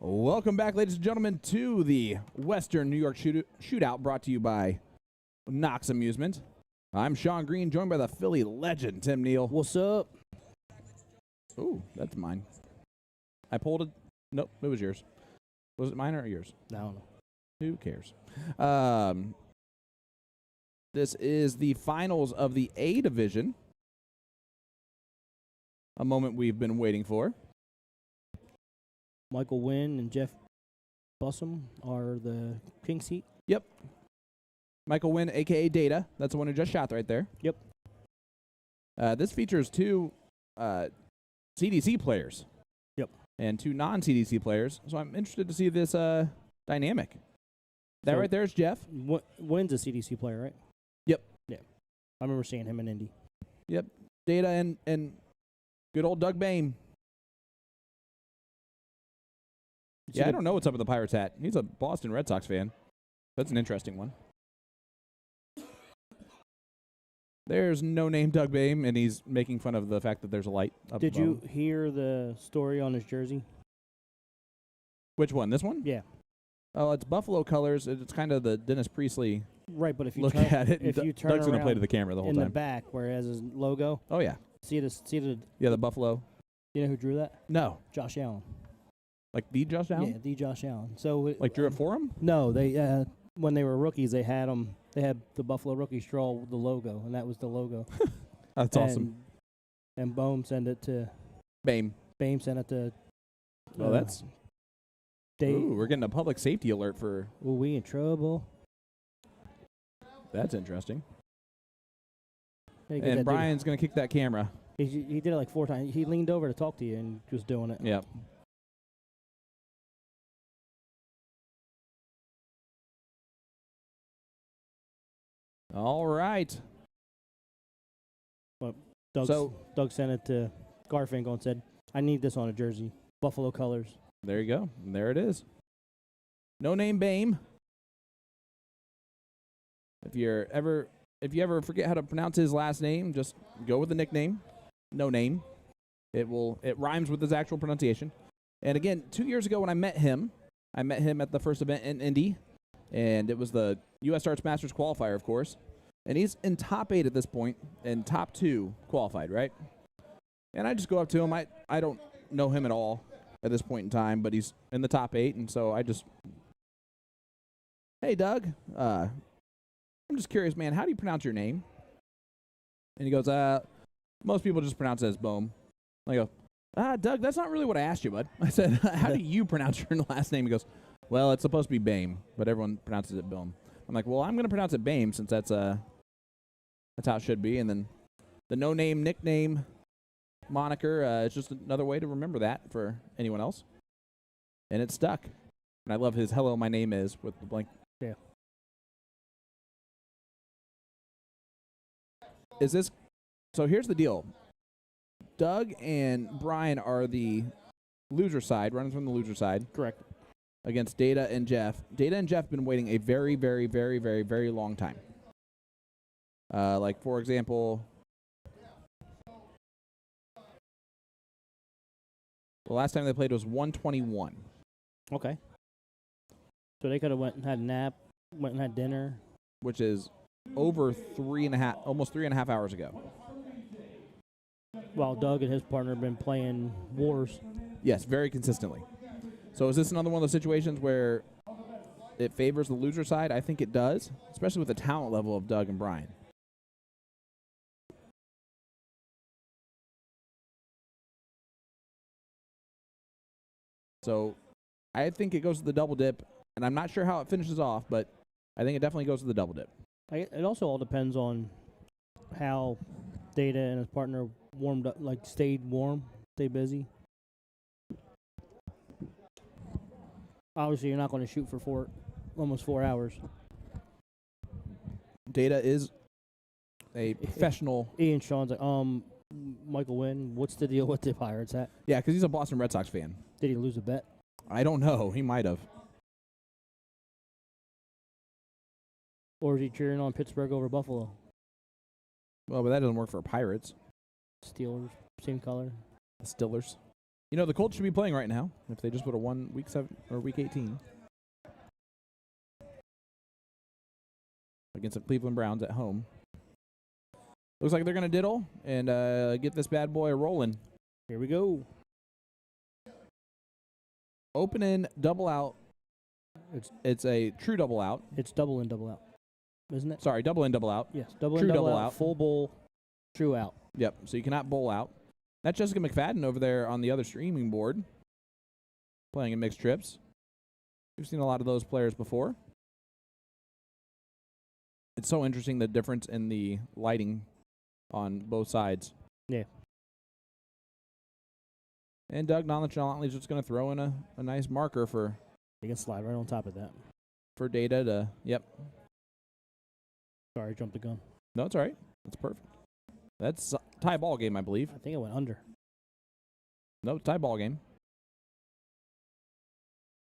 Welcome back, ladies and gentlemen, to the Western New York Shootout brought to you by Knox Amusement. I'm Sean Green, joined by the Philly legend, Tim Neal. What's up? Ooh, that's mine. I pulled it. Nope, it was yours. Was it mine or yours? I don't know. Who cares? This is the finals of the A division. A moment we've been waiting for. Michael Wynn and Jeff Bussum are the king seat. Yep. Michael Wynn, a.k.a. Data. That's the one who just shot right there. Yep. This features two CDC players. Yep. And two non-CDC players. So I'm interested to see this dynamic. That So right there is Jeff. Wynn's a CDC player, right? Yep. Yeah. I remember seeing him in Indy. Yep. Data and good old Doug Bain. Yeah, I don't know what's up with the Pirates hat. He's a Boston Red Sox fan. That's an interesting one. There's no name Doug Bain, and he's making fun of the fact that there's a light up Did above. you hear the story on his jersey? Which one? This one? Yeah. Oh, it's Buffalo colors. It's kind of the Dennis Priestley Right, but if you look turn, at it. if you turn Doug's going to around play to the camera the whole in time. the back where it has his logo, Oh, yeah. see the Yeah, the Buffalo. you know who drew that? No. Josh Allen. Like the Josh Allen? Yeah, the Josh Allen. So Like drew it for him? No, they when they were rookies, they had the Buffalo rookies draw the logo, and that was the logo. That's awesome. And Bohm sent it to Bain. Bain sent it to. Well, that's. Dave. Ooh, we're getting a public safety alert for. Ooh, we in trouble. That's interesting. Hey, And Brian's going to kick that camera. He did it like 4 times. He leaned over to talk to you and was doing it. Yep. All right. Doug sent it to Garfinkel and said, "I need this on a jersey, Buffalo colors." There you go. And there it is. No name Bame. If you ever forget how to pronounce his last name, just go with the nickname. No name. It rhymes with his actual pronunciation. And again, 2 years ago when I met him at the first event in Indy, and it was the U.S. Arts Masters qualifier, of course. And he's in top 8 at this point, and top 2 qualified, right? And I just go up to him. I don't know him at all at this point in time, but he's in the top 8, and so I just, hey, Doug, I'm just curious, man, how do you pronounce your name? And he goes, most people just pronounce it as Bohm. I go, Doug, that's not really what I asked you, bud. I said, how do you pronounce your last name? He goes, well, it's supposed to be Bame, but everyone pronounces it Bohm. I'm like, well, I'm going to pronounce it Bame since that's how it should be. And then the no-name nickname moniker is just another way to remember that for anyone else. And it stuck. And I love his hello, my name is with the blank. Yeah. So here's the deal. Doug and Brian are the loser side, running from the loser side. Correct. Against Data and Jeff. Data and Jeff have been waiting a very, very, very, very, very long time. Like, for example, the last time they played was 121. Okay. So they could have went and had a nap, went and had dinner. Which is over almost 3.5 hours ago. While Doug and his partner have been playing wars. Yes, very consistently. So is this another one of those situations where it favors the loser side? I think it does, especially with the talent level of Doug and Brian. So I think it goes to the double dip, and I'm not sure how it finishes off, but I think it definitely goes to the double dip. It also all depends on how Data and his partner warmed up, like stayed warm, stayed busy. Obviously, you're not going to shoot for almost 4 hours. Data is a professional. Ian Sean's like, Michael Wynn, what's the deal with the Pirates hat? Yeah, because he's a Boston Red Sox fan. Did he lose a bet? I don't know. He might have. Or is he cheering on Pittsburgh over Buffalo? Well, but that doesn't work for Pirates. Steelers, same color. The Stillers. You know, the Colts should be playing right now if they just would have won week 7 or week 18 against the Cleveland Browns at home. Looks like they're going to diddle and get this bad boy rolling. Here we go. Opening double out. It's a true double out. It's double in, double out, isn't it? Sorry, double in, double out. Yes, double True in, double double out, out. full bowl, true out. Yep, so you cannot bowl out. That's Jessica McFadden over there on the other streaming board playing in mixed trips. We've seen a lot of those players before. It's so interesting the difference in the lighting on both sides. Yeah. And Doug nonchalantly is just going to throw in a nice marker for You can slide right on top of that. data to, yep. Sorry, jumped the gun. No, it's all right. That's perfect. That's a tie ball game, I believe. I think it went under. No, tie ball game.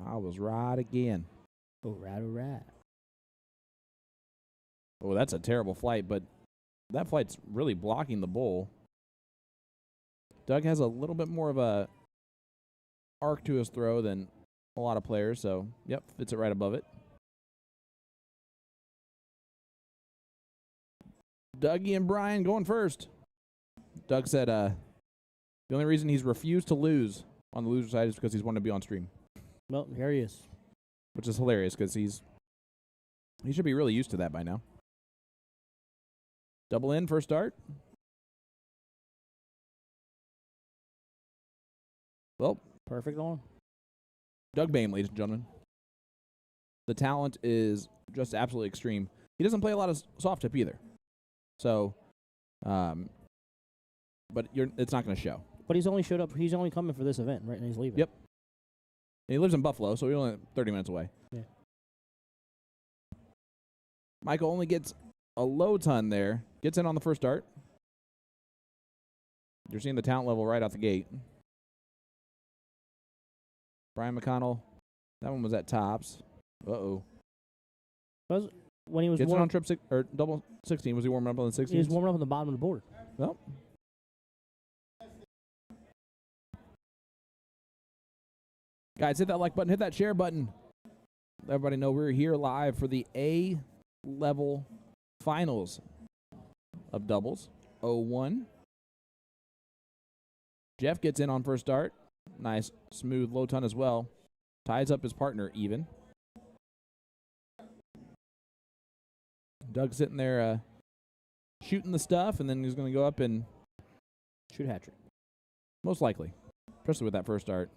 I was right again. All right, all right. Oh, that's a terrible flight, but that flight's really blocking the bull. Doug has a little bit more of a arc to his throw than a lot of players, so, yep, fits it right above it. Dougie and Brian going first. Doug said the only reason he's refused to lose on the loser side is because he's wanted to be on stream. Well, here he is. Which is hilarious because he should be really used to that by now. Double in first start. Well, Perfect on. Doug Boehm, ladies and gentlemen. The talent is just absolutely extreme. He doesn't play a lot of soft tip either. So, but it's not going to show. But he's only showed up. He's only coming for this event, right? And he's leaving. Yep. And he lives in Buffalo, so he's only 30 minutes away. Yeah. Michael only gets a low ton there. Gets in on the first start. You're seeing the talent level right out the gate. Brian McConnell, that one was at tops. Uh-oh. When he was Gets it on trip or double 16. Was he warming up on the 16? He was warming up on the bottom of the board. Well. Guys, hit that like button. Hit that share button. Let everybody know we're here live for the A-level finals of doubles. 0-1. Jeff gets in on first start. Nice, smooth, low ton as well. Ties up his partner even. Doug's sitting there shooting the stuff, and then he's going to go up and shoot a hat trick. Most likely, especially with that first start.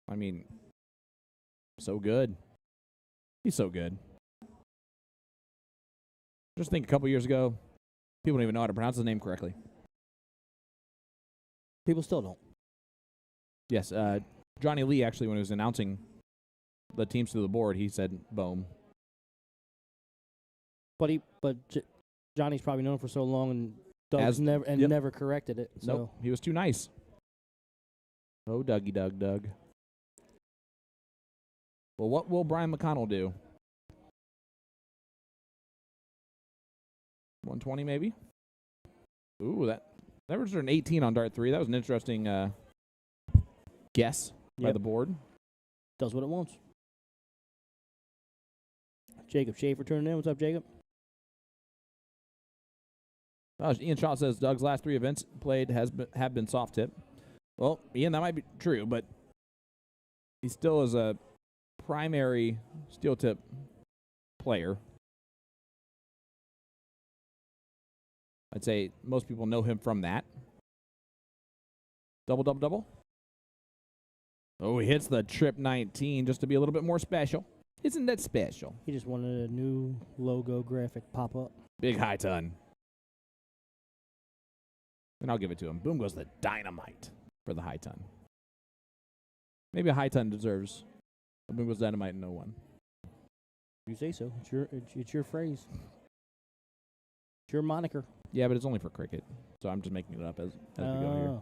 I mean, so good. He's so good. Just think a couple years ago, people don't even know how to pronounce his name correctly. People still don't. Yes, Johnny Lee, actually, when he was announcing the teams to the board, he said Boehm. But Johnny's probably known for so long, and Doug's yep. never corrected it. So. Nope, he was too nice. Oh, Dougie, Doug. Well, what will Brian McConnell do? 120 maybe? Ooh, that registered an 18 on dart 3. That was an interesting guess by the board. Does what it wants. Jacob Schaefer turning in. What's up, Jacob? Ian Shaw says Doug's last 3 events played have been soft tip. Well, Ian, that might be true, but he still is a primary steel tip player. I'd say most people know him from that. Double, double, double. Oh, he hits the trip 19 just to be a little bit more special. Isn't that special? He just wanted a new logo graphic pop up. Big high ton. And I'll give it to him. Boom goes the dynamite for the high ton. Maybe a high ton deserves a boom goes dynamite in 01. You say so. It's your phrase. It's your moniker. Yeah, but it's only for cricket. So I'm just making it up as we go here.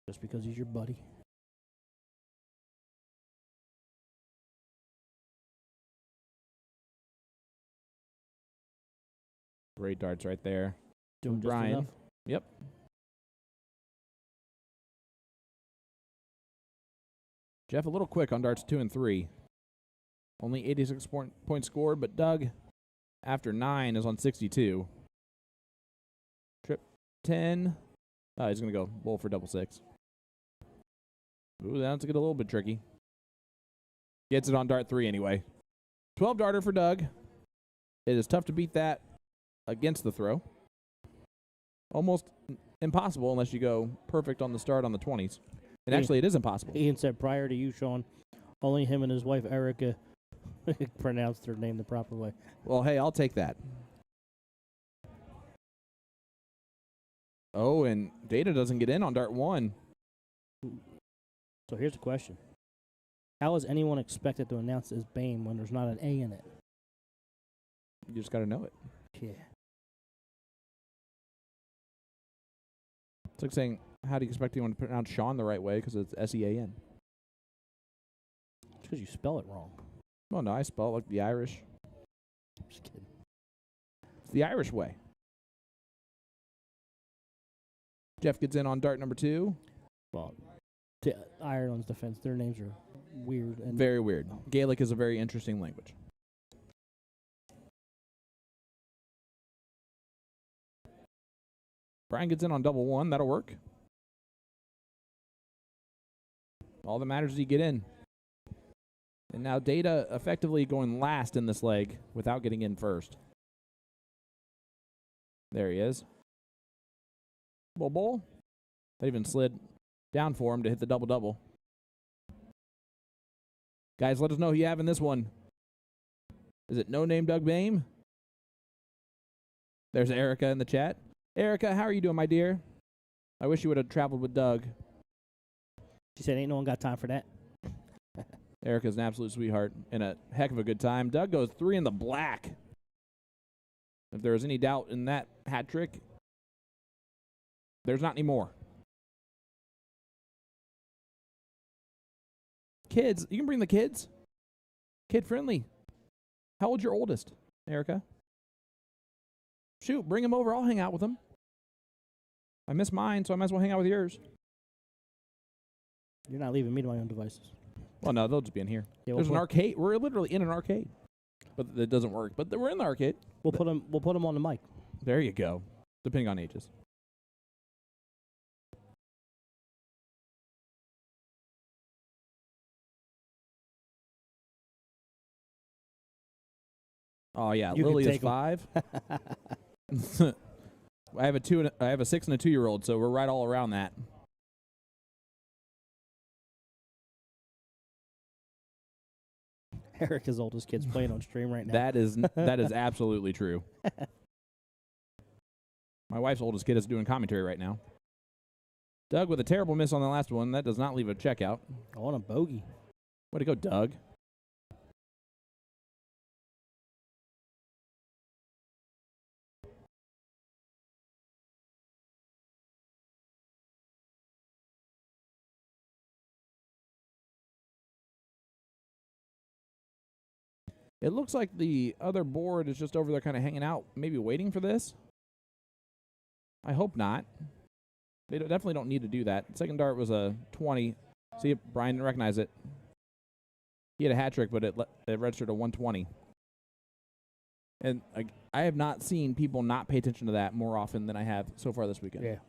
Just because he's your buddy. Great darts right there. Doing Brian. just enough. Yep. Jeff a little quick on darts 2 and 3. Only 86 points scored, but Doug, after 9, is on 62. Trip 10. Oh, he's going to go bull for double 6. Ooh, that's get a little bit tricky. Gets it on dart 3 anyway. 12 darter for Doug. It is tough to beat that against the throw. Almost impossible unless you go perfect on the start on the 20s. And actually, it is impossible. Ian said prior to you, Sean, only him and his wife, Erica, pronounced her name the proper way. Well, hey, I'll take that. Oh, and Data doesn't get in on dart 1. So here's the question. How is anyone expected to announce as BAME when there's not an A in it? You just got to know it. Yeah. It's like saying, how do you expect anyone to pronounce Sean the right way? Because it's S-E-A-N. It's because you spell it wrong. Oh, no, I spell it like the Irish. I'm just kidding. It's the Irish way. Jeff gets in on dart number 2. Well, to Ireland's defense, their names are weird. And Very weird. Gaelic is a very interesting language. Brian gets in on double 1. That'll work. All that matters is you get in. And now Data effectively going last in this leg without getting in first. There he is. Bull. That even slid down for him to hit the double-double. Guys, let us know who you have in this one. Is it No Name Doug Bame? There's Erica in the chat. Erica, how are you doing, my dear? I wish you would have traveled with Doug. She said, ain't no one got time for that. Erica's an absolute sweetheart and a heck of a good time. Doug goes 3 in the black. If there was any doubt in that hat trick, there's not any more. Kids, you can bring the kids. Kid friendly. How old's your oldest, Erica? Shoot, bring him over. I'll hang out with him. I miss mine, so I might as well hang out with yours. You're not leaving me to my own devices. Well, no, they'll just be in here. Yeah, There's an arcade. We're literally in an arcade. But it doesn't work. But we're in the arcade. We'll put them on the mic. There you go. Depending on ages. Oh yeah, You Lily can is take 'em. 5. I have a 6 and a 2-year-old, so we're right all around that. Erica's oldest kid's playing on stream right now. That is absolutely true. My wife's oldest kid is doing commentary right now. Doug with a terrible miss on the last one. That does not leave a checkout. I want a bogey. Way to go, Doug. It looks like the other board is just over there kind of hanging out, maybe waiting for this. I hope not. They definitely don't need to do that. Second dart was a 20. See, Brian didn't recognize it. He had a hat trick, but it registered a 120. And I have not seen people not pay attention to that more often than I have so far this weekend. Yeah.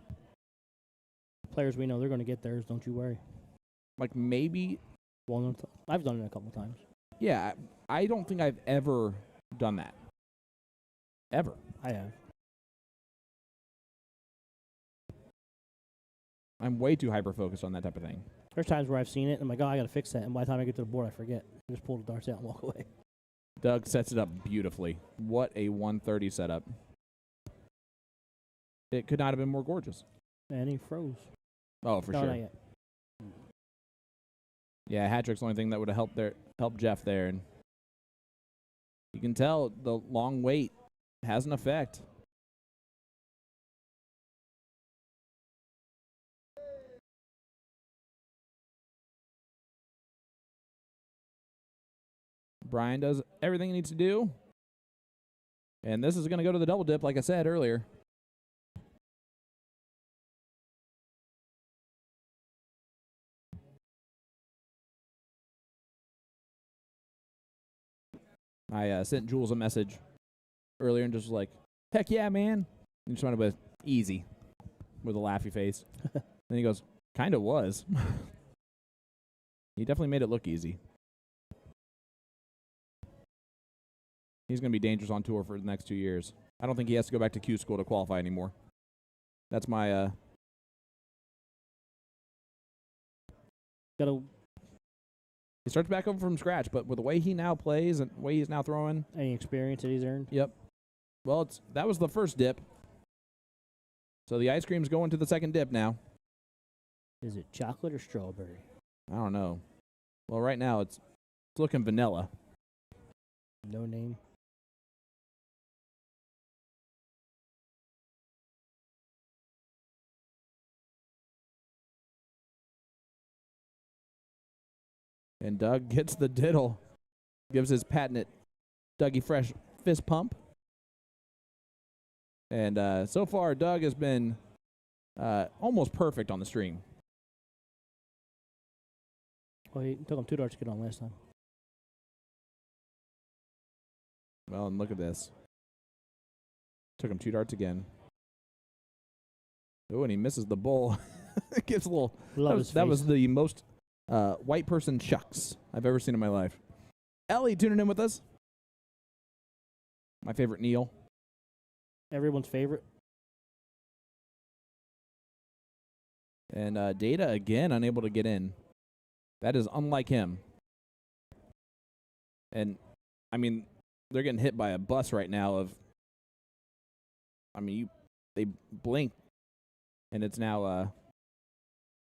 Players we know, they're going to get theirs, don't you worry. Like maybe. Well, I've done it a couple times. Yeah, I don't think I've ever done that. Ever. I have. I'm way too hyper-focused on that type of thing. There's times where I've seen it, and I'm like, oh, I got to fix that. And by the time I get to the board, I forget. I just pull the darts out and walk away. Doug sets it up beautifully. What a 130 setup. It could not have been more gorgeous. And he froze. Oh, for No, sure. not yet. Yeah, hat trick's the only thing that would have helped Jeff there. And you can tell the long wait has an effect. Brian does everything he needs to do. And this is going to go to the double dip, like I said earlier. I sent Jules a message earlier and just was like, heck yeah, man. And just went with easy with a laughy face. Then he goes, kind of was. He definitely made it look easy. He's going to be dangerous on tour for the next 2 years. I don't think he has to go back to Q school to qualify anymore. That's my He starts back over from scratch, but with the way he now plays and the way he's now throwing. Any experience that he's earned? Yep. Well, that was the first dip. So the ice cream's going to the second dip now. Is it chocolate or strawberry? I don't know. Well, right now it's looking vanilla. No name. And Doug gets the diddle. Gives his patented Dougie Fresh fist pump. And so far, Doug has been almost perfect on the stream. Well, he took him 2 darts to get on last time. Well, and look at this. Took him 2 darts again. Oh, and he misses the bowl. It gives a little. That was the most white person shucks I've ever seen in my life. Ellie tuning in with us. My favorite Neil. Everyone's favorite. And Data again unable to get in. That is unlike him. And I mean, they're getting hit by a bus right now. They blink, and it's now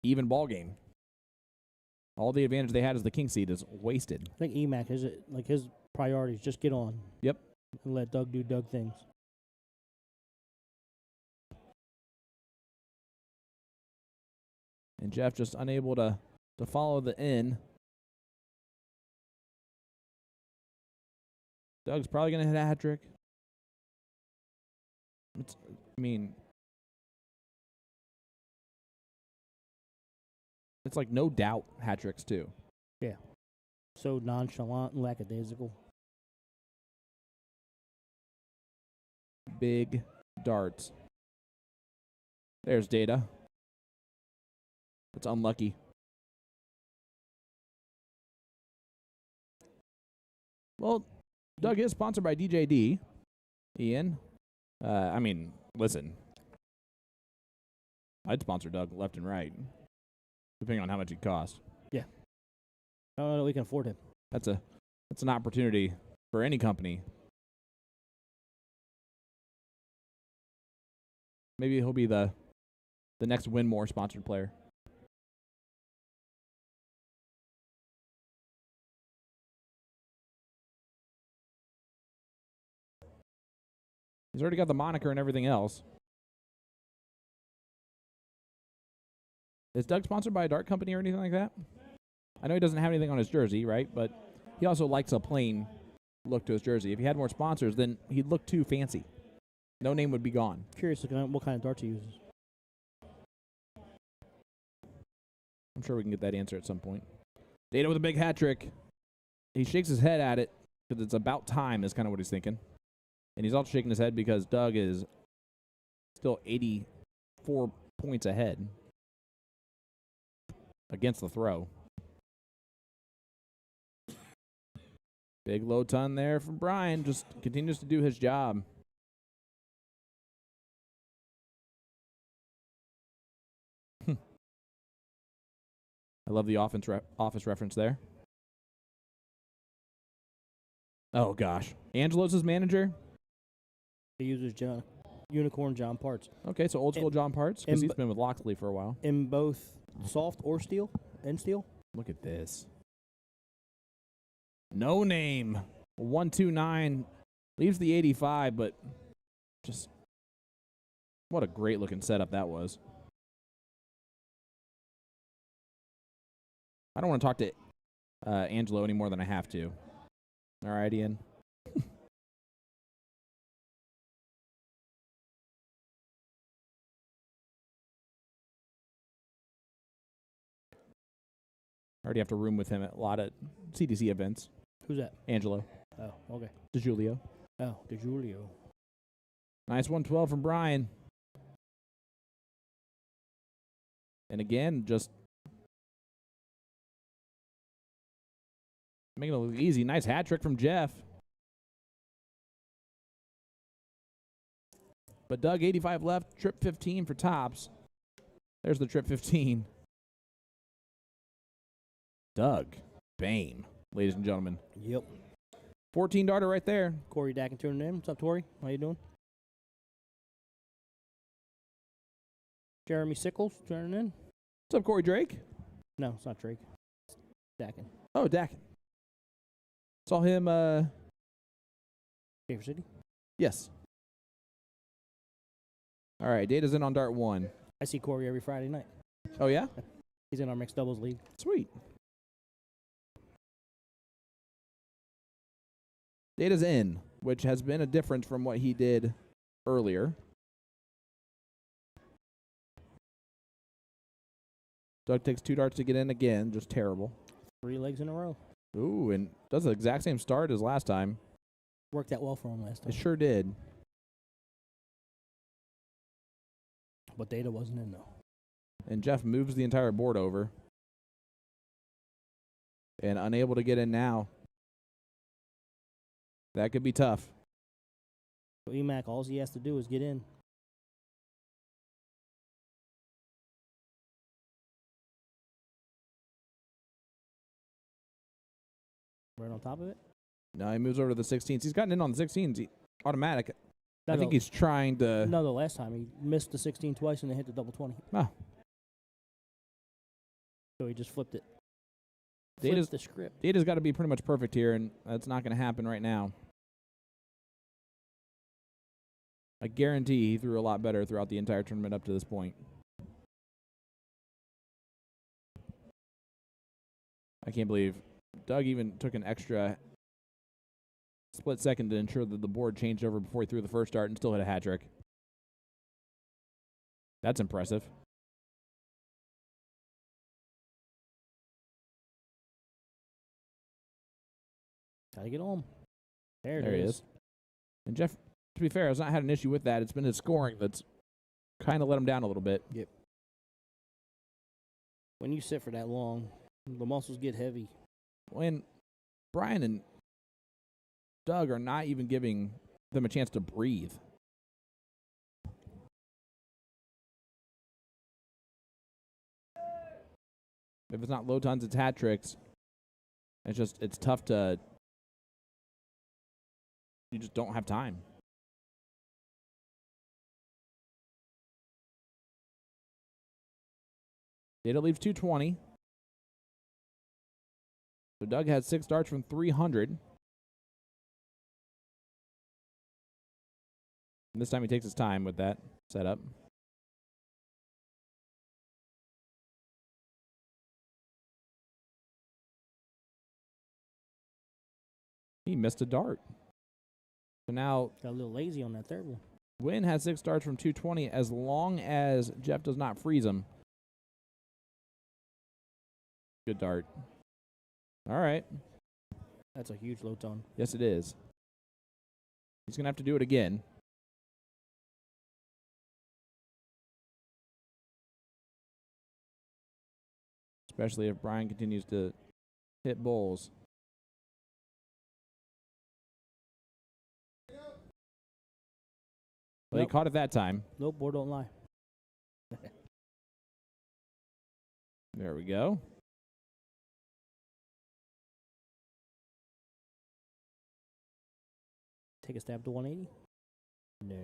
even ball game. All the advantage they had as the king seed is wasted. I think EMAC is like his priority is just get on. Yep. And let Doug do Doug things. And Jeff just unable to follow the in. Doug's probably going to hit a hat trick. It's like no doubt hat tricks too. Yeah. So nonchalant and lackadaisical. Big darts. There's Data. It's unlucky. Well, Doug is sponsored by DJD. Ian. Listen. I'd sponsor Doug left and right, depending on how much it costs. Yeah. I don't know that we can afford him. That's an opportunity for any company. Maybe he'll be the next Winmore sponsored player. He's already got the moniker and everything else. Is Doug sponsored by a dart company or anything like that? I know he doesn't have anything on his jersey, right? But he also likes a plain look to his jersey. If he had more sponsors, then he'd look too fancy. No name would be gone. Curious what kind of darts he uses. I'm sure we can get that answer at some point. Data with a big hat trick. He shakes his head at it because it's about time is kind of what he's thinking. And he's also shaking his head because Doug is still 84 points ahead against the throw. Big low ton there from Brian. Just continues to do his job. I love the office reference there. Oh, gosh. Angelo's his manager? He uses Unicorn John Parts. Okay, so old school John Parts, because he's been with Loxley for a while. In both soft or steel, and steel. Look at this. No name. 129. Leaves the 85, but just what a great looking setup that was. I don't want to talk to Angelo any more than I have to. All right, Ian. I already have to room with him at a lot of CDC events. Who's that? Angelo. Oh, okay. DeJulio. Oh, DeJulio. Nice 112 from Brian. And again, just making it look easy. Nice hat trick from Jeff. But Doug, 85 left, trip 15 for tops. There's the trip 15. Doug Bame, ladies and gentlemen. Yep. 14 darter right there. Corey Dacken turning in. What's up, Tori? How you doing? Jeremy Sickles turning in. What's up, Corey Drake? No, it's not Drake. It's Dacken. Oh, Dacken. Saw him, Shaver City. yes. All right, Data's in on dart 1. I see Corey every Friday night. Oh, yeah? He's in our mixed doubles league. Sweet. Data's in, which has been a difference from what he did earlier. Doug takes 2 darts to get in again, just terrible. 3 legs in a row. Ooh, and does the exact same start as last time. Worked that well for him last time. It sure did. But Data wasn't in, though. And Jeff moves the entire board over. And unable to get in now. That could be tough. So EMAC, all he has to do is get in. Right on top of it? No, he moves over to the 16s. He's gotten in on the 16s. Automatic. No, I think he's trying to... No, the last time he missed the 16 twice and then hit the double 20. Oh. So he just flipped it. Data's the script. Data's got to be pretty much perfect here, and that's not going to happen right now. I guarantee he threw a lot better throughout the entire tournament up to this point. I can't believe Doug even took an extra split second to ensure that the board changed over before he threw the first dart and still hit a hat trick. That's impressive. Gotta get home. There he is. And Jeff, to be fair, has not had an issue with that. It's been his scoring that's kind of let him down a little bit. Yep. When you sit for that long, the muscles get heavy. When Brian and Doug are not even giving them a chance to breathe. If it's not low tons, it's hat tricks. It's tough to... You just don't have time. Data leaves 220. So Doug has 6 darts from 300. And this time he takes his time with that setup. He missed a dart. So now Got a little lazy on that third one. Wynn has 6 darts from 220 as long as Jeff does not freeze him. Good dart. All right. That's a huge low tone. Yes, it is. He's going to have to do it again. Especially if Brian continues to hit bowls. Well, he caught it that time. Nope, board don't lie. There we go. Take a stab to 180? No.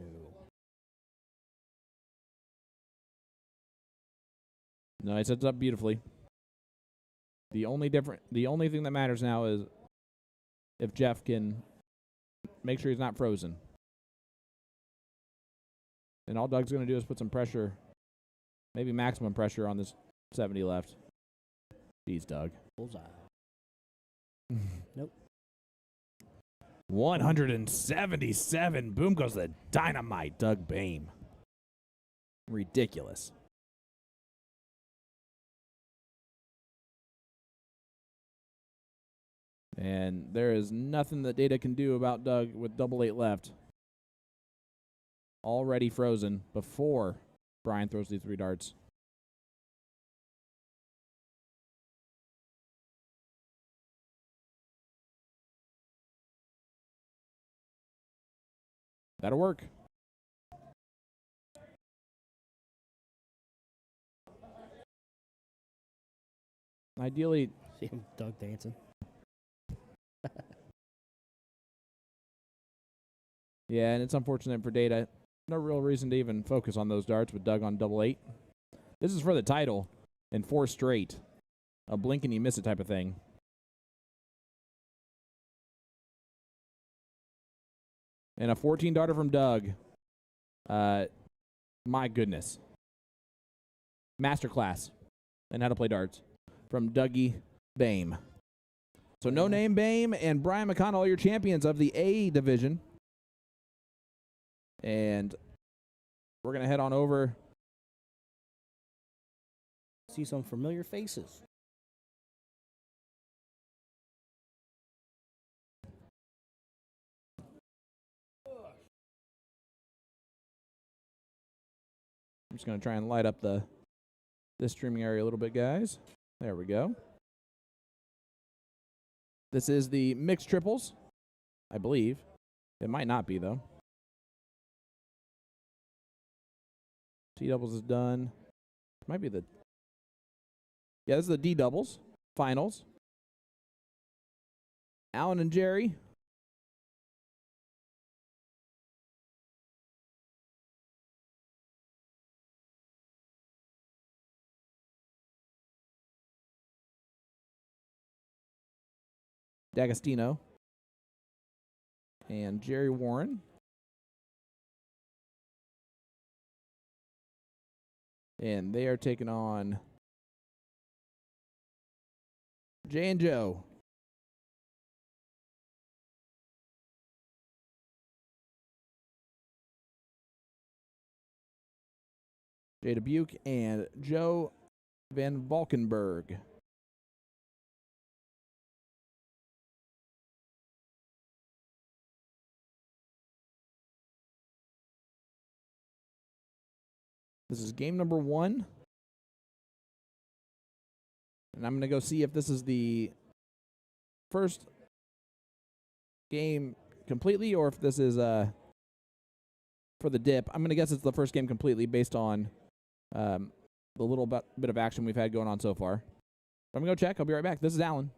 No, he sets up beautifully. The only thing that matters now is if Jeff can make sure he's not frozen. And all Doug's going to do is put some pressure, maybe maximum pressure on this 70 left. Jeez, Doug. Bullseye. Nope. 177. Boom goes the dynamite, Doug Bame. Ridiculous. And there is nothing that Data can do about Doug with double 8 left. Already frozen before Brian throws these 3 darts. That'll work. Ideally, See him Doug dancing. yeah, and it's unfortunate for Data. No real reason to even focus on those darts with Doug on double 8. This is for the title and 4 straight. A blink and you miss it type of thing. And a 14 darter from Doug. My goodness. Masterclass in how to play darts from Dougie Bame. So No Name Bame and Brian McConnell are your champions of the A division. And we're going to head on over. See some familiar faces. I'm just going to try and light up this streaming area a little bit, guys. There we go. This is the mixed triples, I believe. It might not be, though. T doubles is done. Might be the... Yeah, this is the D doubles finals. Alan and Jerry. D'Agostino. And Jerry Warren. And they are taking on Jay and Joe. Jay Dubuque and Joe Van Valkenburg. This is game number 1. And I'm going to go see if this is the first game completely or if this is for the dip. I'm going to guess it's the first game completely based on the little bit of action we've had going on so far. I'm going to go check. I'll be right back. This is Alan.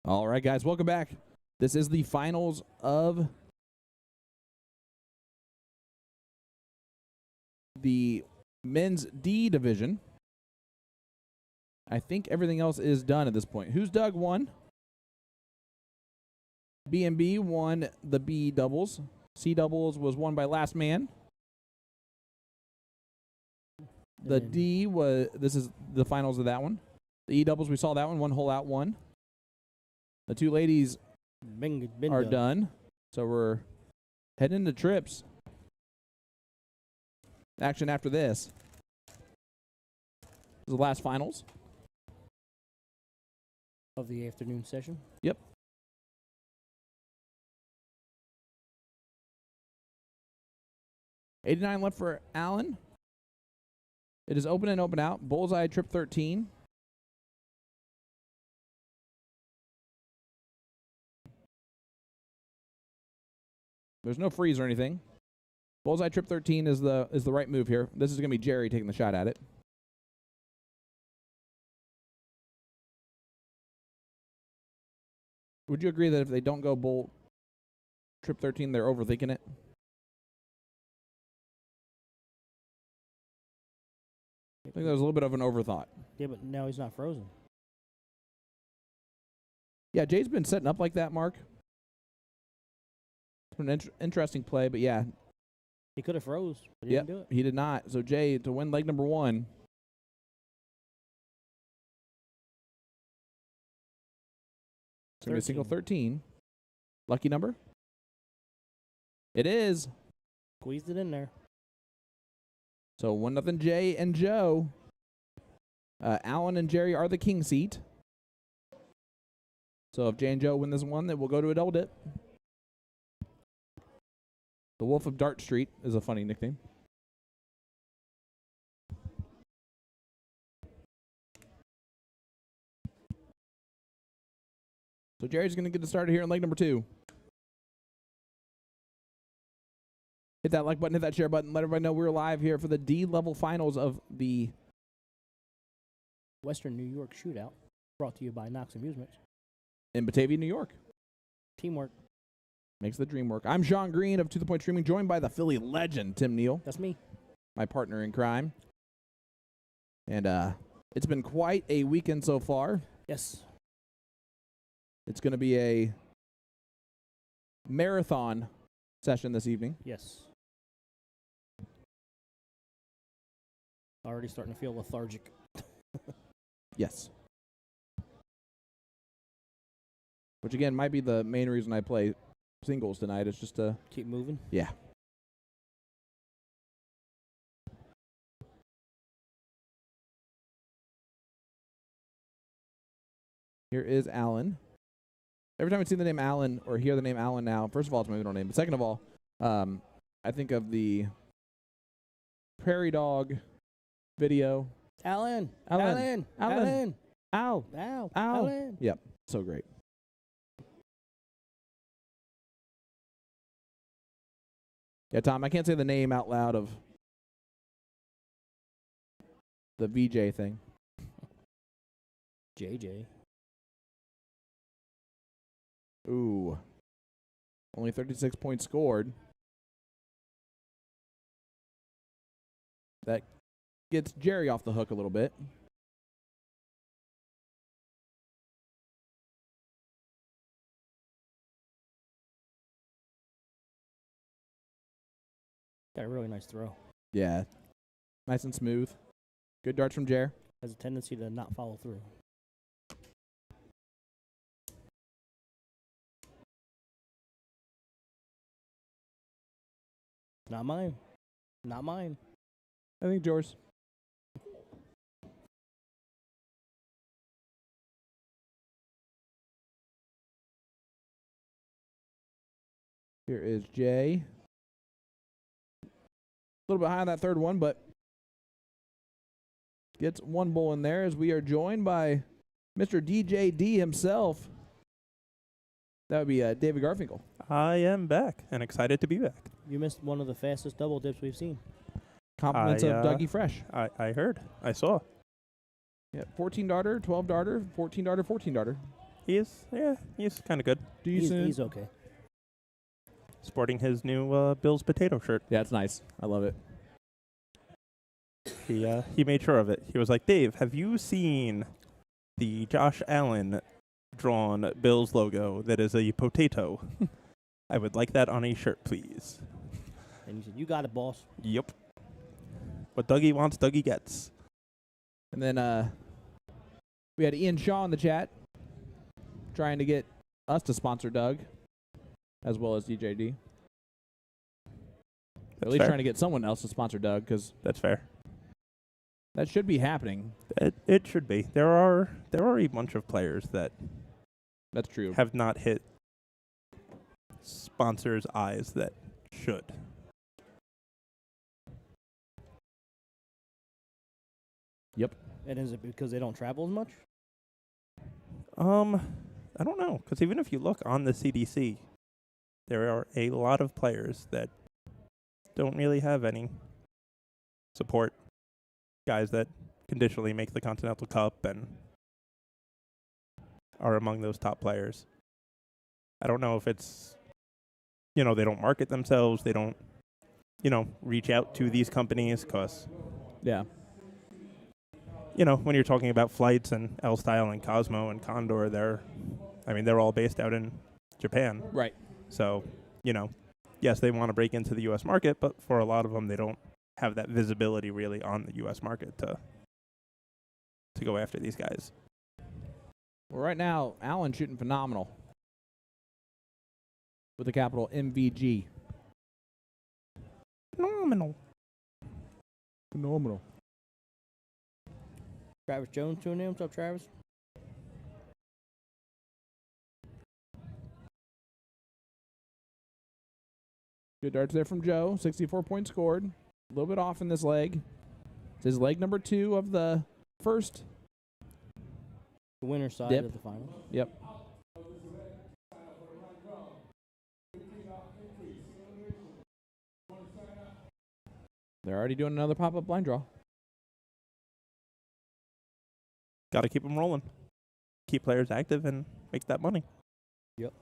All right, guys, welcome back. This is the finals of the men's D division. I think everything else is done at this point. Who's Doug won? B&B won the B doubles. C doubles was won by Last Man. The D was, this is the finals of that one. The E doubles, we saw that one hole out one. The two ladies are done. So we're heading into trips. Action after this. This is the last finals of the afternoon session. Yep. $89 left for Allen. It is open and open out. Bullseye trip 13. There's no freeze or anything. Bullseye trip 13 is the right move here. This is going to be Jerry taking the shot at it. Would you agree that if they don't go bull trip 13, they're overthinking it? I think that was a little bit of an overthought. Yeah, but now he's not frozen. Yeah, Jay's been setting up like that, Mark. It's been an interesting play, but yeah. He could have froze, but he didn't do it. He did not. So Jay, to win leg number 1. It's going to be a single 13. Lucky number? It is. Squeezed it in there. So 1-0 Jay and Joe. Alan and Jerry are the king seat. So if Jay and Joe win this one, then we'll go to a double dip. The Wolf of Dart Street is a funny nickname. So Jerry's going to get it started here in leg number 2. Hit that like button, hit that share button. Let everybody know we're live here for the D-level finals of the Western New York Shootout, brought to you by Knox Amusement. In Batavia, New York. Teamwork. Makes the dream work. I'm Sean Green of To The Point Streaming, joined by the Philly legend, Tim Neal. That's me. My partner in crime. And it's been quite a weekend so far. Yes. It's going to be a marathon session this evening. Yes. Already starting to feel lethargic. Yes. Which, again, might be the main reason I play singles tonight. It's just to keep moving. Yeah. Here is Alan. Every time I see the name Alan or hear the name Alan now, first of all, it's my middle name. But second of all, I think of the Prairie Dog video. Alan. Alan. Alan. Alan. Alan. Ow. Ow. Ow. Alan. Yep. So great. Yeah, Tom, I can't say the name out loud of the VJ thing. JJ. Ooh. Only 36 points scored. That gets Jerry off the hook a little bit. Got a really nice throw. Yeah. Nice and smooth. Good darts from Jer. Has a tendency to not follow through. Not mine. Not mine. I think yours. Here is Jay. A little bit high on that third one, but gets one bull in there as we are joined by Mr. DJ D himself. That would be David Garfinkel. I am back and excited to be back. You missed one of the fastest double dips we've seen. Compliments of Dougie Fresh. I heard. I saw. Yeah, 14 darter, 12 darter, 14 darter, 14 darter. He's kind of good. Decent. He's okay. Sporting his new Bill's potato shirt. Yeah, it's nice. I love it. He made sure of it. He was like, Dave, have you seen the Josh Allen drawn Bills logo that is a potato? I would like that on a shirt, please. And he said, "You got it, boss." Yep. What Dougie wants, Dougie gets. And then we had Ian Shaw in the chat trying to get us to sponsor Doug, as well as DJD. At least fair. trying to get someone else to sponsor Doug, because That's fair. that should be happening. It should be. There are a bunch of players that That's true. have not hit sponsors' eyes that should. Yep. And is it because they don't travel as much? I don't know, because even if you look on the CDC, there are a lot of players that don't really have any support. Guys that conditionally make the Continental Cup and are among those top players. I don't know if it's, they don't market themselves. They don't, reach out to these companies because, Yeah. when you're talking about flights and L-Style and Cosmo and Condor, they're all based out in Japan. Right. So, yes, they want to break into the U.S. market, but for a lot of them, they don't have that visibility really on the U.S. market to go after these guys. Well, right now, Allen's shooting phenomenal with the capital MVG. Phenomenal. Phenomenal. Travis Jones tuning in. What's up, Travis? Good darts there from Joe. 64 points scored. A little bit off in this leg. It's his leg number 2 of the first. The winner's side Dip. of the finals. Yep. They're already doing another pop-up blind draw. Got to keep them rolling. Keep players active and make that money. Yep.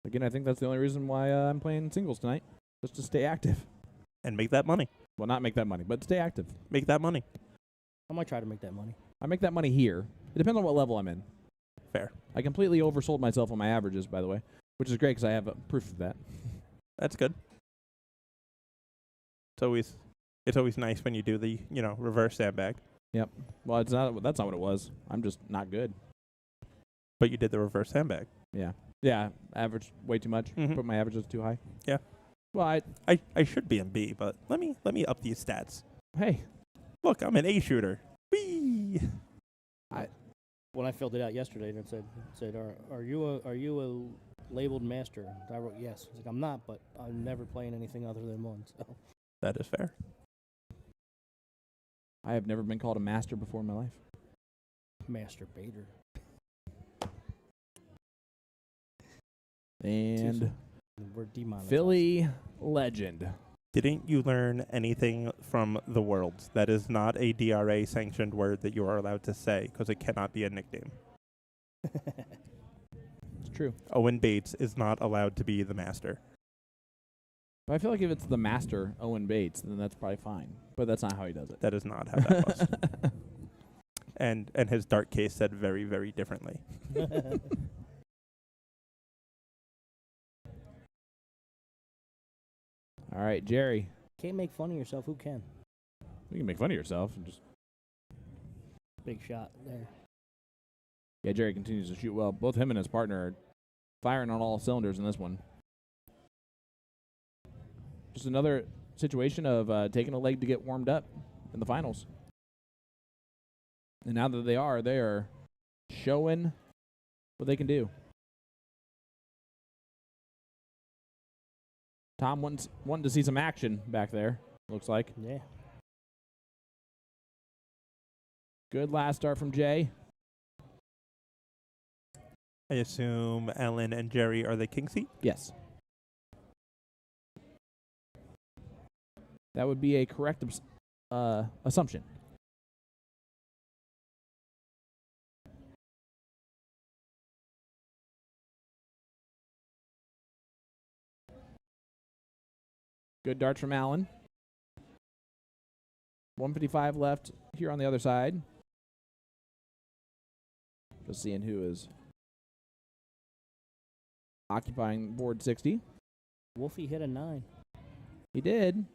Again, I think that's the only reason why I'm playing singles tonight, just to stay active. And make that money. Well, not make that money, but stay active. Make that money. I might try to make that money. I make that money here. It depends on what level I'm in. Fair. I completely oversold myself on my averages, by the way, which is great because I have proof of that. That's good. It's always nice when you do the, reverse sandbag. Yep. Well, that's not what it was. I'm just not good. But you did the reverse sandbag. Yeah. Yeah. Average way too much. Mhm. Put my averages too high. Yeah. Well, I should be in B, but let me up these stats. hey. Look, I'm an A shooter. Whee! When I filled it out yesterday, and it said, "Are you a labeled master?" I wrote yes. I was like, "I'm not, but I'm never playing anything other than one." So That is fair. I have never been called a master before in my life. master baiter. And We're demonetized. Philly legend. Didn't you learn anything from the Worlds? That is not a DRA sanctioned word that you are allowed to say because it cannot be a nickname. It's true. Owen Bates is not allowed to be the master. But I feel like if it's the master, Owen Bates, then that's probably fine. But that's not how he does it. That is not how that was. And his dart case said very, very differently. All right, Jerry. Can't make fun of yourself. Who can? You can make fun of yourself and just. Big shot there. Yeah, Jerry continues to shoot well. Both him and his partner are firing on all cylinders in this one. Just another situation of taking a leg to get warmed up in the finals. And now that they are showing what they can do. Tom wanting to see some action back there, looks like. Yeah. Good last start from Jay. I assume Ellen and Jerry are the king seat? Yes. That would be a correct assumption. Good darts from Allen. 155 left here on the other side. Just seeing who is occupying board 60. Wolfie hit a 9. He did.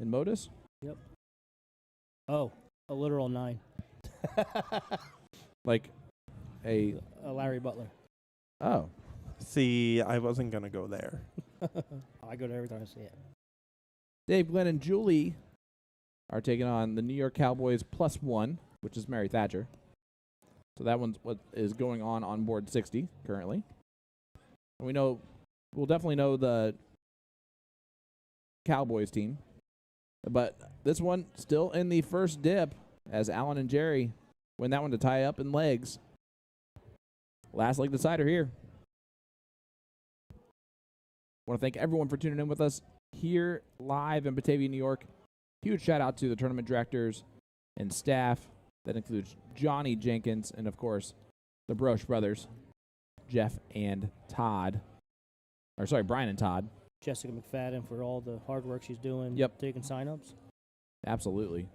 And Modus? Yep. Oh, a literal 9. Like a Larry Butler. Oh. See, I wasn't going to go there. I go there every time I see it. Dave, Glenn, and Julie are taking on the New York Cowboys +1, which is Mary Thatcher. So that one's what is going on board 60 currently. And we'll definitely know the Cowboys team. But this one still in the first dip as Alan and Jerry win that one to tie up in legs. Last leg decider here. Want to thank everyone for tuning in with us here live in Batavia, New York. Huge shout out to the tournament directors and staff. That includes Johnny Jenkins and, of course, the Broche brothers, Jeff and Todd. Or, sorry, Brian and Todd. Jessica McFadden for all the hard work she's doing. Yep. Taking sign-ups. Absolutely.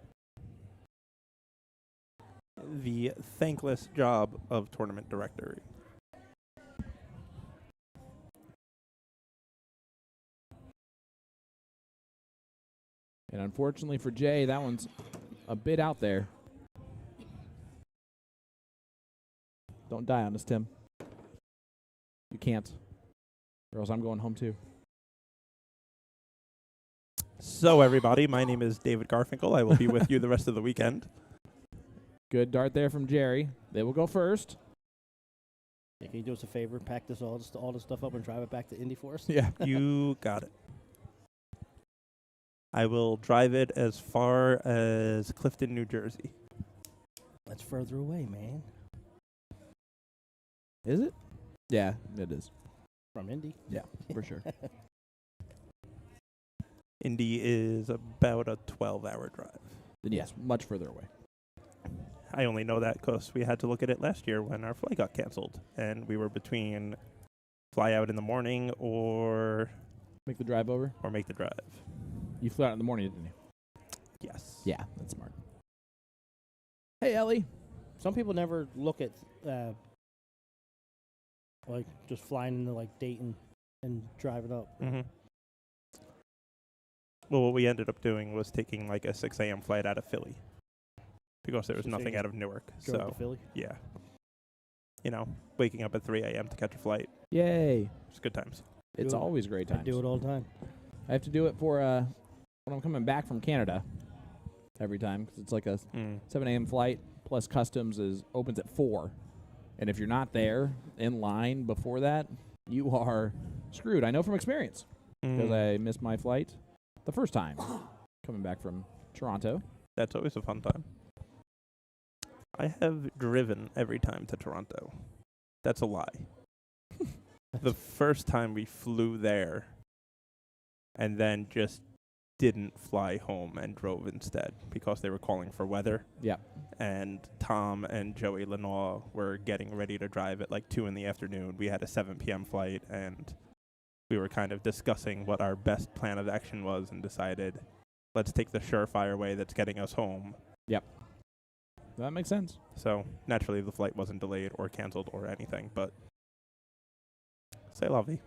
The thankless job of tournament directory. And unfortunately for Jay, that one's a bit out there. Don't die on us, Tim. You can't. Or else I'm going home too. So, everybody, my name is David Garfinkel. I will be with you the rest of the weekend. Good dart there from Jerry. They will go first. Yeah, can you do us a favor? Pack this all this stuff up and drive it back to Indy for us? Yeah. You got it. I will drive it as far as Clifton, New Jersey. That's further away, man. Is it? Yeah, it is. From Indy? Yeah, for sure. Indy is about a 12-hour drive. Then yes, much further away. I only know that because we had to look at it last year when our flight got canceled, and we were between fly out in the morning or Make the drive over? make the drive. You flew out in the morning, didn't you? Yes. Yeah, that's smart. Hey, Ellie. Some people never look at, like, just flying into, like, Dayton and driving up. Mm-hmm. Well, what we ended up doing was taking, like, a 6 a.m. flight out of Philly because there was 6 nothing a.m. out of Newark. Drove So, to Philly. yeah. You know, waking up at 3 a.m. to catch a flight. Yay. It's good times. It's Do it. always great I times. do it all the time. I have to do it for when I'm coming back from Canada every time because it's like a 7 a.m. flight plus customs opens at 4. And if you're not there in line before that, you are screwed. I know from experience because I missed my flight the first time coming back from Toronto. That's always a fun time. I have driven every time to Toronto. That's a lie. The first time we flew there and then just didn't fly home and drove instead because they were calling for weather. Yeah. And Tom and Joey Lenoir were getting ready to drive at like 2 in the afternoon. We had a 7 p.m. flight, and we were kind of discussing what our best plan of action was and decided, let's take the surefire way that's getting us home. Yep. That makes sense. So naturally the flight wasn't delayed or canceled or anything, but c'est la vie.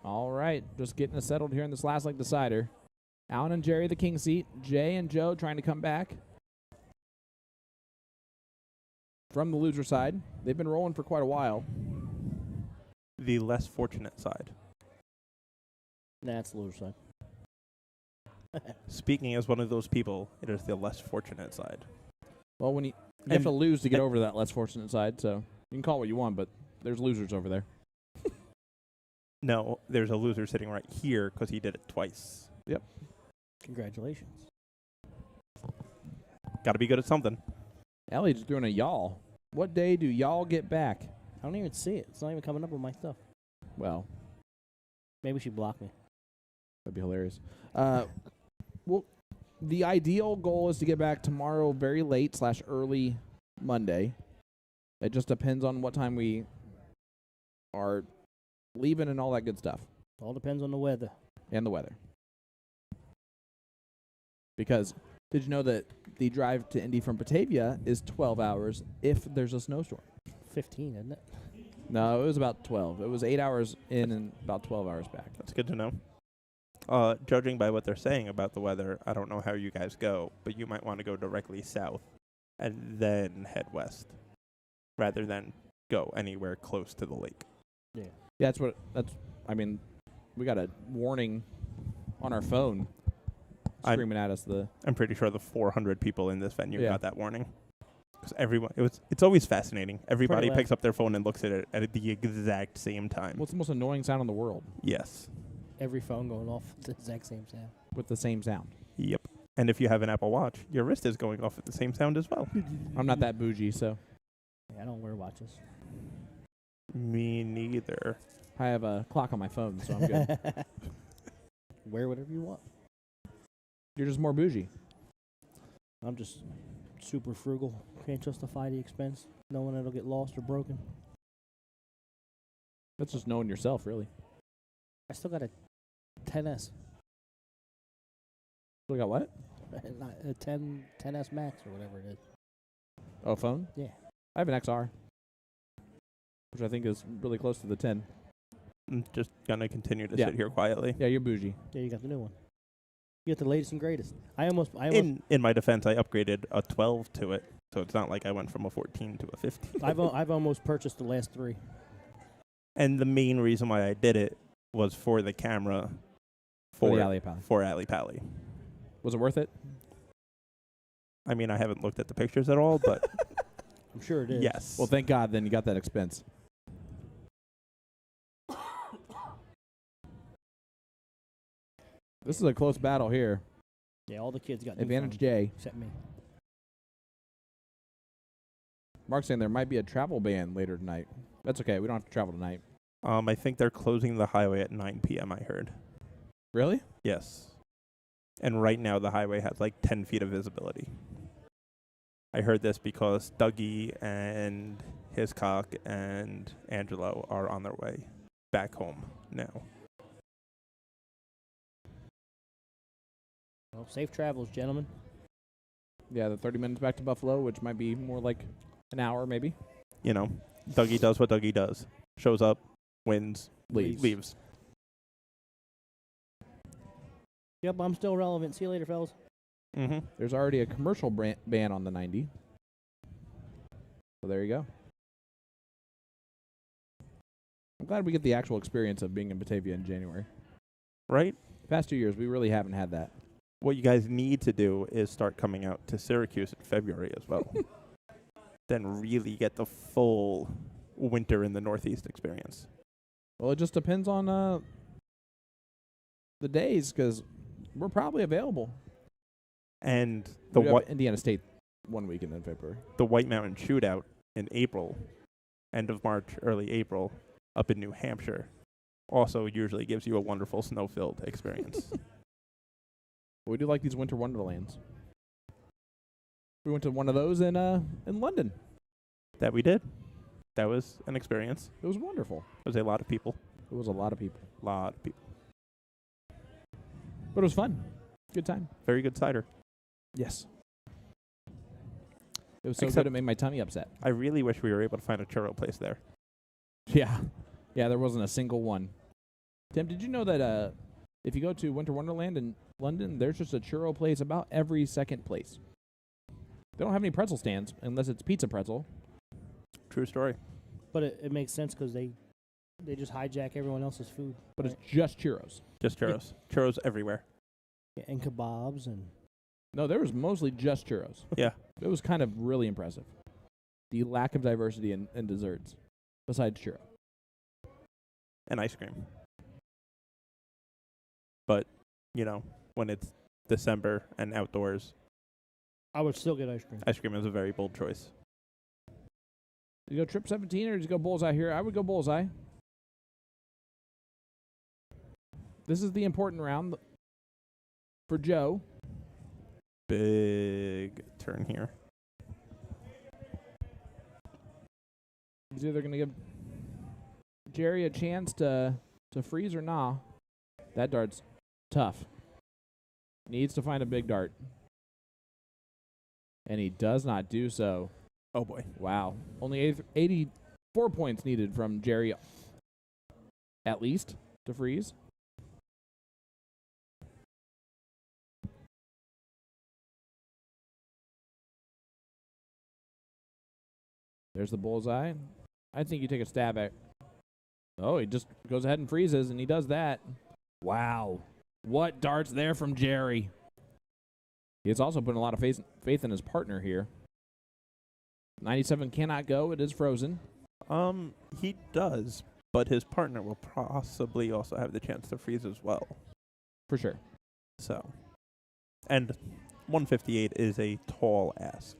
All right, just getting us settled here in this last leg decider. Alan and Jerry, the king seat. Jay and Joe trying to come back from the loser side. They've been rolling for quite a while. The less fortunate side. That's the loser side. Speaking as one of those people, it is the less fortunate side. Well, when you have to lose to get over to that less fortunate side, so you can call it what you want, but there's losers over there. No, there's a loser sitting right here because he did it twice. Yep. Congratulations. Got to be good at something. Ellie just doing a y'all. What day do y'all get back? I don't even see it. It's not even coming up on my stuff. Well, Maybe she blocked me. that'd be hilarious. Well, the ideal goal is to get back tomorrow very late / early Monday. It just depends on what time we are leaving and all that good stuff. All depends on the weather. And the weather. Because did you know that the drive to Indy from Batavia is 12 hours if there's a snowstorm? 15, isn't it? No, it was about 12. It was 8 hours in and about 12 hours back. That's good to know. Judging by what they're saying about the weather, I don't know how you guys go, but you might want to go directly south and then head west rather than go anywhere close to the lake. Yeah, I mean, we got a warning on our phone screaming at us. I'm pretty sure the 400 people in this venue Yeah. got that warning. Because it's always fascinating. Everybody loud. picks up their phone and looks at it at the exact same time. What's the most annoying sound in the world? Yes. Every phone going off at the exact same sound. With the same sound. Yep. And if you have an Apple Watch, your wrist is going off at the same sound as well. I'm not that bougie, so Yeah, I don't wear watches. Me neither. I have a clock on my phone, so I'm good. Wear whatever you want. You're just more bougie. I'm just super frugal. Can't justify the expense, knowing it'll get lost or broken. That's just knowing yourself, really. I still got a 10S. We got what? A 10S Max or whatever it is. Oh, phone? Yeah. I have an XR, which I think is really close to the 10. I'm just going to continue to Yeah. sit here quietly. Yeah, you're bougie. Yeah, you got the new one. You got the latest and greatest. I almost In my defense, I upgraded a 12 to it, so it's not like I went from a 14 to a 15. I've almost purchased the last 3. And the main reason why I did it was for the camera For the Ali Pally. for Ali Pally. Was it worth it? I mean, I haven't looked at the pictures at all, but I'm sure it is. yes. Well, thank God then you got that expense. This is a close battle here. Yeah, all the kids got new Advantage phones, J. except me. Mark's saying there might be a travel ban later tonight. That's okay. We don't have to travel tonight. I think they're closing the highway at 9 p.m., I heard. Really? Yes. And right now the highway has like 10 feet of visibility. I heard this because Dougie and Hiscock and Angelo are on their way back home now. Well, safe travels, gentlemen. Yeah, the 30 minutes back to Buffalo, which might be more like an hour maybe. You know, Dougie does what Dougie does. Shows up, wins, leaves. Yep, I'm still relevant. See you later, fellas. Mm-hmm. There's already a commercial ban on the 90. So there you go. I'm glad we get the actual experience of being in Batavia in January. Right? Past 2 years, we really haven't had that. What you guys need to do is start coming out to Syracuse in February as well. Then really get the full winter in the Northeast experience. Well, it just depends on the days, because we're probably available. And We have Indiana State 1 weekend in February. the White Mountain Shootout in April, end of March, early April, up in New Hampshire, also usually gives you a wonderful snow-filled experience. We do like these winter wonderlands. We went to one of those in London. That we did. That was an experience. It was wonderful. It was a lot of people. It was a lot of people. Lot of people. But it was fun. Good time. Very good cider. Yes. It was so Except- good it made my tummy upset. I really wish we were able to find a churro place there. Yeah. Yeah, there wasn't a single one. Tim, did you know that if you go to Winter Wonderland in London, there's just a churro place about every second place. They don't have any pretzel stands unless it's pizza pretzel. True story. But it makes sense because they just hijack everyone else's food. But it's just churros. Just churros. Churros everywhere. Yeah, and kebabs and No, there was mostly just churros. Yeah. It was kind of really impressive. The lack of diversity in desserts, besides churro. And ice cream. But, you know, when it's December and outdoors, I would still get ice cream. is a very bold choice. Did you go Trip 17 or did you go Bullseye here? I would go Bullseye. This is the important round for Joe. Big turn here. He's either going to give Jerry a chance to freeze or nah. That dart's tough. Needs to find a big dart. And he does not do so. Oh, boy. Wow. Only 84 points needed from Jerry, at least, to freeze. There's the bullseye. I think you take a stab at. Oh, he just goes ahead and freezes, and he does that. Wow. What darts there from Jerry. He's also putting a lot of faith in his partner here. 97 cannot go. It is frozen. He does, but his partner will possibly also have the chance to freeze as well. For sure. So, and 158 is a tall ask.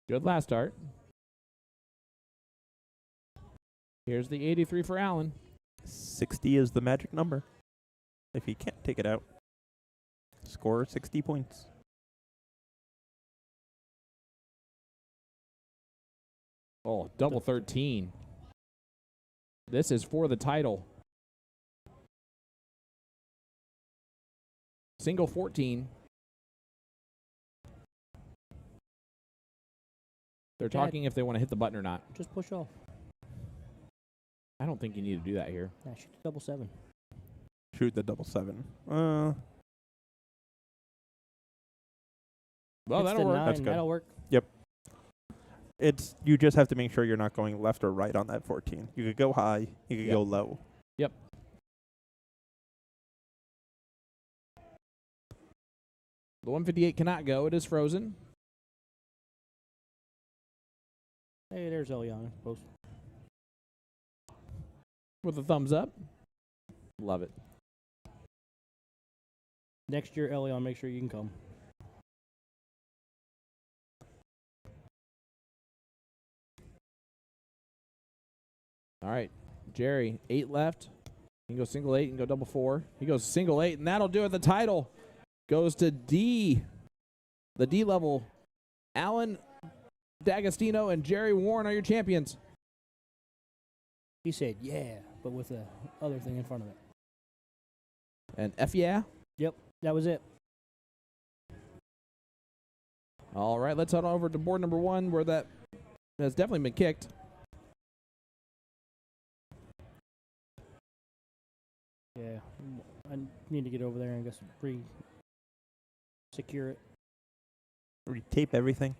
Good last start. Here's the 83 for Allen. 60 is the magic number. If he can't take it out, score 60 points. Oh, double 13. This is for the title. Single 14. They're talking if they want to hit the button or not. Just push off. I don't think you need to do that here. Yeah, shoot the double 7. Shoot the double 7. Well, that'll work. 9, That's good. That'll work. Yep. You just have to make sure you're not going left or right on that 14. You could go high, you could go low. Yep. The 158 cannot go. It is frozen. Hey, there's Eliana. Post. With a thumbs up. Love it. Next year, Eliana, make sure you can come. All right. Jerry, 8 left. He can go single 8 and go double 4. He goes single 8, and that'll do it. The title goes to D. The D level. Alan D'Agostino and Jerry Warren are your champions. He said, yeah, but with the other thing in front of it. And F yeah. Yep, that was it. All right, let's head on over to board number 1 where that has definitely been kicked. Yeah, I need to get over there and guess secure it. Retape everything.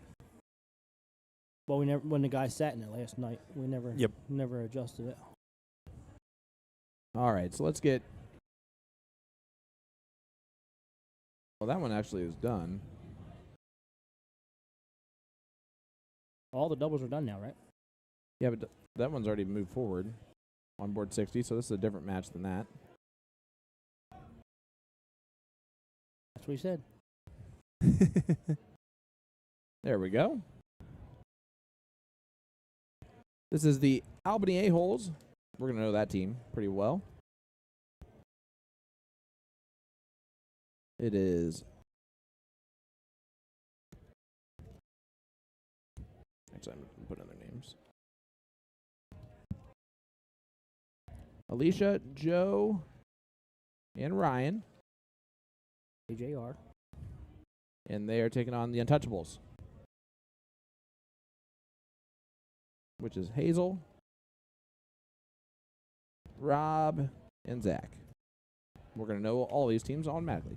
Well, we never when the guy sat in it last night, we never adjusted it. All right, so let's get. Well, that one actually is done. All the doubles are done now, right? Yeah, but that one's already moved forward on board 60, so this is a different match than that. That's what he said. There we go. This is the Albany A-Holes. We're going to know that team pretty well. It is. Actually, I'm going to put in their names. Alicia, Joe, and Ryan. AJR. And they are taking on the Untouchables, which is Hazel, Rob, and Zach. We're going to know all these teams automatically.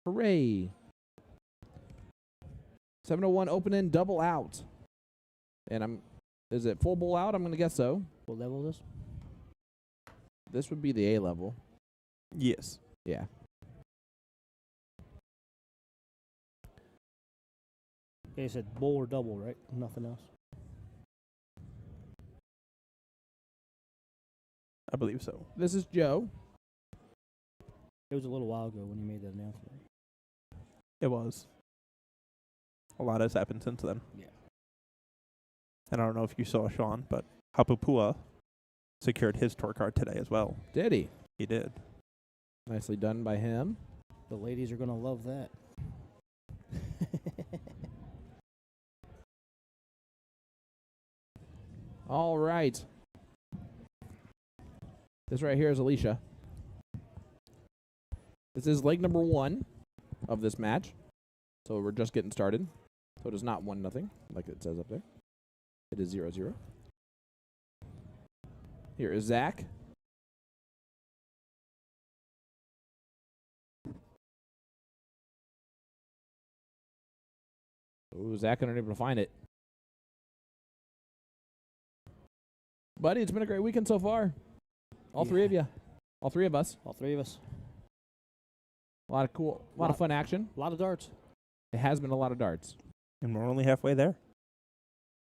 Hooray! 701 opening double out. And is it full bowl out? I'm going to guess so. What level is this? This would be the A level. Yes. Yeah. They said bowl or double, right? Nothing else. I believe so. This is Joe. It was a little while ago when you made that announcement. It was. A lot has happened since then. Yeah. And I don't know if you saw Sean, but Hapupua secured his tour card today as well. Did he? He did. Nicely done by him. The ladies are going to love that. All right. This right here is Alicia. This is leg number 1 of this match. So we're just getting started. So it is not 1-0, like it says up there. It is 0-0. Here is Zach. Ooh, Zach unable to find it. Buddy, it's been a great weekend so far. All three of you. All three of us. All three of us. A lot of cool, a lot of fun action. A lot of darts. It has been a lot of darts. And we're only halfway there.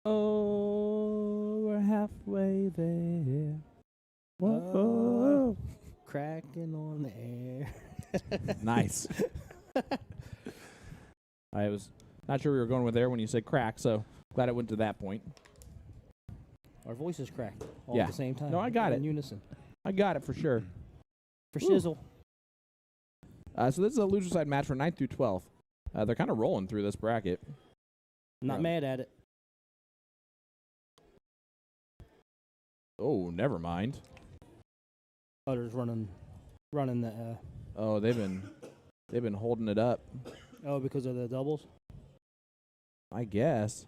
Oh, we're halfway there. Whoa. Cracking on the air. Nice. I was not sure we were going with there when you said crack, so glad it went to that point. Our voices cracked all Yeah. at the same time. No, I got in it. unison. I got it for sure. For shizzle. So this is a loser side match for 9th through 12th. They're kind of rolling through this bracket. Not mad at it. Oh, never mind. Others running the. Oh, they've been holding it up. Oh, because of the doubles. I guess.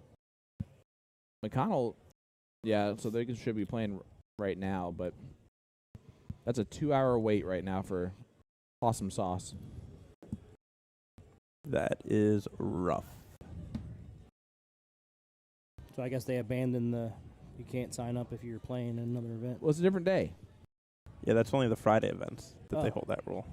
McConnell, yeah, so they should be playing right now, but that's a 2-hour wait right now for Awesome Sauce. That is rough. So I guess they abandoned the. You can't sign up if you're playing in another event. Well, it's a different day. Yeah, that's only the Friday events that they Oh. hold that rule.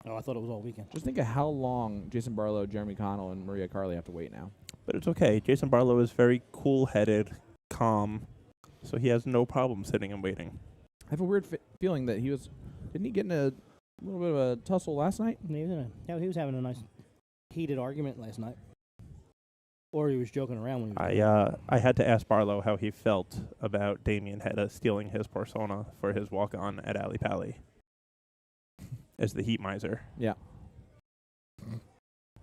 Oh, I thought it was all weekend. Just think of how long Jason Barlow, Jeremy Connell, and Maria Carley have to wait now. But it's okay. Jason Barlow is very cool-headed, calm, so he has no problem sitting and waiting. I have a weird feeling that didn't he get in a little bit of a tussle last night? He was having a nice heated argument last night. Or he was joking around when he was I had to ask Barlow how he felt about Damian Hedda stealing his persona for his walk-on at Ali Pally as the Heat Miser. Yeah.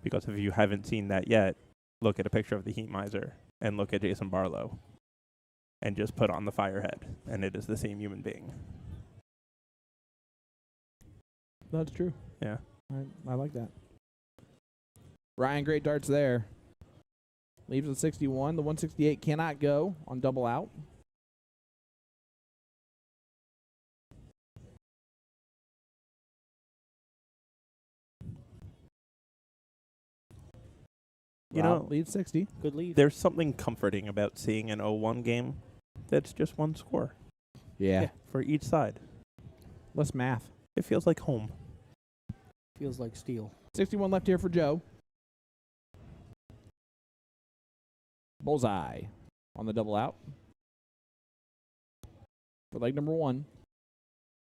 Because if you haven't seen that yet, look at a picture of the Heat Miser and look at Jason Barlow and just put on the firehead, and it is the same human being. That's true. Yeah. I like that. Ryan, great darts there. Leaves the 61. The 168 cannot go on double out. You Rob know, leads 60. good lead. there's something comforting about seeing an 0-1 game that's just one score Yeah. for each side. Less math. It feels like home. Feels like steel. 61 left here for Joe. Bullseye on the double out for leg number 1.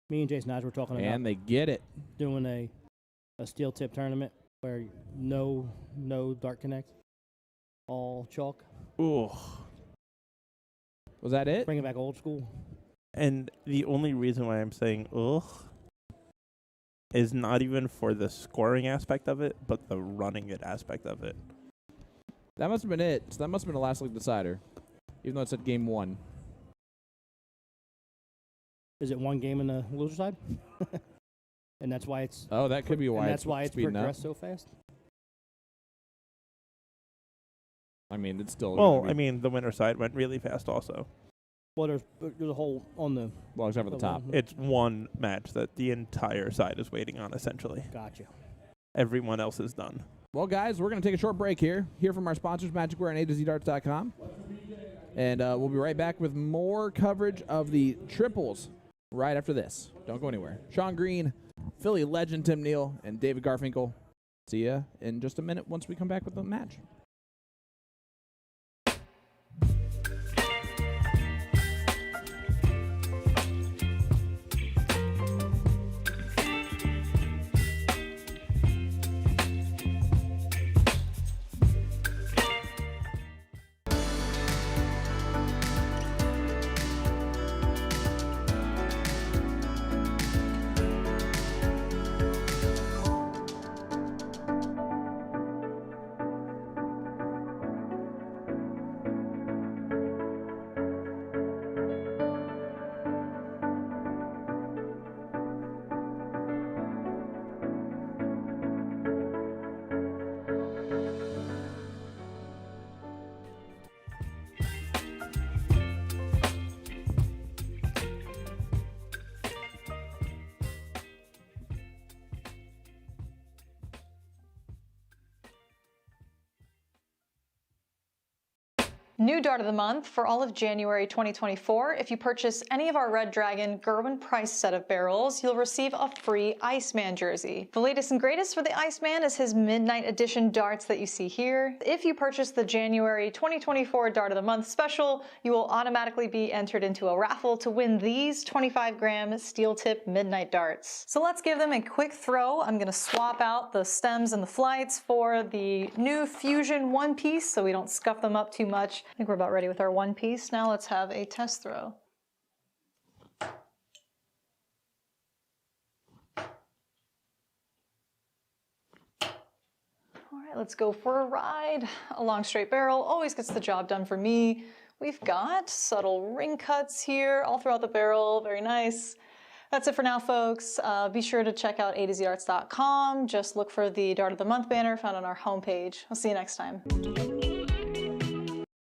Me and Jason Hodge were talking about And they get it. doing a steel tip tournament where no dart connect, all chalk. Ooh. Was that it? Bring it back old school. And the only reason why I'm saying ugh is not even for the scoring aspect of it, but the running it aspect of it. That must have been it. So that must have been the last league decider, even though it said game 1. Is it one game in the loser side? And that's why it's. Oh, that could be why. And that's why it's speeding up. progressed so fast. I mean, it's still. Well, gonna be- I mean, the winner side went really fast also. Well, there's a whole on the. well, except for the top. It's one match that the entire side is waiting on, essentially. Gotcha. Everyone else is done. Well, guys, we're going to take a short break here. Hear from our sponsors, Magicware and A2ZDarts.com. And we'll be right back with more coverage of the triples right after this. Don't go anywhere. Sean Green, Philly legend Tim Neal, and David Garfinkel. See ya in just a minute once we come back with the match. New dart of the month for all of January 2024. If you purchase any of our Red Dragon Gerwin Price set of barrels, you'll receive a free Iceman jersey. The latest and greatest for the Iceman is his Midnight Edition darts that you see here. If you purchase the January 2024 Dart of the Month special, you will automatically be entered into a raffle to win these 25-gram steel tip Midnight darts. So let's give them a quick throw. I'm going to swap out the stems and the flights for the new Fusion one piece so we don't scuff them up too much. I think we're about ready with our one piece. Now let's have a test throw. All right, let's go for a ride. A long straight barrel always gets the job done for me. We've got subtle ring cuts here all throughout the barrel. Very nice. That's it for now, folks. Be sure to check out a2zdarts.com. Just look for the Dart of the Month banner found on our homepage. I'll see you next time.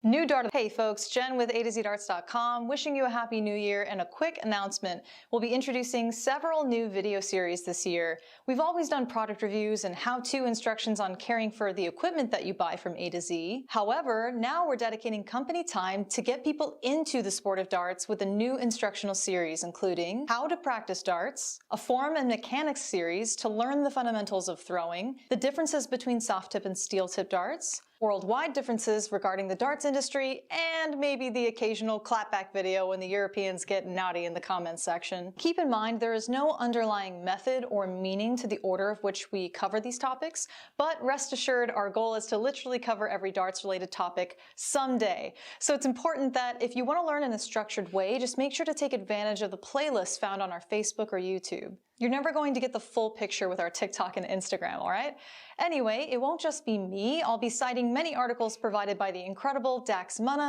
New dart. Hey folks, Jen with a2zdarts.com, wishing you a happy new year, and a quick announcement. We'll be introducing several new video series this year. We've always done product reviews and how-to instructions on caring for the equipment that you buy from A to Z. However, now we're dedicating company time to get people into the sport of darts with a new instructional series, including how to practice darts, a form and mechanics series to learn the fundamentals of throwing, the differences between soft tip and steel tip darts, worldwide differences regarding the darts industry, and maybe the occasional clapback video when the Europeans get naughty in the comments section. Keep in mind there is no underlying method or meaning to the order of which we cover these topics, but rest assured our goal is to literally cover every darts related topic someday. So it's important that if you want to learn in a structured way, just make sure to take advantage of the playlists found on our Facebook or YouTube. You're never going to get the full picture with our TikTok and Instagram, all right? Anyway, it won't just be me. I'll be citing many articles provided by the incredible Dax Munna,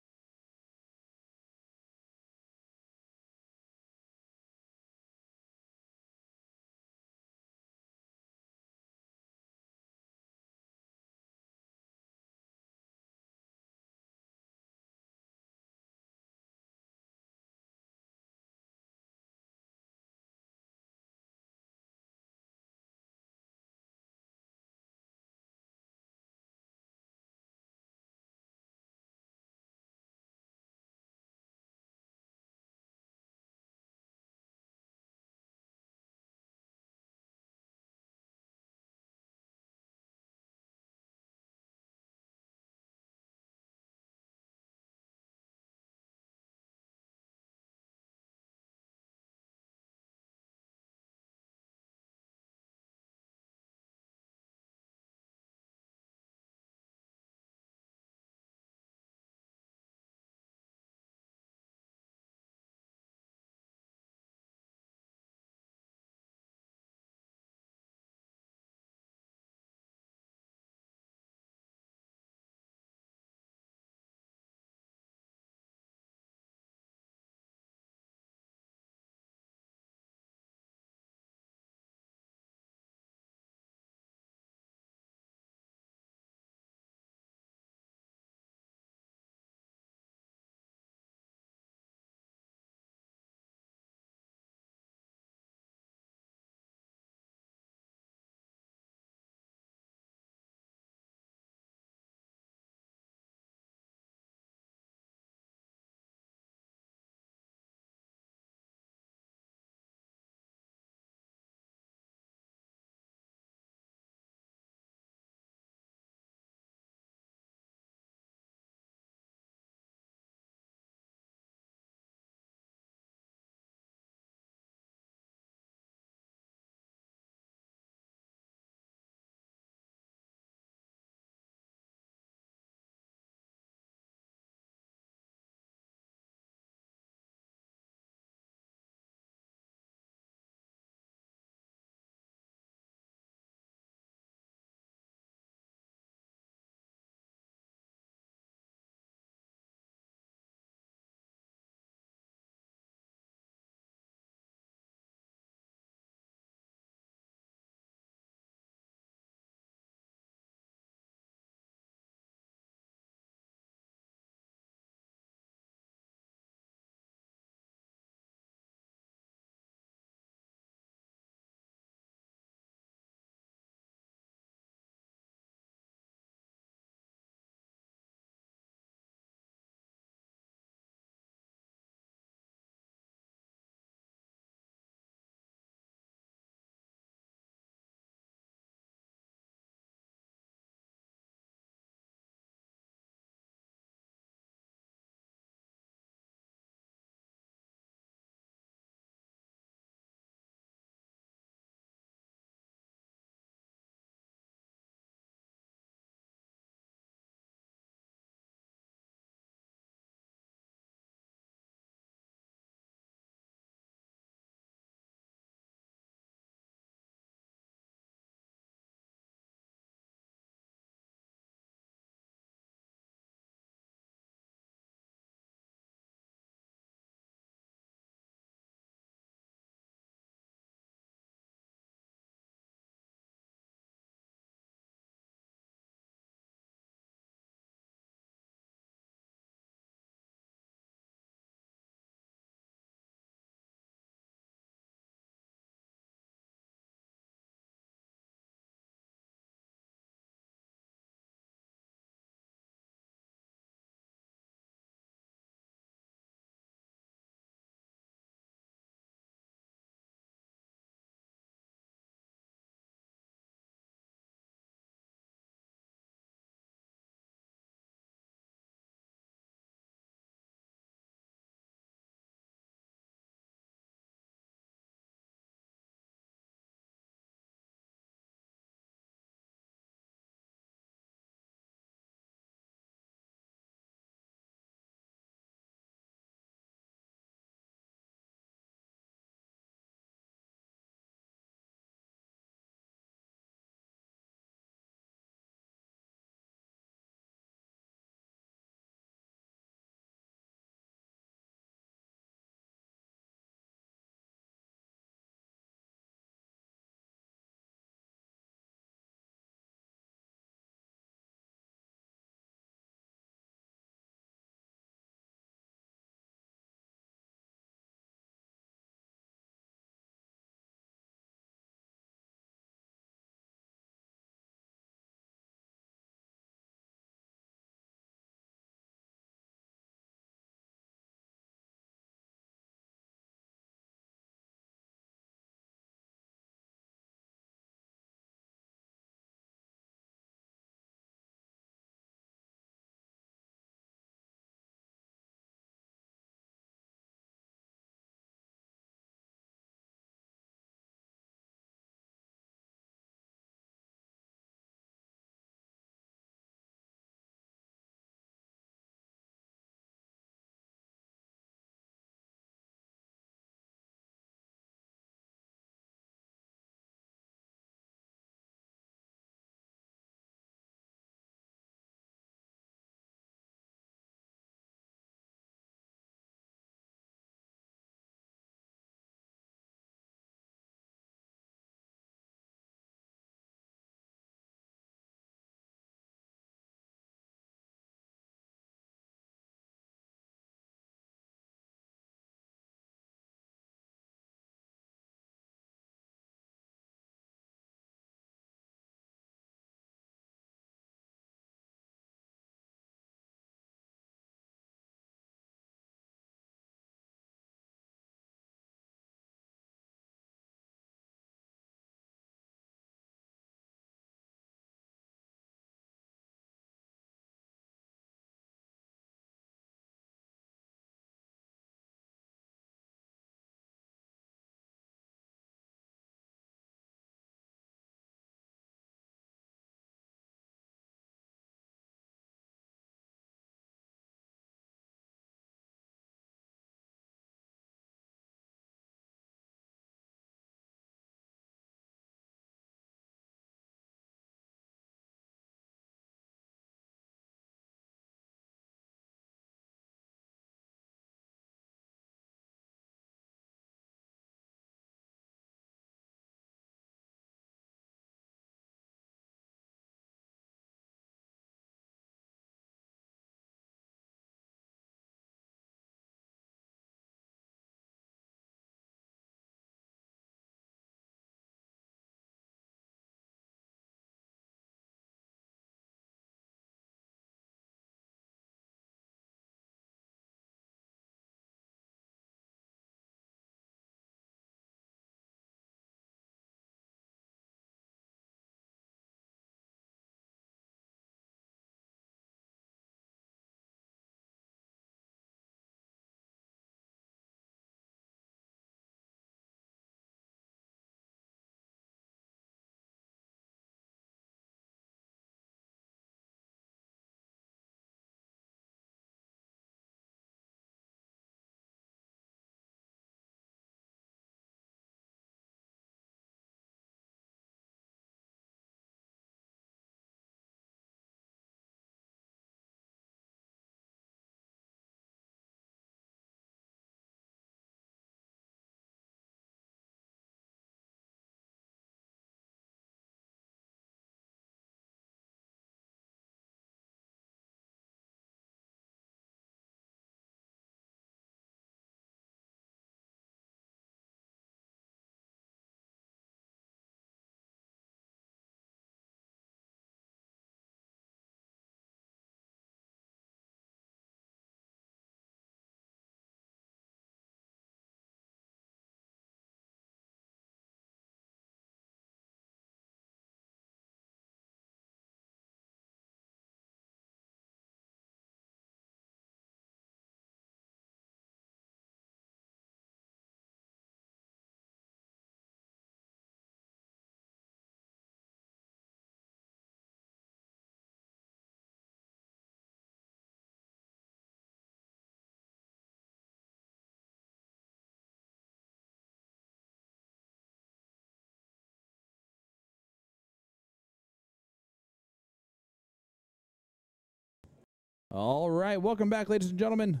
All right, welcome back, ladies and gentlemen.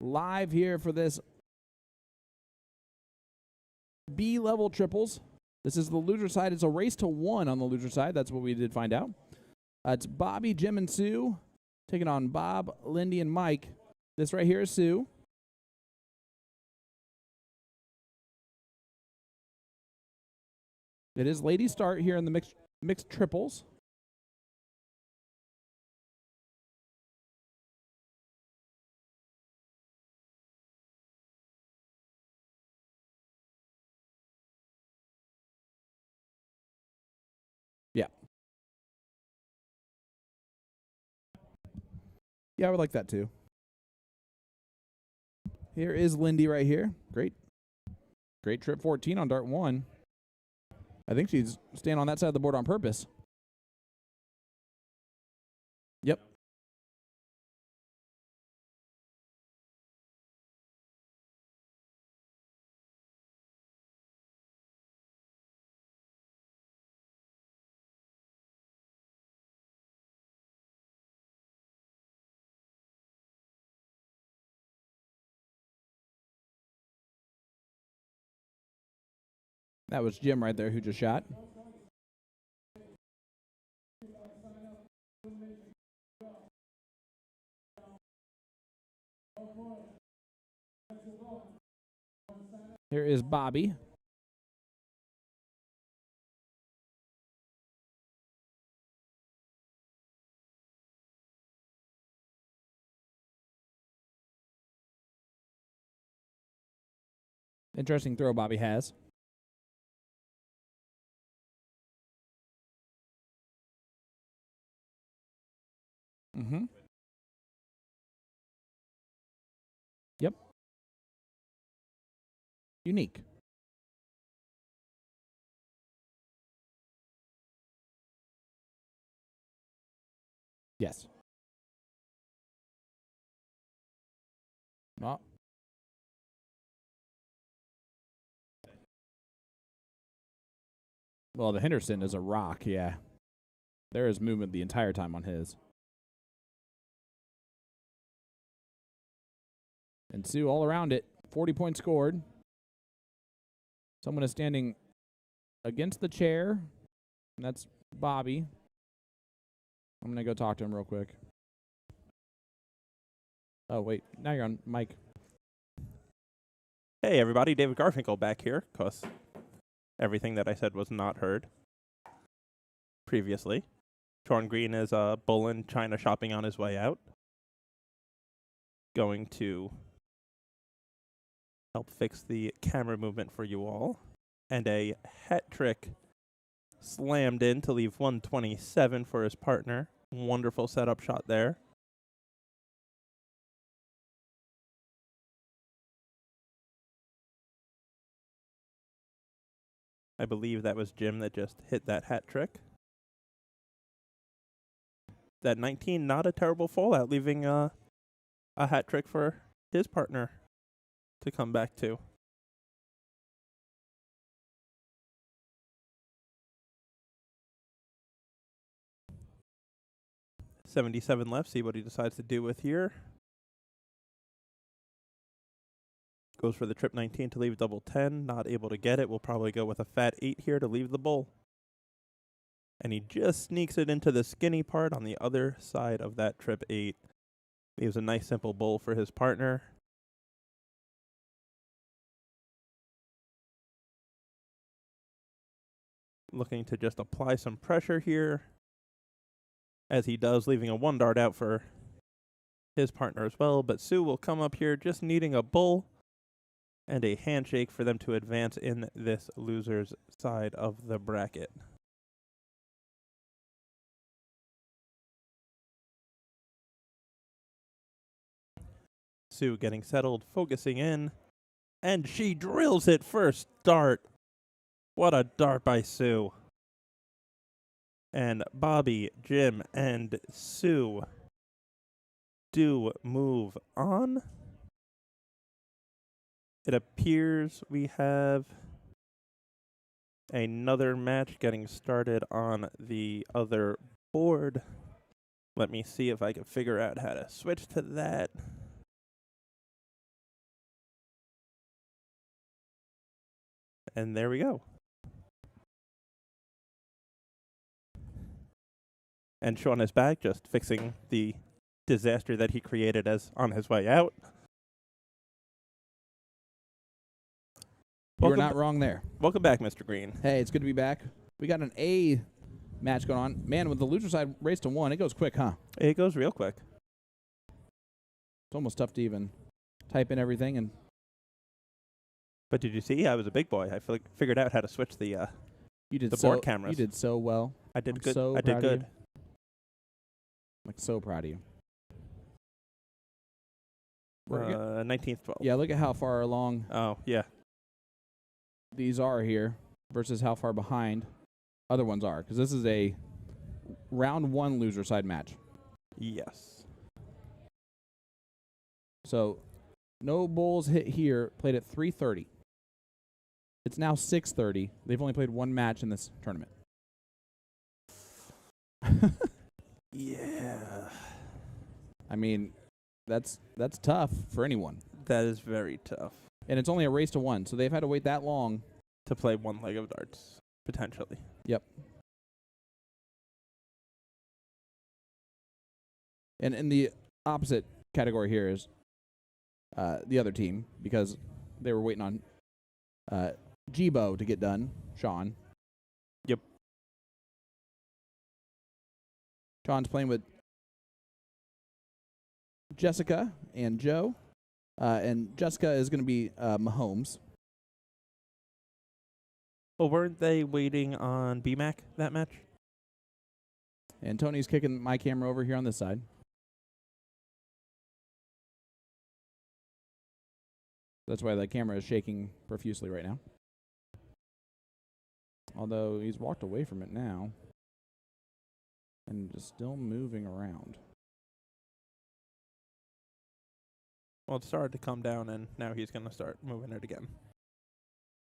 Live here for this B-level triples. This is the loser side. It's a race to 1 on the loser side. That's what we did find out. It's Bobby, Jim, and Sue taking on Bob, Lindy, and Mike. This right here is Sue. It is ladies start here in the mixed triples. Yeah. Yeah, I would like that too. Here is Lindy right here. Great trip 14 on dart 1. I think she's staying on that side of the board on purpose. Yep. That was Jim right there who just shot. Here is Bobby. Interesting throw Bobby has. Mm-hmm. Yep. Unique. Yes. Oh. Well, the Henderson is a rock, yeah. There is movement the entire time on his. And Sue all around it. 40 points scored. Someone is standing against the chair. And that's Bobby. I'm going to go talk to him real quick. Oh, wait. Now you're on mic. Hey, everybody. David Garfinkel back here, because everything that I said was not heard previously. Torn Green is Bullen China shopping on his way out. Going to help fix the camera movement for you all. And a hat trick slammed in to leave 127 for his partner. Wonderful setup shot there. I believe that was Jim that just hit that hat trick. That 19, not a terrible fallout, leaving a hat trick for his partner to come back to. $77 left. See what he decides to do with here. Goes for the trip 19 to leave double 10. Not able to get it. We'll probably go with a fat 8 here to leave the bull. And he just sneaks it into the skinny part on the other side of that trip 8. Leaves a nice simple bull for his partner. Looking to just apply some pressure here, as he does, leaving a 1 dart out for his partner as well. But Sue will come up here just needing a bull and a handshake for them to advance in this loser's side of the bracket. Sue getting settled, focusing in, and she drills it first dart. What a dart by Sue. And Bobby, Jim, and Sue do move on. It appears we have another match getting started on the other board. Let me see if I can figure out how to switch to that. And there we go. And Sean is back, just fixing the disaster that he created as on his way out. You're Welcome not wrong there. Welcome back, Mr. Green. Hey, it's good to be back. We got an A match going on. Man, with the loser side race to 1, it goes quick, huh? It goes real quick. It's almost tough to even type in everything. And But did you see? I was a big boy. I figured out how to switch the you did the board cameras. You did so well. I did I'm good. so I did proud of good. you. I'm like so proud of you. 19th, 12th. Yeah, look at how far along Oh, yeah. these are here versus how far behind other ones are. Because this is a round 1 loser side match. Yes. So no bowls hit here. Played at 3:30. It's now 6:30. They've only played 1 match in this tournament. Yeah. I mean, that's tough for anyone. That is very tough And it's only a race to 1, so they've had to wait that long. to play one leg of darts, potentially. Yep. And in the opposite category here is the other team, because they were waiting on Jibo to get done, Sean. Yep. Sean's playing with Jessica and Joe. And Jessica is going to be Mahomes. Well, weren't they waiting on BMAC that match? And Tony's kicking my camera over here on this side. That's why the camera is shaking profusely right now. Although he's walked away from it now. And just still moving around. Well, it started to come down, and now he's going to start moving it again.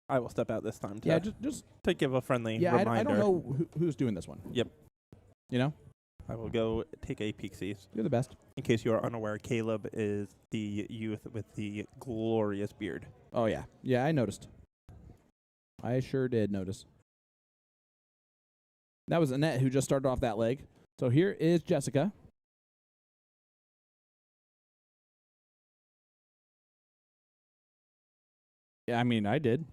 I will step out this time to, Yeah, just to give a friendly yeah. reminder. I don't know who's doing this one. Yep. You know, I will go take a peek-sees. you're the best. In case you are unaware, Caleb is the youth with the glorious beard. Oh yeah, yeah. I noticed. I sure did notice. That was Annette who just started off that leg. So here is Jessica. Yeah, I mean, I did.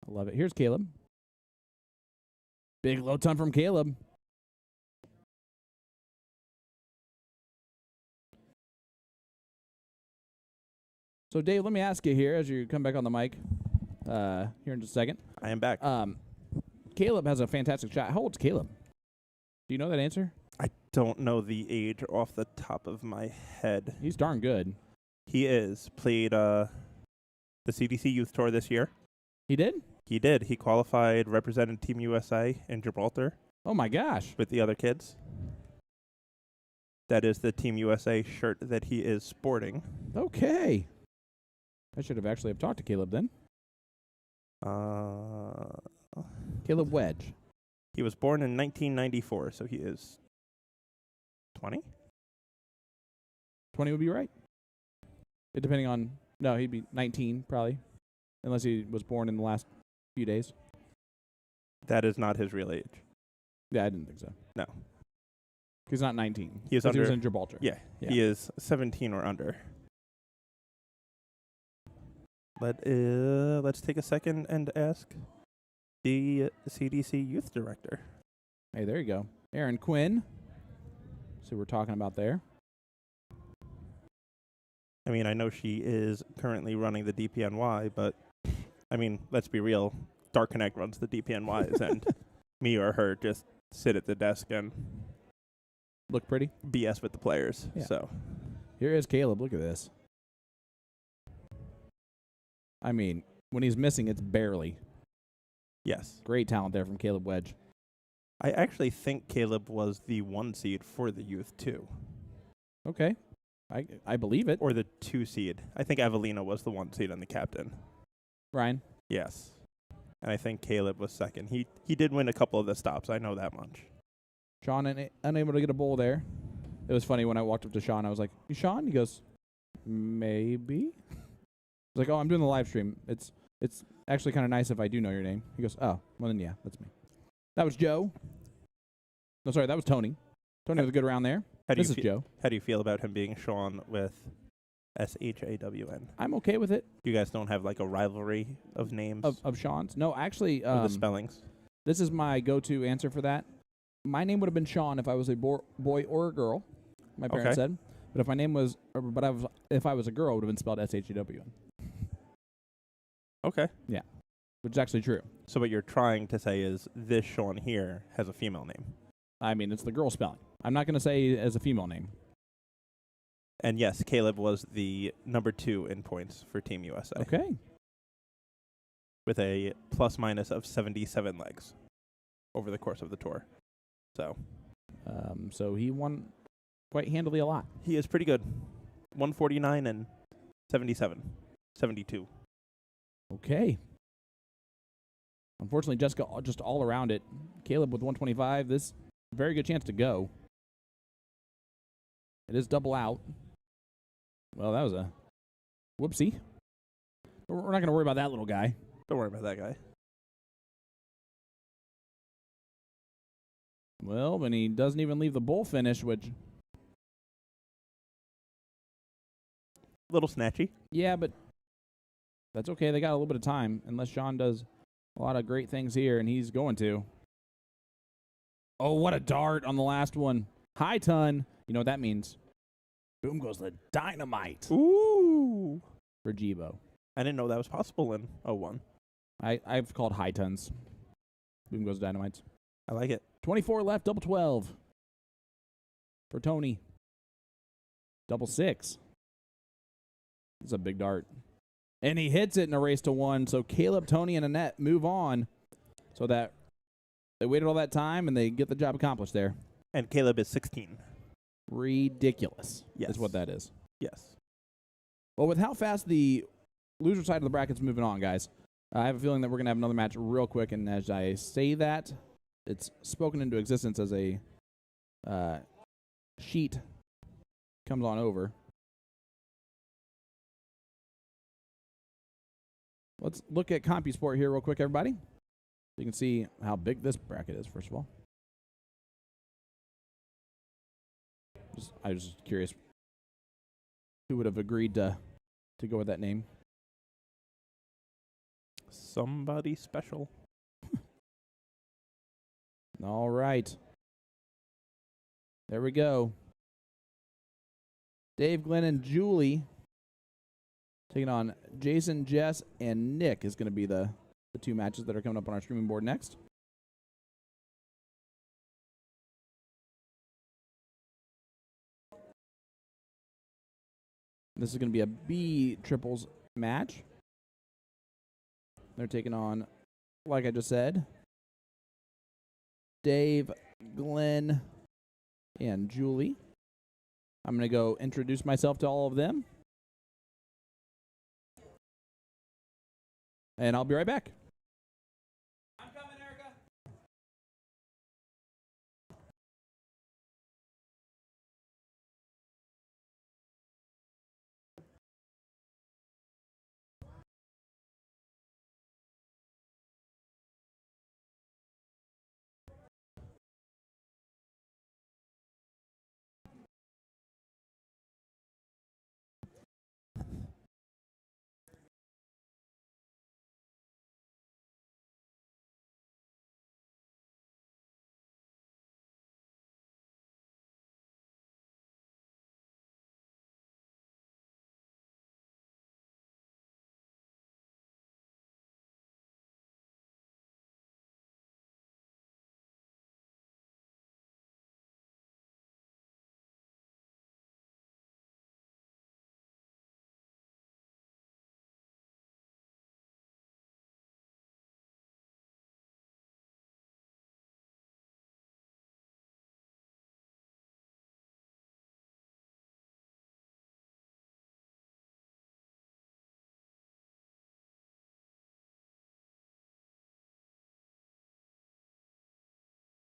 I love it. Here's Caleb. Big low ton from Caleb. So, Dave, let me ask you here as you come back on the mic here in just a second. I am back. Caleb has a fantastic shot. How old's Caleb? Do you know that answer? I don't know the age off the top of my head. He's darn good. He is. Played the CDC Youth Tour this year. He did? He did. He qualified, represented Team USA in Gibraltar Oh, my gosh. with the other kids. That is the Team USA shirt that he is sporting. Okay. I should have actually have talked to Caleb then. Caleb Wedge. He was born in 1994, so he is 20? 20 would be right. Depending on... No, he'd be 19 probably. Unless he was born in the last few days. That is not his real age. Yeah, I didn't think so. No. He's not 19. He is 'cause he was under- in Gibraltar. Yeah, Yeah. he is 17 or under. Let's take a second and ask the CDC Youth Director. Hey, there you go. Aaron Quinn. See what we're talking about there. I mean, I know she is currently running the DPNY, but, I mean, let's be real. Dark Connect runs the DPNYs, and me or her just sit at the desk and Look pretty. BS with the players. Yeah. So, Here is Caleb. Look at this. I mean, when he's missing, it's barely. yes. Great talent there from Caleb Wedge. I actually think Caleb was the 1 seed for the youth, too. Okay. I believe it. Or the 2 seed. I think Evelina was the 1 seed and the captain. Ryan? Yes. And I think Caleb was second. He did win a couple of the stops. I know that much. Sean unable to get a bowl there. It was funny when I walked up to Sean. I was like, "You Sean?" He goes, "Maybe." I was like, "Oh, I'm doing the live stream. It's actually kind of nice if I do know your name." He goes, "Oh, well then yeah, that's me." That was Joe. No, sorry, that was Tony. Tony was a good round there. This is Joe. How do you feel about him being Sean with SHAWN? I'm okay with it. You guys don't have like a rivalry of names Of Sean's? No, actually, or the spellings? this is my go-to answer for that. My name would have been Sean if I was a boy or a girl. My parents said, but if my name was, if I was a girl, it would have been spelled SHAWN. Okay. Yeah, which is actually true. So what you're trying to say is this Sean here has a female name. I mean, it's the girl spelling. I'm not going to say as a female name. And yes, Caleb was the number 2 in points for Team USA. Okay. With a plus minus of 77 legs over the course of the tour. So he won quite handily a lot. He is pretty good. 149 and 77. 72. Okay. Unfortunately, Jessica just all around it. Caleb with 125. This very good chance to go. It is double out. Well, that was a whoopsie. We're not going to worry about that little guy. Don't worry about that guy. Well, and he doesn't even leave the bowl finish, which... Little snatchy. Yeah, but that's okay. They got a little bit of time, unless Sean does a lot of great things here, and he's going to. Oh, what a dart on the last one. High ton. You know what that means. Boom goes the dynamite. Ooh. For Jibo. I didn't know that was possible in 01. I've called high tons. Boom goes dynamite. I like it. 24 left, double 12. For Tony. Double 6. This is a big dart. And he hits it in a race to 1. So Caleb, Tony, and Annette move on. So that they waited all that time and they get the job accomplished there. And Caleb is 16. Ridiculous. Yes. Is what that is. Yes. Well, with how fast the loser side of the bracket's moving on, guys, I have a feeling that we're going to have another match real quick. And as I say that, it's spoken into existence as a sheet comes on over. Let's look at CompuSport here real quick, everybody. So you can see how big this bracket is, first of all. I was just curious who would have agreed to go with that name. Somebody special. All right. There we go. Dave, Glenn, and Julie taking on Jason, Jess, and Nick is going to be the 2 matches that are coming up on our streaming board next. This is going to be a B triples match. They're taking on, like I just said, Dave, Glenn, and Julie. I'm going to go introduce myself to all of them. And I'll be right back.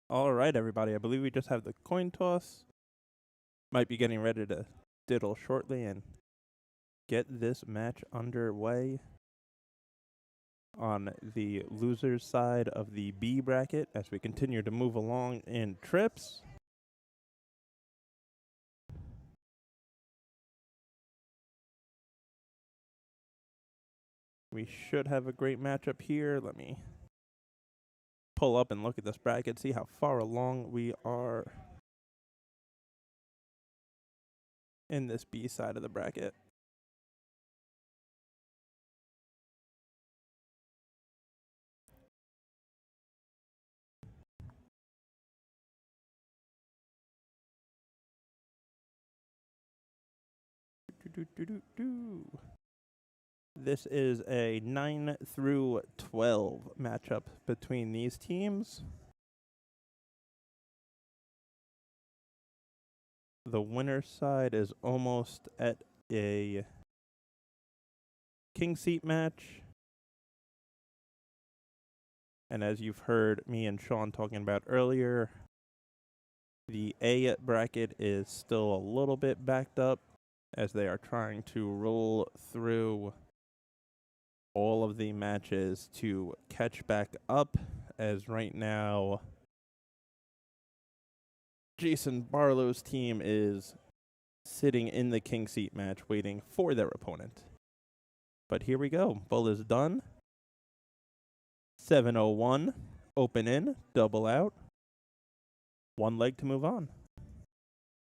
All right, everybody. I believe we just have the coin toss. Might be getting ready to diddle shortly and get this match underway on the loser's side of the B bracket as we continue to move along in trips. We should have a great matchup here. Let me pull up and look at this bracket, see how far along we are in this B side of the bracket. This is a 9 through 12 matchup between these teams. The winner's side is almost at a king seat match. And as you've heard me and Sean talking about earlier, the A bracket is still a little bit backed up as they are trying to roll through all of the matches to catch back up, as right now Jason Barlow's team is sitting in the king seat match waiting for their opponent. But here we go. Bull is done. 7:01. Open in. Double out. One leg to move on.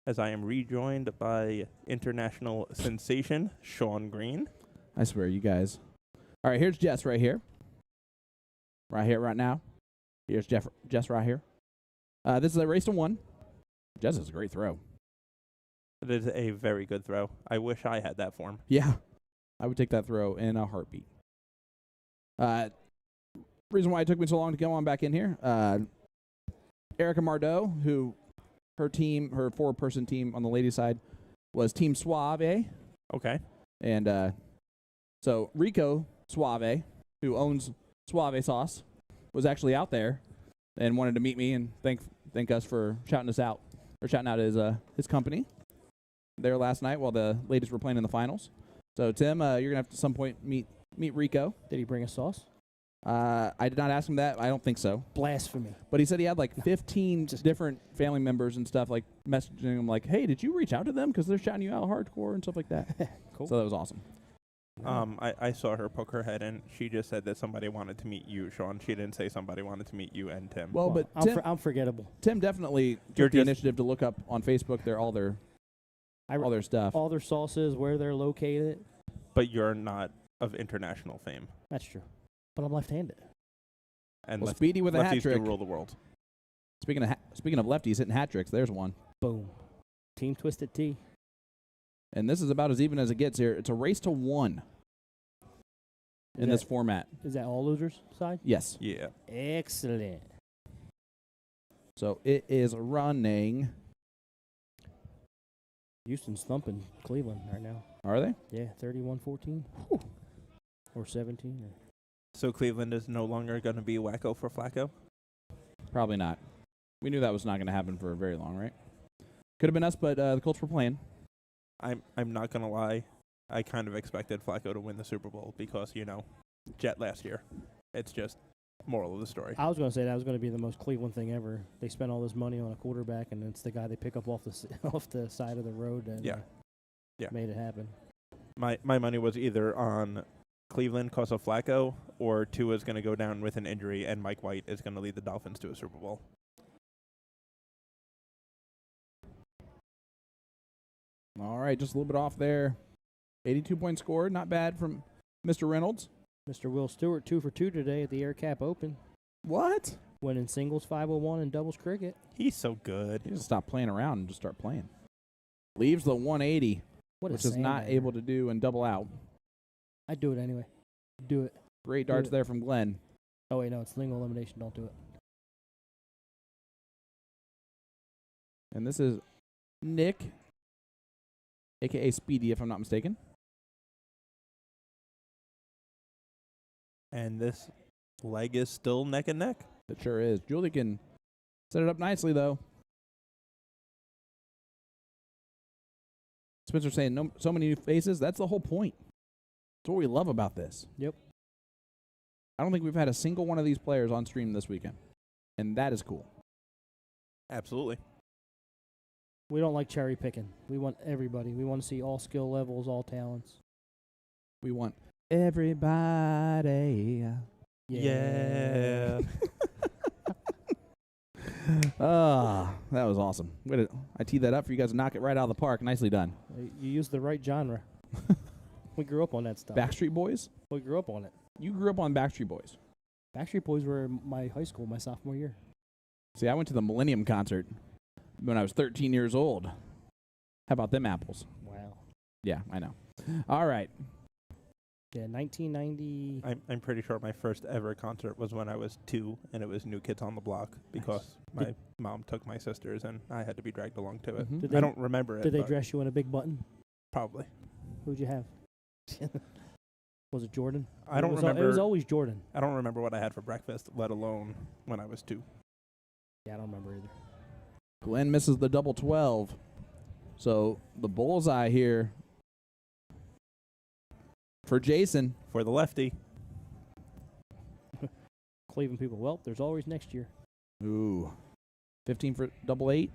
As I am rejoined by international sensation Sean Green. I swear, you guys. All right, here's Jess right here. Right here, right now. Here's Jess right here. This is a race to 1. Jess is a great throw. It is a very good throw. I wish I had that form. Yeah, I would take that throw in a heartbeat. Reason why it took me so long to come on back in here, Erica Mardot, who her 4-person team on the ladies' side was Team Suave. Okay. And so Rico Suave, who owns Suave Sauce, was actually out there and wanted to meet me and thank us for shouting out his company there last night while the ladies were playing in the finals. So Tim, you're gonna have to at some point meet Rico. Did he bring a sauce? I did not ask him that. I don't think so. Blasphemy. But he said he had like 15 different family members and stuff like messaging him like, "Hey, did you reach out to them because they're shouting you out hardcore and stuff like that?" Cool. So that was awesome. I saw her poke her head in. She just said that somebody wanted to meet you, Sean. She didn't say somebody wanted to meet you and Tim. Well, but I'm forgettable. Tim definitely took the initiative to look up on Facebook all their stuff. All their sauces, where they're located. But you're not of international fame. That's true. But I'm left-handed. And well, Speedy with a hat lefties trick. do rule the world. Speaking of lefties hitting hat tricks, there's one. Boom. Team Twisted Tea. And this is about as even as it gets here. It's a race to 1 in this format. Is that all losers' side? Yes. Yeah. Excellent. So it is running. Houston's thumping Cleveland right now. Are they? Yeah, 31-14. Or 17. So Cleveland is no longer going to be wacko for Flacco? Probably not. We knew that was not going to happen for very long, right? Could have been us, but the Colts were playing. I'm not going to lie. I kind of expected Flacco to win the Super Bowl because, Jet last year. It's just moral of the story. I was going to say that was going to be the most Cleveland thing ever. They spent all this money on a quarterback, and it's the guy they pick up off the side of the road and made it happen. My money was either on Cleveland because of Flacco, or Tua is going to go down with an injury, and Mike White is going to lead the Dolphins to a Super Bowl. All right, just a little bit off there. 82-point score, not bad from Mr. Reynolds. Mr. Will Stewart, 2 for 2 today at the Air Cap Open. What? Winning singles 501 and doubles cricket. He's so good. He just stop playing around and just start playing. Leaves the 180, which is not able to do and double out. I'd do it anyway. Do it. Great darts there from Glenn. Oh, wait, no, it's single elimination. Don't do it. And this is Nick, a.k.a. Speedy, if I'm not mistaken. And this leg is still neck and neck. It sure is. Julie can Set it up nicely, though. Spencer saying no, so many new faces. That's the whole point. That's what we love about this. Yep. I don't think we've had a single one of these players on stream this weekend. And that is cool. Absolutely. We don't like cherry picking. We want everybody. We want to see all skill levels, all talents. We want everybody. Yeah. That was awesome. I teed that up for you guys to knock it right out of the park. Nicely done. You used the right genre. We grew up on that stuff. Backstreet Boys? We grew up on it. You grew up on Backstreet Boys. Backstreet Boys were in my high school, my sophomore year. See, I went to the Millennium concert when I was 13 years old. How about them apples? Wow. Yeah, I know. All right. Yeah, 1990. I'm pretty sure my first ever concert was when I was 2, and it was New Kids on the Block because my mom took my sisters, and I had to be dragged along to it. Mhm. I don't remember it. Did they but dress you in a big button? Probably. Who'd you have? Was it Jordan? I don't remember. It was always Jordan. I don't remember what I had for breakfast, let alone when I was 2. Yeah, I don't remember either. Glenn misses the double 12. So the bullseye here for Jason. For the lefty. Cleveland people, well, there's always next year. Ooh. 15 for double 8.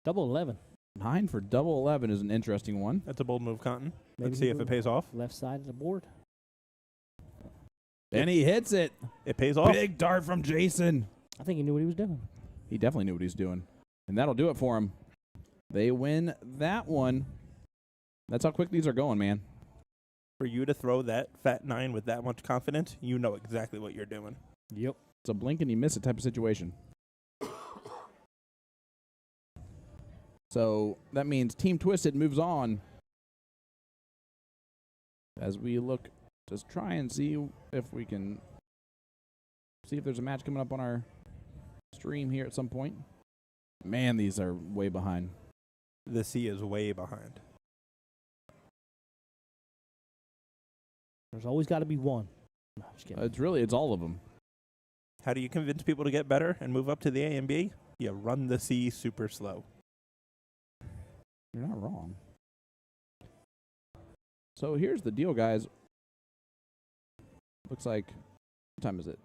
Double 11. 9 for double 11 is an interesting one. That's a bold move, Cotton. Maybe Let's see if it pays off. Left side of the board. And he hits it. It pays off. Big dart from Jason. I think he knew what he was doing. He definitely knew what he's doing. And that'll do it for him. They win that one. That's how quick these are going, man. For you to throw that fat 9 with that much confidence, you know exactly what you're doing. Yep. It's a blink and you miss it type of situation. So that means Team Twisted moves on. As we look to try and see if we can see if there's a match coming up on our stream here at some point. Man, these are way behind. The C is way behind. There's always got to be one. No, I'm just kidding. It's all of them. How do you convince people to get better and move up to the A and B? You run the C super slow. You're not wrong. So here's the deal, guys. Looks like, what time is it?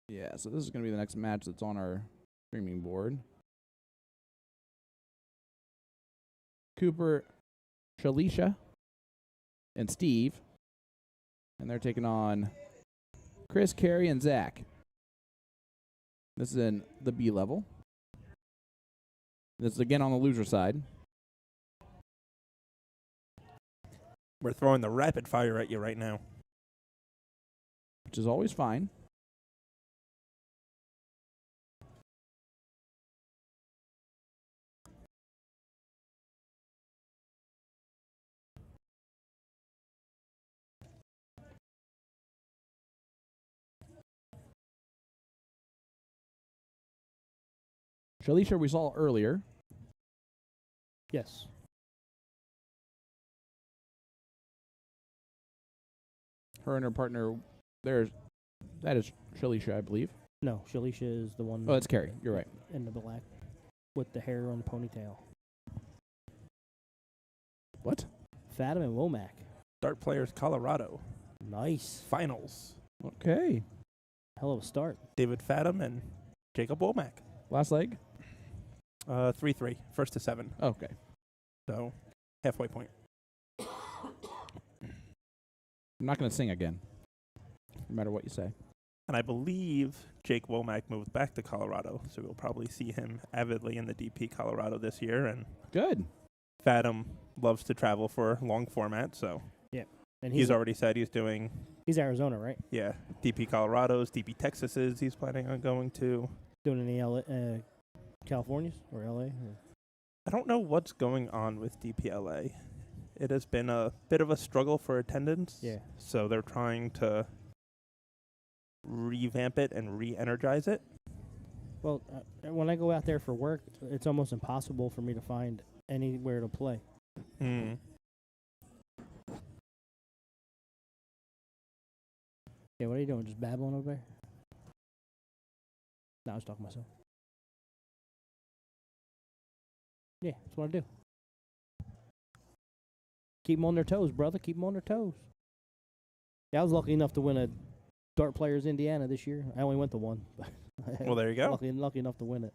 Yeah, so this is going to be the next match that's on our streaming board. Cooper, Shalisha, and Steve. And they're taking on Chris, Carey, and Zach. This is in the B level. This is again on the loser side. We're throwing the rapid fire at you right now. Which is always fine. Shalisha we saw earlier. Yes. Her and her partner, that is Shalisha, I believe. No, Shalisha is the one. Oh, that's Carrie. You're right. In the black with the hair on the ponytail. What? Fathom and Womack. Dart Players Colorado. Nice. Finals. Okay. Hell of a start. David Fathom and Jacob Womack. Last leg? 3-3. First to 7. Okay. So, halfway point. I'm not going to sing again, no matter what you say. And I believe Jake Womack moved back to Colorado, so we'll probably see him avidly in the DP Colorado this year. And Good. Fathom loves to travel for long format, so And he's already said he's doing, he's Arizona, right? DP Colorados, DP Texases he's planning on going to. Doing any LA, Californias or LA? Or? I don't know what's going on with DPLA. It has been a bit of a struggle for attendance. Yeah. So they're trying to revamp it and re-energize it. Well, when I go out there for work, it's almost impossible for me to find anywhere to play. Mm. Yeah, what are you doing? Just babbling over there? No, I was talking to myself. Yeah, that's what I do. Keep them on their toes, brother. Keep them on their toes. Yeah, I was lucky enough to win a Dart Players Indiana this year. I only went to one. Well, there you go. Lucky enough to win it.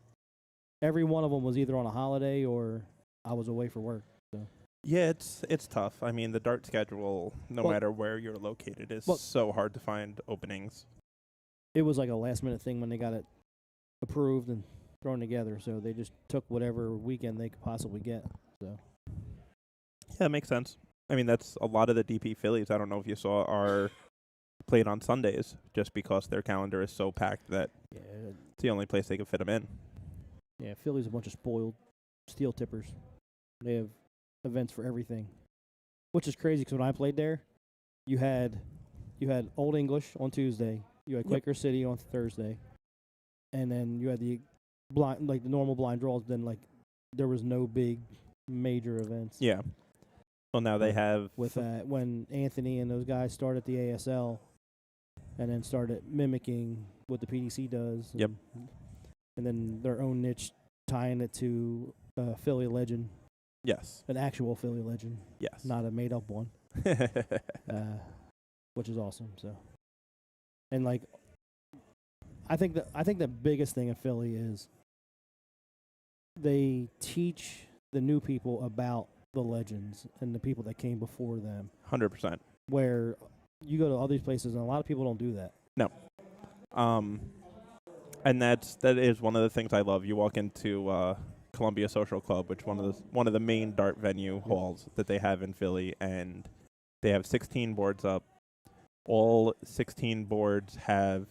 Every one of them was either on a holiday or I was away for work. So. Yeah, it's tough. I mean, the dart schedule, no matter where you're located, is so hard to find openings. It was like a last-minute thing when they got it approved and thrown together, so they just took whatever weekend they could possibly get. So. Yeah, it makes sense. I mean, that's a lot of the DP Phillies. I don't know if you saw are played on Sundays just because their calendar is so packed that it's the only place they can fit them in. Yeah, Philly's a bunch of spoiled steel tippers. They have events for everything, which is crazy because when I played there, you had Old English on Tuesday, you had Quaker City on Thursday, and then you had the normal blind draws. Then there was no big major events. Yeah. Well, now they have with when Anthony and those guys started the ASL, and then started mimicking what the PDC does. Yep. And then their own niche, tying it to Philly legend. Yes. An actual Philly legend. Yes. Not a made up one. Which is awesome. So, and I think the biggest thing in Philly is they teach the new people about the legends and the people that came before them. 100%. Where you go to all these places and a lot of people don't do that. No. And that is one of the things I love. You walk into Columbia Social Club, which one of the main dart venue halls that they have in Philly, and they have 16 boards up. All 16 boards have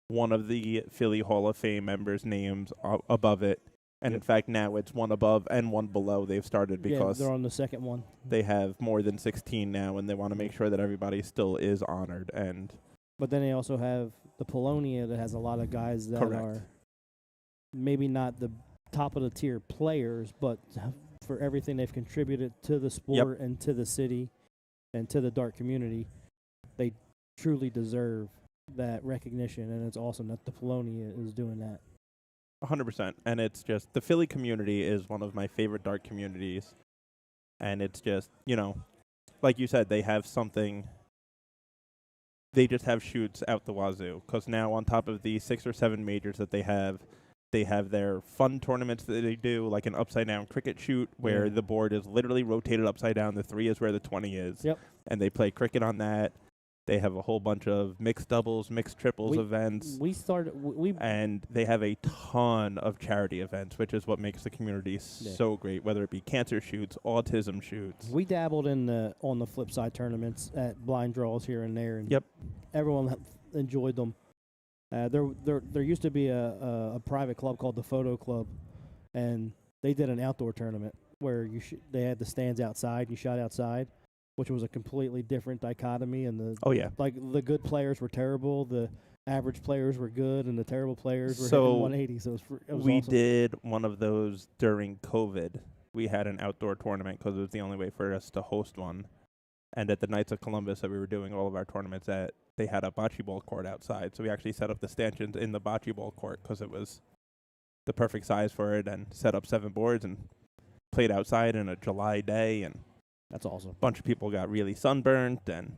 one of the Philly Hall of Fame members' names above it. And in fact, now it's one above and one below. They've started because they're on the second one. They have more than 16 now, and they want to make sure that everybody still is honored. But then they also have the Polonia that has a lot of guys that are maybe not the top of the tier players, but for everything they've contributed to the sport and to the city and to the dart community, they truly deserve that recognition. And it's awesome that the Polonia is doing that. 100%. And it's just, the Philly community is one of my favorite dart communities. And it's just, like you said, they have something. They just have shoots out the wazoo. Because now on top of the 6 or 7 majors that they have their fun tournaments that they do, like an upside-down cricket shoot where the board is literally rotated upside down. The 3 is where the 20 is. Yep. And they play cricket on that. They have a whole bunch of mixed doubles, mixed triples events. And they have a ton of charity events, which is what makes the community so great, whether it be cancer shoots, autism shoots. We dabbled on the flip side tournaments at blind draws here and there, and everyone enjoyed them. There used to be a private club called the Photo Club, and they did an outdoor tournament where they had the stands outside, you shot outside, which was a completely different dichotomy. And the good players were terrible, the average players were good, and the terrible players were hitting 180. So it was we awesome. did one of those during COVID. We had an outdoor tournament because it was the only way for us to host one. And at the Knights of Columbus that we were doing all of our tournaments at, they had a bocce ball court outside. So we actually set up the stanchions in the bocce ball court because it was the perfect size for it, and set up 7 boards and played outside in a July day. And that's awesome. A bunch of people got really sunburned, and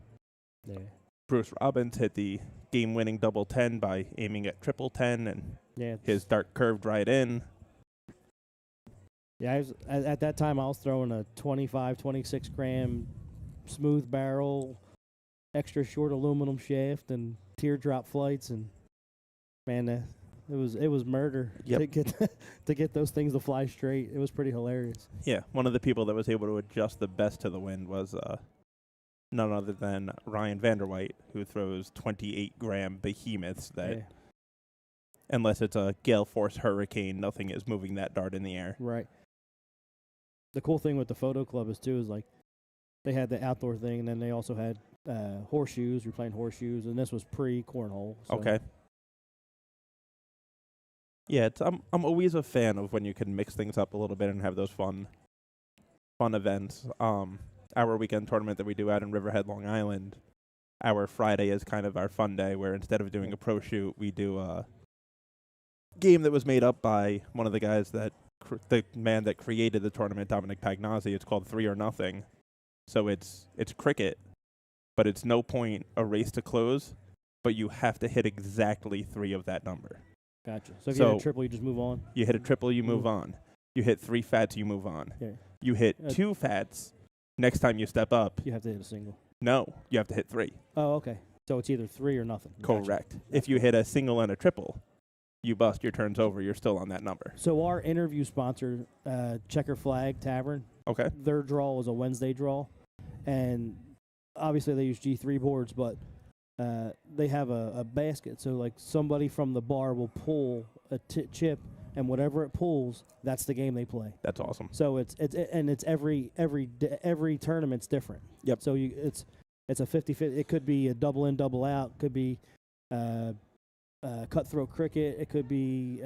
Bruce Robbins hit the game-winning double 10 by aiming at triple 10, and his dart curved right in. Yeah, at that time I was throwing a 25, 26 gram smooth barrel, extra short aluminum shaft, and teardrop flights, and man, it was murder to get those things to fly straight. It was pretty hilarious. Yeah, one of the people that was able to adjust the best to the wind was none other than Ryan Vanderwhite, who throws 28-gram behemoths that, unless it's a gale force hurricane, nothing is moving that dart in the air. Right. The cool thing with the Photo Club is they had the outdoor thing, and then they also had horseshoes. You're playing horseshoes, and this was pre-cornhole. So. Okay. Yeah, I'm always a fan of when you can mix things up a little bit and have those fun events. Our weekend tournament that we do out in Riverhead, Long Island, our Friday is kind of our fun day, where instead of doing a pro shoot, we do a game that was made up by one of the guys that the man that created the tournament, Dominic Pagnozzi. It's called 3 or Nothing. So it's cricket, but it's no point a race to close, but you have to hit exactly 3 of that number. Gotcha. So if you hit a triple, you just move on? You hit a triple, you move on. You hit 3 fats, you move on. Yeah. You hit 2 fats, next time you step up. You have to hit a single. No, you have to hit 3. Oh, okay. So it's either 3 or nothing. Correct. Gotcha. If you hit a single and a triple, you bust, your turn's over, you're still on that number. So our interview sponsor, Checker Flag Tavern, Okay. their draw was a Wednesday draw. And obviously they use G3 boards, but they have a basket. So like somebody from the bar will pull a chip, and whatever it pulls, that's the game they play. That's awesome. So it's every tournament's different. Yep. So it's a 50-50. It could be a double in, double out. Could be cutthroat cricket. It could be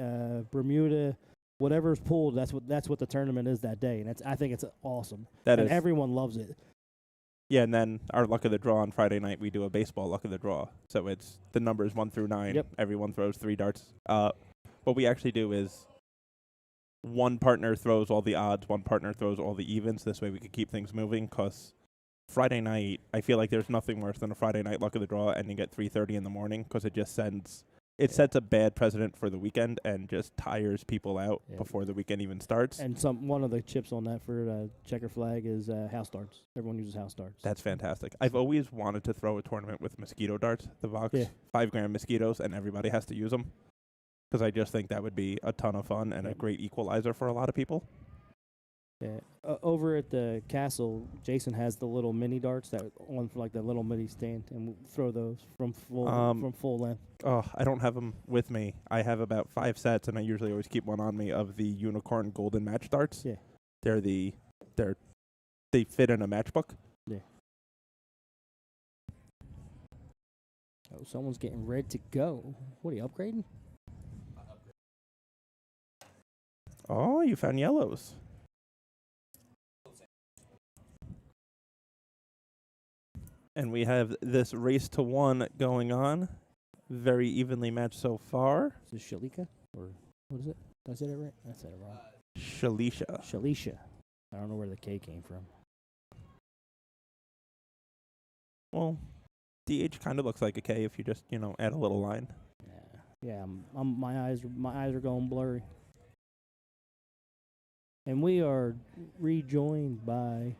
Bermuda. Whatever's pulled, that's what the tournament is that day, and I think it's awesome. And everyone loves it. Yeah, and then our luck of the draw on Friday night, we do a baseball luck of the draw. So it's the numbers 1 through 9. Yep. Everyone throws 3 darts. What we actually do is one partner throws all the odds, one partner throws all the evens. This way we can keep things moving, because Friday night, I feel like there's nothing worse than a Friday night luck of the draw ending at 3:30 in the morning, because it just sets a bad precedent for the weekend and just tires people out before the weekend even starts. And one of the chips on that for Checker Flag is house darts. Everyone uses house darts. That's fantastic. I've always wanted to throw a tournament with mosquito darts, the Vox 5-gram mosquitoes, and everybody has to use them, because I just think that would be a ton of fun and a great equalizer for a lot of people. Yeah. Over at the castle, Jason has the little mini darts that on for like the little mini stand, and we'll throw those from full length. Oh, I don't have them with me. I have about 5 sets, and I usually always keep one on me of the unicorn golden match darts. Yeah. They fit in a matchbook. Yeah. Oh, someone's getting ready to go. What are you upgrading? Oh, you found yellows. And we have this race to 1 going on. Very evenly matched so far. Is this Shalika? Or what is it? Did I say that right? I said it wrong. Shalisha. I don't know where the K came from. Well, DH kind of looks like a K if you just, add a little line. Yeah. My eyes are going blurry. And we are rejoined by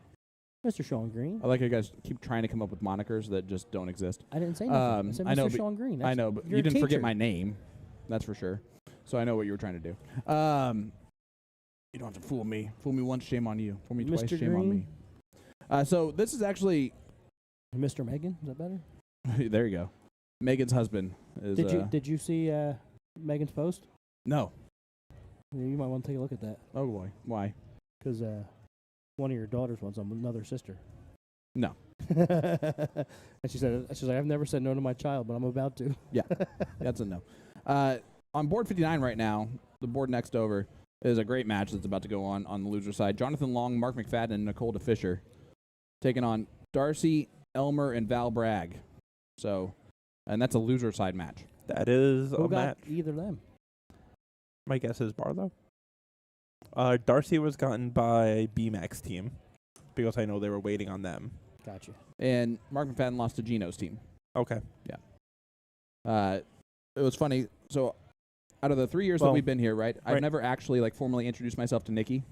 Mr. Sean Green. I like how you guys keep trying to come up with monikers that just don't exist. I didn't say nothing. I said Mr. Sean Green. I know, but you didn't forget my name. That's for sure. So I know what you were trying to do. You don't have to fool me. Fool me once, shame on you. Fool me twice, shame on me. So this is actually Mr. Megan. Is that better? There you go. Megan's husband is. Did you see Megan's post? No. Yeah, you might want to take a look at that. Oh boy, why? Because one of your daughters wants another sister. No. And she's like, I've never said no to my child, but I'm about to. Yeah, that's a no. On board 59 right now, the board next over is a great match that's about to go on the loser side. Jonathan Long, Mark McFadden, and Nicole DeFisher taking on Darcy, Elmer, and Val Bragg. So, and that's a loser side match. That is Who a got match. either of them? My guess is Barlow. Darcy was gotten by BMAX team, because I know they were waiting on them. Gotcha. And Mark McFadden lost to Gino's team. Okay. Yeah. It was funny. So, out of the 3 years that we've been here, right? I've never actually formally introduced myself to Nikki.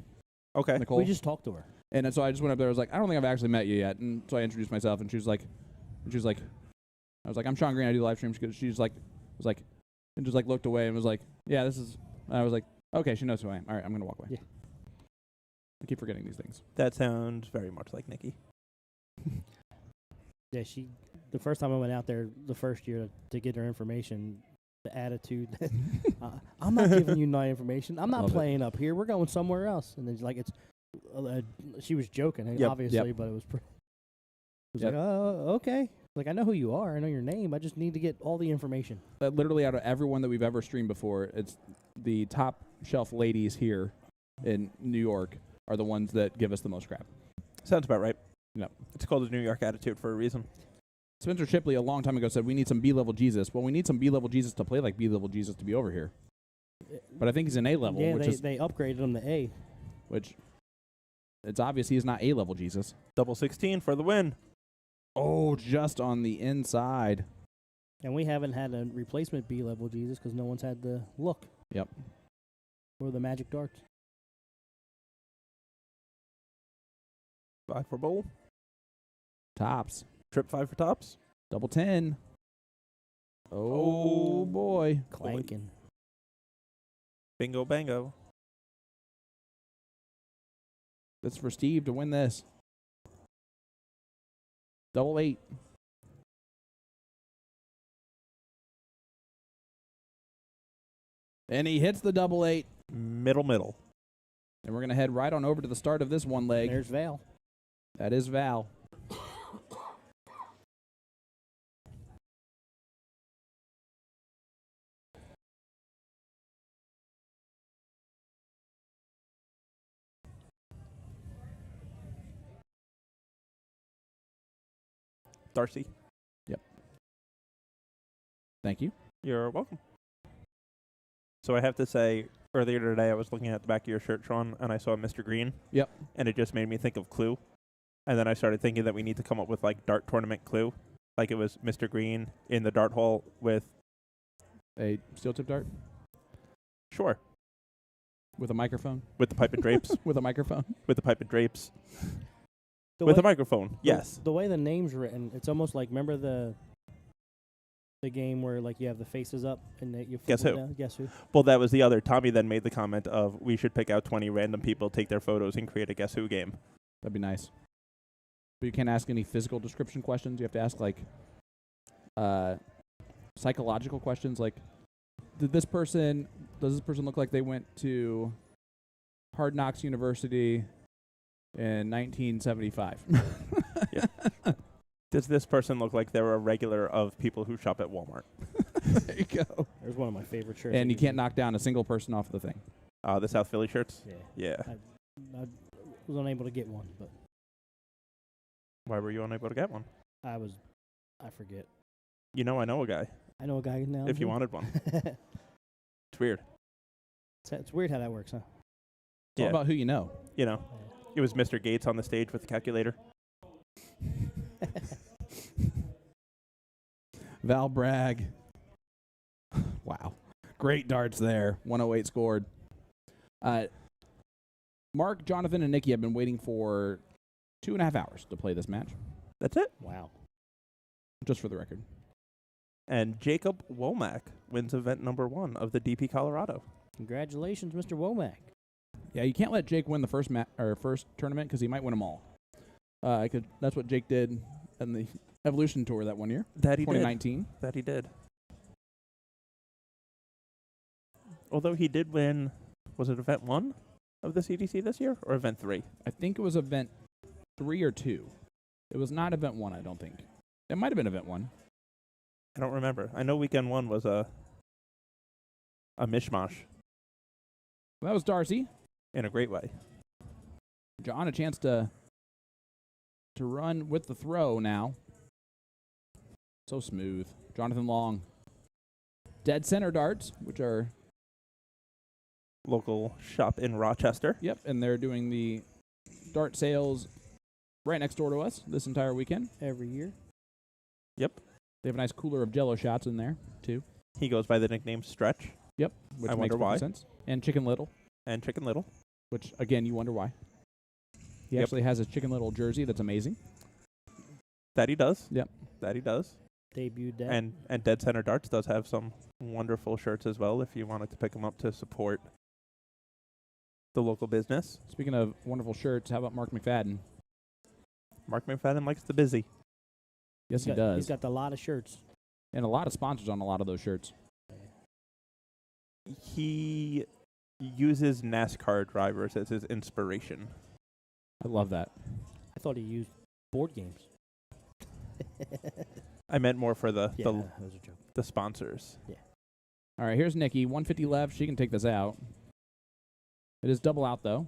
Okay. Nicole. We just talked to her. And so I just went up there. I was like, I don't think I've actually met you yet. And so I introduced myself, and she was like, I was like, I'm Sean Green. I do live streams. She's like, and just looked away and was like, yeah, this is. I was like, okay, she knows who I am. All right, I'm gonna walk away. Yeah. I keep forgetting these things. That sounds very much like Nikki. Yeah, the first time I went out there, the first year to get her information, the attitude, I'm not giving you my information. I'm not playing up here. We're going somewhere else. And then she was joking, obviously, but it was like, oh, okay. Like, I know who you are. I know your name. I just need to get all the information. Literally, out of everyone that we've ever streamed before, it's the top shelf ladies here in New York are the ones that give us the most crap. Sounds about right. Yep. It's called the New York attitude for a reason. Spencer Shipley a long time ago said we need some B-level Jesus. Well, we need some B-level Jesus to play like B-level Jesus to be over here. But I think he's an A level, Yeah, which they upgraded him to A. which it's obvious he's not A level Jesus. Double 16 for the win. Oh, just on the inside. And we haven't had a replacement B level Jesus because no one's had the look. Yep. Or the magic darts. 5 for bowl. Tops. Trip 5 for tops. Double 10. Oh, boy. Clanking. Bingo bango. That's for Steve to win this. Double 8. And he hits the double 8. Middle. And we're going to head right on over to the start of this one leg. There's Val. That is Val. Darcy. Yep. Thank you. You're welcome. So I have to say, earlier today I was looking at the back of your shirt, Sean, and I saw Mr. Green. Yep. And it just made me think of Clue. And then I started thinking that we need to come up with, like, dart tournament Clue. Like it was Mr. Green in the dart hall with... A steel tip dart Sure. with a microphone. With the pipe and drapes. With a microphone. With the pipe and drapes. The With way- a microphone. Yes. The way the name's written, it's almost like, remember the game where like you have the faces up and you flip Guess them who? down? Guess who? Well, that was the other. Tommy then made the comment of, we should pick out 20 random people, take their photos, and create a Guess Who game. That'd be nice. But you can't ask any physical description questions. You have to ask, like, psychological questions. Like, does this person look like they went to Hard Knocks University in 1975? Yeah. Does this person look like they're a regular of people who shop at Walmart? There you go. There's one of my favorite shirts. And you can't knock down a single person off the thing. The South Philly shirts? Yeah. Yeah. I was unable to get one, but Why were you unable to get one? I forget. You know, I know a guy. I know a guy now. If you wanted one. It's weird. It's weird how that works, huh? It's all about who you know. You know, it was Mr. Gates on the stage with the calculator. Val Bragg. Wow. Great darts there. 108 scored. Mark, Jonathan, and Nikki have been waiting for 2.5 hours to play this match. That's it. Wow. Just for the record. And Jacob Womack wins event number 1 of the DP Colorado. Congratulations, Mr. Womack. Yeah, you can't let Jake win the first first tournament because he might win them all. That's what Jake did in the Evolution Tour that one year. That he 2019. did. That he did. Although he did win, was it event 1 of the CDC this year or event 3? I think it was event 3 or 2. It was not event 1, I don't think. It might have been event 1. I don't remember. I know weekend 1 was a mishmash That was Darcy. in a great way. John, a chance to run with the throw now. So smooth. Jonathan Long. Dead center darts, which are... Local shop in Rochester. Yep, and they're doing the dart sales right next door to us this entire weekend. Every year. Yep. They have a nice cooler of Jello shots in there, too. He goes by the nickname Stretch Yep, which I makes wonder perfect why. sense. And Chicken Little, and Chicken Little. which, again, you wonder why. He Yep. actually has his Chicken Little jersey that's amazing. That he does. Yep. That he does. Debuted that. And Dead Center Darts does have some wonderful shirts as well if you wanted to pick them up to support the local business. Speaking of wonderful shirts, how about Mark McFadden? Mark McFadden likes the busy. Yes, he He's does. got a lot of shirts. And a lot of sponsors on a lot of those shirts. He uses NASCAR drivers as his inspiration. I love that. I thought he used board games. I meant more for the Yeah, that was a joke. the sponsors. All right, here's Nikki. 150 left. She can take this out. It is double out, though.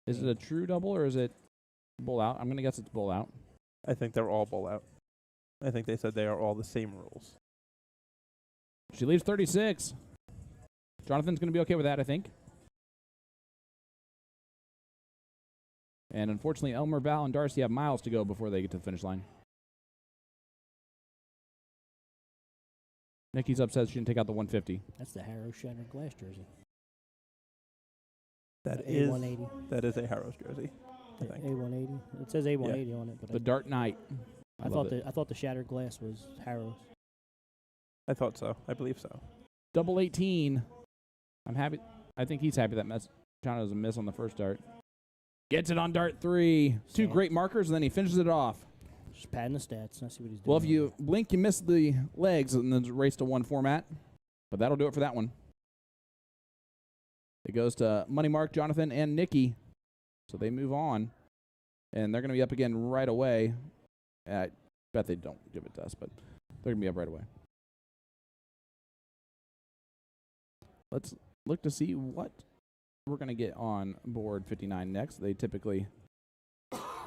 Is it a true double or is it bull out? I'm going to guess it's bull out. I think they're all bull out. I think they said they are all the same rules. She leaves 36. Jonathan's going to be okay with that, I think. And unfortunately, Elmer, Val, and Darcy have miles to go before they get to the finish line. Nikki's upset she didn't take out the 150. That's the Harrow Shattered Glass jersey. That The is A180. that is a Harrows jersey. I think. A180. It says A180 on it, but The Dark Knight. I thought the Shattered Glass was Harrows. I thought so. I believe so. Double 18. I'm happy. I think he's happy that John was a miss on the first dart. Gets it on dart 3. Two great markers, and then he finishes it off. Just padding the stats. I see what he's doing. Well, if you blink, you miss the legs, and then race to 1 format. But that'll do it for that one. It goes to Money Mark, Jonathan, and Nikki. So they move on. And they're going to be up again right away. I bet they don't give it to us, but they're going to be up right away. Let's look to see what we're going to get on board 59 next. They typically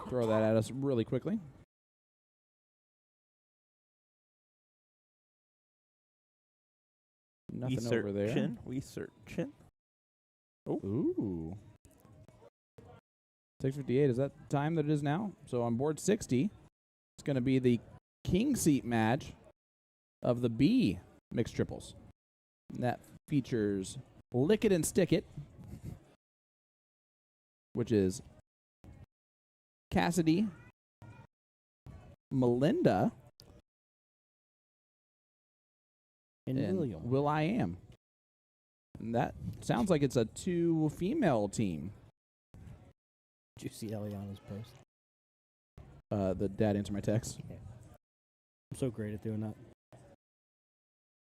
throw that at us really quickly. Nothing over there. We searching. Oh. Ooh. 6:58 is that the time that it is now? So on board 60, it's going to be the king seat match of the B mixed triples. And that features Lick It and Stick It, which is Cassidy, Melinda, and William. Will I Am. And that sounds like it's a 2-female team. Did you see Eliana's post? The dad answered my text. Yeah. I'm so great at doing that.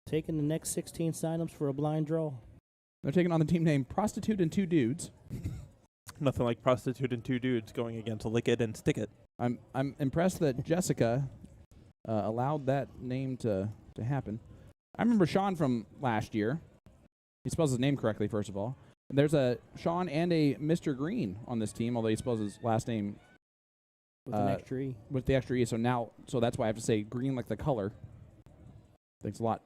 Taking the next 16 signups for a blind draw. They're taking on the team name Prostitute and Two Dudes. Nothing like Prostitute and Two Dudes going against Lick It and Stick It. I'm impressed that Jessica allowed that name to happen. I remember Sean from last year. He spells his name correctly, first of all. There's a Sean and a Mr. Green on this team, although he spells his last name with an extra E. With the extra E. So that's why I have to say green like the color. Thanks a lot,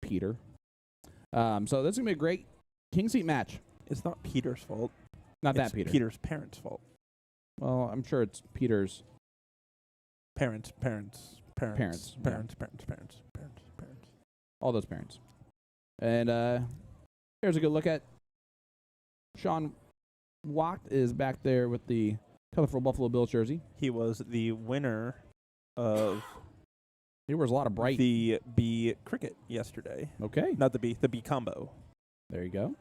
Peter. So this is going to be a great king seat match. It's not Peter's fault. Not it's that Peter. Peter's parents' fault. Well, I'm sure it's Peter's parents. All those parents. And here's a good look at Sean Wacht is back there with the colorful Buffalo Bills jersey. He was the winner of He wears a lot of bright. the B cricket yesterday. Okay. Not the B combo. There you go.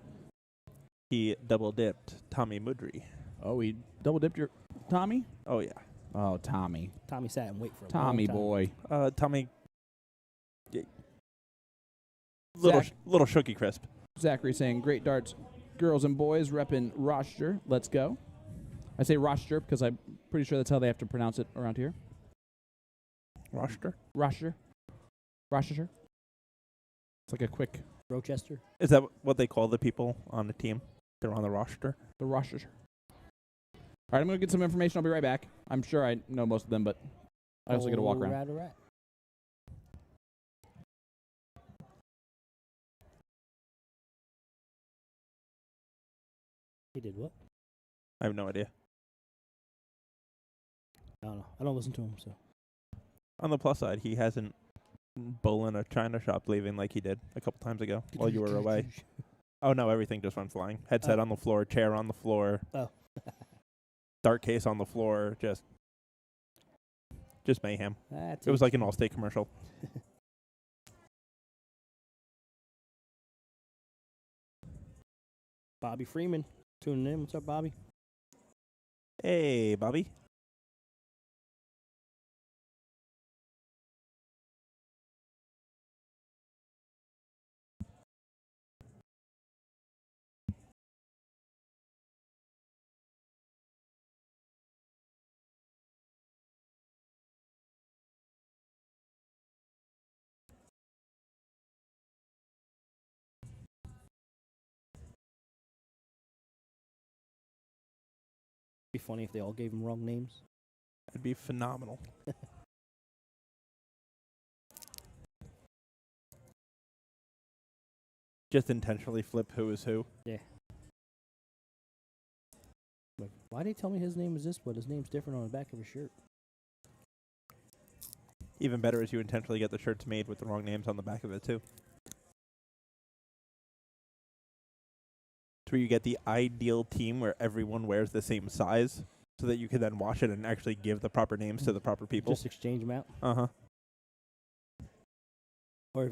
He double dipped Tommy Mudry. Oh, he double dipped your Tommy? Oh yeah. Oh, Tommy. Tommy sat and wait for a Tommy long time. boy. Tommy. Little shooky crisp. Zachary saying, great darts, girls and boys, repping Rochester. Let's go. I say Rochester because I'm pretty sure that's how they have to pronounce it around here. Rochester? Rochester. Rochester. It's like a quick. Rochester. Is that what they call the people on the team? They're on the roster? The Rochester. All right, I'm going to get some information. I'll be right back. I'm sure I know most of them, but I also get to walk around. Rat. He did what? I have no idea. I don't know. I don't listen to him, so. On the plus side, he hasn't bowling a china shop leaving like he did a couple times ago while you were away. Oh, no, everything just went flying. Headset on the floor, chair on the floor. Oh. Dart case on the floor, just mayhem. It was like an Allstate commercial. Bobby Freeman tuning in. What's up, Bobby? Hey, Bobby. Be funny if they all gave him wrong names. That'd be phenomenal. Just intentionally flip who is who. Yeah. Like, why did he tell me his name is this, but his name's different on the back of his shirt? Even better is you intentionally get the shirts made with the wrong names on the back of it, too. It's where you get the ideal team where everyone wears the same size so that you can then wash it and actually give the proper names to the proper people. Just exchange them out. Uh-huh. Or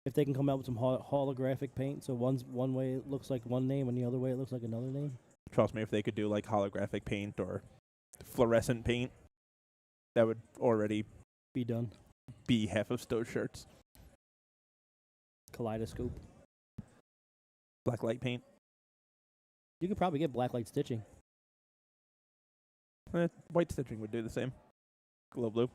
if they can come out with some holographic paint, so one way it looks like one name and the other way it looks like another name. Trust me, if they could do like holographic paint or fluorescent paint, that would already Be done. be half of Stowe's shirts. Kaleidoscope. Black light paint. You could probably get blacklight stitching. White stitching would do the same. Glow blue.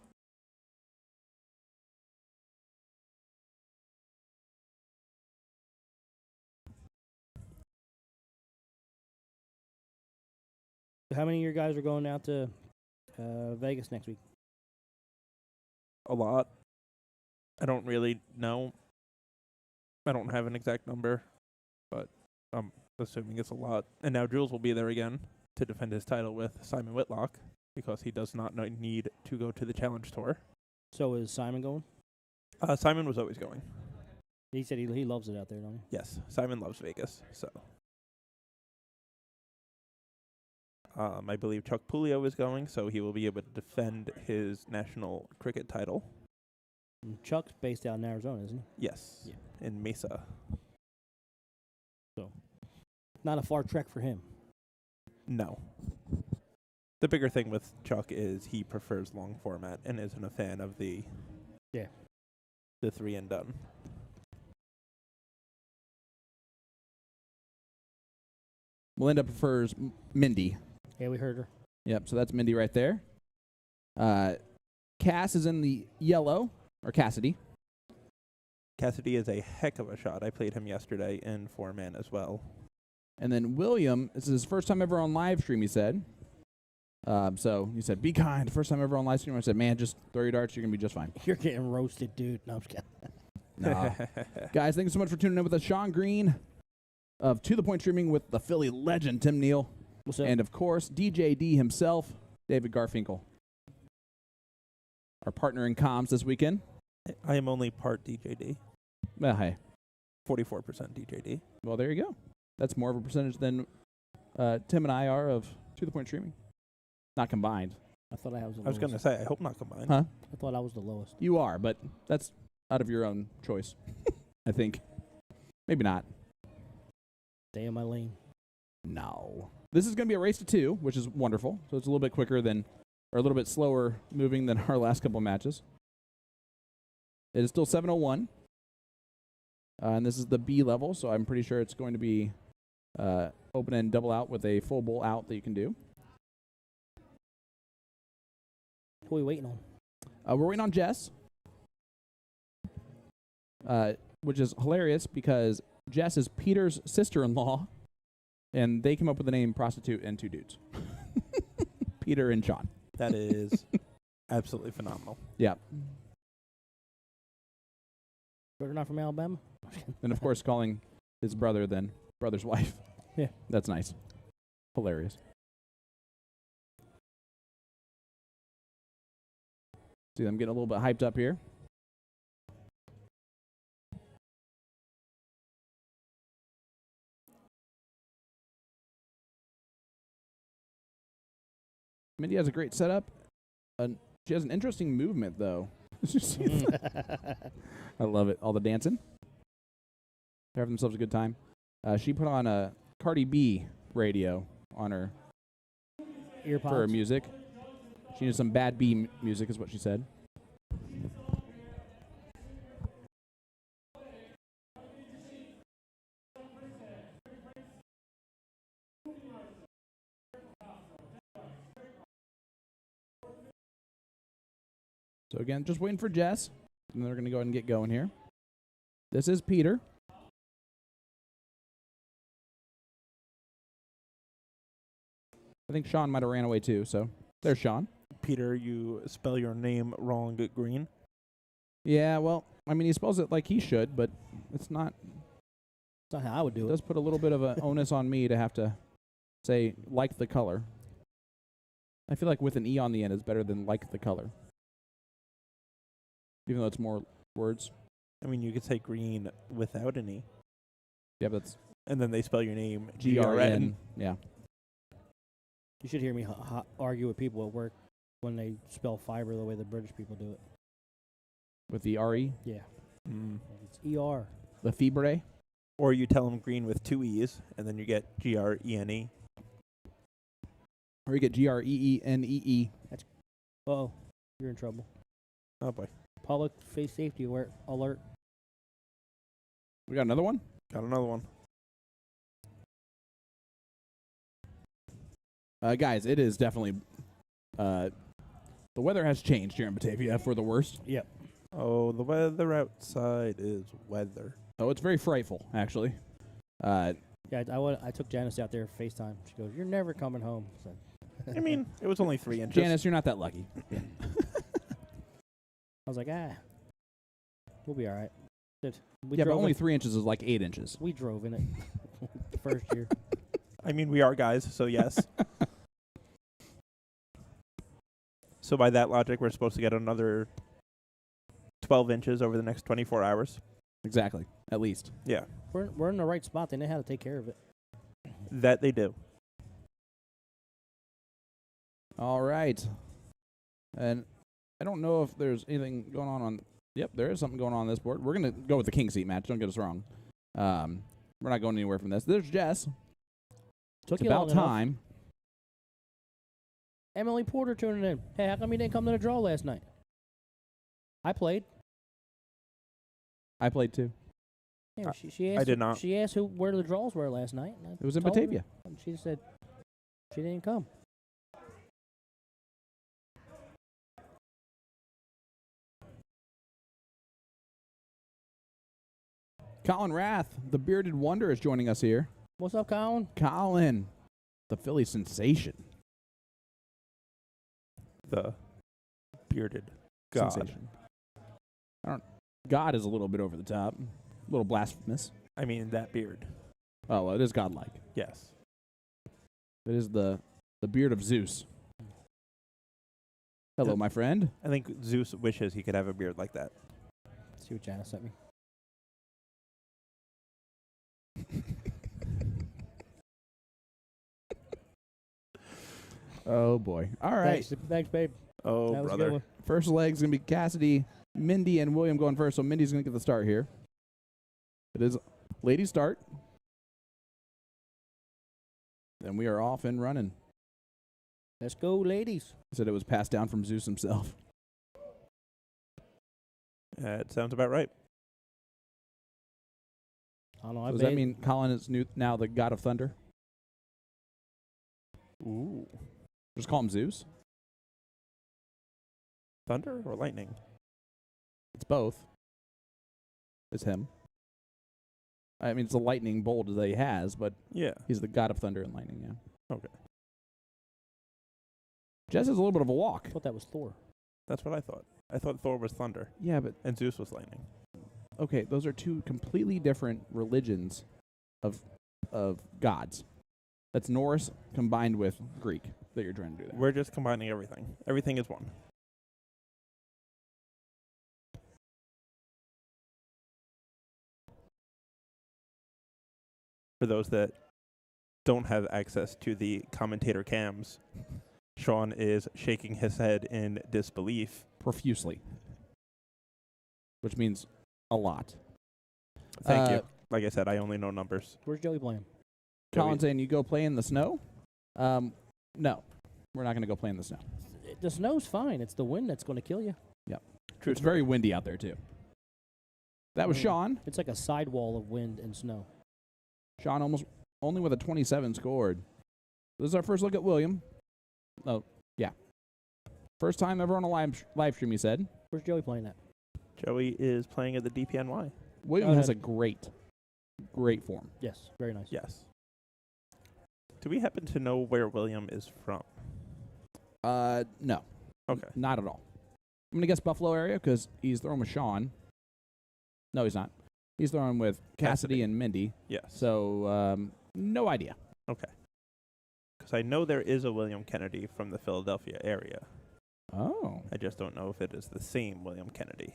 How many of your guys are going out to Vegas next week? A lot. I don't really know. I don't have an exact number, but I'm assuming it's a lot. And now Jules will be there again to defend his title with Simon Whitlock because he does not need to go to the Challenge Tour. So is Simon going? Simon was always going. He said he loves it out there, don't he? Yes, Simon loves Vegas. So, I believe Chuck Pulio is going, so he will be able to defend his national cricket title. And Chuck's based out in Arizona, isn't he? Yes, Yeah. in Mesa. So, not a far trek for him. No. The bigger thing with Chuck is he prefers long format and isn't a fan of the 3 and done. Melinda prefers Mindy. Yeah, we heard her. Yep, so that's Mindy right there. Cass is in the yellow, or Cassidy. Cassidy is a heck of a shot. I played him yesterday in 4-man as well. And then William, this is his first time ever on live stream, he said. So he said, be kind. First time ever on live stream. I said, man, just throw your darts. You're going to be just fine. You're getting roasted, dude. No, I'm just kidding. No. Guys, thank you so much for tuning in with us. Sean Green of To The Point Streaming with the Philly legend, Tim Neal. What's up? And, of course, DJ D himself, David Garfinkel. Our partner in comms this weekend. I am only part DJD. Well, hey. 44% DJD. Well, there you go. That's more of a percentage than Tim and I are of To The Point Streaming. Not combined. I thought I was the lowest. I was going to say, I hope not combined. Huh? I thought I was the lowest. You are, but that's out of your own choice, I think. Maybe not. Stay in my lane. No. This is going to be a race to 2, which is wonderful. So it's a little bit quicker than, or a little bit slower moving than our last couple of matches. It is still 7:01. And this is the B level, so I'm pretty sure it's going to be open and double out with a full bowl out that you can do. Who are we waiting on? We're waiting on Jess, which is hilarious because Jess is Peter's sister-in-law, and they came up with the name Prostitute and Two Dudes. Peter and Sean. That is absolutely phenomenal. Yeah. Brother not from Alabama? And, of course, calling his brother then brother's wife. Yeah. That's nice. Hilarious. See, I'm getting a little bit hyped up here. Mindy has a great setup. She has an interesting movement, though. I love it. All the dancing. They're having themselves a good time. She put on a Cardi B radio on her Earpods. for her music. She needs some bad B music, is what she said. So again, just waiting for Jess. And they're going to go ahead and get going here. This is Peter. I think Sean might have ran away too, so there's Sean. Peter, you spell your name wrong at Green. Yeah, well, I mean, he spells it like he should, but it's not That's not how I would do It it. does put a little bit of an onus on me to have to say like the color. I feel like with an E on the end is better than like the color. Even though it's more words. I mean, you could say green without an E. Yeah, but that's And then they spell your name GRN. Yeah. You should hear me argue with people at work when they spell fiber the way the British people do it. With the RE. Yeah. Mm. It's ER. The fibre. Or you tell them green with 2 E's, and then you get GRENE. Or you get GREENEE. Uh-oh. You're in trouble. Oh, boy. Public face safety alert. We got another one? Got another one. Guys, it is definitely... the weather has changed here in Batavia for the worst. Yep. Oh, the weather outside is weather. Oh, it's very frightful, actually. Yeah, I took Janice out there FaceTime. She goes, "You're never coming home." So I mean, it was only 3 inches. Janice, you're not that lucky. I was like, we'll be all right. We Yeah, but drove only in- 3 inches is like 8 inches. We drove in it the first year. I mean, we are guys, so yes. So by that logic, we're supposed to get another 12 inches over the next 24 hours. Exactly. At least. Yeah, We're in the right spot. They know how to take care of it. that they do. All right. And I don't know if there's anything going on. Yep, there is something going on this board. We're going to go with the king seat match. Don't get us wrong. We're not going anywhere from this. There's Jess. Took It's you about long enough. time. Emily Porter tuning in. Hey, how come you didn't come to the draw last night? I played. I played too. Yeah, she asked. I did not. She asked where the draws were last night. And I It was in told her, Batavia. and she said she didn't come. Colin Rath, the bearded wonder, is joining us here. What's up, Colin? Colin, the Philly sensation. The bearded god. Sensation. God is a little bit over the top. A little blasphemous. I mean, that beard. Oh, well, it is godlike. Yes. It is the beard of Zeus. Hello, my friend. I think Zeus wishes he could have a beard like that. See what Janice sent me. Oh, boy. All right. Thanks, babe. Oh, That was a good brother. one. First leg's going to be Cassidy, Mindy, and William going first. So Mindy's going to get the start here. It is ladies start. Then we are off and running. Let's go, ladies. He said it was passed down from Zeus himself. It sounds about right. I don't know. So does that mean Colin is now the god of thunder? Ooh. Just call him Zeus? Thunder or lightning? It's both. It's him. I mean, it's a lightning bolt that he has, but Yeah. he's the god of thunder and lightning, yeah. Okay. Jess has a little bit of a walk. I thought that was Thor. That's what I thought. I thought Thor was thunder Yeah, but and Zeus was lightning. okay, those are two completely different religions of gods. That's Norse combined with Greek that you're trying to do there. We're just combining everything. Everything is one. For those that don't have access to the commentator cams, Sean is shaking his head in disbelief. Profusely. Which means a lot. Thank you. Like I said, I only know numbers. Where's Joey playing? Colin saying you go play in the snow? No. We're not going to go play in the snow. The snow's fine. It's the wind that's going to kill you. True. It's very windy out there, too. That was Mm. Sean. It's like a sidewall of wind and snow. Sean almost only with a 27 scored. This is our first look at William. Oh, yeah. First time ever on a live stream, he said. Where's Joey playing at? Joey is playing at the DPNY. William has a great form. Yes, very nice. Yes. Do we happen to know where William is from? No. Okay. Not at all. I'm going to guess Buffalo area because he's throwing with Sean. No, he's not. He's throwing with Cassidy and Mindy. Yes. So, no idea. Okay. Because I know there is a William Kennedy from the Philadelphia area. Oh. I just don't know if it is the same William Kennedy.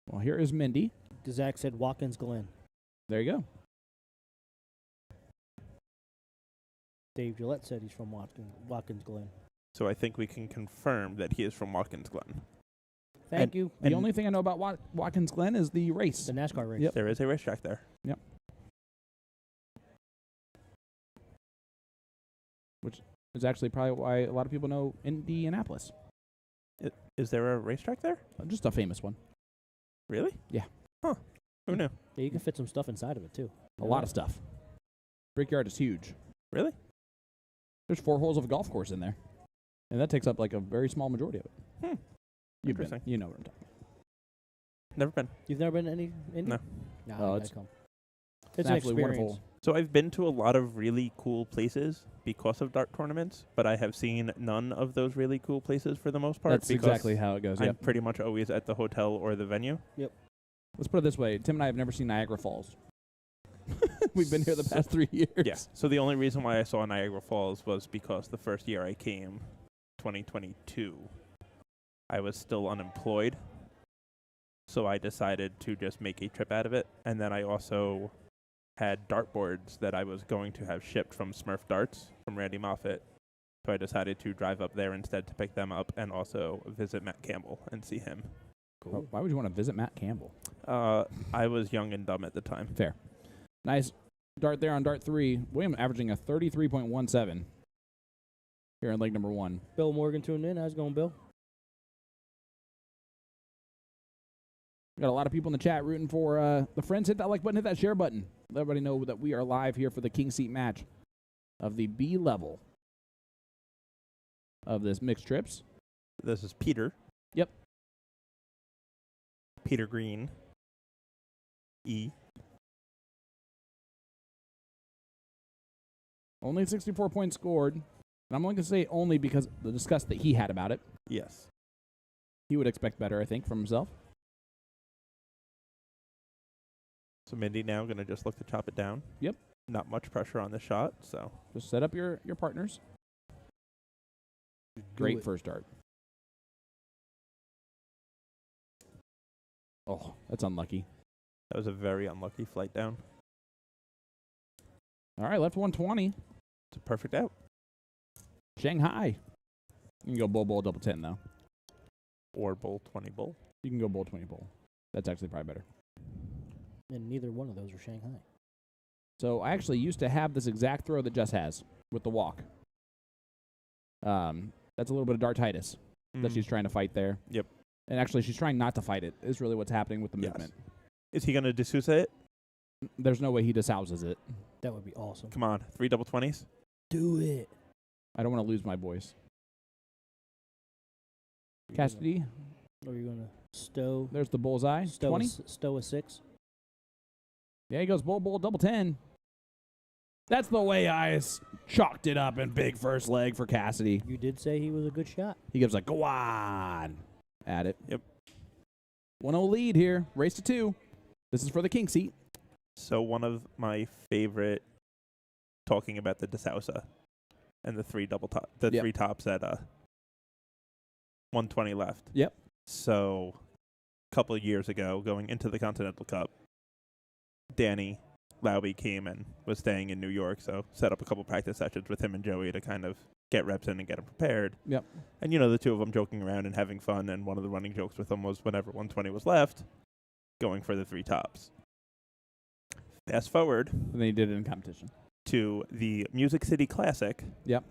Well, here is Mindy. Zach said Watkins Glen. There you go. Dave Gillette said he's from Watkins Glen. So I think we can confirm that he is from Watkins Glen. Thank you. The only thing I know about Watkins Glen is the race. The NASCAR race. Yep. There is a racetrack there. Yep. Which is actually probably why a lot of people know Indianapolis. Is there a racetrack there? Just a famous one. Really? Yeah. Huh. Who knew? Yeah, you can fit some stuff inside of it, too. A lot of stuff. Brickyard is huge. Really? There's 4 holes of a golf course in there. And that takes up like a very small majority of it. Interesting. You know what I'm talking about. Never been. You've never been to any Indy? No. No, Oh, it's an absolutely experience. wonderful. So I've been to a lot of really cool places because of dart tournaments, but I have seen none of those really cool places for the most part. That's exactly how it goes. I'm Yep. pretty much always at the hotel or the venue. Let's put it this way. Tim and I have never seen Niagara Falls. We've been here the past 3 years. Yeah. So the only reason why I saw Niagara Falls was because the first year I came, 2022, I was still unemployed. So I decided to just make a trip out of it. And then I also had dartboards that I was going to have shipped from Smurf Darts from Randy Moffat. So I decided to drive up there instead to pick them up and also visit Matt Campbell and see him. Cool. Why would you want to visit Matt Campbell? I was young and dumb at the time. Fair. Nice dart there on dart 3. William averaging a 33.17 here in leg number 1. Bill Morgan tuned in. How's it going, Bill? We got a lot of people in the chat rooting for the friends. Hit that like button, hit that share button. Let everybody know that we are live here for the King Seat match of the B level of this mixed trips. This is Peter. Yep. Peter Green. E. Only 64 points scored. And I'm only going to say only because of the disgust that he had about it. Yes. He would expect better, I think, from himself. So Mindy now going to just look to chop it down. Yep. Not much pressure on the shot, so. Just set up your partners. Great first dart. Oh, that's unlucky. That was a very unlucky flight down. All right, left 120. It's a perfect out. Shanghai. You can go bull, double 10, though. Or bull, 20 bull. You can go bull, 20 bull. That's actually probably better. And neither one of those are Shanghai. So I actually used to have this exact throw that Jess has with the walk. That's a little bit of dartitis that she's trying to fight there. Yep. And actually, she's trying not to fight it, is really what's happening with the Yes. movement. Is he going to D'Souza it? There's no way he dishouses it. That would be awesome. Come on. 3 double 20s? Do it. I don't want to lose my voice. Cassidy, Or you're going to stow. there's the bullseye. Stow 20. Stow a 6. Yeah, he goes bull, double 10. That's the way I chalked it up in big first leg for Cassidy. You did say he was a good shot. He gives a go on at it. Yep. 1-0 lead here. Race to 2. This is for the king seat. So one of my favorite, talking about the D'Souza and the 3 double top, the Yep. 3 tops at 120 left. Yep. So a couple of years ago, going into the Continental Cup, Danny Lauby came and was staying in New York, so set up a couple practice sessions with him and Joey to kind of get reps in and get him prepared. Yep. And, you know, the two of them joking around and having fun, and one of the running jokes with them was whenever 120 was left, going for the 3 tops. Fast forward And then he did it in competition. to the Music City Classic, Yep.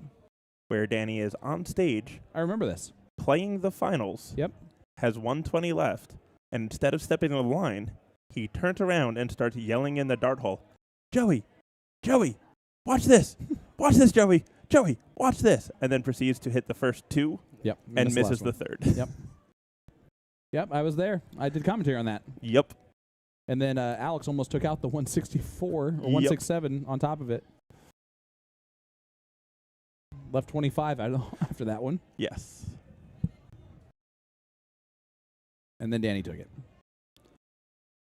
where Danny is on stage I remember this. playing the finals, Yep. has 120 left, and instead of stepping on the line, he turns around and starts yelling in the dart hall, Joey, watch this, Joey, watch this, and then proceeds to hit the first 2 Yep. and Missed misses the last one. 3rd. Yep. Yep, I was there. I did commentary on that. Yep. And then Alex almost took out the 164 or Yep. 167 on top of it. Left 25 after that one. Yes. And then Danny took it.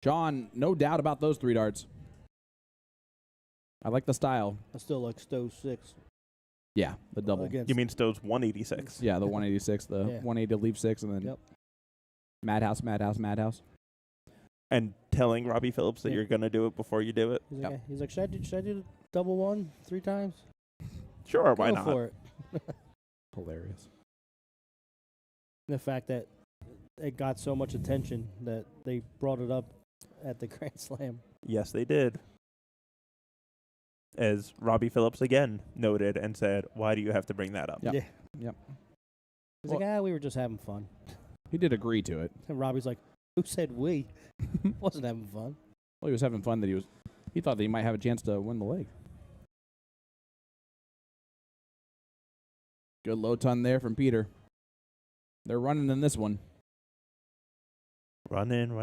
Sean, no doubt about those 3 darts. I like the style. I still like Stowe's 6. Yeah, the double. You mean Stowe's 186? Yeah, the 186, the 180 to leave 6, and then Madhouse. And telling Robbie Phillips that you're going to do it before you do it? He's like, should I do the double 1 3 times? Sure, why Go not? for it. Hilarious. The fact that it got so much attention that they brought it up at the Grand Slam. Yes, they did. As Robbie Phillips again noted and said, why do you have to bring that up? Yep. Yeah. Yep. He's like, we were just having fun. He did agree to it. And Robbie's like, who said we? Wasn't having fun. Well, he was having fun that he thought that he might have a chance to win the leg. Good low ton there from Peter. They're running in this one. Running.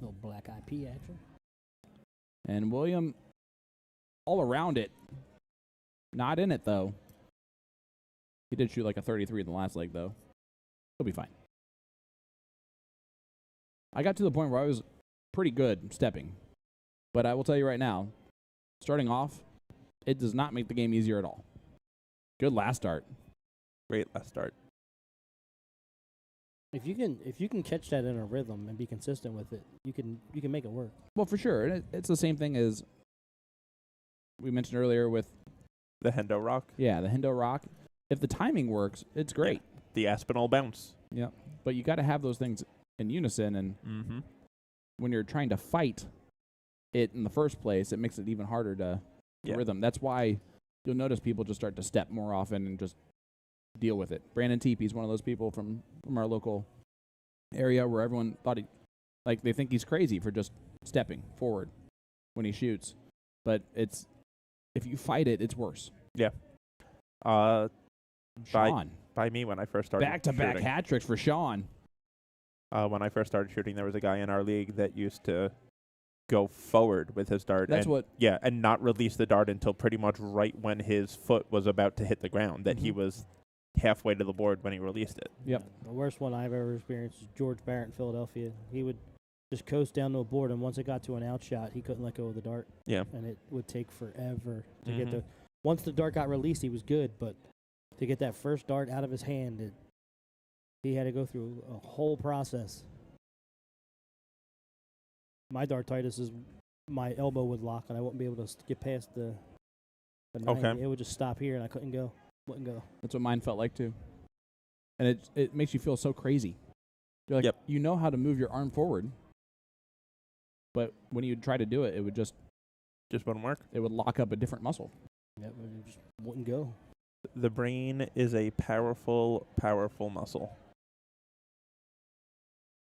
Little black IP action. And William all around it. Not in it, though. He did shoot like a 33 in the last leg, though. He'll be fine. I got to the point where I was pretty good stepping. But I will tell you right now, starting off, it does not make the game easier at all. Good last start. Great last start. If you can catch that in a rhythm and be consistent with it, you can make it work. Well, for sure. And it's the same thing as we mentioned earlier with the Hendo Rock. Yeah, the Hendo Rock. If the timing works, it's great. Yeah. The Aspinall Bounce. Yeah. But you got to have those things in unison. And when you're trying to fight it in the first place, it makes it even harder to rhythm. That's why you'll notice people just start to step more often and just deal with it. Brandon Teepe's one of those people from our local area where everyone thought they think he's crazy for just stepping forward when he shoots. But if you fight it, it's worse. Yeah. Sean. By me when I first started back-to-back hat tricks for Sean. When I first started shooting, there was a guy in our league that used to go forward with his dart. And not release the dart until pretty much right when his foot was about to hit the ground, that he was halfway to the board when he released it. Yep. The worst one I've ever experienced is George Barrett in Philadelphia. He would just coast down to a board, and once it got to an outshot, he couldn't let go of the dart. Yeah. And it would take forever to get the... Once the dart got released, he was good, but to get that first dart out of his hand, he had to go through a whole process. My dartitis is my elbow would lock, and I wouldn't be able to get past the 90. Okay. It would just stop here, and I wouldn't go. That's what mine felt like, too. And it makes you feel so crazy. You're like, you know how to move your arm forward, but when you try to do it, it would just wouldn't work. It would lock up a different muscle. Yep, it just wouldn't go. The brain is a powerful, powerful muscle.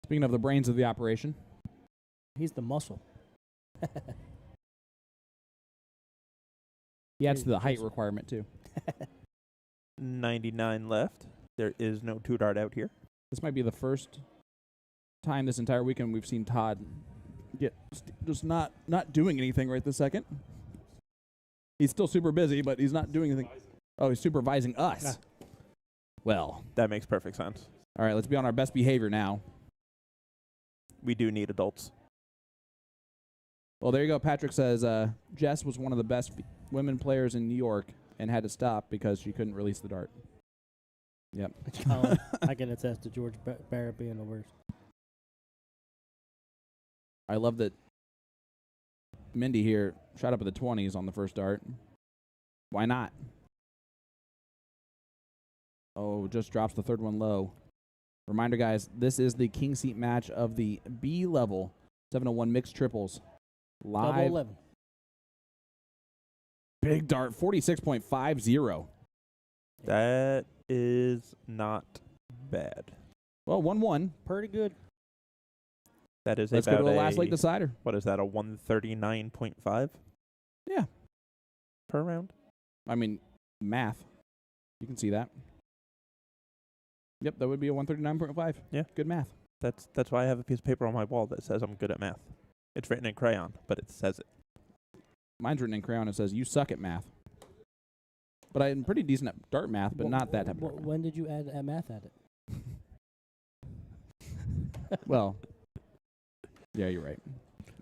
Speaking of the brains of the operation. He's the muscle. He adds to the height requirement, too. 99 left. There is no 2-dart out here. This might be the first time this entire weekend we've seen Todd get just not doing anything right this second. He's still super busy, but he's not doing anything. Oh, he's supervising us. Well. That makes perfect sense. All right, let's be on our best behavior now. We do need adults. Well, there you go. Patrick says Jess was one of the best women players in New York and had to stop because she couldn't release the dart. Yep. I can attest to George Barrett being the worst. I love that Mindy here shot up at the 20s on the first dart. Why not? Oh, just drops the third one low. Reminder, guys, this is the king seat match of the B level 701 mixed triples. Live. Double 11. Big dart, 46.50. That is not bad. Well, 1-1. Pretty good. That is Let's about go to the last leg decider. What is that, a 139.5? Yeah. Per round? I mean, math. You can see that. Yep, that would be a 139.5. Yeah. Good math. That's why I have a piece of paper on my wall that says I'm good at math. It's written in crayon, but it says it. Mine's written in crayon. It says, you suck at math. But I'm pretty decent at dart math, but not that type of dart math. When did you add math at it? Well, yeah, you're right.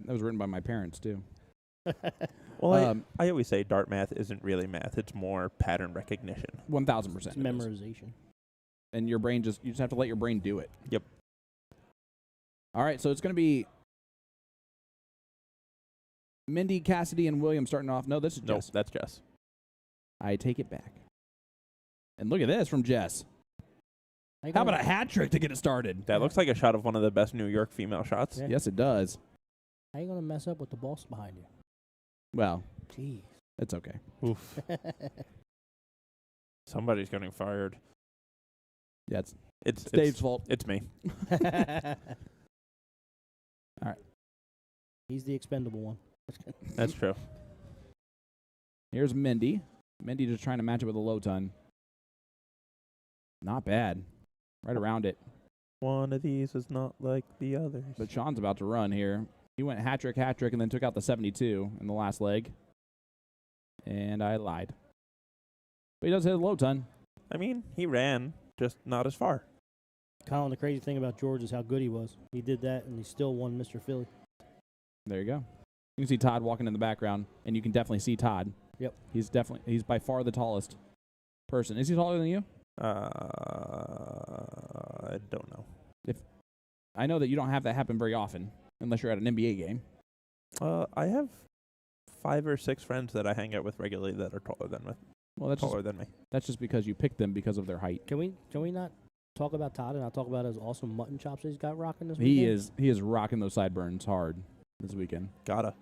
That was written by my parents, too. Well, I always say dart math isn't really math. It's more pattern recognition. 1,000%. It's memorization. And your brain you just have to let your brain do it. Yep. All right, so it's going to be Mindy, Cassidy, and William starting off. No, this is Jess. No, that's Jess. I take it back. And look at this from Jess. How about a hat trick to get it started? That looks like a shot of one of the best New York female shots. Yeah. Yes, it does. How you going to mess up with the boss behind you? Well, Jeez. it's okay. Oof. Somebody's getting fired. Yeah, It's Dave's fault. It's me. All right. He's the expendable one. That's true. Here's Mindy. Mindy just trying to match it with a low ton. Not bad. Right around it. One of these is not like the others. But Sean's about to run here. He went hat trick, and then took out the 72 in the last leg. And I lied. But he does hit a low ton. I mean, he ran, just not as far. Colin, the crazy thing about George is how good he was. He did that, and he still won Mr. Philly. There you go. You can see Todd walking in the background, and you can definitely see Todd. Yep. He's by far the tallest person. Is he taller than you? I don't know. I know that you don't have that happen very often, unless you're at an NBA game. I have 5 or 6 friends that I hang out with regularly that are taller than me. Well, than me. That's just because you picked them because of their height. Can we not talk about Todd and I'll talk about his awesome mutton chops he's got rocking this He weekend? is rocking those sideburns hard this weekend. Gotta.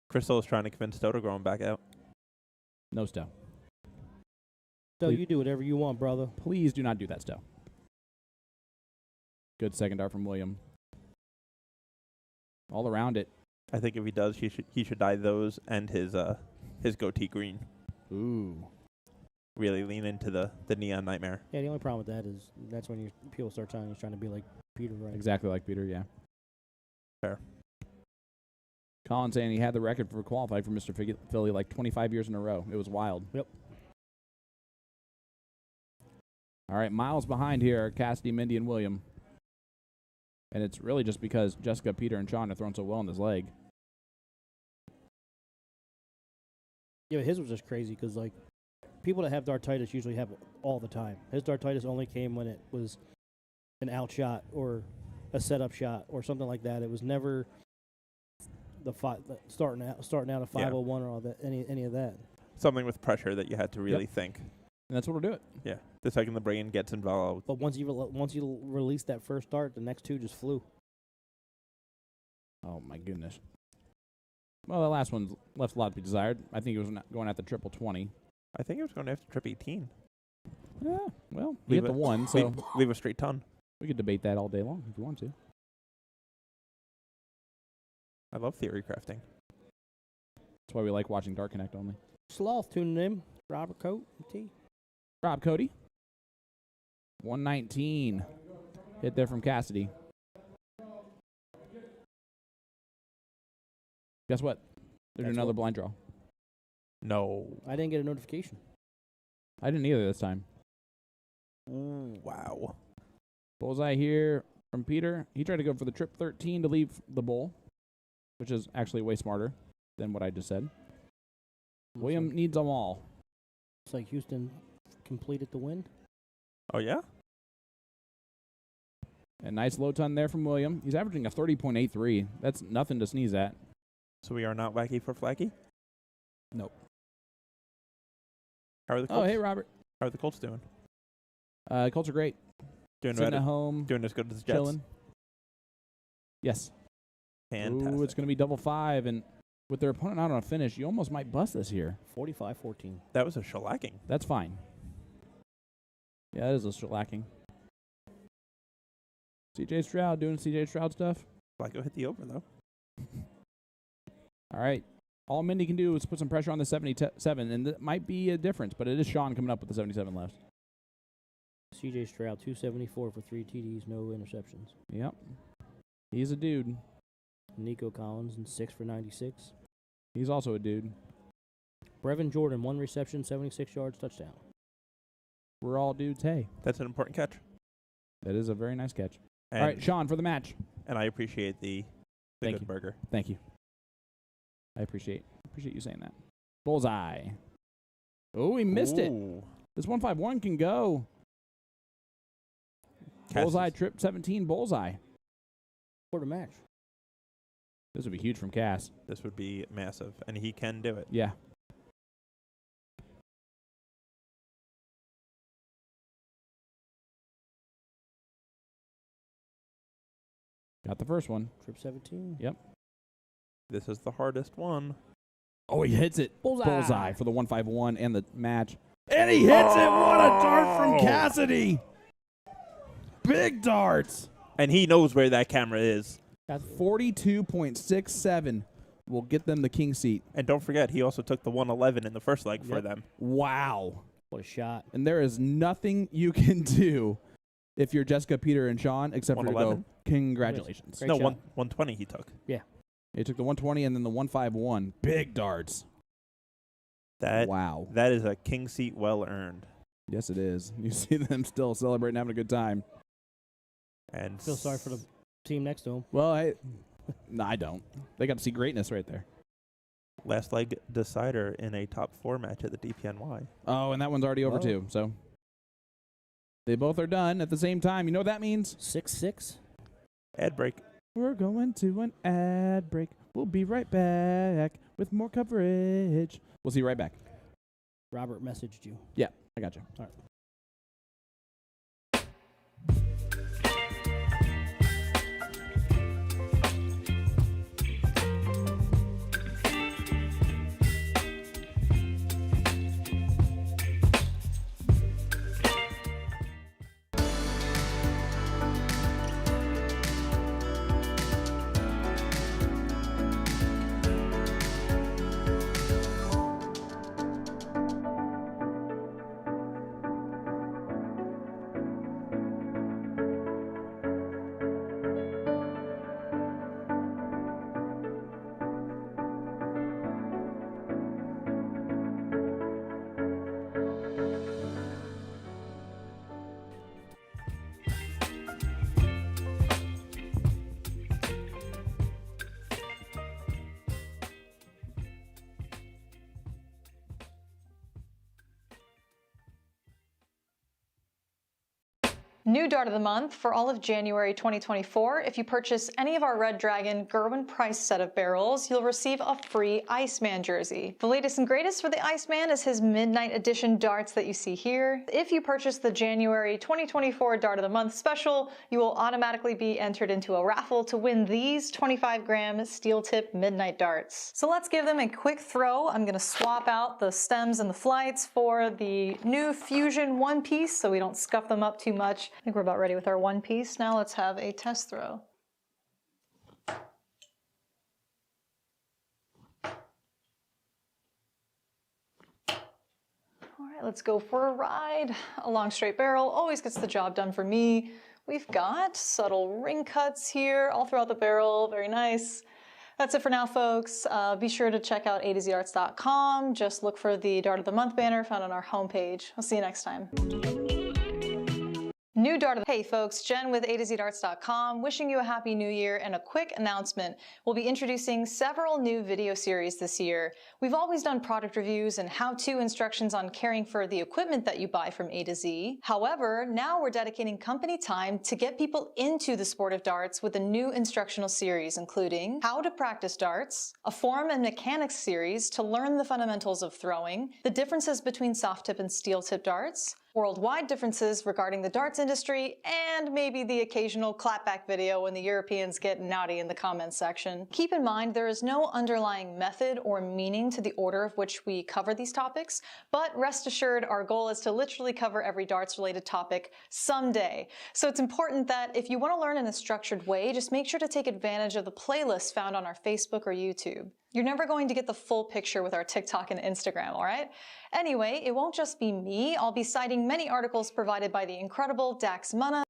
Crystal is trying to convince Stowe to grow him back out. No, Stowe. So you do whatever you want, brother. Please do not do that, Stowe. Good second dart from William. All around it. I think if he does, he should dye those and his goatee green. Ooh. Really lean into the neon nightmare. Yeah, the only problem with that is that's when people start trying to be like Peter, right? Exactly like Peter, yeah. Fair. Colin saying he had the record for qualified for Mr. Philly like 25 years in a row. It was wild. Yep. All right, miles behind here are Cassidy, Mindy, and William. And it's really just because Jessica, Peter, and Sean are throwing so well in this leg. Yeah, but his was just crazy because, like, people that have dartitis usually have it all the time. His dartitis only came when it was an out shot or a setup shot or something like that. It was never starting out a 501 or all that, any of that. Something with pressure that you had to really think. And that's what we're doing. Yeah. The second the brain gets involved. But once you release that first dart, the next two just flew. Oh, my goodness. Well, the last one left a lot to be desired. I think it was going at the triple 20. I think it was going after trip 18. Yeah, well, you hit the one, so leave a straight ton. we could debate that all day long if you want to. I love theory crafting. That's why we like watching Dark Connect only. Sloth tuning in. Robert Coat and T. Rob Cody. 119. Hit there from Cassidy. Guess what? They're doing another blind draw. No. I didn't get a notification. I didn't either this time. Ooh, wow. Bullseye here from Peter. He tried to go for the trip 13 to leave the bowl, which is actually way smarter than what I just said. William needs them all. It's like Houston completed the win. Oh, yeah? A nice low ton there from William. He's averaging a 30.83. That's nothing to sneeze at. So we are not wacky for flaky? Nope. How are the Colts? Oh, hey, Robert. How are the Colts doing? Colts are great. Doing Sitting at home. Doing as good as the Jets? Chilling. Yes. Fantastic. Ooh, it's going to be double 5, and with their opponent out on a finish, you almost might bust this here. 45-14. That was a shellacking. That's fine. Yeah, that is a shellacking. CJ Stroud doing CJ Stroud stuff. Flacco hit the over, though. All right. All Mindy can do is put some pressure on the 77, and that might be a difference, but it is Sean coming up with the 77 left. CJ Stroud, 274 for 3 TDs, no interceptions. Yep. He's a dude. Nico Collins, and 6 for 96. He's also a dude. Brevin Jordan, 1 reception, 76 yards, touchdown. We're all dudes. Hey, That's an important catch. that is a very nice catch. And, All right, Sean, for the match. And I appreciate the Thank good you. burger. Thank you. I appreciate you saying that. Bullseye. Oh, he missed it. Ooh. This 151 can go. Bullseye, trip 17, bullseye. For the match. This would be huge from Cass. This would be massive, and he can do it. Yeah. Got the first one. Trip 17. Yep. This is the hardest one. Oh, he hits it. Bullseye. Bullseye for the 151 and the match. And he hits it. What a dart from Cassidy. Big darts. And he knows where that camera is. That's 42.67 will get them the king seat. And don't forget, he also took the 111 in the first leg for them. Wow. what a shot. And there is nothing you can do if you're Jessica, Peter, and Sean except for to go, 111? congratulations. Great No, shot. 120 he took. He took the 120 and then the 151. Big darts. Wow. That is a king seat well earned. Yes, it is. You see them still celebrating, having a good time. And Feel sorry for the team next to him. Well, no, I don't. They got to see greatness right there. last leg decider in a top 4 match at the DPNY. Oh, and that one's already over Oh. too. So they both are done at the same time. You know what that means? 6-6. Ad break. We're going to an ad break. We'll be right back with more coverage. We'll see you right back. Robert messaged you. Yeah, I got you. All right. New Dart of the Month for all of January 2024. If you purchase any of our Red Dragon Gerwin Price set of barrels, you'll receive a free Iceman jersey. The latest and greatest for the Iceman is his Midnight Edition darts that you see here. If you purchase the January 2024 Dart of the Month special, you will automatically be entered into a raffle to win these 25-gram steel tip Midnight darts. So let's give them a quick throw. I'm gonna swap out the stems and the flights for the new Fusion one piece so we don't scuff them up too much. I think we're about ready with our one piece. Now let's have a test throw. All right, let's go for a ride. A long straight barrel always gets the job done for me. We've got subtle ring cuts here all throughout the barrel. Very nice. That's it for now, folks. Be sure to check out a2zarts.com. Just look for the Dart of the Month banner found on our homepage. I'll see you next time. New Dart of the... Hey folks, Jen with a2zarts.com, wishing you a happy new year and a quick announcement. We'll be introducing several new video series this year. We've always done product reviews and how-to instructions on caring for the equipment that you buy from A to Z. However, now we're dedicating company time to get people into the sport of darts with a new instructional series, including how to practice darts, a form and mechanics series to learn the fundamentals of throwing, the differences between soft tip and steel tip darts, worldwide differences regarding the darts industry, and maybe the occasional clapback video when the Europeans get naughty in the comments section. Keep in mind there is no underlying method or meaning to the order of which we cover these topics, but rest assured our goal is to literally cover every darts related topic someday. So it's important that if you want to learn in a structured way, just make sure to take advantage of the playlists found on our Facebook or YouTube. You're never going to get the full picture with our TikTok and Instagram, all right? Anyway, it won't just be me. I'll be citing many articles provided by the incredible Dax Munna,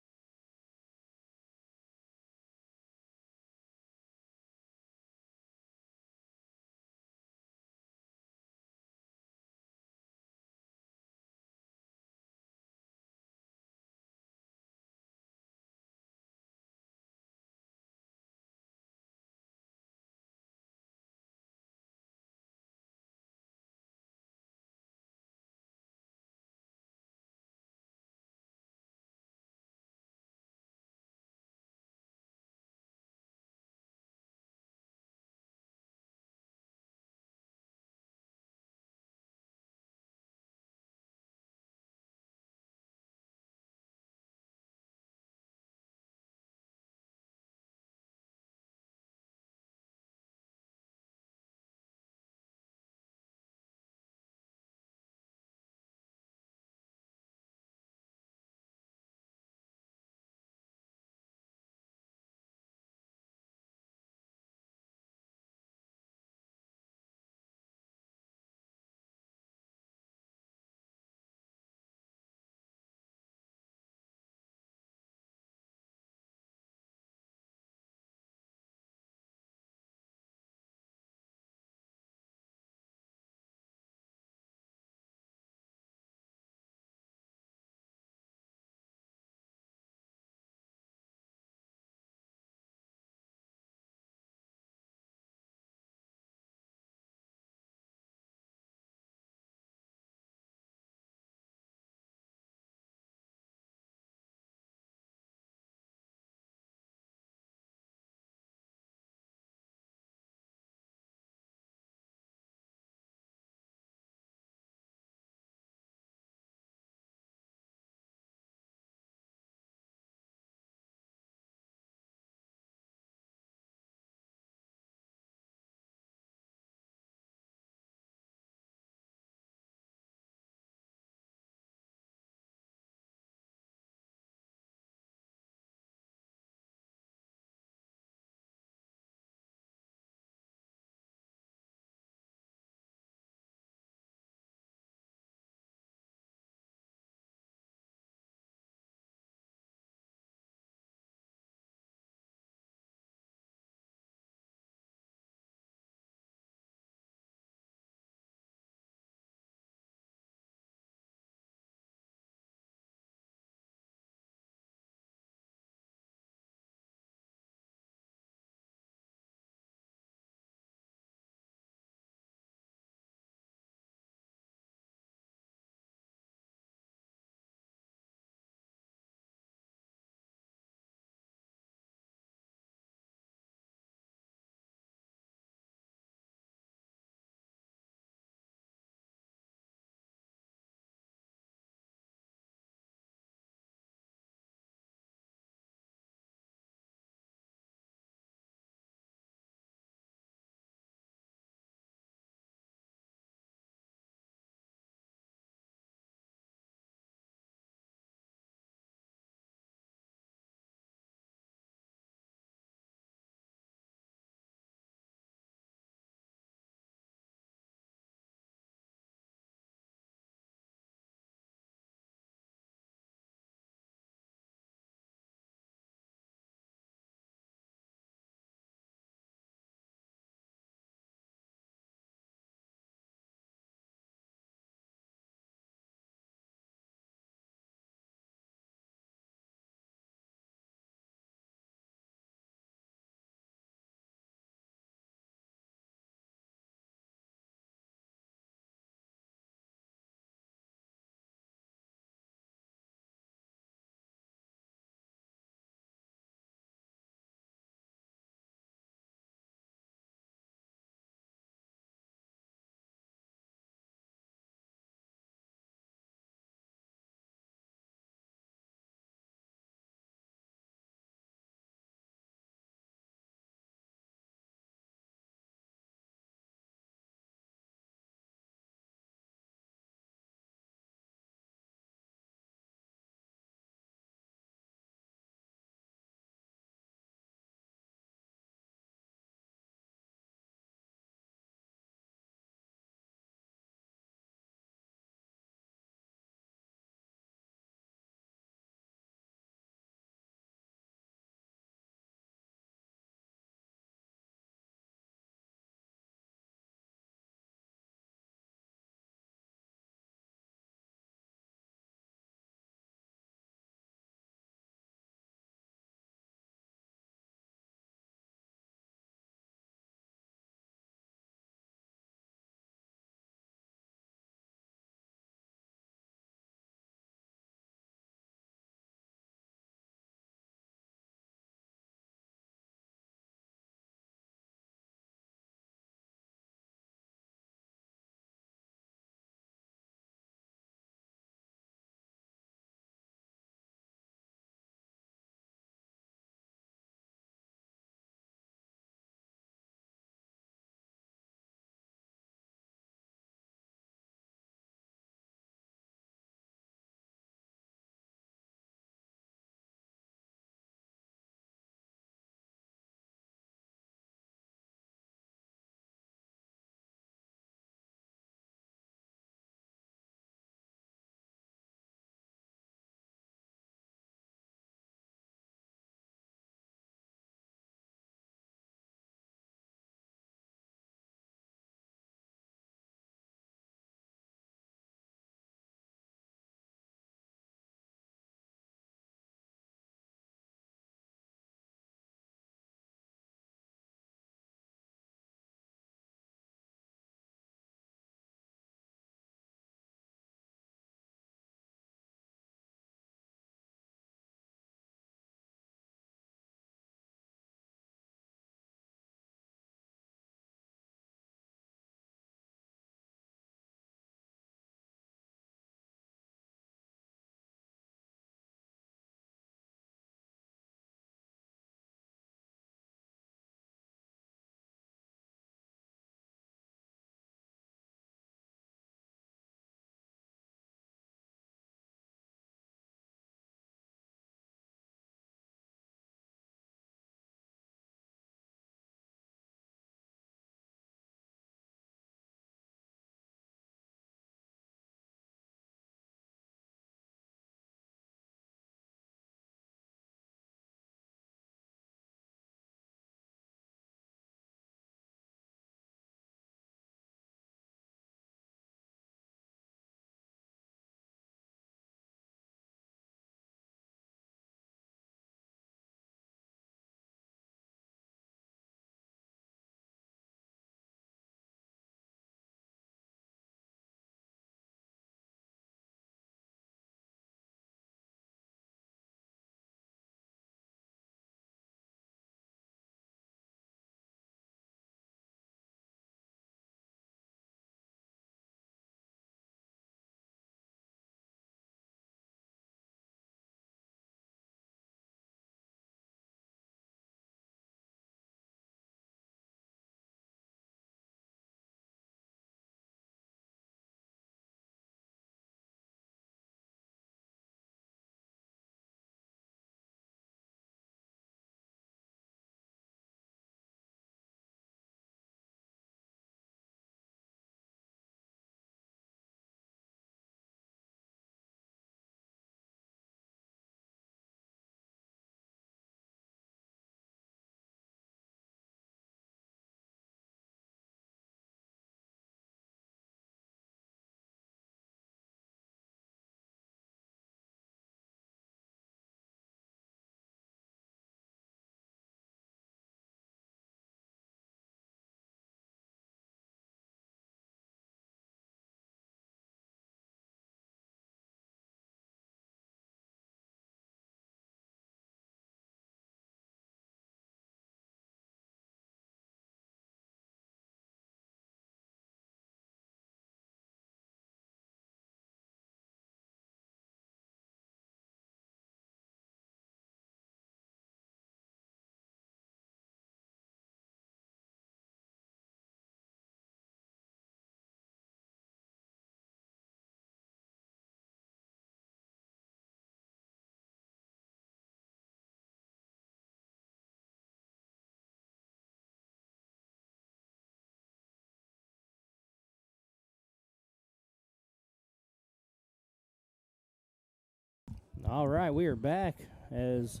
All right, we are back as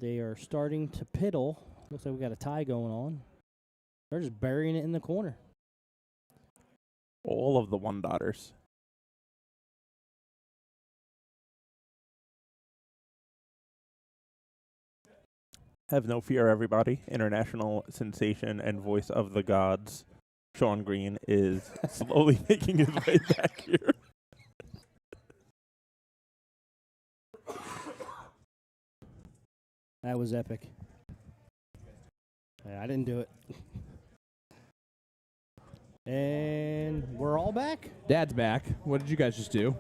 they are starting to piddle. Looks like we got a tie going on. They're just burying it in the corner. All of the one-daughters. Have no fear, everybody. International sensation and voice of the gods, Sean Green, is slowly making his way back here. That was epic. I didn't do it. And we're all back? Dad's back. What did you guys just do?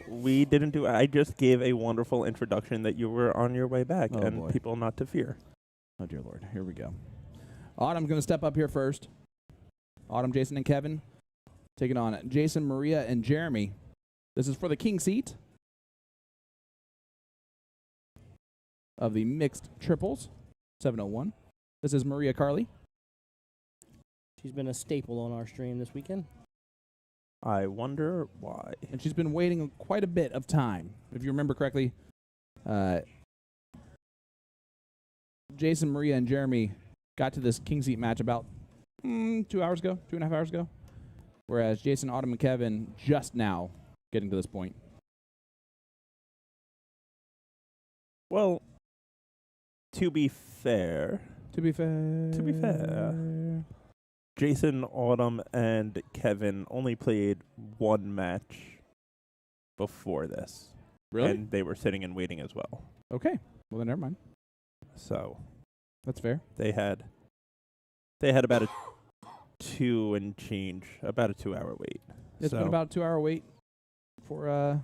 We didn't do it. I just gave a wonderful introduction that you were on your way back and boy. people not to fear. Oh, dear Lord. Here we go. Autumn's going to step up here first. Autumn, Jason, and Kevin taking on Jason, Maria, and Jeremy. This is for the king seat of the mixed triples, 701. This is Maria Carley. She's been a staple on our stream this weekend. I wonder why. And she's been waiting quite a bit of time. If you remember correctly, Jason, Maria, and Jeremy got to this king seat match about 2 hours ago, 2.5 hours ago. Whereas Jason, Autumn, and Kevin just now getting to this point. Well, to be fair, Jason, Autumn, and Kevin only played one match before this. Really? And they were sitting and waiting as well. Okay. Well, then never mind. So That's fair. they had about a 2 and change, about a 2-hour wait. It's been about a 2-hour wait for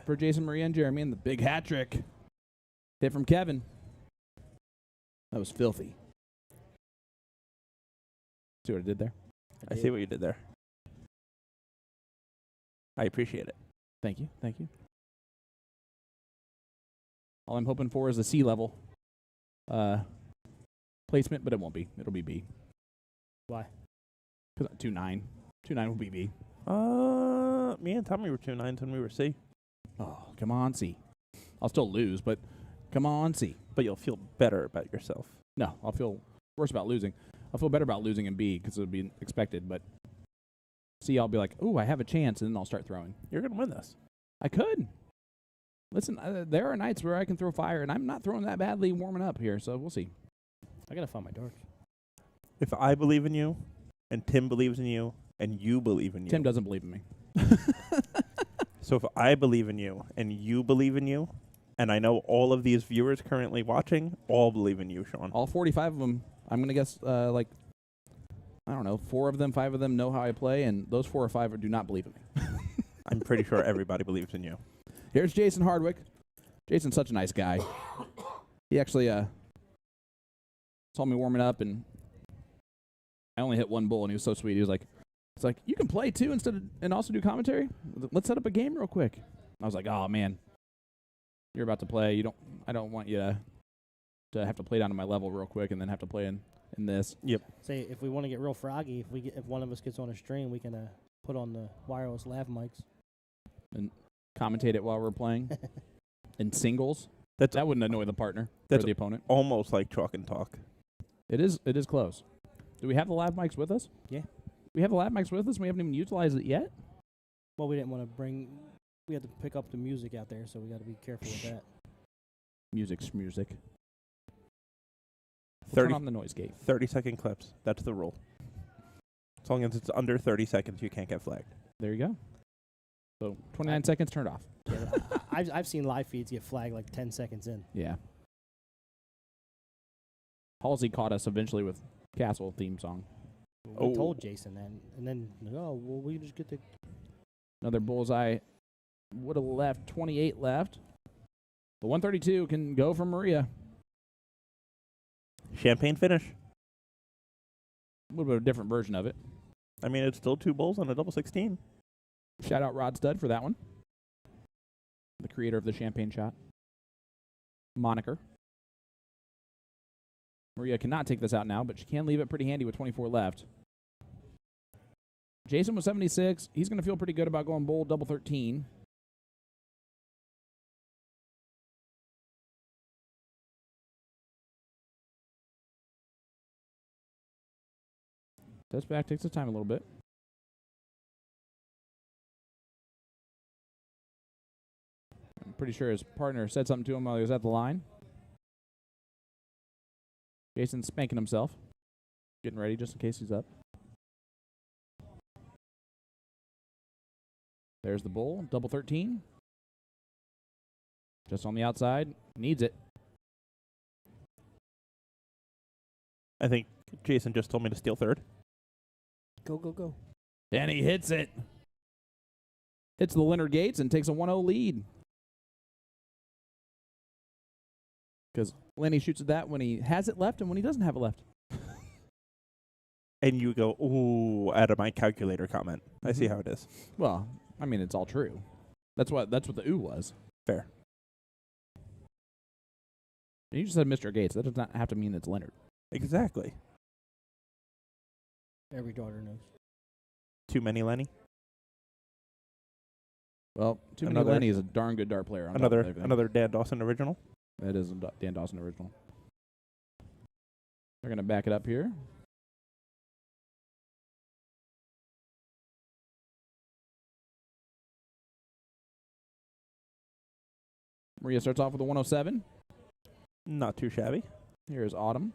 for Jason, Maria, and Jeremy, and the big hat trick hit from Kevin. That was filthy. See what I did there? I see what you did there. I appreciate it. Thank you. Thank you. All I'm hoping for is a C level placement, but it won't be. It'll be B. Why? 'Cause 2-9. 2-9 will be B. Me and Tommy were 2-9s when we were C. Oh, come on, C. I'll still lose, but come on, C. But you'll feel better about yourself. No, I'll feel worse about losing. I'll feel better about losing in B because it'll be expected, but C, I'll be like, ooh, I have a chance, and then I'll start throwing. You're going to win this. I could. Listen, there are nights where I can throw fire, and I'm not throwing that badly warming up here, so we'll see. I got to find my darts. If I believe in you, and Tim believes in you, and you believe in you. Tim doesn't believe in me. So if I believe in you, and you believe in you, and I know all of these viewers currently watching all believe in you, Sean. All 45 of them, I'm going to guess, I don't know, 4 of them, 5 of them know how I play, and those 4 or 5 do not believe in me. I'm pretty sure everybody believes in you. Here's Jason Hardwick. Jason's such a nice guy. He actually saw me warming up, and I only hit 1 bull, and he was so sweet. He was like, it's like, you can play too and also do commentary? Let's set up a game real quick. I was like, oh, man. You're about to play. I don't want you to have to play down to my level real quick and then have to play in this. Yep. Say, if we want to get real froggy, if one of us gets on a stream, we can put on the wireless lav mics. And commentate it while we're playing. In singles. That wouldn't annoy the partner or that's the opponent. Almost like chalk and talk. It is close. Do we have the lav mics with us? Yeah. We have the lav mics with us and we haven't even utilized it yet? Well, we didn't want to we had to pick up the music out there, so we got to be careful with that. Music's music. We'll 30 turn on the noise gate. 30-second clips. That's the rule. As long as it's under 30 seconds, you can't get flagged. There you go. So 29 seconds turned off. Yeah, I've seen live feeds get flagged like 10 seconds in. Yeah. Halsey caught us eventually with Castle theme song. We told Jason that, and then, we just get the... Another bullseye. Would have left 28 left. The 132 can go for Maria. Champagne finish. A little bit of a different version of it. I mean, it's still 2 bulls on a double 16. Shout out Rod Stud for that one. The creator of the champagne shot. Moniker. Maria cannot take this out now, but she can leave it pretty handy with 24 left. Jason was 76. He's going to feel pretty good about going bull double 13. Sets back, takes his time a little bit. I'm pretty sure his partner said something to him while he was at the line. Jason's spanking himself. Getting ready just in case he's up. There's the bull, double 13. Just on the outside, needs it. I think Jason just told me to steal third. Go, go, go. And he hits it. Hits the Leonard Gates and takes a 1-0 lead. Because Lenny shoots at that when he has it left and when he doesn't have it left. And you go, ooh, out of my calculator comment. I see how it is. Well, I mean, it's all true. That's what the ooh was. Fair. You just said Mr. Gates. That does not have to mean it's Leonard. Exactly. Every daughter knows. Too many Lenny? Well, too many Lenny is a darn good dart player. Another Dan Dawson original? That is a Dan Dawson original. They're going to back it up here. Maria starts off with a 107. Not too shabby. Here's Autumn.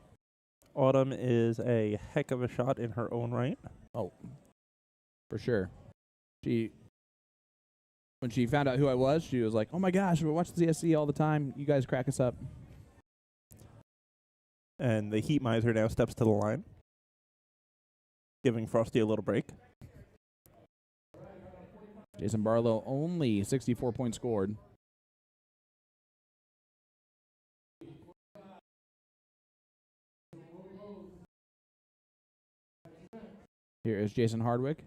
Autumn is a heck of a shot in her own right. Oh, for sure. When she found out who I was, she was like, oh my gosh, we watch the CSC all the time. You guys crack us up. And the Heat Miser now steps to the line, giving Frosty a little break. Jason Barlow only 64 points scored. Here is Jason Hardwick,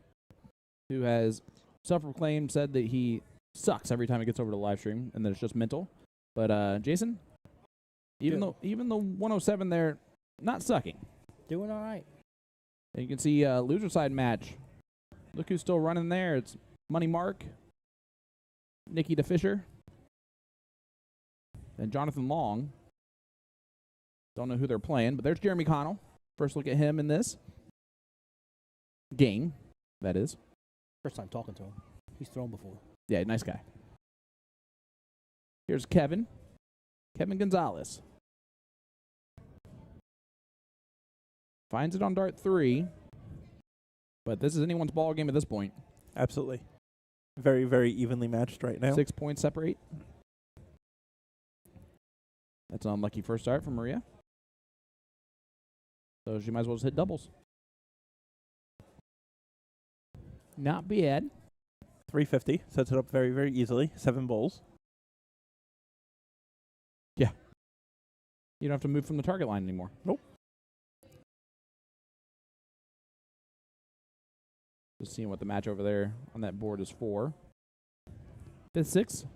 who has self-proclaimed said that he sucks every time he gets over to the live stream and that it's just mental. But Jason, even the 107 there, not sucking. Doing all right. And you can see loser side match. Look who's still running there. It's Money Mark, Nikki DeFisher, and Jonathan Long. Don't know who they're playing, but there's Jeremy Connell. First look at him in this game, that is. First time talking to him. He's thrown before. Yeah, nice guy. Here's Kevin Gonzalez. Finds it on dart 3, but this is anyone's ball game at this point. Absolutely. Very, very evenly matched right now. 6 points separate. That's an unlucky first start for Maria. So she might as well just hit doubles. Not bad. 350. Sets it up very, very easily. 7 bowls. Yeah. You don't have to move from the target line anymore. Nope. Just seeing what the match over there on that board is for. 5th, 6th.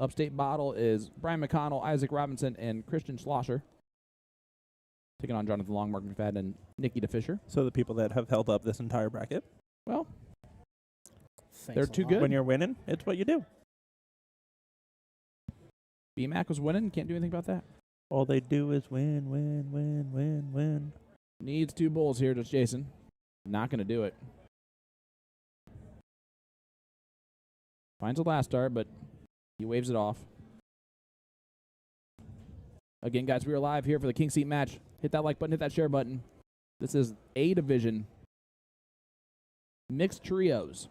Upstate Bottle is Brian McConnell, Isaac Robinson, and Christian Schlosser. Taking on Jonathan Long, Mark McFadden, and Nikki DeFisher. So the people that have held up this entire bracket. Well, Thanks they're too good. When you're winning, it's what you do. BMAC was winning. Can't do anything about that. All they do is win, win, win, win, win. Needs 2 bowls here, just Jason. Not going to do it. Finds a last start, but he waves it off. Again, guys, we are live here for the King Seat match. Hit that like button, hit that share button. This is A Division. Mixed trios.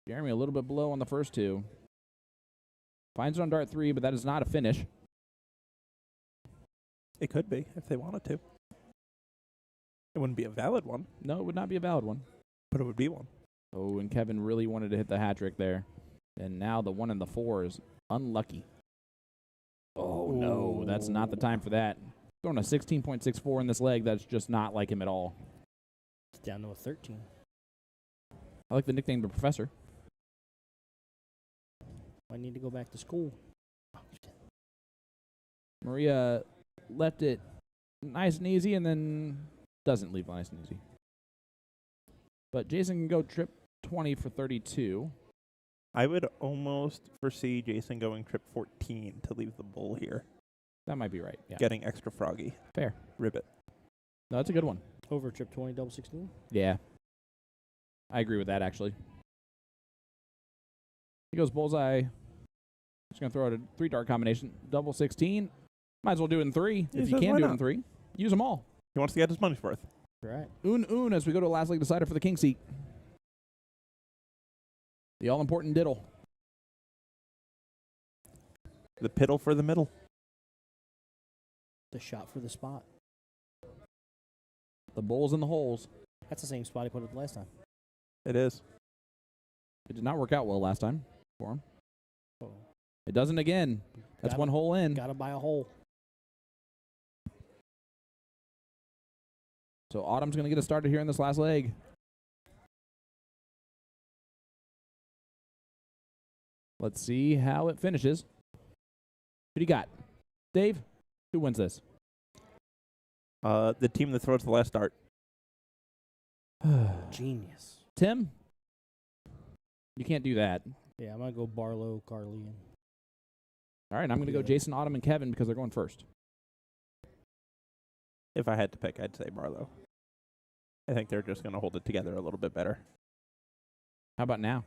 Jeremy a little bit below on the first 2. Finds it on dart 3, but that is not a finish. It could be, if they wanted to. It wouldn't be a valid one. No, it would not be a valid one. But it would be one. Oh, and Kevin really wanted to hit the hat trick there. And now the 1 and the 4 is unlucky. Oh, no, that's not the time for that. Throwing a 16.64 in this leg, that's just not like him at all. It's down to a 13. I like the nickname, the Professor. I need to go back to school. Maria left it nice and easy and then doesn't leave nice and easy. But Jason can go trip 20 for 32. I would almost foresee Jason going trip 14 to leave the bull here. That might be right, yeah. Getting extra froggy. Fair. Ribbit. No, that's a good one. Over trip 20, double 16. Yeah. I agree with that, actually. He goes bullseye. Just going to throw out a 3-dart combination. Double 16. Might as well do it in 3. He If you says, can why do it not? in 3, use them all. He wants to get his money's worth. Right. Un as we go to a last leg decider for the king seat. The all-important diddle. The piddle for the middle. The shot for the spot. The bulls in the holes. That's the same spot he put it last time. It is. It did not work out well last time for him. Oh. It doesn't again. That's one hole in. Gotta buy a hole. So Autumn's going to get us started here in this last leg. Let's see how it finishes. Who do you got? Dave? Who wins this? The team that throws the last dart. Genius. Tim? You can't do that. Yeah, I'm going to go Barlow, Carly. All right, I'm going to go Jason, Autumn, and Kevin because they're going first. If I had to pick, I'd say Barlow. I think they're just going to hold it together a little bit better. How about now?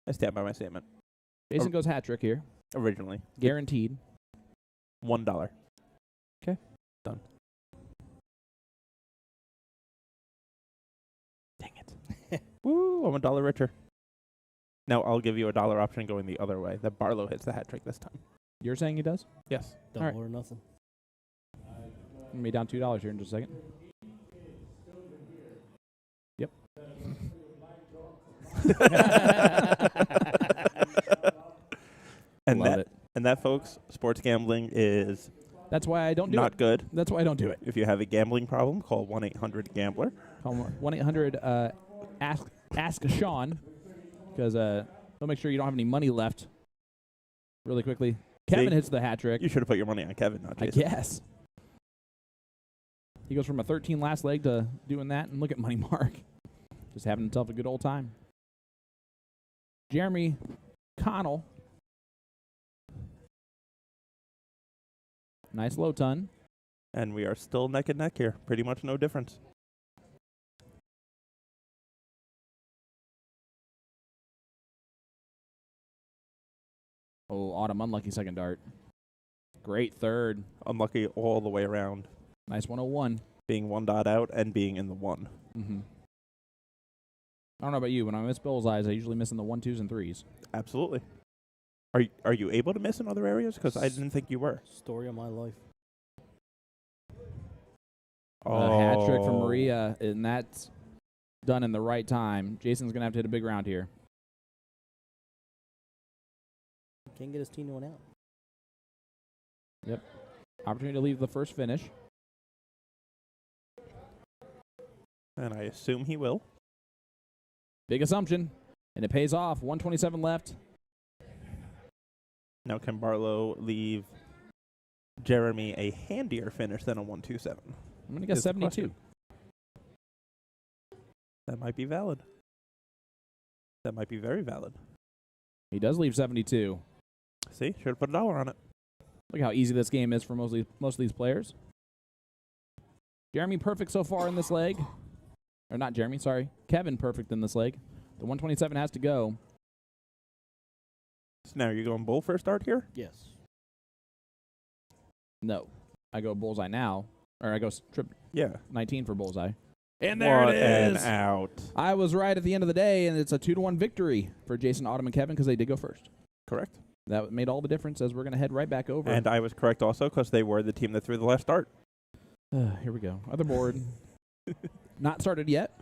I stand by my statement. Jason goes hat trick here. Originally. Guaranteed. $1. Okay. Done. Dang it. Woo, I'm $1 richer. Now I'll give you a $1 option going the other way. That Barlow hits the hat trick this time. You're saying he does? Yes. Double right. or nothing. I'm going to be down $2 here in just a second. Yep. And Love it. And that, folks, sports gambling is That's why I don't do not it. good. That's why I don't do it. If you have a gambling problem, call 1-800-GAMBLER. Call 1-800 ask Sean because they'll make sure you don't have any money left. Really quickly, Kevin See? hits the hat trick. You should have put your money on Kevin, not I Jason. guess. He goes from a 13 last leg to doing that, and look at Money Mark. Just having himself a good old time. Jeremy Connell. Nice low ton. And we are still neck and neck here. Pretty much no difference. Oh, Autumn, unlucky second dart. Great third. Unlucky all the way around. Nice 101. Being 1 dot out and being in the 1. Mm-hmm. I don't know about you. When I miss bullseyes, I usually miss in the 1, 2s, and 3s. Absolutely. Are you able to miss in other areas? Because I didn't think you were. Story of my life. A hat trick from Maria, and that's done in the right time. Jason's going to have to hit a big round here. Can't get his team to one out. Yep. Opportunity to leave the first finish. And I assume he will. Big assumption, and it pays off. 127 left. Now can Barlow leave Jeremy a handier finish than a 127? I'm going to guess Is the 72. question. That might be valid. That might be very valid. He does leave 72. See, should have put $1 on it. Look how easy this game is for most of these players. Jeremy perfect so far in this leg. Or not Jeremy, sorry. Kevin perfect in this leg. The 127 has to go. So now you're going bull for a start here? Yes. No. I go bullseye now. Or I go trip Yeah. 19 for bullseye. And there What it an is. out. I was right at the end of the day, and it's a 2-1 victory for Jason, Autumn, and Kevin because they did go first. Correct. That made all the difference as we're going to head right back over. And I was correct also because they were the team that threw the last start. Here we go. Other board. Not started yet.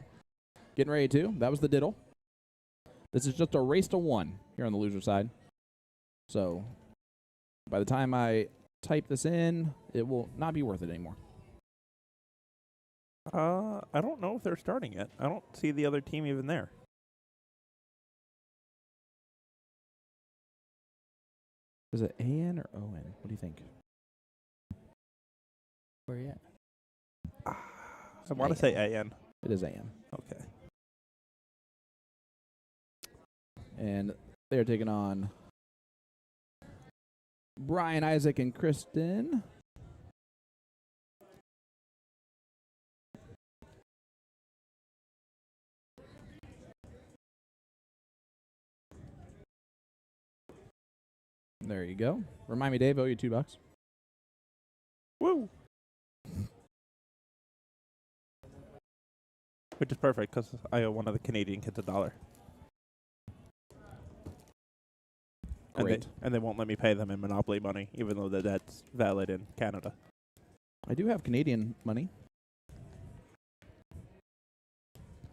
Getting ready to. That was the diddle. This is just a race to 1 here on the loser side. So by the time I type this in, it will not be worth it anymore. I don't know if they're starting yet. I don't see the other team even there. Is it AN or ON? What do you think? Where are you at? I want to say AN. It is AN. Okay. And they're taking on Brian, Isaac, and Kristen. There you go. Remind me, Dave, owe you $2. Woo! Which is perfect because I owe one of the Canadian kids $1. Great. And they won't let me pay them in Monopoly money, even though the debt's valid in Canada. I do have Canadian money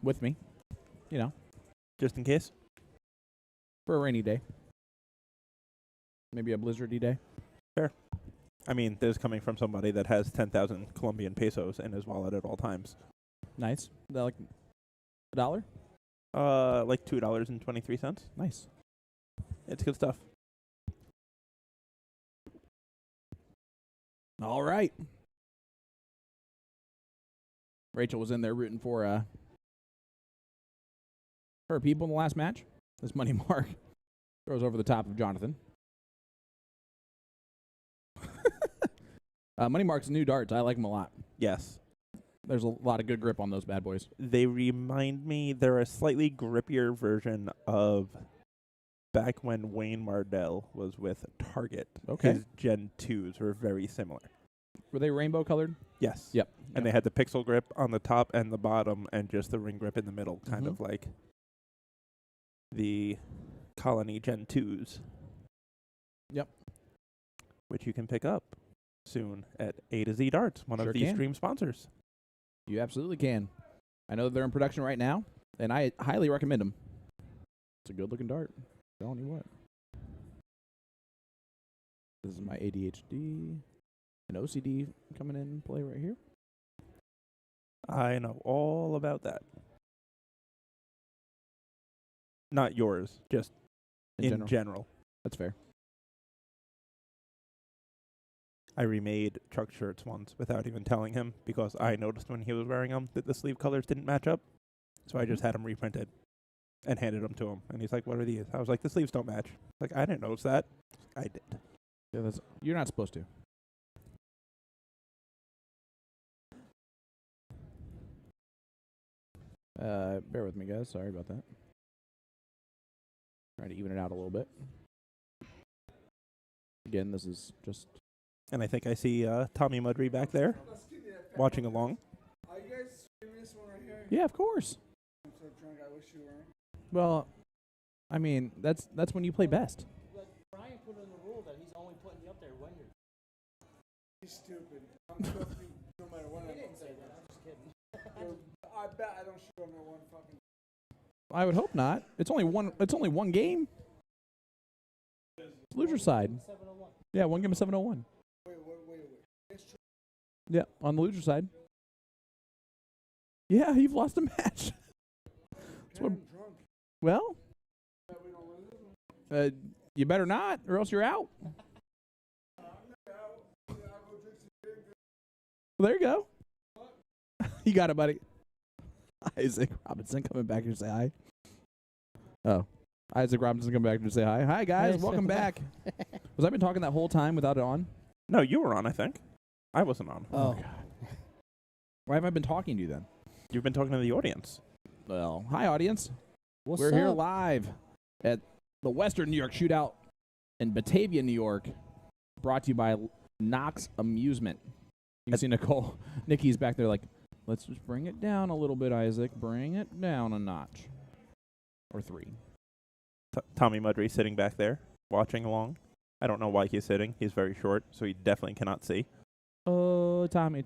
with me, you know, Just in case? for a rainy day. Maybe a blizzardy day. I mean, this is coming from somebody that has 10,000 Colombian pesos in his wallet at all times. Nice. That like $1? Like $2.23. Nice. It's good stuff. All right. Rachel was in there rooting for her people in the last match. This Money Mark throws over the top of Jonathan. Money Mark's new darts. I like them a lot. Yes. There's a lot of good grip on those bad boys. They remind me, they're a slightly grippier version of back when Wayne Mardell was with Target. Okay. His Gen 2s were very similar. Were they rainbow colored? Yes. Yep. And they had the pixel grip on the top and the bottom and just the ring grip in the middle, kind of like the Colony Gen 2s. Yep. Which you can pick up soon at A to Z Darts, one Sure of these can. stream sponsors. You absolutely can. I know they're in production right now, and I highly recommend them. It's a good-looking dart. Telling you what. This is my ADHD and OCD coming in play right here. I know all about that. Not yours, just in general. That's fair. I remade Chuck's shirts once without even telling him because I noticed when he was wearing them that the sleeve colors didn't match up. So I just had them reprinted and handed them to him. And he's like, "What are these?" I was like, "The sleeves don't match." Like, I didn't notice that. I did. Yeah, you're not supposed to. Bear with me, guys. Sorry about that. Trying to even it out a little bit. Again, this is just... And I think I see Tommy Mudry back there watching along. Are you guys streaming this one right here? Yeah, of course. I'm so drunk, I wish you weren't. Well, I mean, that's when you play best. Like Brian put in the rule that he's only putting you up there when you're. He's stupid. I'm joking no matter what. He didn't say that. I'm just kidding. I bet I don't shoot under one fucking. I would hope not. It's only one game. It's loser side. 701. Yeah, one game of 701. Wait. It's true. Yeah, on the loser side. Yeah, you've lost a match. That's what, I'm drunk. well, Bet we don't lose this one. you better not, or else you're out. I'm not out. I'll go drink some beer. Well, there you go. You got it, buddy. Isaac Robinson coming back here to say hi. Oh, Isaac Robinson coming back here to say hi. Hi, guys. Hey, Welcome back. Was I been talking that whole time without it on? No, you were on, I think. I wasn't on. Oh. God. Why have I been talking to you then? You've been talking to the audience. Well, hi, audience. What's We're up? here live at the Western New York Shootout in Batavia, New York, brought to you by Knox Amusement. You can see Nikki's back there like, let's just bring it down a little bit, Isaac. Bring it down a notch. Or 3. Tommy Mudry sitting back there, watching along. I don't know why he's sitting. He's very short, so he definitely cannot see. Oh, Tommy.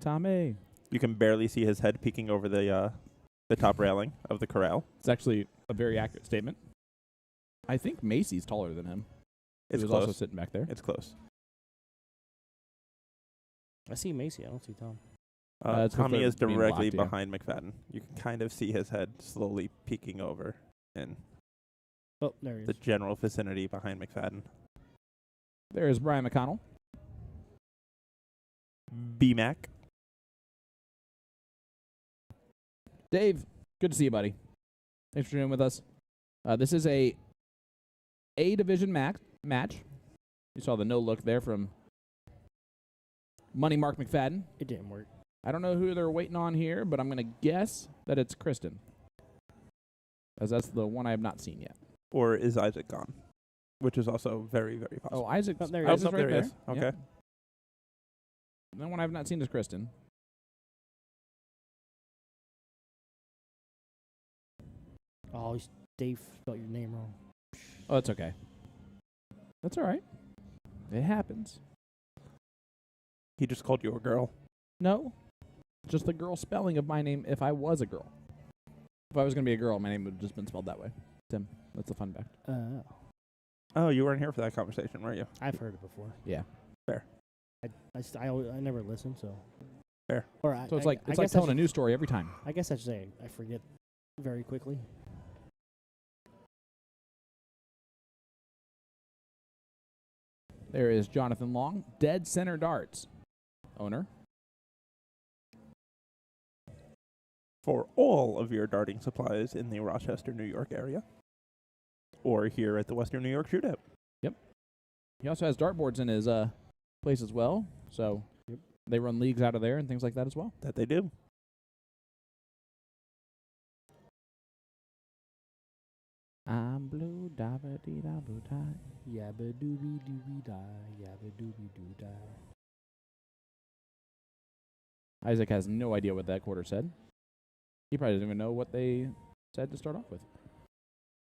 You can barely see his head peeking over the top railing of the corral. It's actually a very accurate statement. I think Macy's taller than him. It's he was close. also sitting back there. It's close. I see Macy. I don't see Tom. It's 'cause Tommy they're is being directly blocked, yeah. behind McFadden. You can kind of see his head slowly peeking over in Oh, there he is. the general vicinity behind McFadden. There is Brian McConnell. B-Mac. Dave, good to see you, buddy. Thanks for joining with us. This is a division match. You saw the no look there from Money Mark McFadden. It didn't work. I don't know who they're waiting on here, but I'm going to guess that it's Kristen, as that's the one I have not seen yet. Or is Isaac gone? which is also very, very possible. Oh, Isaac. Oh, there he Oh, is. no, Isaac's there right he there. is. Okay. Yep. The one I've not seen is Kristen. Oh, Dave spelled your name wrong. Oh, that's okay. That's all right. It happens. He just called you a girl. No, just the girl spelling of my name. If I was a girl, if I was gonna be a girl, my name would have just been spelled that way. Tim, that's a fun fact. Oh, you weren't here for that conversation, were you? I've heard it before. Yeah. Fair. I never listen, so. Fair. Or So it's like telling a news story every time. I guess I should say I forget very quickly. There is Jonathan Long, Dead Center Darts owner. For all of your darting supplies in the Rochester, New York area, or here at the Western New York Shootout. He also has dartboards in his place as well, so they run leagues out of there and things like that as well. That they do. I'm blue, dabba dee da boo da. Yabba dooby dooby da, yabba dooby doo da. Isaac has no idea what that quarter said. He probably doesn't even know what they said to start off with.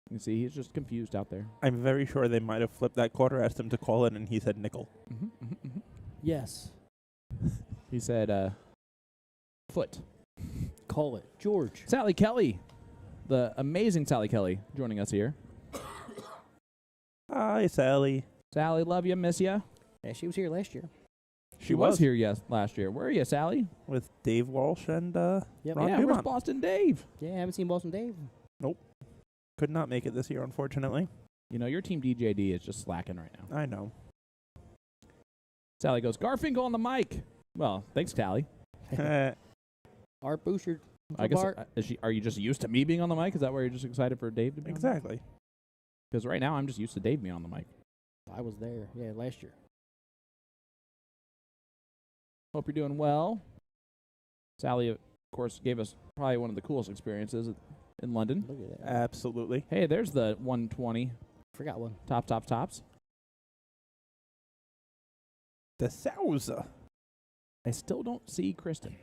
You can see he's just confused out there. I'm very sure they might have flipped that quarter, asked him to call it, and he said nickel. Yes. He said, foot. Call it. George. Sally Kelly, the amazing Sally Kelly, joining us here. Hi, Sally. Sally, love you, miss ya. Yeah, she was here last year. She was here last year. Where are you, Sally? With Dave Walsh and Yep. Ron Yeah, where's Dumont. Boston Dave? Yeah, I haven't seen Boston Dave. Could not make it this year, unfortunately. You know, your team DJD is just slacking right now. I know. Sally goes, Garfinkel on the mic. Well, thanks, Sally. Art Bouchard. I guess, are you just used to me being on the mic? Is that why you're just excited for Dave to be on the mic? Exactly. Because right now I'm just used to Dave being on the mic. I was there. Yeah, last year. Hope you're doing well. Sally, of course, gave us probably one of the coolest experiences in London. Look at that. Absolutely. Hey, there's the 120 Forgot one. tops. The Sousa. I still don't see Kristen.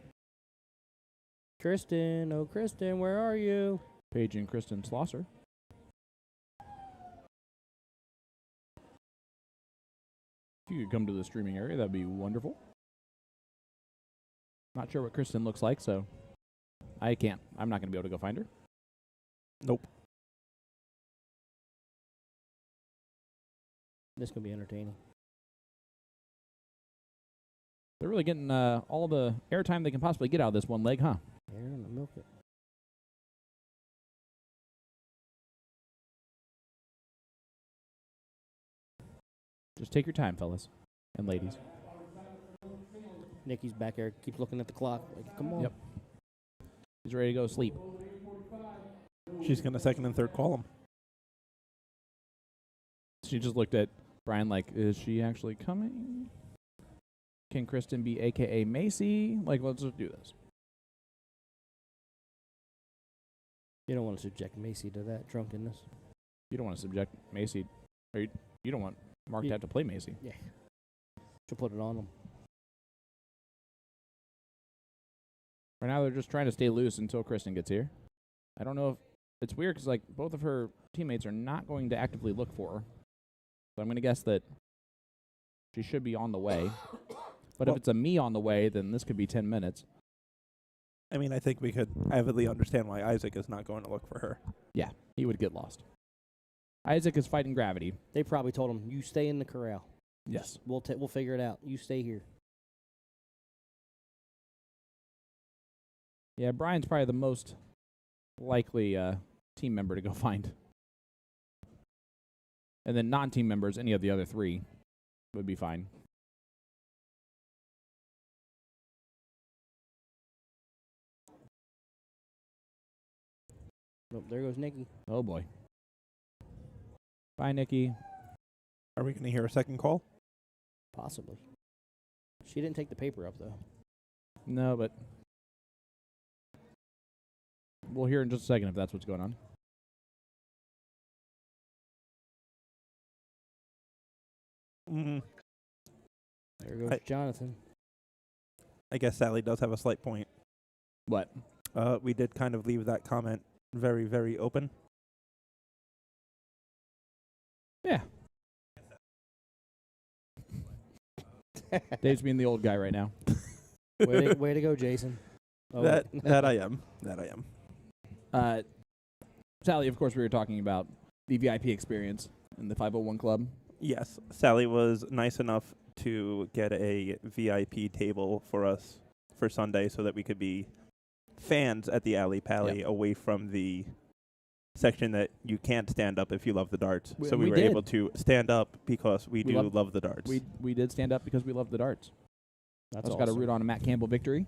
Kristen, oh Kristen, where are you? Paige and Kristen Slosser. If you could come to the streaming area, that'd be wonderful. Not sure what Kristen looks like, so I can't. I'm not going to be able to go find her. Nope. This is going to be entertaining. They're really getting all the airtime they can possibly get out of this one leg, huh? Yeah, I'm going to milk it. Just take your time, fellas and ladies. Nikki's back there, keeps looking at the clock. Like, come on. Yep. He's ready to go to sleep. She's going to second and third call him. She just looked at Brian like, is she actually coming? Can Kristen be AKA Macy? Like, let's just do this. You don't want to subject Macy to that drunkenness. You don't want to subject Macy, or you don't want Mark to have to play Macy. Yeah. She'll put it on him. Right now, they're just trying to stay loose until Kristen gets here. I don't know if it's weird because like both of her teammates are not going to actively look for her. So I'm going to guess that she should be on the way. But if it's a me on the way, then this could be 10 minutes. I mean, I think we could avidly understand why Isaac is not going to look for her. Yeah, he would get lost. Isaac is fighting gravity. They probably told him, you stay in the corral. Yes. We'll figure it out. You stay here. Yeah, Brian's probably the most likely team member to go find. And then non-team members, any of the other three, would be fine. Oh, there goes Nikki. Oh, boy. Bye, Nikki. Are we going to hear a second call? Possibly. She didn't take the paper up, though. No, but we'll hear in just a second if that's what's going on. Mm, There goes I- Jonathan. I guess Sally does have a slight point. What? We did kind of leave that comment very, very open. Yeah. Dave's being the old guy right now. Way to go, Jason. Oh, That wait. that I am. That I am. Sally, of course, we were talking about the VIP experience in the 501 Club. Yes, Sally was nice enough to get a VIP table for us for Sunday so that we could be fans at the Alley Pally away from the section that you can't stand up if you love the darts. So we were did. able to stand up because we do loved- love the darts. We did stand up because we love the darts. That's Just got to awesome. root on a Matt Campbell victory.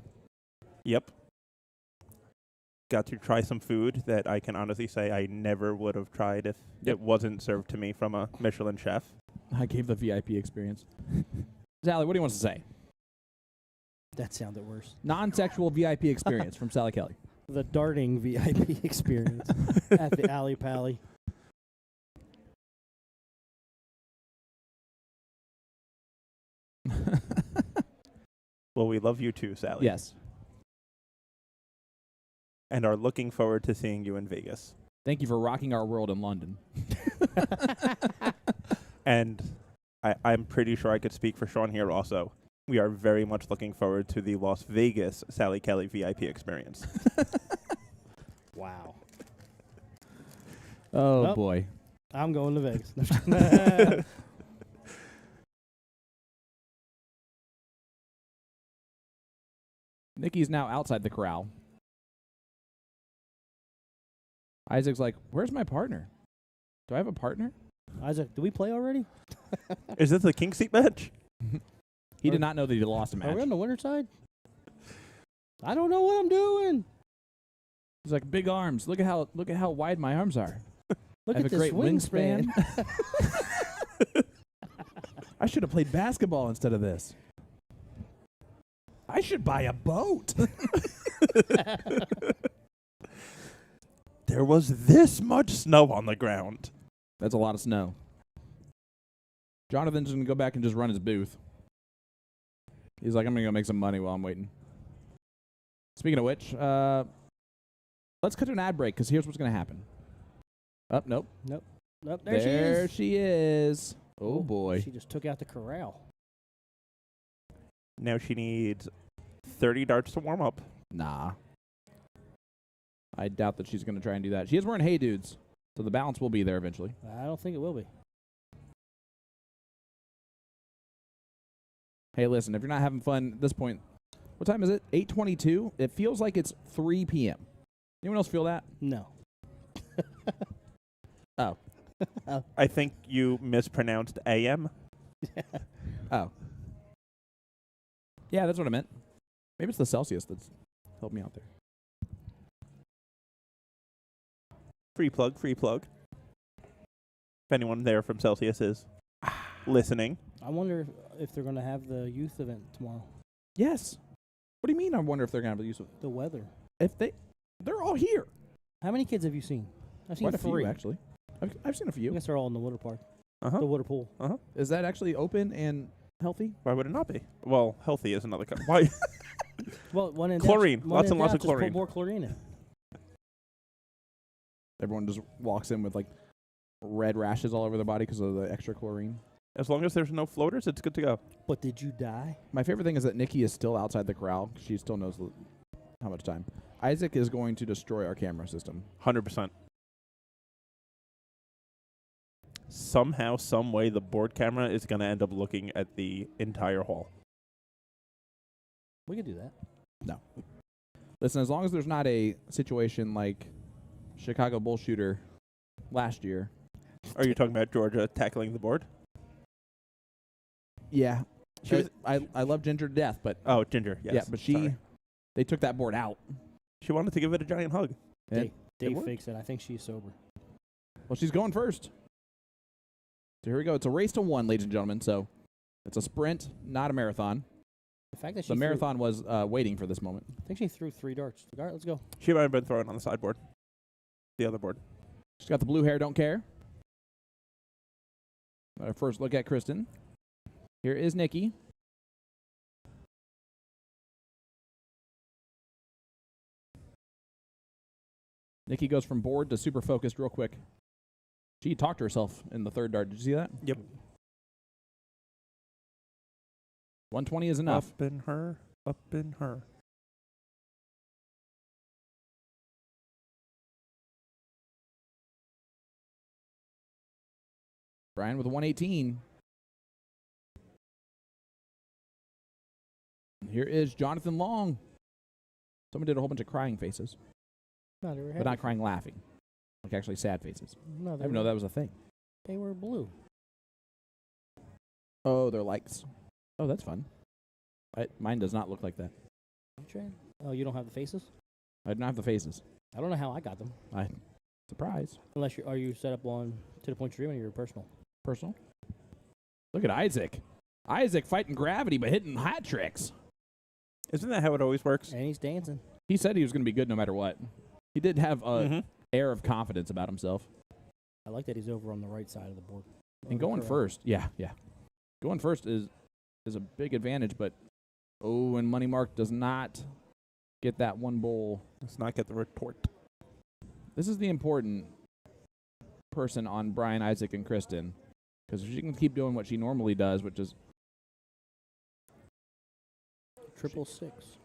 Yep. Got to try some food that I can honestly say I never would have tried if it wasn't served to me from a Michelin chef. I gave the VIP experience. Sally, what do you want to say? That sounded worse. Non-sexual VIP experience from Sally Kelly. The darting VIP experience at the Alley Pally. Well, we love you too, Sally. Yes. And are looking forward to seeing you in Vegas. Thank you for rocking our world in London. And I'm pretty sure I could speak for Sean here also. We are very much looking forward to the Las Vegas Sally Kelly VIP experience. Wow. Oh, Nope. boy. I'm going to Vegas. Nikki's now outside the corral. Isaac's like, where's my partner? Do I have a partner? Isaac, did we play already? Is this the king seat match? He did not know that he lost a Are match. we on the winter side? I don't know what I'm doing. He's like, big arms. Look at how wide my arms are. Look I have at a this great wingspan. I should have played basketball instead of this. I should buy a boat. There was this much snow on the ground. That's a lot of snow. Jonathan's going to go back and just run his booth. He's like, I'm going to go make some money while I'm waiting. Speaking of which, let's cut to an ad break because here's what's going to happen. Oh, nope. Nope, there she is. Oh, Oh, boy. She just took out the corral. Now she needs 30 darts to warm up. Nah. I doubt that she's going to try and do that. She is wearing Hey Dudes, so the balance will be there eventually. I don't think it will be. Hey, listen, if you're not having fun at this point, what time is it? 8:22? It feels like it's 3 p.m. Anyone else feel that? No. Oh. I think you mispronounced AM. Oh. Yeah, that's what I meant. Maybe it's the Celsius that's helped me out there. Free plug, free plug. If anyone there from Celsius is listening. I wonder if they're going to have the youth event tomorrow. Yes. What do you mean I wonder if they're going to have the use of The weather. if they're all here. How many kids have you seen? I've seen Quite a 3. few, actually. I've seen a I few. guess they're all in the water park. Uh-huh. The water pool. Uh-huh. Is that actually open and healthy? Why would it not be? Well, healthy is another why? Well, one in Chlorine. Doubt, one Lots in and lots doubt, of just put chlorine. more chlorine in. Everyone just walks in with like red rashes all over their body because of the extra chlorine. As long as there's no floaters, it's good to go. But did you die? My favorite thing is that Nikki is still outside the corral. She still knows how much time. Isaac is going to destroy our camera system. 100%. Somehow, some way, the board camera is going to end up looking at the entire hall. We could do that. No. Listen, as long as there's not a situation like Chicago Bull Shooter last year. Are you talking about Georgia tackling the board? Yeah. She was- I love Ginger to death, but Oh, Ginger. Yes. yeah, but Sorry. they took that board out. She wanted to give it a giant hug. And Dave worked. fakes it. I think she's sober. well, she's going first. So here we go. It's a race to 1, ladies and gentlemen. So it's a sprint, not a marathon. The fact that she The marathon was waiting for this moment. I think she threw 3 darts. All right, let's go. She might have been throwing on the sideboard. The other board. She's got the blue hair, don't care. Our first look at Kristen. Here is Nikki. Nikki goes from bored to super focused real quick. She talked to herself in the third dart. Did you see that? Yep. 120 is enough. Up in her. Up in her. Brian with a 118. Here is Jonathan Long. Someone did a whole bunch of crying faces. No, they were But not crying laughing. Like actually sad faces. No, I didn't know that was a thing. They were blue. Oh, they're likes. Oh, that's fun. Mine does not look like that. Oh, you don't have the faces? I don't have the faces. I don't know how I got them. Surprise. Unless are you set up on To the Point Stream or your personal? Personal. Look at Isaac. Isaac fighting gravity but hitting hat tricks. Isn't that how it always works? And he's dancing. He said he was going to be good no matter what. He did have a air of confidence about himself. I like that he's over on the right side of the board. And going first, yeah. Going first is a big advantage, but and Money Mark does not get that one bowl. Let's not get the retort. This is the important person on Brian, Isaac, and Kristen. Because if she can keep doing what she normally does, which is 666.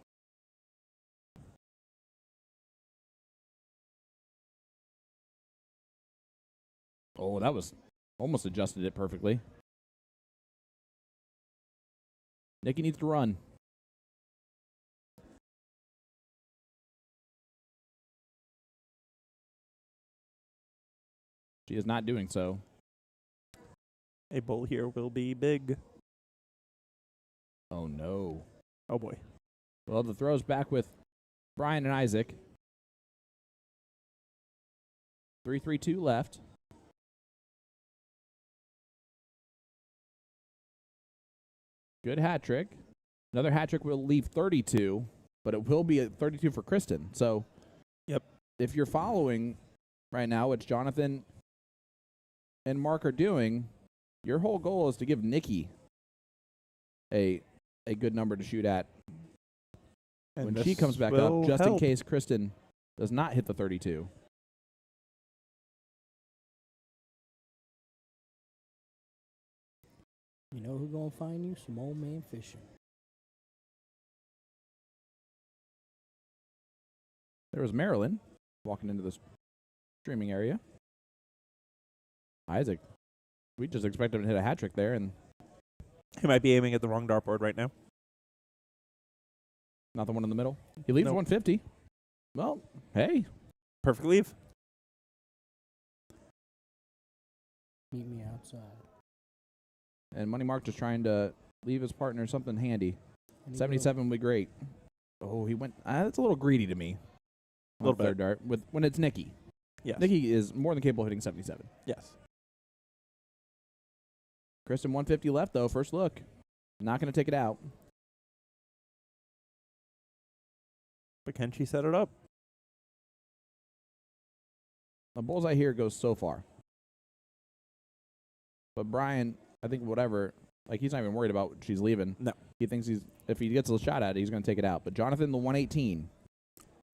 Oh, that was almost adjusted it perfectly. Nikki needs to run. She is not doing so. A bull here will be big. Oh, no. Oh, boy. Well, the throw's back with Brian and Isaac. 3-3-2 left. Good hat trick. Another hat trick will leave 32, but it will be a 32 for Kristen. So, yep. If you're following right now, which Jonathan and Mark are doing, your whole goal is to give Nikki a good number to shoot at And when she comes back up, just in case Kristen does not hit the 32. You know who gonna find you? Some old man fishing. There was Marilyn walking into the streaming area. Isaac, we just expected him to hit a hat trick there, and he might be aiming at the wrong dartboard right now. Not the one in the middle. He leaves 150. Well, hey. Perfect leave. Meet me outside. And Money Mark just trying to leave his partner something handy. 77 would be great. Oh, he went. That's a little greedy to me. A little third dart when it's Nikki. Yes. Nikki is more than capable of hitting 77. Yes. Kristen 150 left though. First look. Not going to take it out. But can she set it up? The bullseye here goes so far. But Brian, I think whatever, like he's not even worried about she's leaving. No. He thinks if he gets a shot at it, he's going to take it out. But Jonathan, the 118.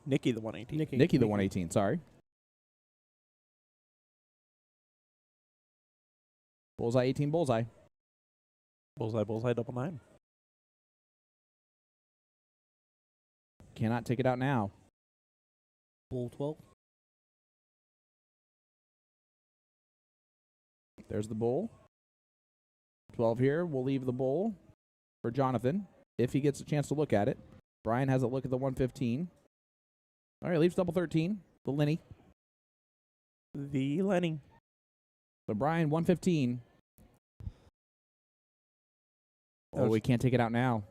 Nikki, the 118. Nikki, the 118, sorry. Bullseye, 18, bullseye. Bullseye, bullseye, double 9. Cannot take it out now. Bull 12. There's the bull. 12 here. We'll leave the bull for Jonathan if he gets a chance to look at it. Brian has a look at the 115. All right, leaves double 13. The Lenny. The Lenny. So Brian, 115. Oh, we can't take it out now.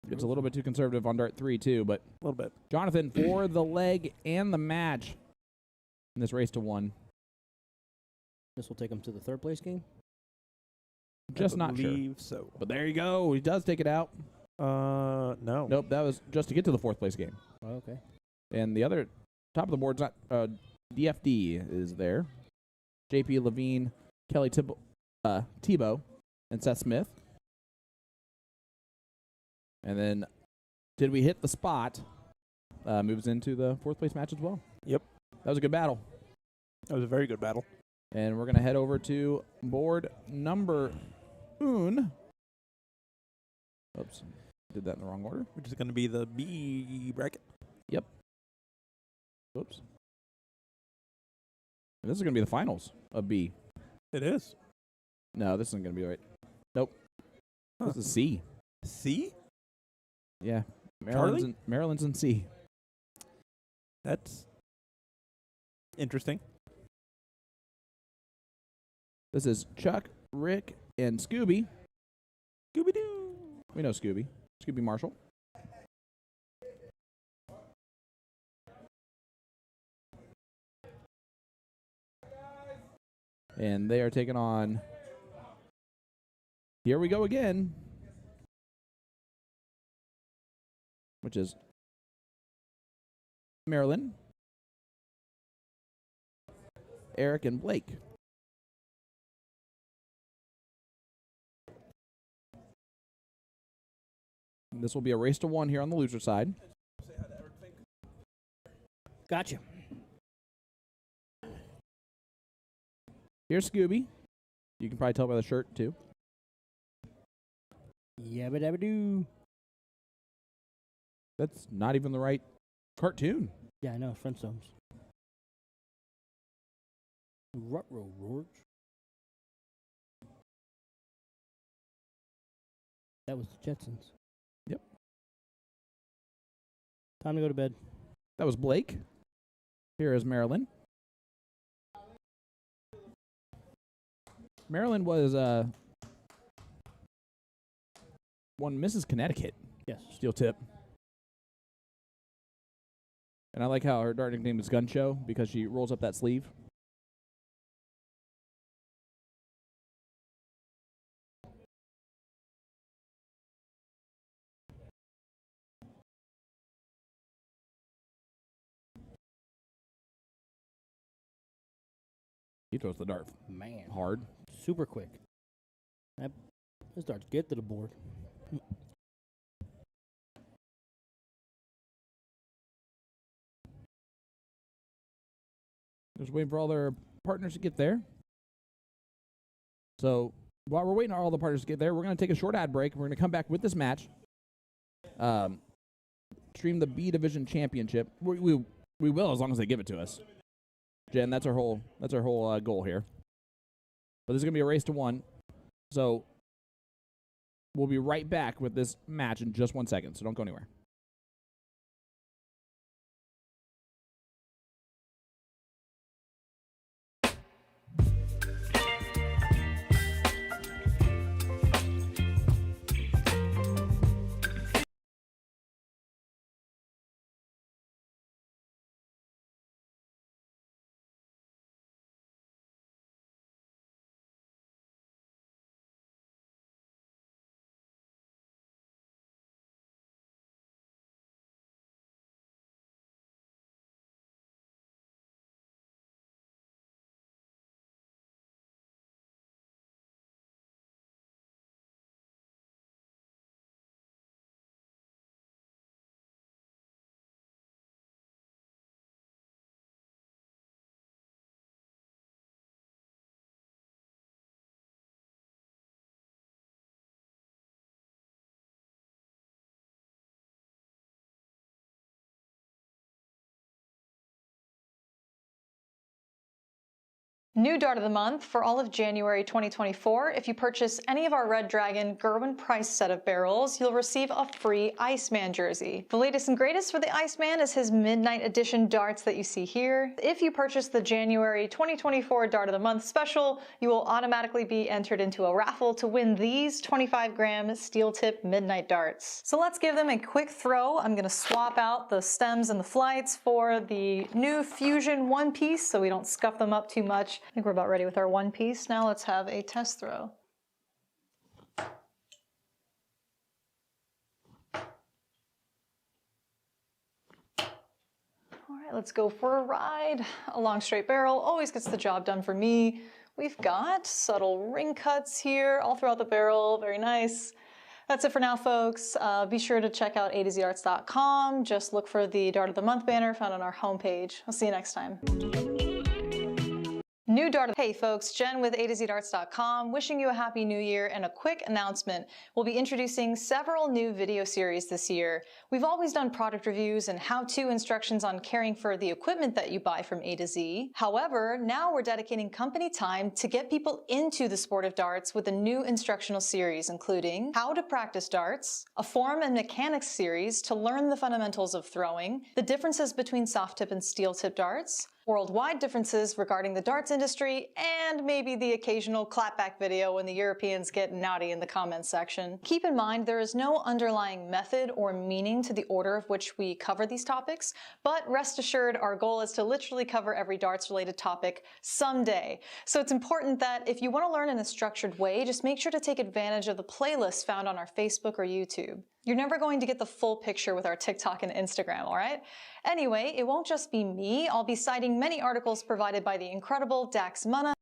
It's a little bit too conservative on dart 3, too, but a little bit. Jonathan for the leg and the match in this race to 1. This will take him to the third place game? Just not sure. So. But there you go. He does take it out. No. Nope, that was just to get to the 4th place game. Oh, okay. And the other top of the board's not DFD is there. JP Levine, Kelly Tebow, and Seth Smith. And then, did we hit the spot? Moves into the 4th place match as well. Yep. That was a good battle. That was a very good battle. And we're going to head over to board number un. Oops. Did that in the wrong order. Which is going to be the B bracket. Yep. Oops. And this is going to be the finals of B. It is. No, this isn't going to be right. Nope. Huh. This is C. C? Yeah. Charlie? Maryland's in C. That's interesting. This is Chuck, Rick, and Scooby. Scooby-Doo. We know Scooby. Scooby Marshall. And they are taking on... Here we go again. Which is Maryland, Eric, and Blake. And this will be a race to 1 here on the loser side. Gotcha. Here's Scooby. You can probably tell by the shirt, too. Yabba dabba doo. That's not even the right cartoon. Yeah, I know. Flintstones. Ruh-roh, George. That was the Jetsons. Yep. Time to go to bed. That was Blake. Here is Maryland. Maryland was won Mrs. Connecticut. Yes. Steel tip. And I like how her dart nickname is Gun Show because she rolls up that sleeve. He throws the dart Man. hard. Super quick. This darts get to the board. Just waiting for all their partners to get there. So while we're waiting on all the partners to get there, we're going to take a short ad break. We're going to come back with this match. Stream the B Division Championship. We will as long as they give it to us. Jen, that's our whole goal here. But this is going to be a race to 1. So we'll be right back with this match in just 1 second. So don't go anywhere. New Dart of the Month for all of January 2024. If you purchase any of our Red Dragon Gerwin Price set of barrels, you'll receive a free Iceman jersey. The latest and greatest for the Iceman is his Midnight Edition darts that you see here. If you purchase the January 2024 Dart of the Month special, you will automatically be entered into a raffle to win these 25-gram steel tip Midnight darts. So let's give them a quick throw. I'm going to swap out the stems and the flights for the new Fusion one piece so we don't scuff them up too much. I think we're about ready with our one piece. Now let's have a test throw. All right, let's go for a ride. A long straight barrel always gets the job done for me. We've got subtle ring cuts here all throughout the barrel. Very nice. That's it for now, folks. Be sure to check out a2zarts.com. Just look for the Dart of the Month banner found on our homepage. I'll see you next time. New Dart. Hey folks, Jen with a2zarts.com, wishing you a happy new year and a quick announcement. We'll be introducing several new video series this year. We've always done product reviews and how-to instructions on caring for the equipment that you buy from A to Z. However, now we're dedicating company time to get people into the sport of darts with a new instructional series, including how to practice darts, a form and mechanics series to learn the fundamentals of throwing, the differences between soft tip and steel tip darts, worldwide differences regarding the darts industry, and maybe the occasional clapback video when the Europeans get naughty in the comments section. Keep in mind there is no underlying method or meaning to the order of which we cover these topics, but rest assured our goal is to literally cover every darts related topic someday. So it's important that if you want to learn in a structured way, just make sure to take advantage of the playlists found on our Facebook or YouTube. You're never going to get the full picture with our TikTok and Instagram, all right? Anyway, it won't just be me. I'll be citing many articles provided by the incredible Dax Munna.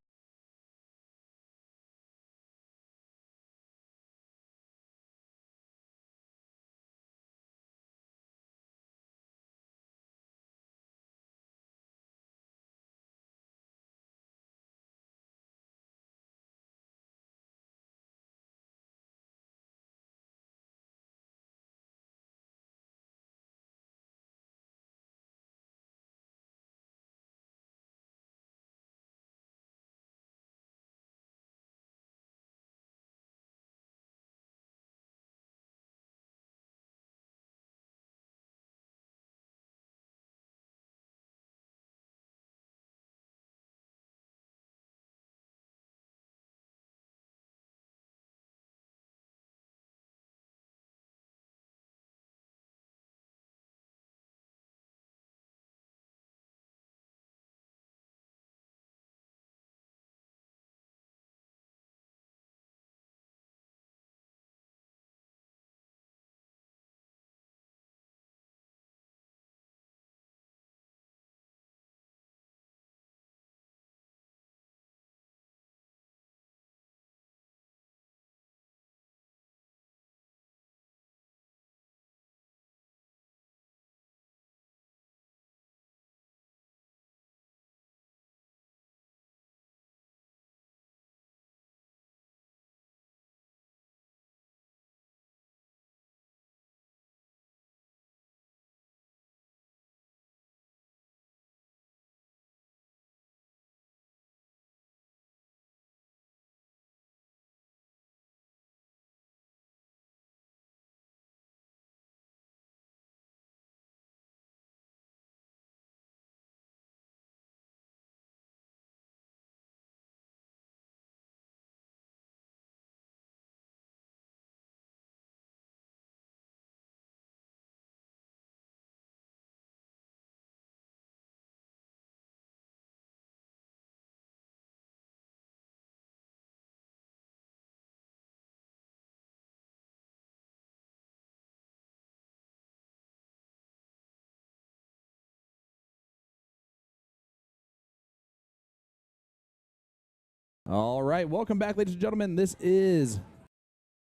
All right, welcome back, ladies and gentlemen. This is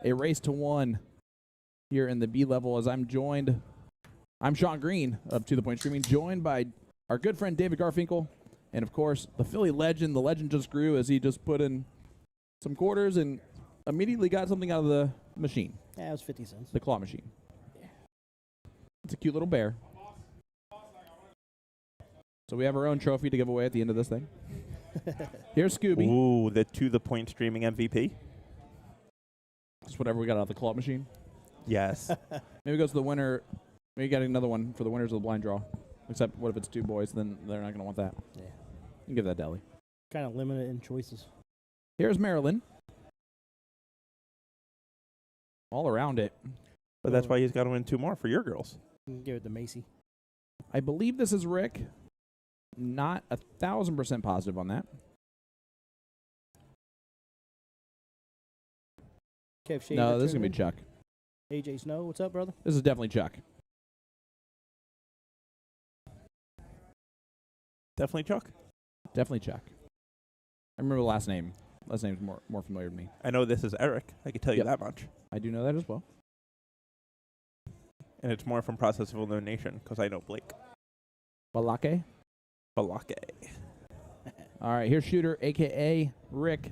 a race to one here in the B level as I'm Sean Green of To The Point Streaming, joined by our good friend David Garfinkel, and of course, the Philly legend. The legend just grew as he just put in some quarters and immediately got something out of the machine. Yeah, it was 50 cents. The claw machine. Yeah. It's a cute little bear. So we have our own trophy to give away at the end of this thing. Here's Scooby. Ooh, the To The Point Streaming MVP. Just whatever we got out of the claw machine. Yes. Maybe it goes to the winner. Maybe get another one for the winners of the blind draw. Except what if it's two boys? Then they're not going to want that. Yeah. You can give that to Ellie. Kind of limited in choices. Here's Marilyn. All around it. But that's why he's got to win two more for your girls. You can give it to Macy. I believe this is Rick. Not 1,000% positive on that. Kev Shaver, No, this is going to be Chuck. AJ Snow, what's up, brother? This is definitely Chuck. Definitely Chuck. Definitely Chuck. I remember the last name. Last name's more familiar to me. I know this is Eric. I can tell you that much. I do know that as well. And it's more from process of elimination because I know Blake. Balake. Balake. All right, here's Shooter, a.k.a. Rick.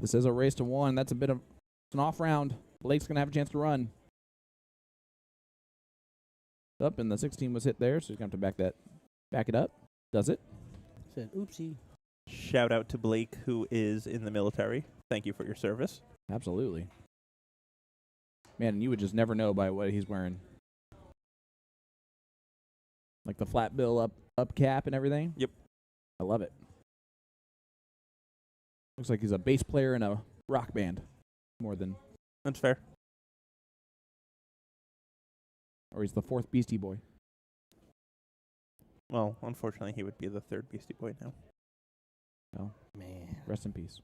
This is a race to one. That's a bit of an off round. Blake's going to have a chance to run. Up, and the 16 was hit there, so he's going to have to back it up. Does it? Said, oopsie. Shout out to Blake, who is in the military. Thank you for your service. Absolutely. Man, you would just never know by what he's wearing. Like the flat bill up cap and everything? Yep. I love it. Looks like he's a bass player in a rock band more than... That's fair. Or he's the fourth Beastie Boy. Well, unfortunately, he would be the third Beastie Boy now. Oh, man. Rest in peace.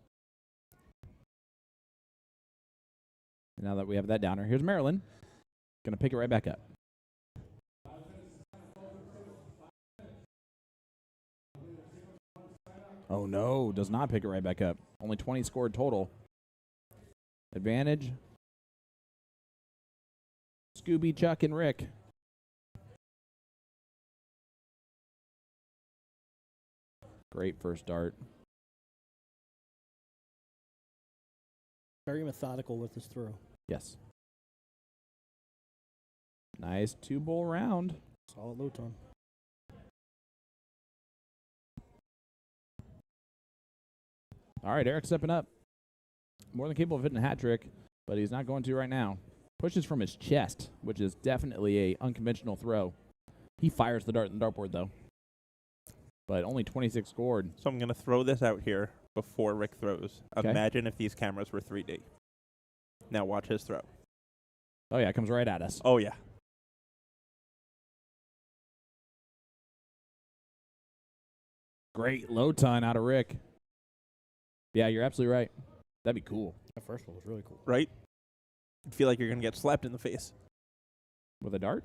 And now that we have that downer, here's Maryland. Going to pick it right back up. Oh, no. Does not pick it right back up. Only 20 scored total. Advantage. Scooby, Chuck, and Rick. Great first dart. Very methodical with his throw. Yes. Nice 2-bowl round. Solid low ton. All right, Eric stepping up. More than capable of hitting a hat trick, but he's not going to right now. Pushes from his chest, which is definitely a unconventional throw. He fires the dart in the dartboard, though. But only 26 scored. So I'm going to throw this out here before Rick throws. Okay. Imagine if these cameras were 3D. Now watch his throw. Oh, yeah, it comes right at us. Oh, yeah. Great low ton out of Rick. Yeah, you're absolutely right. That'd be cool. That first one was really cool. Right? You feel like you're going to get slapped in the face. With a dart?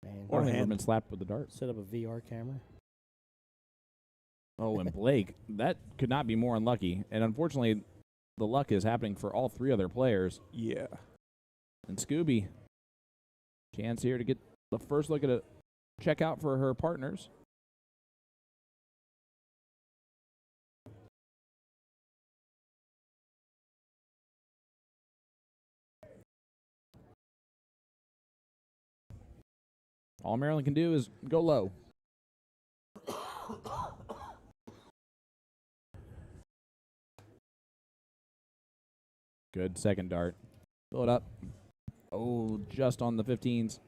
Man. Or I've never hand. been slapped with a dart. Set up a VR camera. Oh, and Blake, that could not be more unlucky. And unfortunately, the luck is happening for all three other players. Yeah. And Scooby, chance here to get the first look at a checkout for her partners. All Maryland can do is go low. Good second dart. Fill it up. Oh, just on the 15s.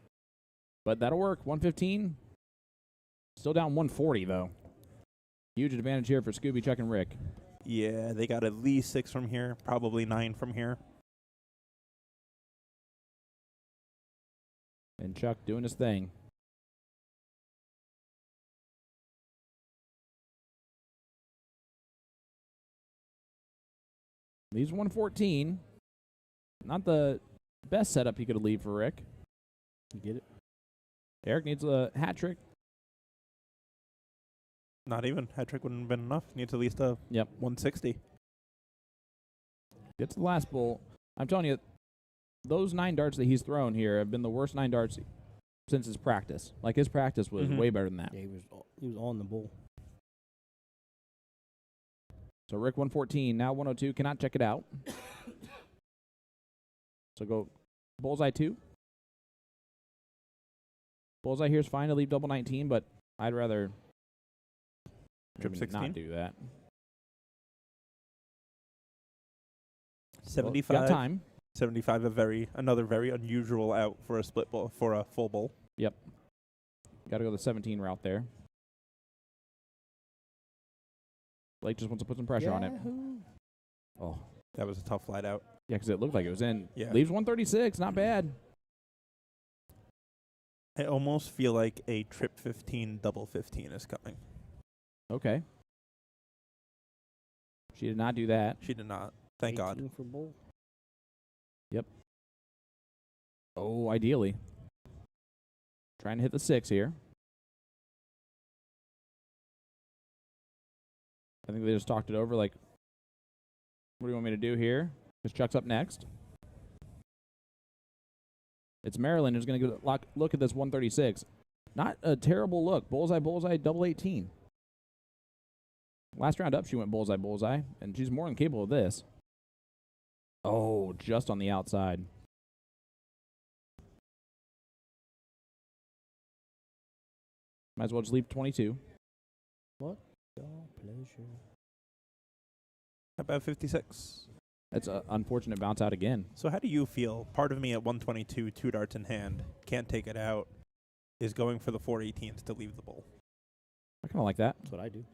But that'll work. 115. Still down 140, though. Huge advantage here for Scooby, Chuck, and Rick. Yeah, they got at least 6 from here, probably 9 from here. And Chuck doing his thing. Leaves 114. Not the best setup he could leave for Rick. You get it? Eric needs a hat trick. Not even. Hat trick wouldn't have been enough. Needs at least a 160. Gets the last bowl. I'm telling you, those 9 darts that he's thrown here have been the worst 9 darts since his practice. Like, his practice was way better than that. Yeah, he was on the bull. So Rick 114, now 102. Cannot check it out. So go bullseye 2. Bullseye here is fine to leave double 19, but I'd rather Trip 16? not do that. 75. Well, got time. 75, another very unusual out for a split bowl, for a full bowl. Yep. Got to go the 17 route there. Blake just wants to put some pressure on it. Oh. That was a tough flight out. Yeah, because it looked like it was in. Yeah. Leaves 136. Not bad. I almost feel like a trip 15 double 15 is coming. Okay. She did not do that. She did not. Thank God. 18 for bowl. Yep. Oh, ideally. Trying to hit the 6 here. I think they just talked it over like, what do you want me to do here? Because Chuck's up next. It's Maryland who's going to look at this 136. Not a terrible look. Bullseye, bullseye, double 18. Last round up, she went bullseye, bullseye, and she's more than capable of this. Oh, just on the outside. Might as well just leave 22. What? Your pleasure. How about 56? That's an unfortunate bounce out again. So how do you feel? Part of me at 122, 2 darts in hand, can't take it out, is going for the 418s to leave the bowl. I kind of like that. That's what I do.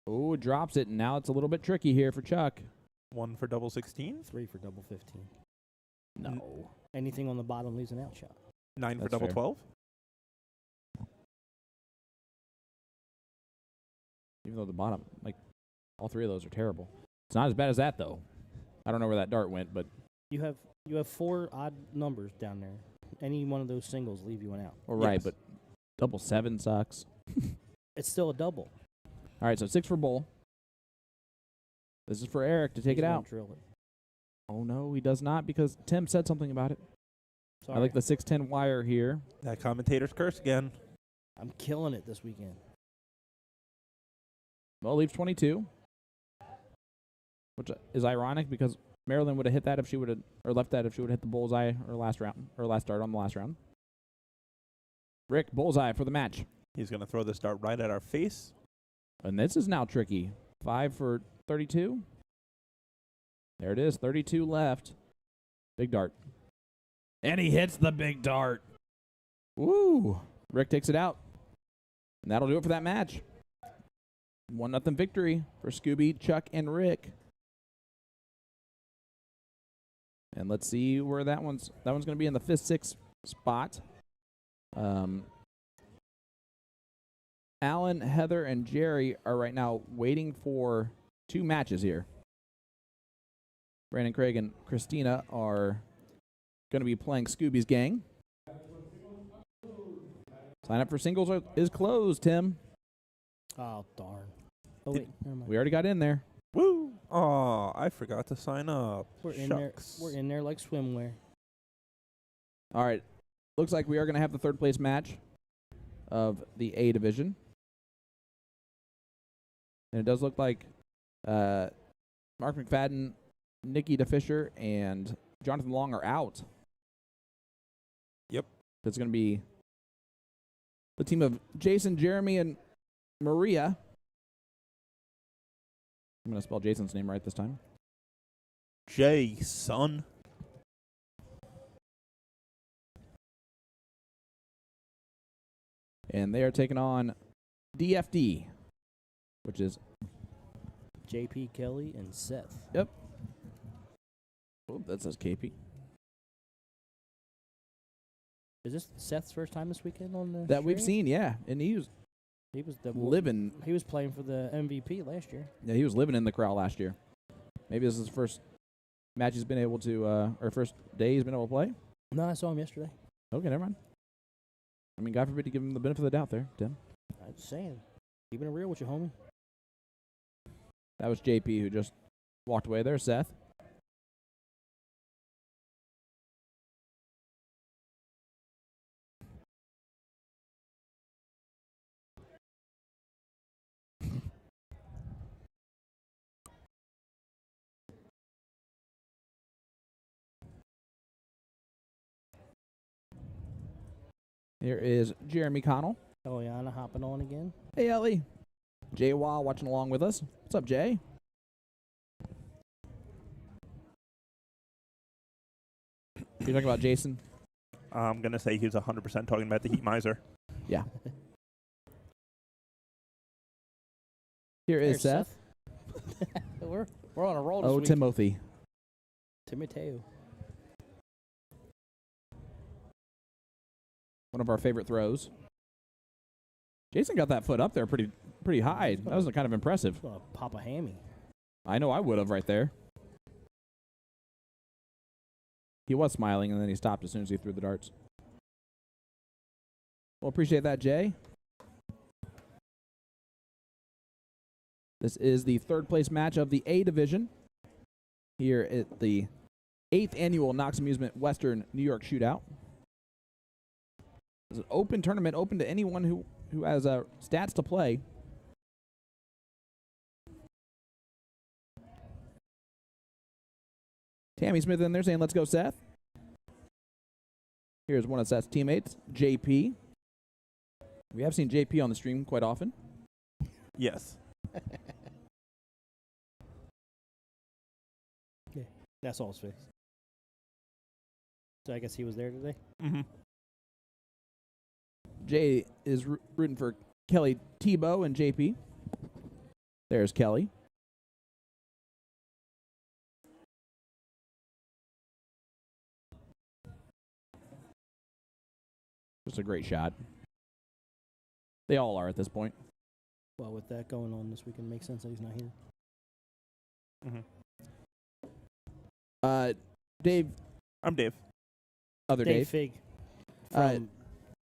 Oh, drops it, and now it's a little bit tricky here for Chuck. 1 for double 16. 3 for double 15. No. Anything on the bottom leaves an out shot. 9 for That's double fair. 12. Even though the bottom, like, all three of those are terrible. It's not as bad as that, though. I don't know where that dart went, but... You have 4 odd numbers down there. Any one of those singles leave you an out. Well, right, Yes. but double 7 sucks. It's still a double. All right, so 6 for bowl. This is for Eric to take He's it gonna out. Drill it. Oh, no, he does not, because Tim said something about it. Sorry. I like the 610 wire here. That commentator's curse again. I'm killing it this weekend. Well, leaves 22, which is ironic because Maryland would have hit that if she would have, or left that if she would have hit the bullseye or last round, or last dart on the last round. Rick, bullseye for the match. He's going to throw this dart right at our face. And this is now tricky. 5 for 32. There it is, 32 left. Big dart. And he hits the big dart. Woo! Rick takes it out. And that'll do it for that match. 1-0 victory for Scooby, Chuck, and Rick. And let's see where that one's going to be in the 5th, 6th spot. Alan, Heather, and Jerry are right now waiting for 2 matches here. Brandon, Craig, and Christina are going to be playing Scooby's gang. Sign up for singles is closed, Tim. Oh, darn. Oh, wait. Never mind. We already got in there. Woo! Oh, I forgot to sign up. We're in there. Shucks. We're in there like swimwear. All right. Looks like we are going to have the 3rd place match of the A division. And it does look like Mark McFadden, Nikki DeFisher, and Jonathan Long are out. Yep. That's going to be the team of Jason, Jeremy, and Maria. I'm going to spell Jason's name right this time. Jason. And they are taking on DFD, which is... JP Kelly and Seth. Yep. Oh, that says KP. Is this Seth's first time this weekend on the That we've stream? seen, yeah. And he was living... He was playing for the MVP last year. Yeah, he was living in the crowd last year. Maybe this is his first match he's been able to, or first day he's been able to play. No, I saw him yesterday. Okay, never mind. I mean, God forbid to give him the benefit of the doubt there, Tim. I'm just saying. Keeping it real with you, homie. That was JP who just walked away there, Seth. Here is Jeremy Connell. Eliana hopping on again. Hey, Ellie. Jay Wah watching along with us. What's up, Jay? You talking about Jason? I'm going to say he's 100% talking about the Heat Miser. Yeah. Here is There's Seth. we're on a roll this Oh, week. Timothy. Timoteo. One of our favorite throws. Jason got that foot up there pretty high. That was kind of impressive. Pop a hammy. I know I would have right there. He was smiling, and then he stopped as soon as he threw the darts. Well, appreciate that, Jay. This is the third place match of the A division here at the 8th annual Knox Amusement Western New York Shootout. It's an open tournament, open to anyone who has stats to play. Tammy Smith in there saying, let's go, Seth. Here's one of Seth's teammates, JP. We have seen JP on the stream quite often. Yes. Yeah, that's all his face. So I guess he was there today? Mm-hmm. Jay is rooting for Kelly Tebow and JP. There's Kelly. Just a great shot. They all are at this point. Well, with that going on this weekend, makes sense that he's not here. Mm-hmm. Dave. I'm Dave. Other Dave. Fig.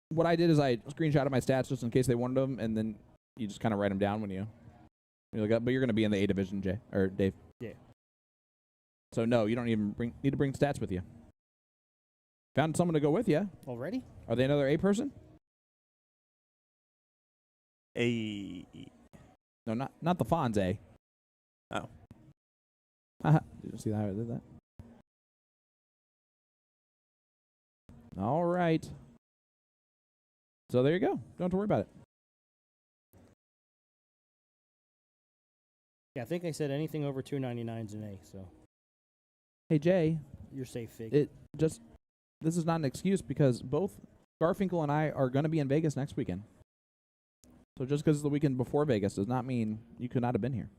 What I did is I screenshotted my stats just in case they wanted them, and then you just kind of write them down when you look up. But you're going to be in the A division, Jay or Dave. Yeah. So no, you don't even need to bring stats with you. Found someone to go with you. Already? Are they another A person? A. No, not the Fonz A. Oh. Did you see how I did that? All right. So there you go. Don't have to worry about it. Yeah, I think I said anything over 299's an A, so Hey, Jay. you're safe, Fig. This is not an excuse because both Garfinkel and I are going to be in Vegas next weekend. So just because it's the weekend before Vegas does not mean you could not have been here.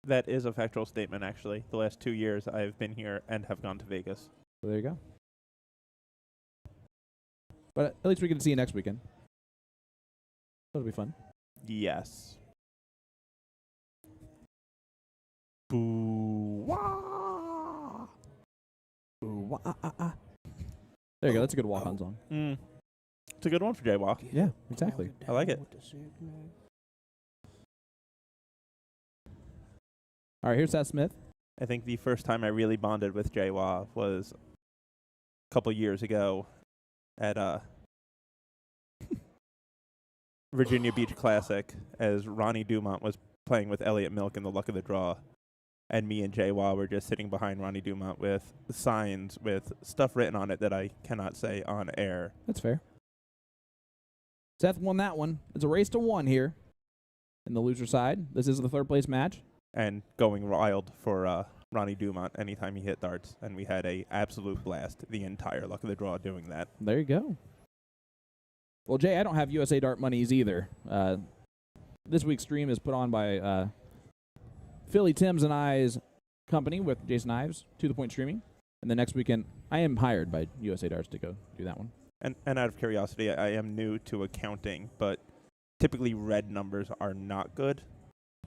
That is a factual statement, actually. The last 2 years I've been here and have gone to Vegas. So there you go. But at least we can see you next weekend. That'll be fun. Yes. Boo. Wah. Ooh, wah, ah, ah, ah. There you go. That's a good walk-on song. It's a good one for Jaywalk. Yeah, exactly. I like it. All right, here's Seth Smith. I think the first time I really bonded with Jaywa was a couple years ago at Virginia Beach Classic as Ronnie Dumont was playing with Elliot Milk in the Luck of the Draw. And me and Jaywa were just sitting behind Ronnie Dumont with signs with stuff written on it that I cannot say on air. That's fair. Seth won that one. It's a race to 1 here in the loser side. This is the third place match. And going wild for Ronnie Dumont anytime he hit darts. And we had a absolute blast the entire Luck of the Draw doing that. There you go. Well, Jay, I don't have USA Dart monies either. This week's stream is put on by Philly Tim's and I's company with Jason Ives, To The Point Streaming. And the next weekend, I am hired by USA Darts to go do that one. And out of curiosity, I am new to accounting, but typically red numbers are not good.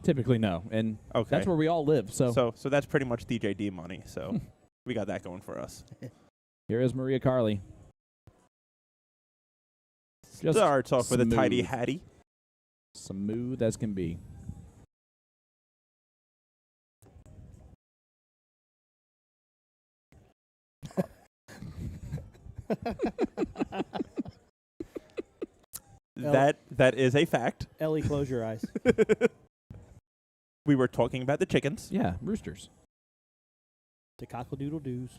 Typically, no. And Okay. that's where we all live. So So that's pretty much DJD money. So we got that going for us. here is Maria Carley. Just Starts off with a tidy smooth. hattie. Smooth as can be. That is a fact. Ellie, close your eyes. We were talking about the chickens. Yeah, roosters. The cockle-doodle-doos.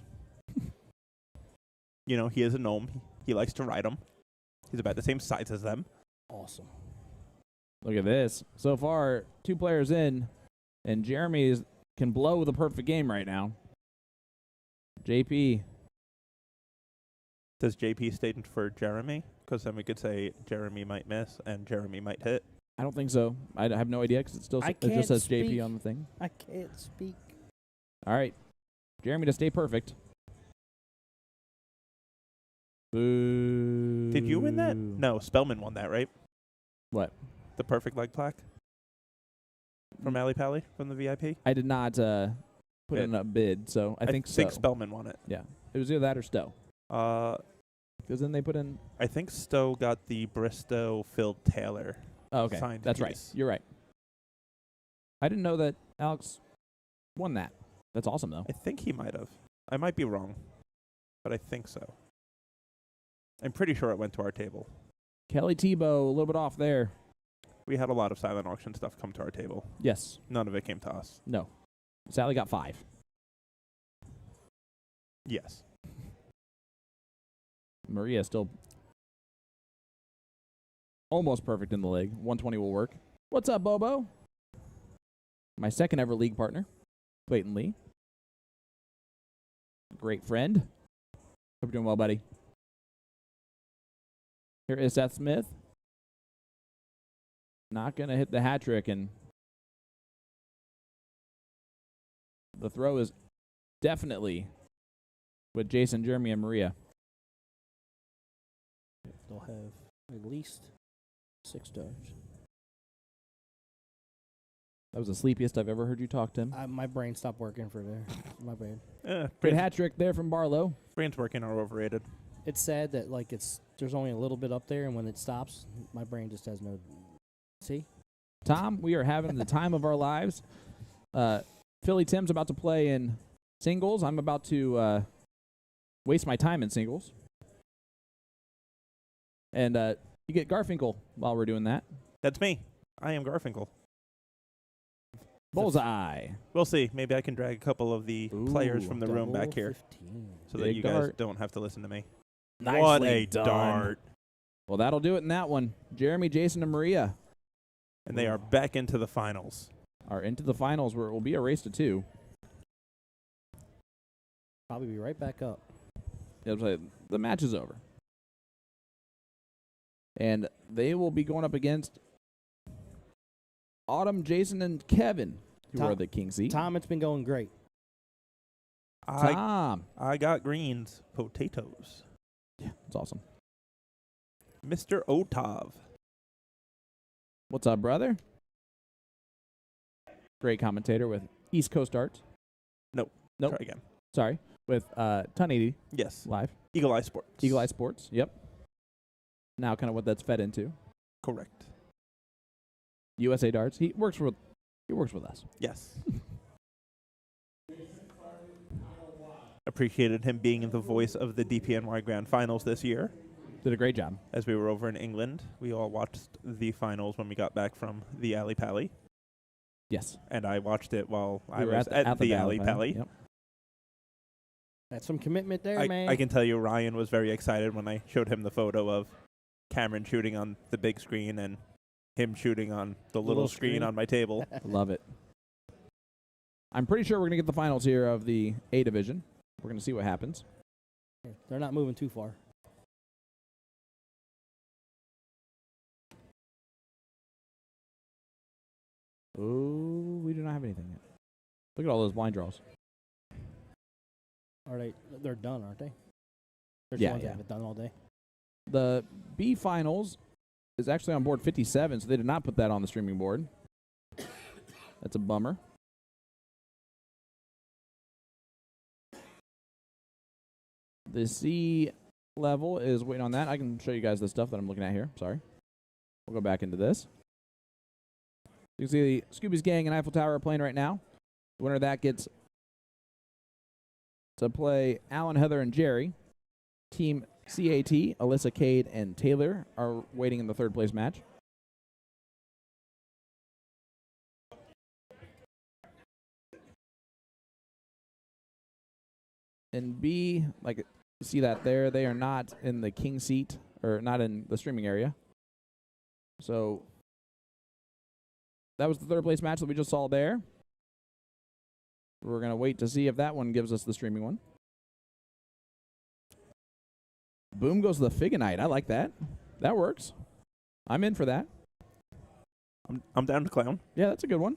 You know, he is a gnome. He likes to ride them. He's about the same size as them. Awesome. Look at this. So far, 2 players in, and Jeremy can blow the perfect game right now. JP. Does JP stand for Jeremy? Because then we could say Jeremy might miss and Jeremy might hit. I don't think so. I have no idea because it just says JP on the thing. I can't speak. All right. Jeremy to stay perfect. Boo. Did you win that? No, Spellman won that, right? What? The perfect leg plaque from Ali Pally from the VIP. I did not put in a bid, so I think so. Spellman won it. Yeah. It was either that or Stowe. Because then they put in... I think Stowe got the Bristow Phil Taylor. Oh, okay. Signed That's piece. right. You're right. I didn't know that Alex won that. That's awesome, though. I think he might have. I might be wrong, but I think so. I'm pretty sure it went to our table. Kelly Tebow, a little bit off there. We had a lot of silent auction stuff come to our table. Yes. None of it came to us. No. Sally got 5. Yes. Maria still almost perfect in the league. 120 will work. What's up, Bobo? My second ever league partner, Clayton Lee. Great friend. Hope you're doing well, buddy. Here is Seth Smith. Not going to hit the hat trick, and the throw is definitely with Jason, Jeremy, and Maria. They'll have at least 6 stars. That was the sleepiest I've ever heard you talk, Tim. My brain stopped working for there. My bad. Great hat trick there from Barlow. Brains working are overrated. It's sad that there's only a little bit up there, and when it stops, my brain just has no. See, Tom, we are having the time of our lives. Philly Tim's about to play in singles. I'm about to waste my time in singles. And you get Garfinkel while we're doing that. That's me. I am Garfinkel. Bullseye. We'll see. Maybe I can drag a couple of the players from the room back here 15. so that Big you guys dart. don't have to listen to me. Nicely What a done. dart. Well, that'll do it in that one. Jeremy, Jason, and Maria And they are back into the finals. are into the finals where it will be a race to 2. Probably be right back up. The match is over. And they will be going up against Autumn, Jason, and Kevin, who Tom- are the king seat. Tom, it's been going great. Tom. I got greens, potatoes. Yeah, that's awesome. Mr. Otov. What's up, brother? Great commentator with East Coast Arts. Nope. Try again. Sorry. With Ton 80 Yes. Live. Eagle Eye Sports. Eagle Eye Sports. Yep. Now kind of what that's fed into. Correct. USA Darts. He works with us. Yes. Appreciated him being the voice of the DPNY Grand Finals this year. Did a great job. As we were over in England, we all watched the finals when we got back from the Ali Pally. Yes. And I watched it while I were was at the Ali Pally. Yep. That's some commitment there, man. I can tell you Ryan was very excited when I showed him the photo of Cameron shooting on the big screen and him shooting on the little screen on my table. Love it. I'm pretty sure we're going to get the finals here of the A division. We're going to see what happens. They're not moving too far. Oh, we do not have anything yet. Look at all those blind draws. Are they? They're done, aren't they? They're Yeah, the ones yeah. that have it done all day. The B finals is actually on board 57, so they did not put that on the streaming board. That's a bummer. The C level is waiting on that. I can show you guys the stuff that I'm looking at here. Sorry. We'll go back into this. You can see Scooby's Gang and Eiffel Tower are playing right now. The winner of that gets to play Alan, Heather, and Jerry. Team CAT, Alyssa, Cade, and Taylor are waiting in the third place match. In B, like you see that there, they are not in the king seat or not in the streaming area. So that was the third place match that we just saw there. We're going to wait to see if that one gives us the streaming one. Boom goes to the Figonite. I like that. That works. I'm in for that. I'm down to clown. Yeah, that's a good one.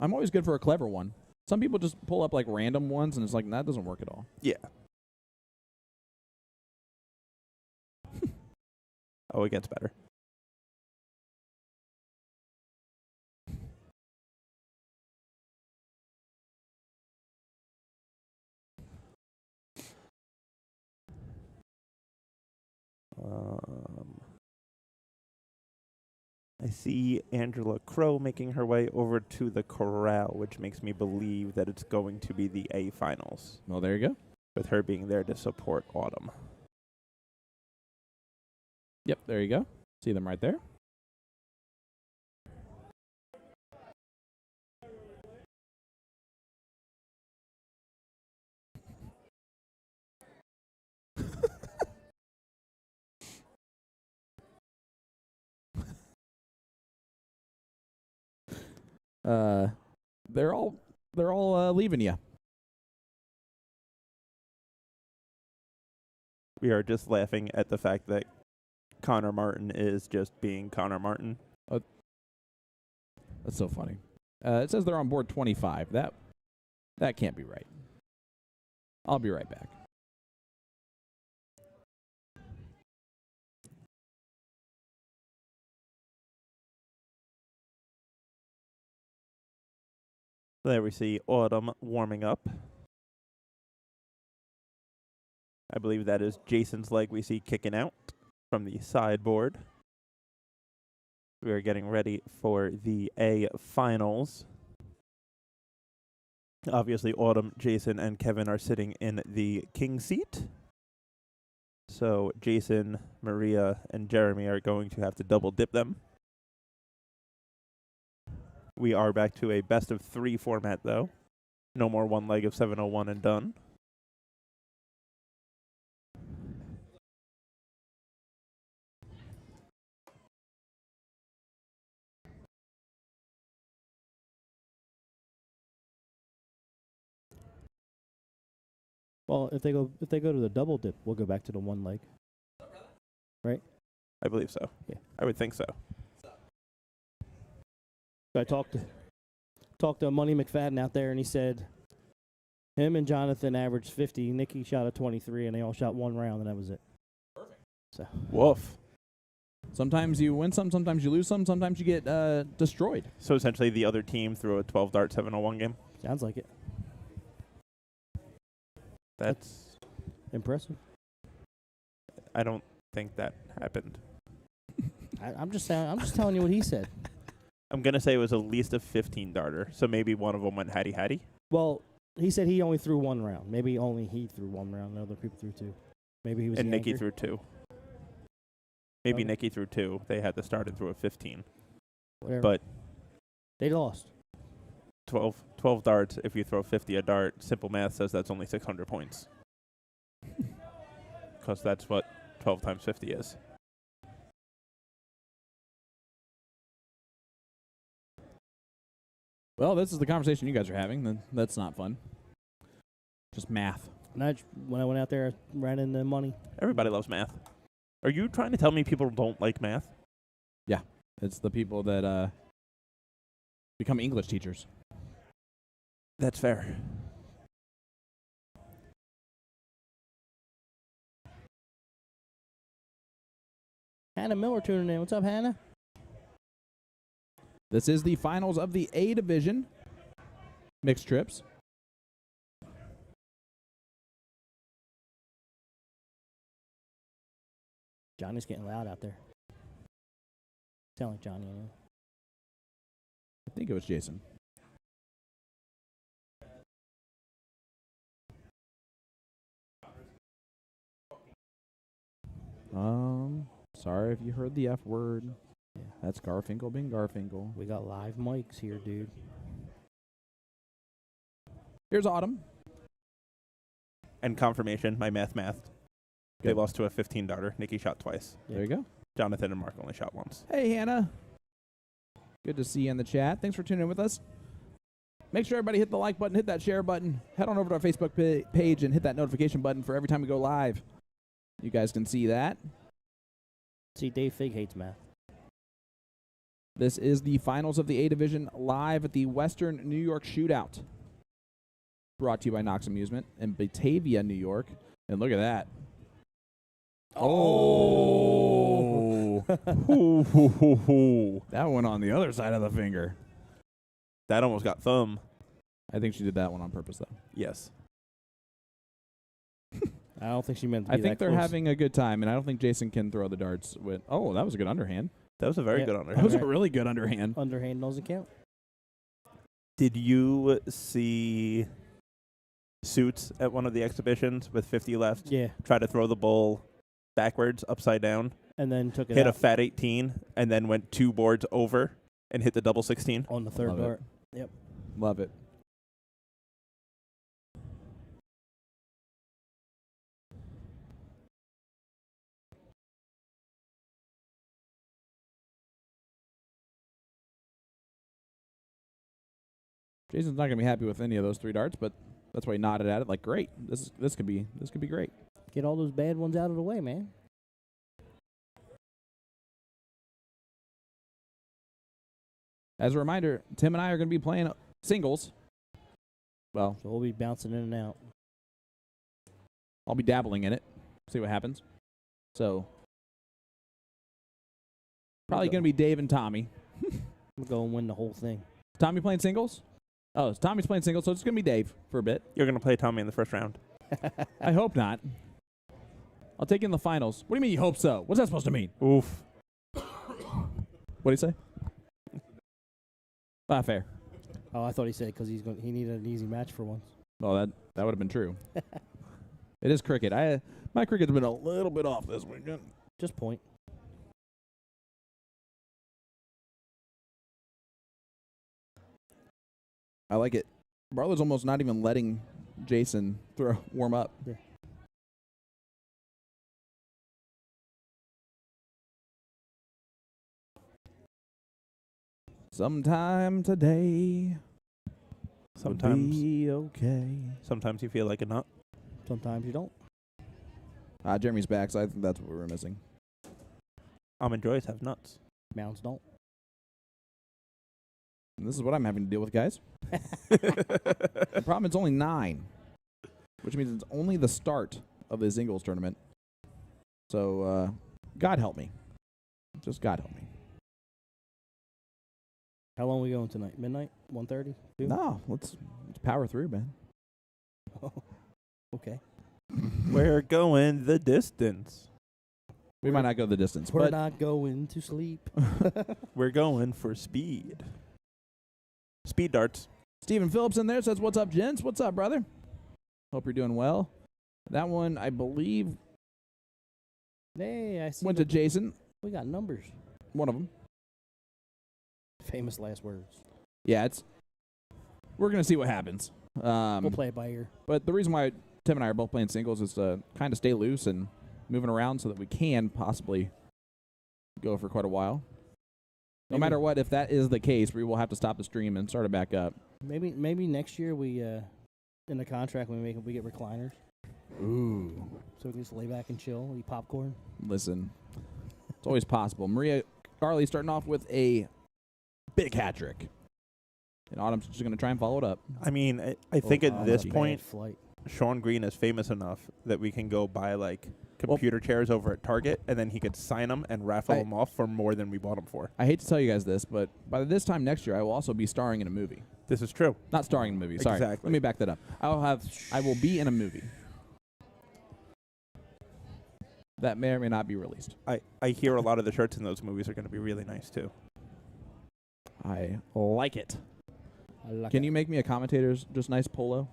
I'm always good for a clever one. Some people just pull up like random ones and it's like, that doesn't work at all. Yeah. Oh, it gets better. I see Angela Crow making her way over to the corral, which makes me believe that it's going to be the A finals, Well, there you go. with her being there to support Autumn. Yep, there you go. See them right there. They're all leaving you. We are just laughing at the fact that Connor Martin is just being Connor Martin. That's so funny. It says they're on board 25. That can't be right. I'll be right back. There we see Autumn warming up. I believe that is Jason's leg we see kicking out from the sideboard. We are getting ready for the A finals. Obviously, Autumn, Jason, and Kevin are sitting in the king seat. So Jason, Maria, and Jeremy are going to have to double dip them. We are back to a best of 3 format, though. No more one leg of 701 and done. Well, if they go to the double dip, we'll go back to the one leg. Right? I believe so. Yeah. I would think so. I talked to Money McFadden out there, and he said him and Jonathan averaged 50. Nikki shot a 23, and they all shot one round, and that was it. Perfect. So Woof. Sometimes you win some, sometimes you lose some, sometimes you get destroyed. So essentially the other team threw a 12-dart 701 game? sounds like it. That's... Impressive. I don't think that happened. I'm just telling you what he said. I'm going to say it was at least a 15-darter, so maybe one of them went hattie-hattie. Well, he said he only threw one round. Maybe only he threw one round, and other people threw two. Maybe he was And the Nikki anchor. threw 2. Maybe Okay. Nikki threw 2. They had to start and threw a 15. Whatever. But They lost. 12 darts, if you throw 50 a dart, simple math says that's only 600 points. Because that's what 12 times 50 is. Well, this is the conversation you guys are having. That's not fun. Just math. And when I went out there, I ran into money. Everybody loves math. Are you trying to tell me people don't like math? Yeah. It's the people that become English teachers. That's fair. Hannah Miller tuning in. What's up, Hannah? This is the finals of the A division mixed trips. Johnny's getting loud out there. Sound like Johnny. Anyway. I think it was Jason. Sorry if you heard the F word. Yeah. That's Garfinkel being Garfinkel. We got live mics here, dude. Here's Autumn. And confirmation, my math. They Good. lost to a 15-darter. Nikki shot twice. There you go. Jonathan and Mark only shot once. Hey, Hannah. Good to see you in the chat. Thanks for tuning in with us. Make sure everybody hit the like button, hit that share button. Head on over to our Facebook page and hit that notification button for every time we go live. You guys can see that. See, Dave Fig hates math. This is the finals of the A Division live at the Western New York Shootout. Brought to you by Knox Amusement in Batavia, New York. And look at that. Oh! That one on the other side of the finger. That almost got thumb. I think she did that one on purpose, though. Yes. I don't think she meant to be I think that they're close. having a good time, and I don't think Jason can throw the darts with. Oh, that was a good underhand. That was a very Yeah. good That underhand. was a really good underhand. Underhand doesn't count. Did you see Suits at one of the exhibitions with 50 left? Yeah, Try to throw the bowl backwards, upside down, and then took it hit a out fat 18, and then went 2 boards over and hit the double 16. on the third Love it. dart. Yep. Love it. Jason's not gonna be happy with any of those 3 darts, but that's why he nodded at it like, great. This could be great. Get all those bad ones out of the way, man. As a reminder, Tim and I are gonna be playing singles. Well, So we'll be bouncing in and out. I'll be dabbling in it. See what happens. So probably gonna be Dave and Tommy. We'll go and win the whole thing. Tommy playing singles? Oh, Tommy's playing singles, so it's gonna be Dave for a bit. You're going to play Tommy in the first round. I hope not. I'll take you in the finals. What do you mean you hope so? What's that supposed to mean? Oof. What do you say? Ah, fair. Oh, I thought he said because he needed an easy match for once. Well, that would have been true. It is cricket. My cricket's been a little bit off this weekend. Just point. I like it. Barlow's almost not even letting Jason warm up. Yeah. Sometime today Sometimes, will be okay. sometimes you feel like a nut. Sometimes you don't. Jeremy's back, so I think that's what we were missing. Almond Joys have nuts. Mounds don't. And this is what I'm having to deal with, guys. The problem is only 9, which means it's only the start of the singles tournament. So, God help me. Just God help me. How long are we going tonight? Midnight? 1:30? No, let's power through, man. Okay. We're going the distance. We might not go the distance, We're but not going to sleep. We're going for speed. Speed darts. Stephen Phillips in there says, "What's up, gents? What's up, brother? Hope you're doing well." That one, I believe, Hey, I see. went to Jason. We got numbers. One of them. Famous last words. Yeah, we're gonna see what happens. We'll play it by ear. But the reason why Tim and I are both playing singles is to kind of stay loose and moving around so that we can possibly go for quite a while. No Maybe- matter what, if that is the case, we will have to stop the stream and start it back up. Maybe next year we in the contract we get recliners Ooh. so we can just lay back and chill, eat popcorn. Listen, it's always possible. Maria Garley starting off with a big hat trick. And Autumn's just going to try and follow it up. I mean, I think at this Bad point, flight. Sean Green is famous enough that we can go buy like computer chairs over at Target, and then he could sign them and raffle them off for more than we bought them for. I hate to tell you guys this, but by this time next year, I will also be starring in a movie. This is true. Not starring in a movie. Sorry. Exactly. Let me back that up. I will be in a movie. That may or may not be released. I hear a lot of the shirts in those movies are going to be really nice too. I like it. I like Can it. you make me a commentator's just nice polo?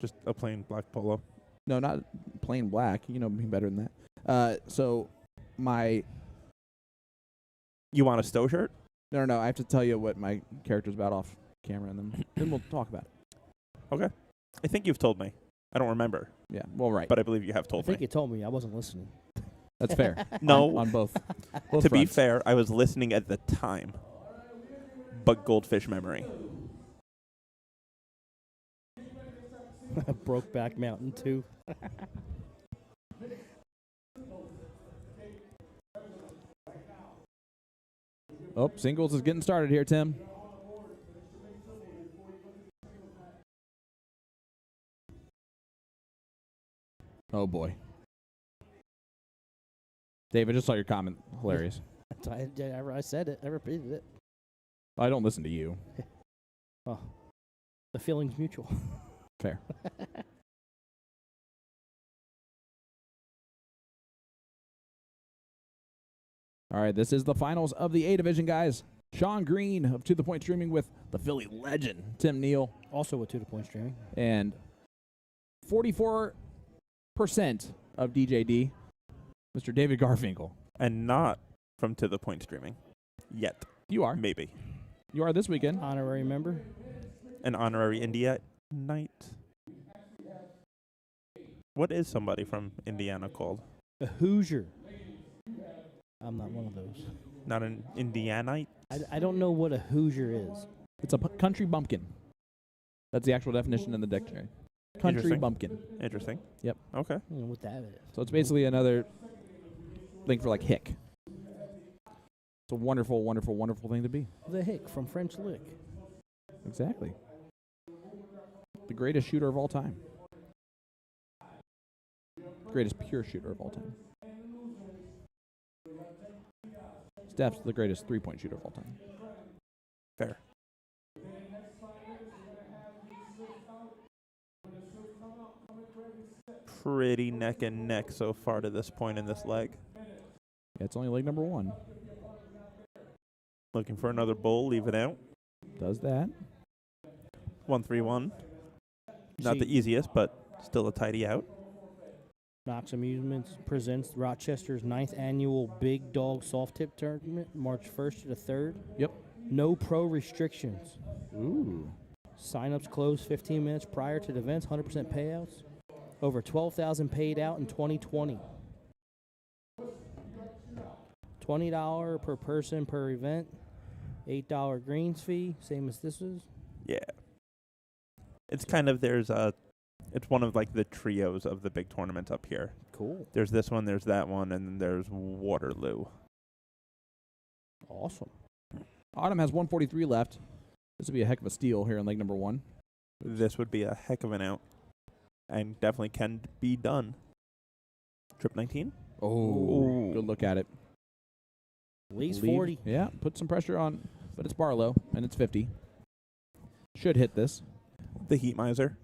Just a plain black polo. No, not plain black. You know me better than that. So my You want a Stowe shirt? no. I have to tell you what my character's about off camera, and then we'll talk about it. Okay. I think you've told me. I don't remember, Yeah. Well, right. but I believe you have I told think me. you told me. I wasn't listening. That's fair. No. on both. To be fronts. fair, I was listening at the time. But goldfish memory. Brokeback Mountain 2. Oh, singles is getting started here, Tim. Oh boy. Dave, I just saw your comment. Hilarious. I said it. I repeated it. I don't listen to you. Oh, the feeling's mutual. Fair. All right, this is the finals of the A division, guys. Sean Green of To The Point Streaming with the Philly legend, Tim Neal. Also with To The Point Streaming. And 44% of DJD, Mr. David Garfinkel. And not from To The Point Streaming. Yet. You are. Maybe. You are this weekend. Honorary member. An honorary India Knight. What is somebody from Indiana called? A Hoosier. I'm not one of those. Not an Indianite? I don't know what a Hoosier is. It's a country bumpkin. That's the actual definition in the dictionary. Country Interesting. bumpkin. Interesting. Yep. Okay. I don't know what that is. So it's basically another thing for like hick. It's a wonderful, wonderful, wonderful thing to be. The Hick from French Lick. Exactly. The greatest shooter of all time. Greatest pure shooter of all time. Steph's the greatest three-point shooter of all time. Fair. Pretty neck and neck so far to this point in this leg. Yeah, it's only leg number 1. Looking for another bull, leave it out. Does that. 1-3-1. Not the easiest, but still a tidy out. Knox Amusement presents Rochester's 9th annual Big Dog Soft Tip Tournament, March 1st to the 3rd. Yep. No pro restrictions. Ooh. Sign-ups close 15 minutes prior to the events, 100% payouts. Over 12,000 paid out in 2020. $20 per person per event. $8 greens fee, same as this is. Yeah. It's kind of, it's one of like the trios of the big tournaments up here. Cool. There's this one, there's that one, and then there's Waterloo. Awesome. Autumn has 143 left. This would be a heck of a steal here in leg number 1. This would be a heck of an out. And definitely can be done. Trip 19? Oh, good look at it. At least Lead. 40. Yeah, put some pressure on, but it's Barlow, and it's 50. Should hit this. The Heat Miser.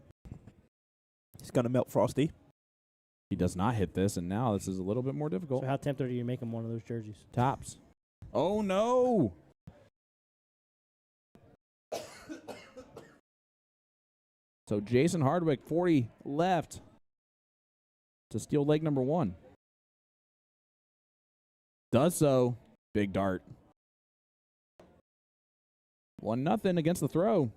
He's going to melt Frosty. He does not hit this, and now this is a little bit more difficult. So how tempted are you to make him one of those jerseys? Tops. Oh, no. So Jason Hardwick, 40 left to steal leg number 1. Does so. Big dart. 1-0 against the throw.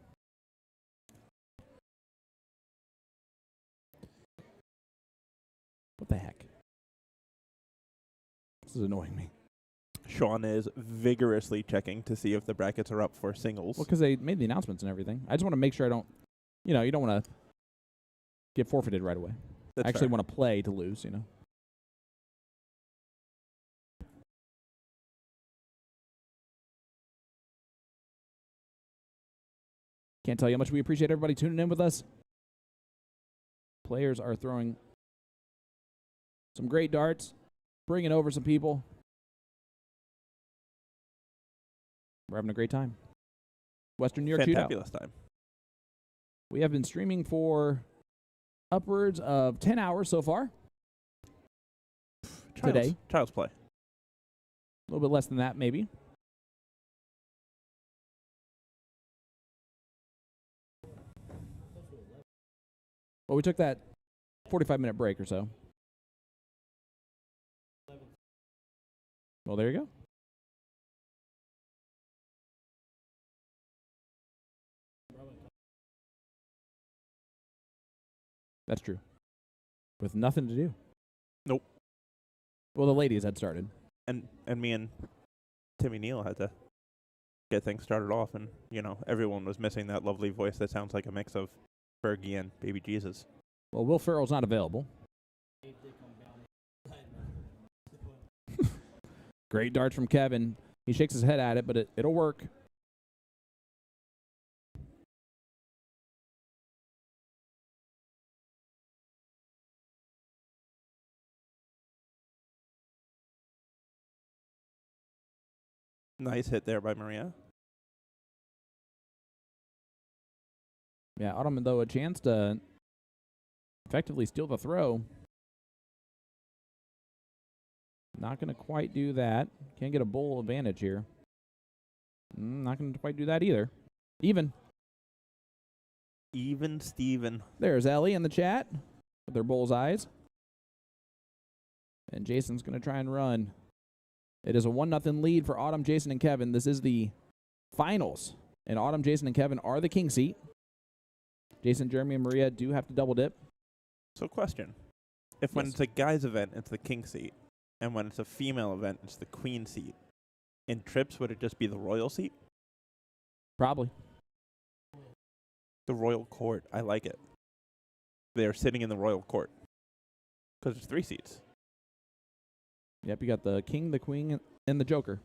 What the heck? This is annoying me. Sean is vigorously checking to see if the brackets are up for singles. Well, because they made the announcements and everything. I just want to make sure I don't, you don't want to get forfeited right away. That's I actually fair. want to play to lose, Can't tell you how much we appreciate everybody tuning in with us. Players are throwing some great darts, bringing over some people. We're having a great time. Western New York Shootout. Fantabulous time. We have been streaming for upwards of 10 hours so far. Today. Child's play. A little bit less than that, maybe. Well, we took that 45-minute break or so. Well, there you go. That's true. With nothing to do. Nope. Well, the ladies had started. And me and Timmy Neal had to get things started off, and, everyone was missing that lovely voice that sounds like a mix of Fergie and Baby Jesus. Well, Will Ferrell's not available. Great darts from Kevin. He shakes his head at it, but it'll work. Nice hit there by Maria. Yeah, Autumn, though, a chance to effectively steal the throw. Not going to quite do that. Can't get a bowl advantage here. Not going to quite do that either. Even. Even Steven. There's Ellie in the chat with their bull's eyes. And Jason's going to try and run. It is a 1-0 lead for Autumn, Jason, and Kevin. This is the finals. And Autumn, Jason, and Kevin are the king seat. Jason, Jeremy, and Maria do have to double dip. So question. If when it's a guy's event, it's the king seat. And when it's a female event, it's the queen seat. In trips, would it just be the royal seat? Probably. The royal court. I like it. They are sitting in the royal court. Because there's 3 seats. Yep, you got the king, the queen, and the joker.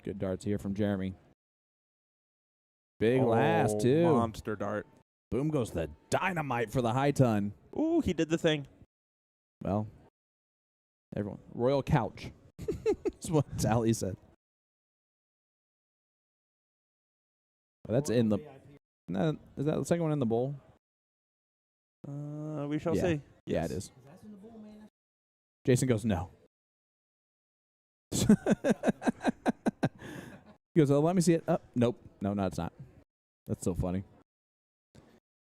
Good darts here from Jeremy. Big last, too. Monster dart. Boom goes the dynamite for the high ton. Ooh, he did the thing. Well, everyone. Royal couch. That's what Sally said. Oh, that's in the... No, is that the second one in the bowl? We shall Yeah. see. Yeah, it is. Jason goes, no. He goes, oh, let me see it. Nope. No, it's not. That's so funny.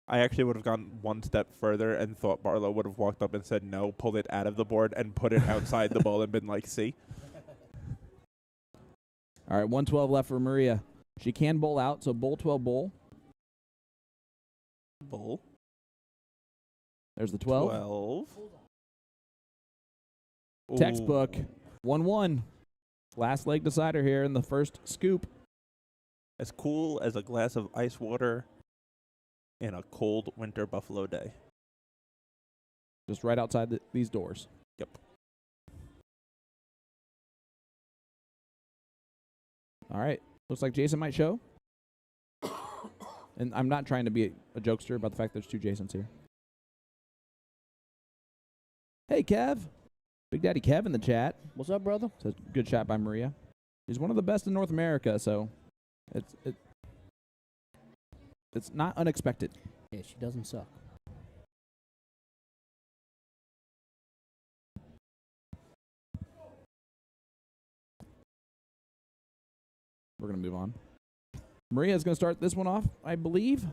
I actually would have gone one step further and thought Barlow would have walked up and said no, pulled it out of the board, and put it outside the bowl and been like, see? All right, 112 left for Maria. She can bowl out, so bowl 12 bowl. Bowl. There's the 12. 12. Textbook. Ooh. 1-1. Last leg decider here in the first scoop. As cool as a glass of ice water in a cold winter Buffalo day. Just right outside these doors. Yep. All right. Looks like Jason might show. And I'm not trying to be a jokester about the fact there's 2 Jasons here. Hey, Kev. Big Daddy Kev in the chat. What's up, brother? Says good shot by Maria. He's one of the best in North America, so it's not unexpected. Yeah, she doesn't suck. We're going to move on. Maria's going to start this one off, I believe.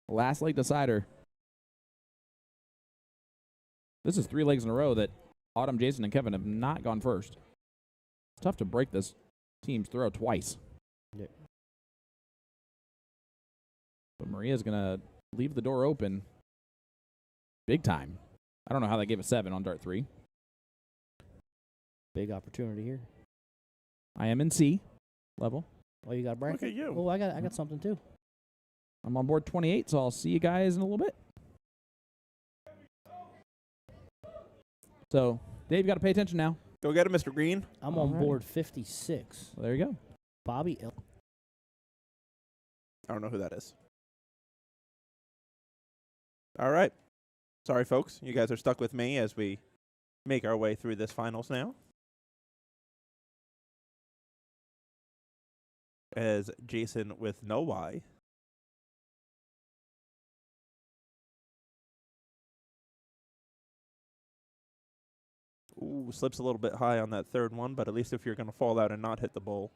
Last leg decider. This is 3 legs in a row that Autumn, Jason, and Kevin have not gone first. It's tough to break this team's throw twice. Yeah. But Maria's going to leave the door open big time. I don't know how they gave a 7 on dart 3. Big opportunity here. I am in C level. Oh, you got a bracket? Look at you. Oh, I got something too. I'm on board 28, so I'll see you guys in a little bit. So, Dave, you got to pay attention now. Go get it, Mr. Green. I'm All on right. board 56. Well, there you go. Bobby I don't know who that is. All right. Sorry, folks. You guys are stuck with me as we make our way through this finals now. As Jason with no Y. Ooh, slips a little bit high on that third one, but at least if you're going to fall out and not hit the bowl,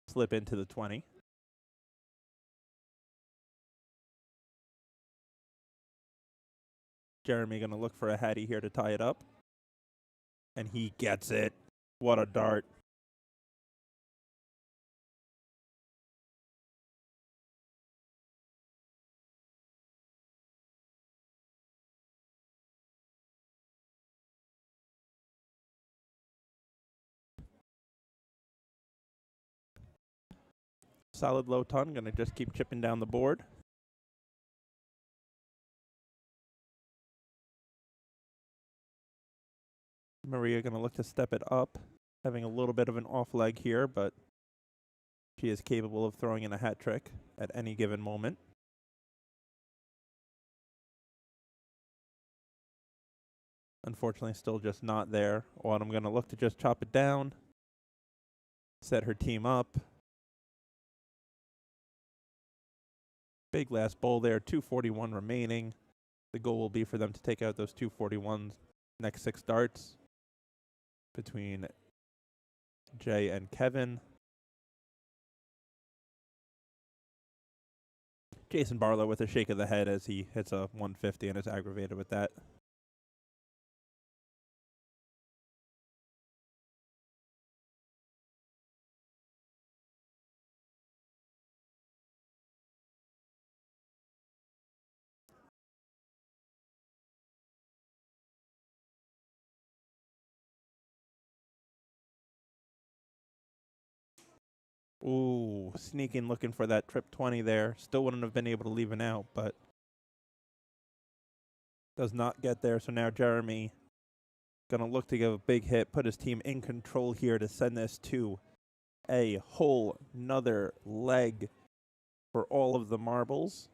slip into the 20. Jeremy going to look for a Hattie here to tie it up. And he gets it. What a dart. Solid low ton, going to just keep chipping down the board. Maria going to look to step it up, having a little bit of an off leg here, but she is capable of throwing in a hat trick at any given moment. Unfortunately, still just not there. Autumn going to look to just chop it down, set her team up. Big last bowl there, 2:41 remaining. The goal will be for them to take out those 241s next 6 darts between Jay and Kevin. Jason Barlow with a shake of the head as he hits a 150 and is aggravated with that. Ooh, sneaking, looking for that trip 20 there. Still wouldn't have been able to leave it out, but does not get there. So now Jeremy going to look to give a big hit, put his team in control here to send this to a whole nother leg for all of the marbles.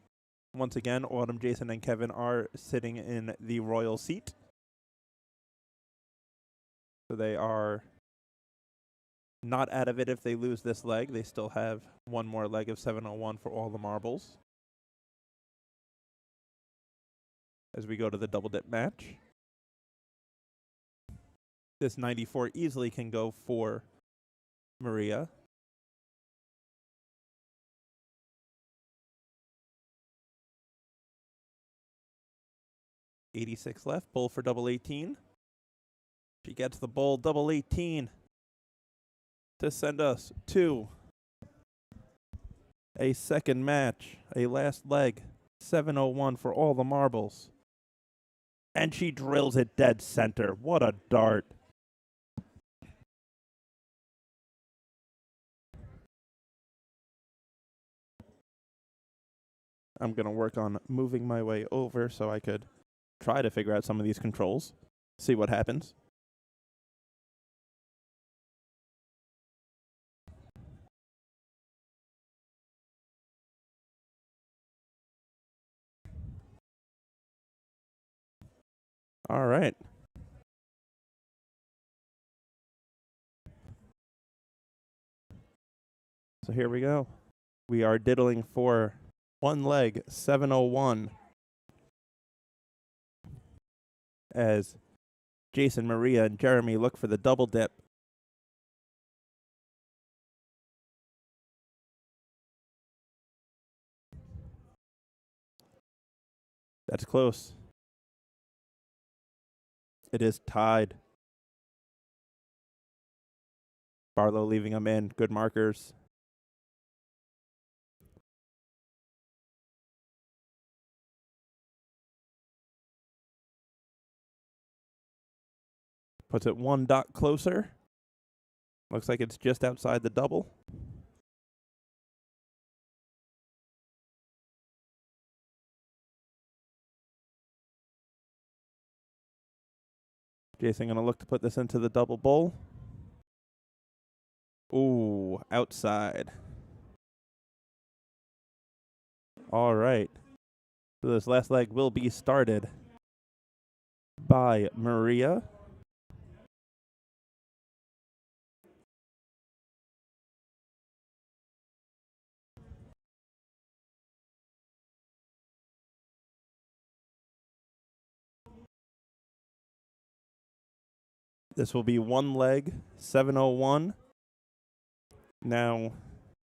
Once again, Autumn, Jason, and Kevin are sitting in the royal seat. So they are not out of it if they lose this leg. They still have one more leg of 701 for all the marbles. As we go to the double dip match. This 94 easily can go for Maria. $86 left. Bull for double 18. She gets the bull, double 18. To send us to a second match, a last leg, 701 for all the marbles. And she drills it dead center. What a dart. I'm going to work on moving my way over so I could try to figure out some of these controls, see what happens. All right. So here we go. We are diddling for one leg, 701. As Jason, Maria, and Jeremy look for the double dip. That's close. It is tied. Barlow leaving them in. Good markers. Puts it 1 dot closer. Looks like it's just outside the double. Jason going to look to put this into the double bowl. Ooh, outside. All right. So this last leg will be started by Maria. This will be one leg, 701. Now,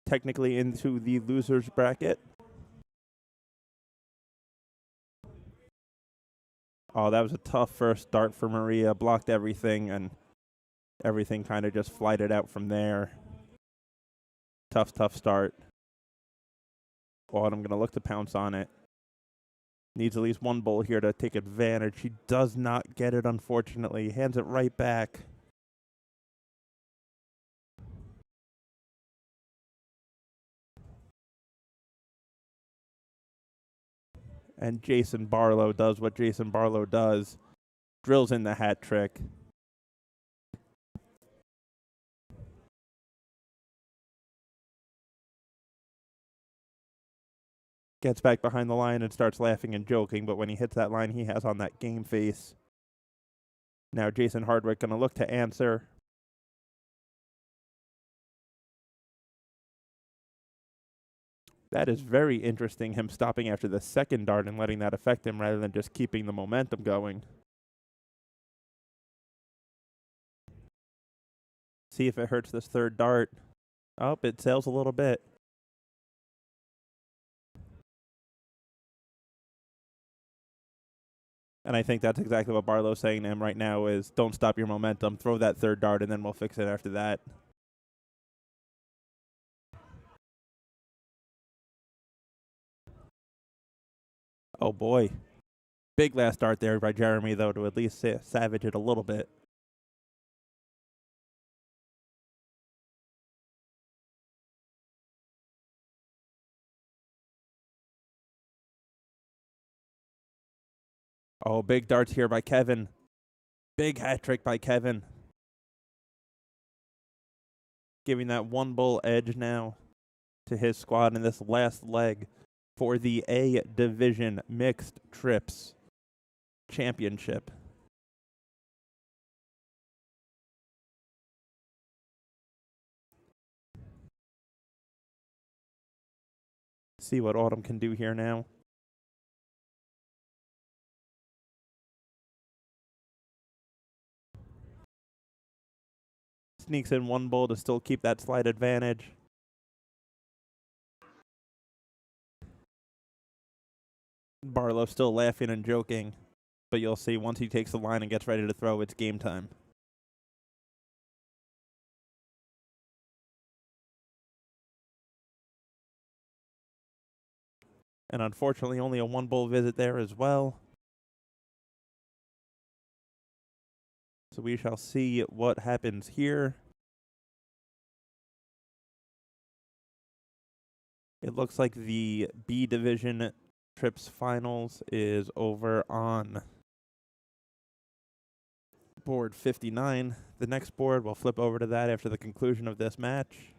technically into the loser's bracket. Oh, that was a tough first start for Maria. Blocked everything, and everything kind of just flighted out from there. Tough start. Autumn going to look to pounce on it. Needs at least one bowl here to take advantage. She does not get it, unfortunately. Hands it right back. And Jason Barlow does what Jason Barlow does. Drills in the hat trick. Gets back behind the line and starts laughing and joking, but when he hits that line, he has on that game face. Now Jason Hardwick going to look to answer. That is very interesting, him stopping after the second dart and letting that affect him rather than just keeping the momentum going. See if it hurts this third dart. Oh, it sails a little bit. And I think that's exactly what Barlow's saying to him right now is don't stop your momentum. Throw that third dart, and then we'll fix it after that. Oh, boy. Big last dart there by Jeremy, though, to at least savage it a little bit. Oh, big darts here by Kevin. Big hat trick by Kevin. Giving that one bull edge now to his squad in this last leg for the A Division Mixed Trips Championship. See what Autumn can do here now. Sneaks in one bull to still keep that slight advantage. Barlow still laughing and joking, but you'll see once he takes the line and gets ready to throw, it's game time. And unfortunately, only a one bull visit there as well. So we shall see what happens here. It looks like the B Division Trips Finals is over on board 59. The next board, we'll flip over to that after the conclusion of this match.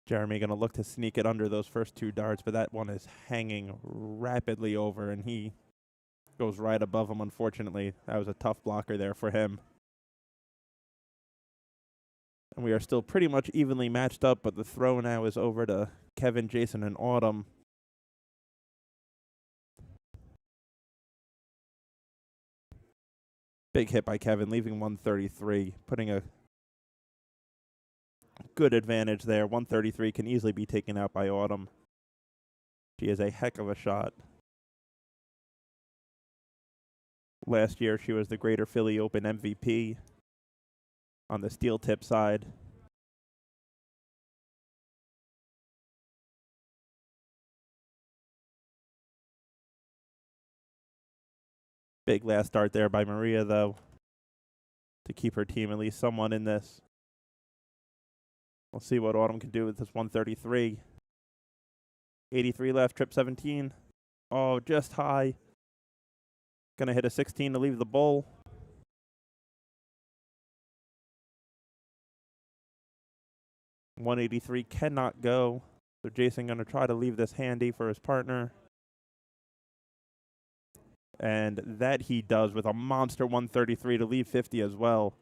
Jeremy going to look to sneak it under those first two darts, but that one is hanging rapidly over, and he goes right above him, unfortunately. That was a tough blocker there for him. And we are still pretty much evenly matched up, but the throw now is over to Kevin, Jason, and Autumn. Big hit by Kevin, leaving 133, putting a good advantage there. 133 can easily be taken out by Autumn. She is a heck of a shot. Last year, she was the Greater Philly Open MVP on the steel tip side. Big last start there by Maria, though, to keep her team at least somewhat in this. We'll see what Autumn can do with this 133. 83 left, trip 17. Oh, just high. Gonna hit a 16 to leave the bowl. .183 cannot go. So Jason gonna try to leave this handy for his partner. And that he does with a monster 133 to leave 50 as well.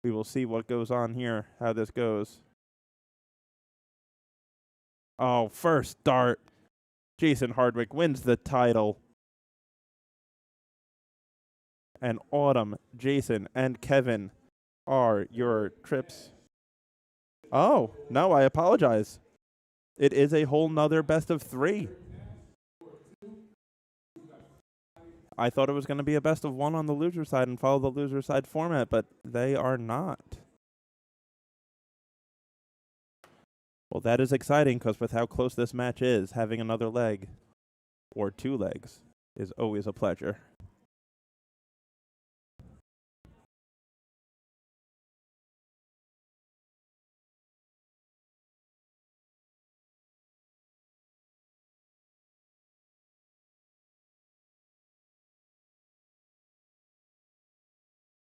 We will see what goes on here, how this goes. Oh, first dart. Jason Hardwick wins the title. And Autumn, Jason, and Kevin are your trips. Oh, no, I apologize. It is a whole nother best of three. I thought it was going to be a best of one on the loser side and follow the loser side format, but they are not. Well, that is exciting because with how close this match is, having another leg or two legs is always a pleasure.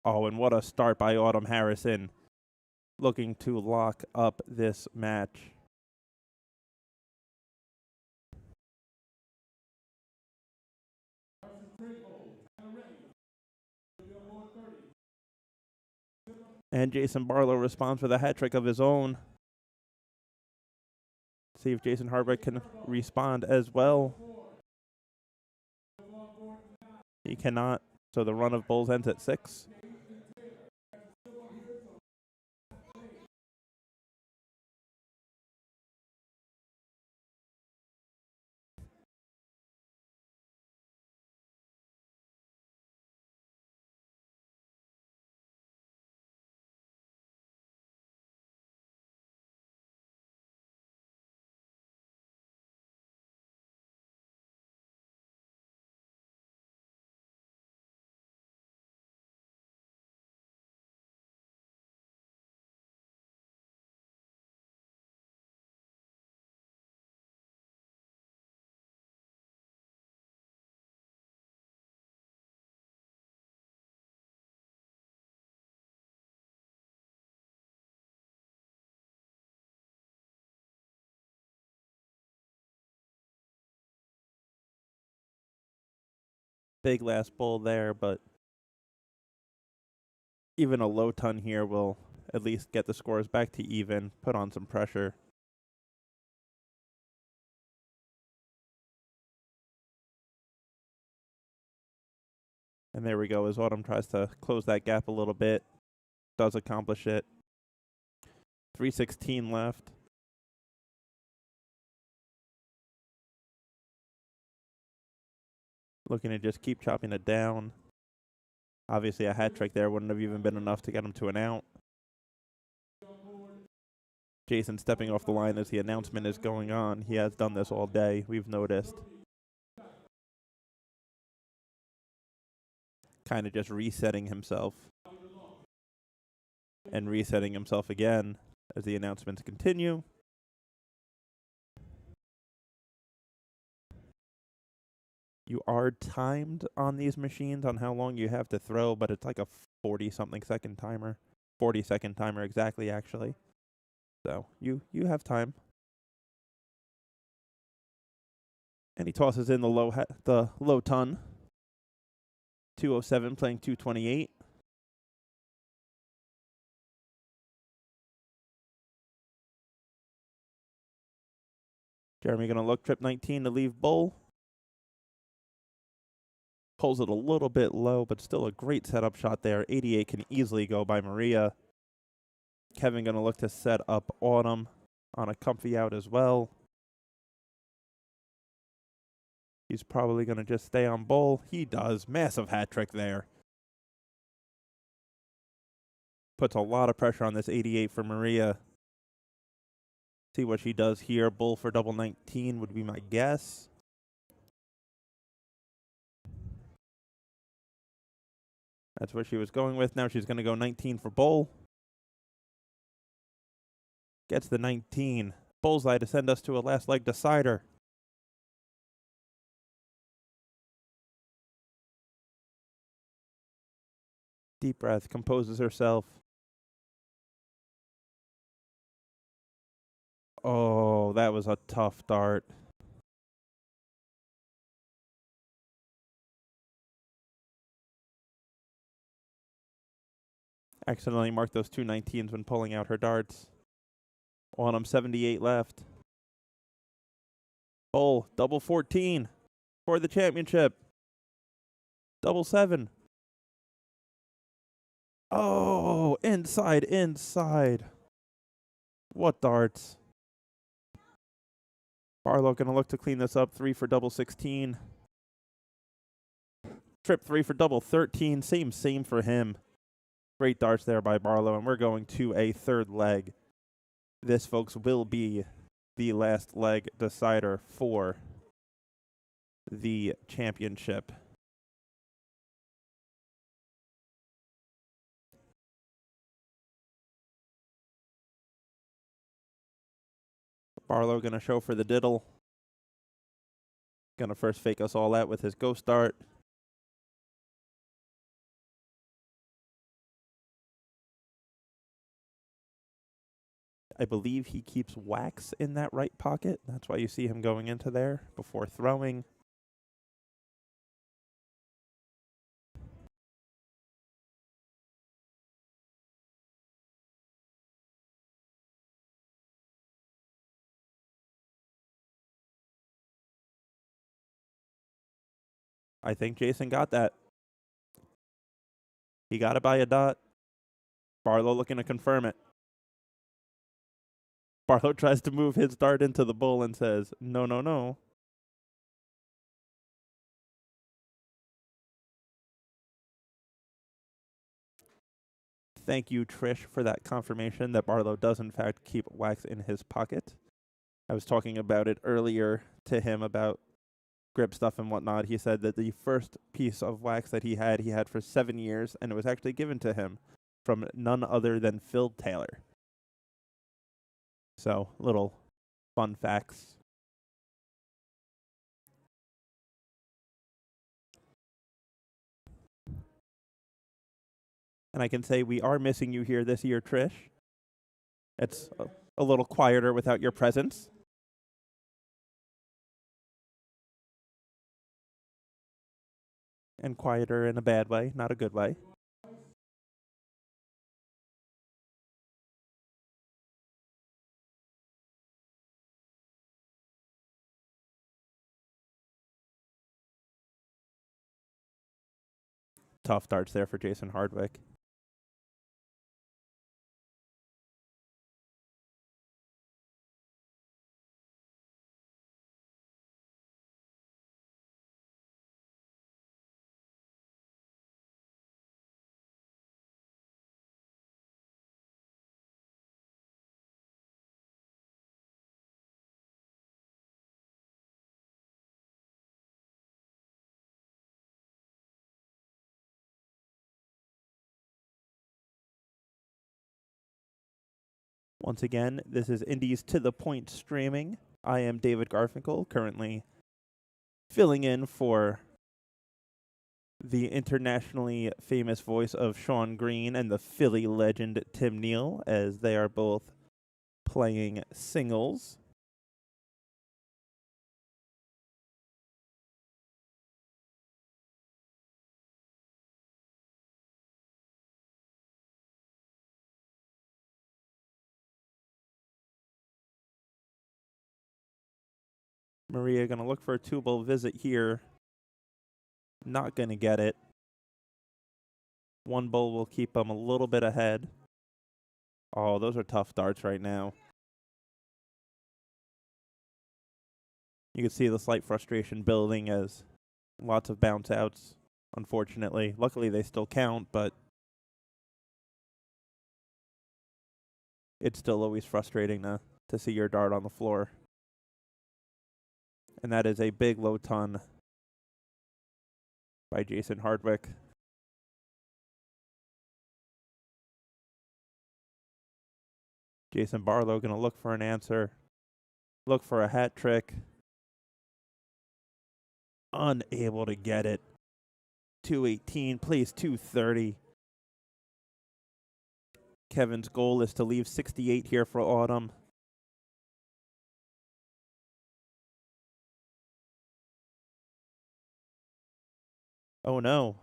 Oh, and what a start by Autumn Harrison, looking to lock up this match. And Jason Barlow responds with a hat trick of his own. See if Jason Hardwick can respond as well. He cannot, so the run of bulls ends at 6. Big last bull there, but even a low ton here will at least get the scores back to even, put on some pressure. And there we go, as Autumn tries to close that gap a little bit. Does accomplish it. 3:16 left. Looking to just keep chopping it down. Obviously, a hat trick there wouldn't have even been enough to get him to an out. Jason stepping off the line as the announcement is going on. He has done this all day, we've noticed. Kind of just resetting himself. And resetting himself again as the announcements continue. You are timed on these machines on how long you have to throw, but it's like a 40-something second timer. 40-second timer exactly, actually. So you have time. And he tosses in the low ton. 207 playing 228. Jeremy gonna look trip 19 to leave bull. Pulls it a little bit low, but still a great setup shot there. 88 can easily go by Maria. Kevin going to look to set up Autumn on a comfy out as well. He's probably going to just stay on bull. He does. Massive hat trick there. Puts a lot of pressure on this 88 for Maria. See what she does here. Bull for double 19 would be my guess. That's what she was going with. Now she's going to go 19 for bull. Gets the 19. Bullseye to send us to a last leg decider. Deep breath, composes herself. Oh, that was a tough dart. Accidentally marked those two 19s when pulling out her darts. Autumn 78 left. Bull, double 14 for the championship. Double 7. Oh, inside. What darts. Barlow going to look to clean this up. 3 for double 16. Trip 3 for double 13. Same for him. Great darts there by Barlow, and we're going to a third leg. This, folks, will be the last leg decider for the championship. Barlow going to show for the diddle. Going to first fake us all out with his ghost dart. I believe he keeps wax in that right pocket. That's why you see him going into there before throwing. I think Jason got that. He got it by a dot. Barlow looking to confirm it. Barlow tries to move his dart into the bull and says, no, no, no. Thank you, Trish, for that confirmation that Barlow does, in fact, keep wax in his pocket. I was talking about it earlier to him about grip stuff and whatnot. He said that the first piece of wax that he had for 7 years, and it was actually given to him from none other than Phil Taylor. So, little fun facts. And I can say we are missing you here this year, Trish. It's a little quieter without your presence. And quieter in a bad way, not a good way. Tough darts there for Jason Hardwick. Once again, this is Indies to the Point streaming. I am David Garfinkel, currently filling in for the internationally famous voice of Sean Green and the Philly legend Tim Neal, as they are both playing singles. Maria going to look for a two-ball visit here. Not going to get it. One bull will keep him a little bit ahead. Oh, those are tough darts right now. You can see the slight frustration building as lots of bounce outs, unfortunately. Luckily, they still count, but it's still always frustrating to see your dart on the floor. And that is a big low ton by Jason Hardwick. Jason Barlow going to look for an answer. Look for a hat trick. Unable to get it. 218, plays 230. Kevin's goal is to leave 68 here for Autumn. Oh no.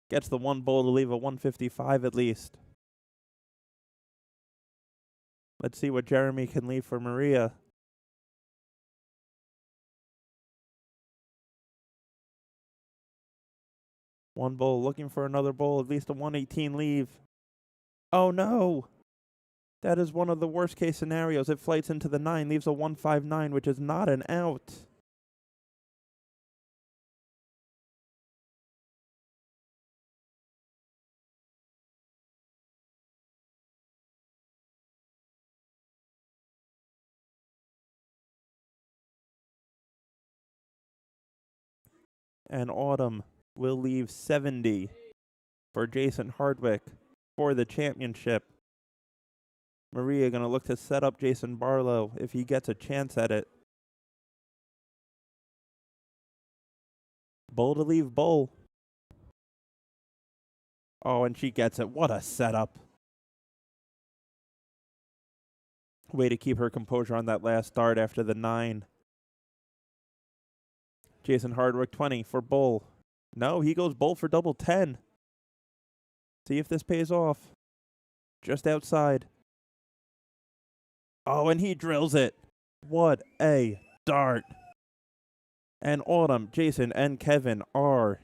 Gets the one bowl to leave a 155 at least. Let's see what Jeremy can leave for Maria. One bowl looking for another bowl, at least a 118 leave. Oh no. That is one of the worst case scenarios. It flights into the 9, leaves a 159, which is not an out. And Autumn will leave 70 for Jason Hardwick for the championship. Maria going to look to set up Jason Barlow if he gets a chance at it. Bull to leave bull. Oh, and she gets it. What a setup. Way to keep her composure on that last start after the 9. Jason Hardwick 20 for bull. No, he goes bull for double 10. See if this pays off. Just outside. Oh, and he drills it. What a dart. And Autumn, Jason, and Kevin are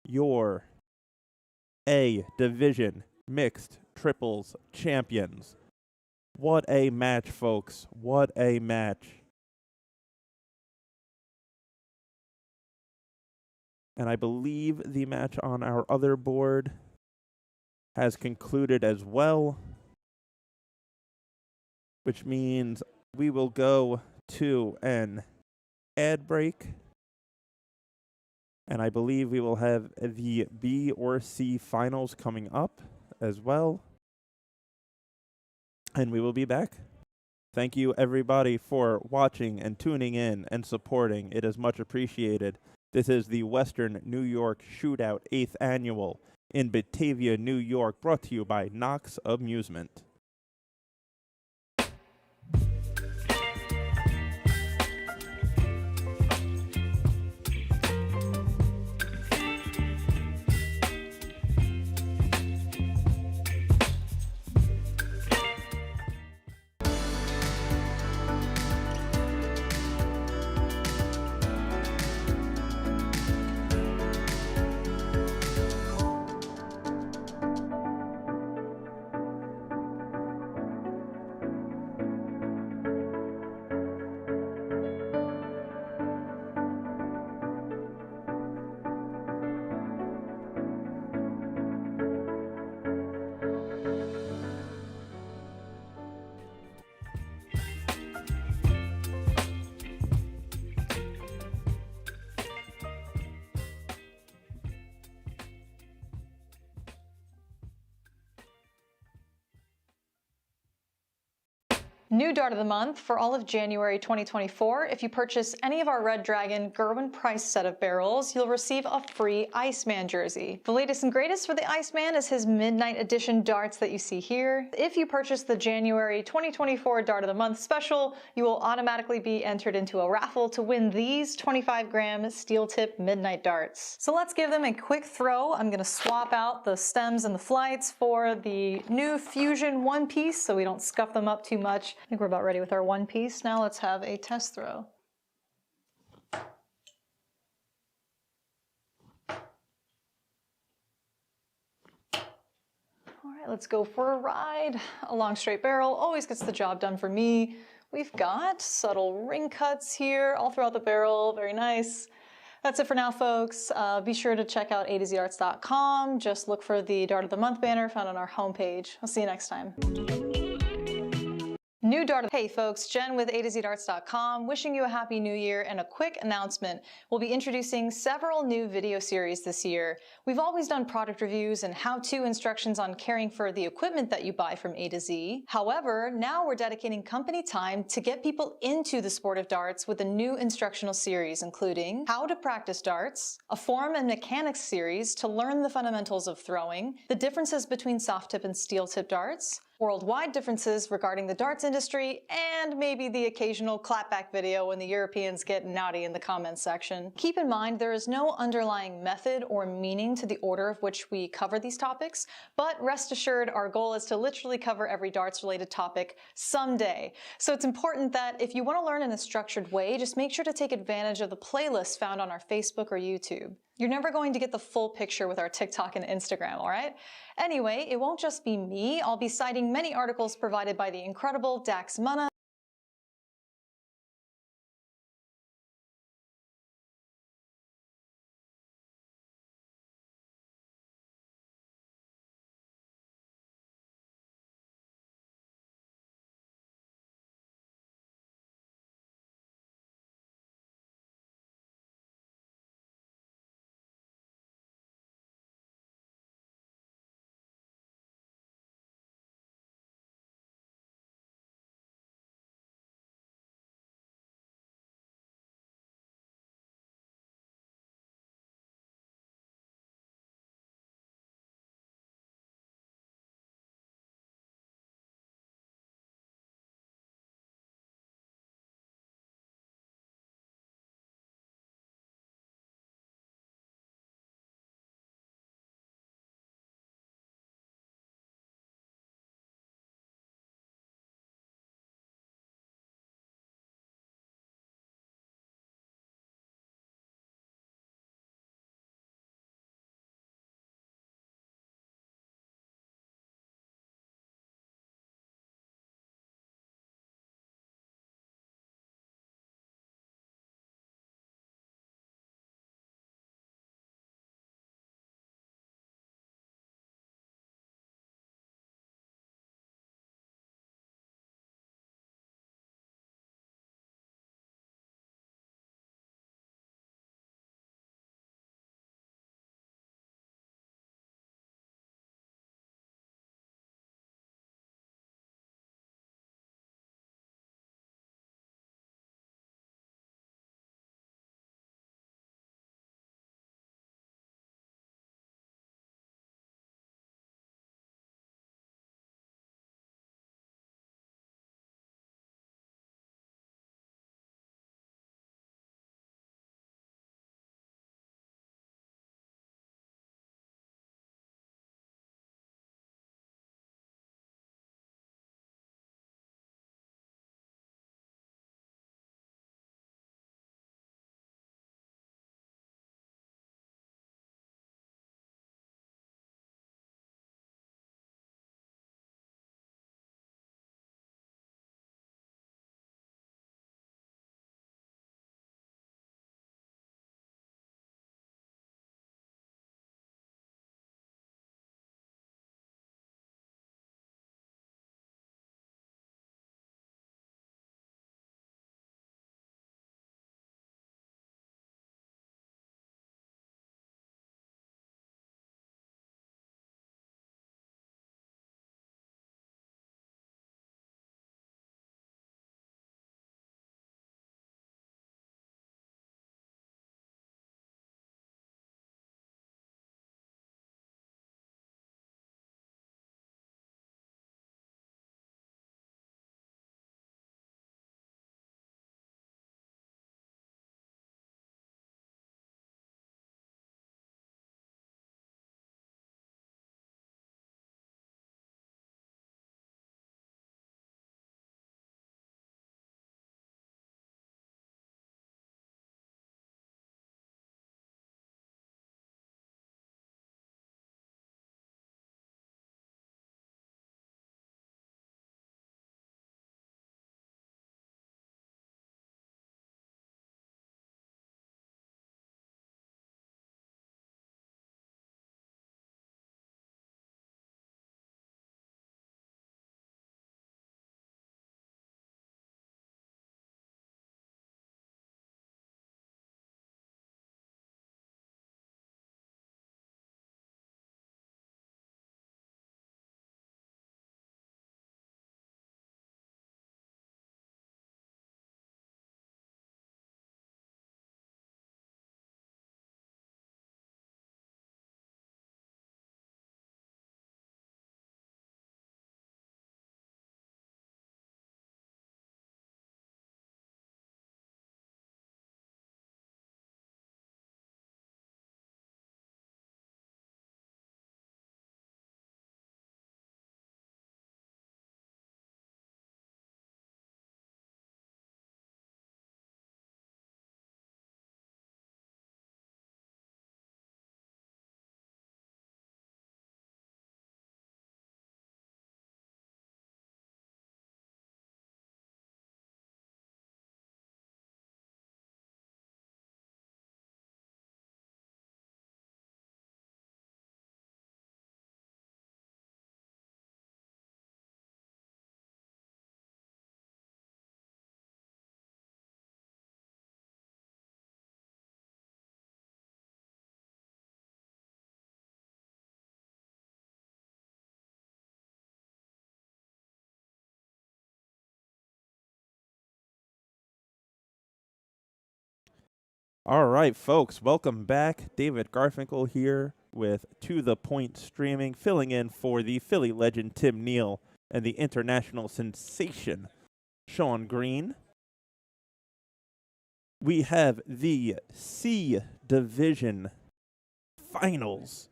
your A Division Mixed Triples champions. What a match, folks. What a match. And I believe the match on our other board has concluded as well, which means we will go to an ad break. And I believe we will have the B or C finals coming up as well. And we will be back. Thank you, everybody, for watching and tuning in and supporting. It is much appreciated. This is the Western New York Shootout 8th Annual in Batavia, New York, brought to you by Knox Amusement. New Dart of the Month for all of January 2024. If you purchase any of our Red Dragon Gerwin Price set of barrels, you'll receive a free Iceman jersey. The latest and greatest for the Iceman is his Midnight Edition darts that you see here. If you purchase the January 2024 Dart of the Month special, you will automatically be entered into a raffle to win these 25-gram steel tip Midnight darts. So let's give them a quick throw. I'm going to swap out the stems and the flights for the new Fusion one piece so we don't scuff them up too much. I think we're about ready with our one piece. Now let's have a test throw. All right, let's go for a ride. A long straight barrel always gets the job done for me. We've got subtle ring cuts here all throughout the barrel. Very nice. That's it for now, folks. Be sure to check out AtoZDarts.com. Just look for the Dart of the Month banner found on our homepage. I'll see you next time. New Dart. Hey folks, Jen with AtoZDarts.com, wishing you a happy new year and a quick announcement. We'll be introducing several new video series this year. We've always done product reviews and how-to instructions on caring for the equipment that you buy from A to Z. However, now we're dedicating company time to get people into the sport of darts with a new instructional series, including how to practice darts, a form and mechanics series to learn the fundamentals of throwing, the differences between soft tip and steel tip darts, worldwide differences regarding the darts industry, and maybe the occasional clapback video when the Europeans get naughty in the comments section. Keep in mind there is no underlying method or meaning to the order of which we cover these topics, but rest assured our goal is to literally cover every darts related topic someday. So it's important that if you want to learn in a structured way, just make sure to take advantage of the playlists found on our Facebook or YouTube. You're never going to get the full picture with our TikTok and Instagram, all right? Anyway, it won't just be me. I'll be citing many articles provided by the incredible Dax Munna, All right, folks, welcome back. David Garfinkel here with To The Point Streaming, filling in for the Philly legend Tim Neal and the international sensation Sean Green. We have the C Division Finals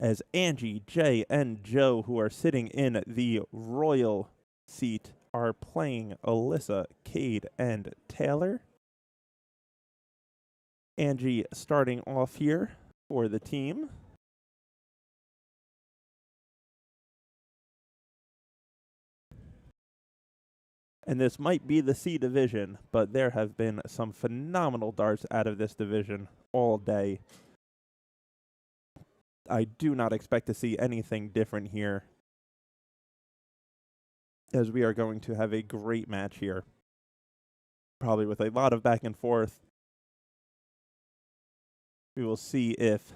as Angie, Jay, and Joe, who are sitting in the royal seat, are playing Alyssa, Cade, and Taylor. Angie starting off here for the team. And this might be the C division, but there have been some phenomenal darts out of this division all day. I do not expect to see anything different here, as we are going to have a great match here. Probably with a lot of back and forth. We will see if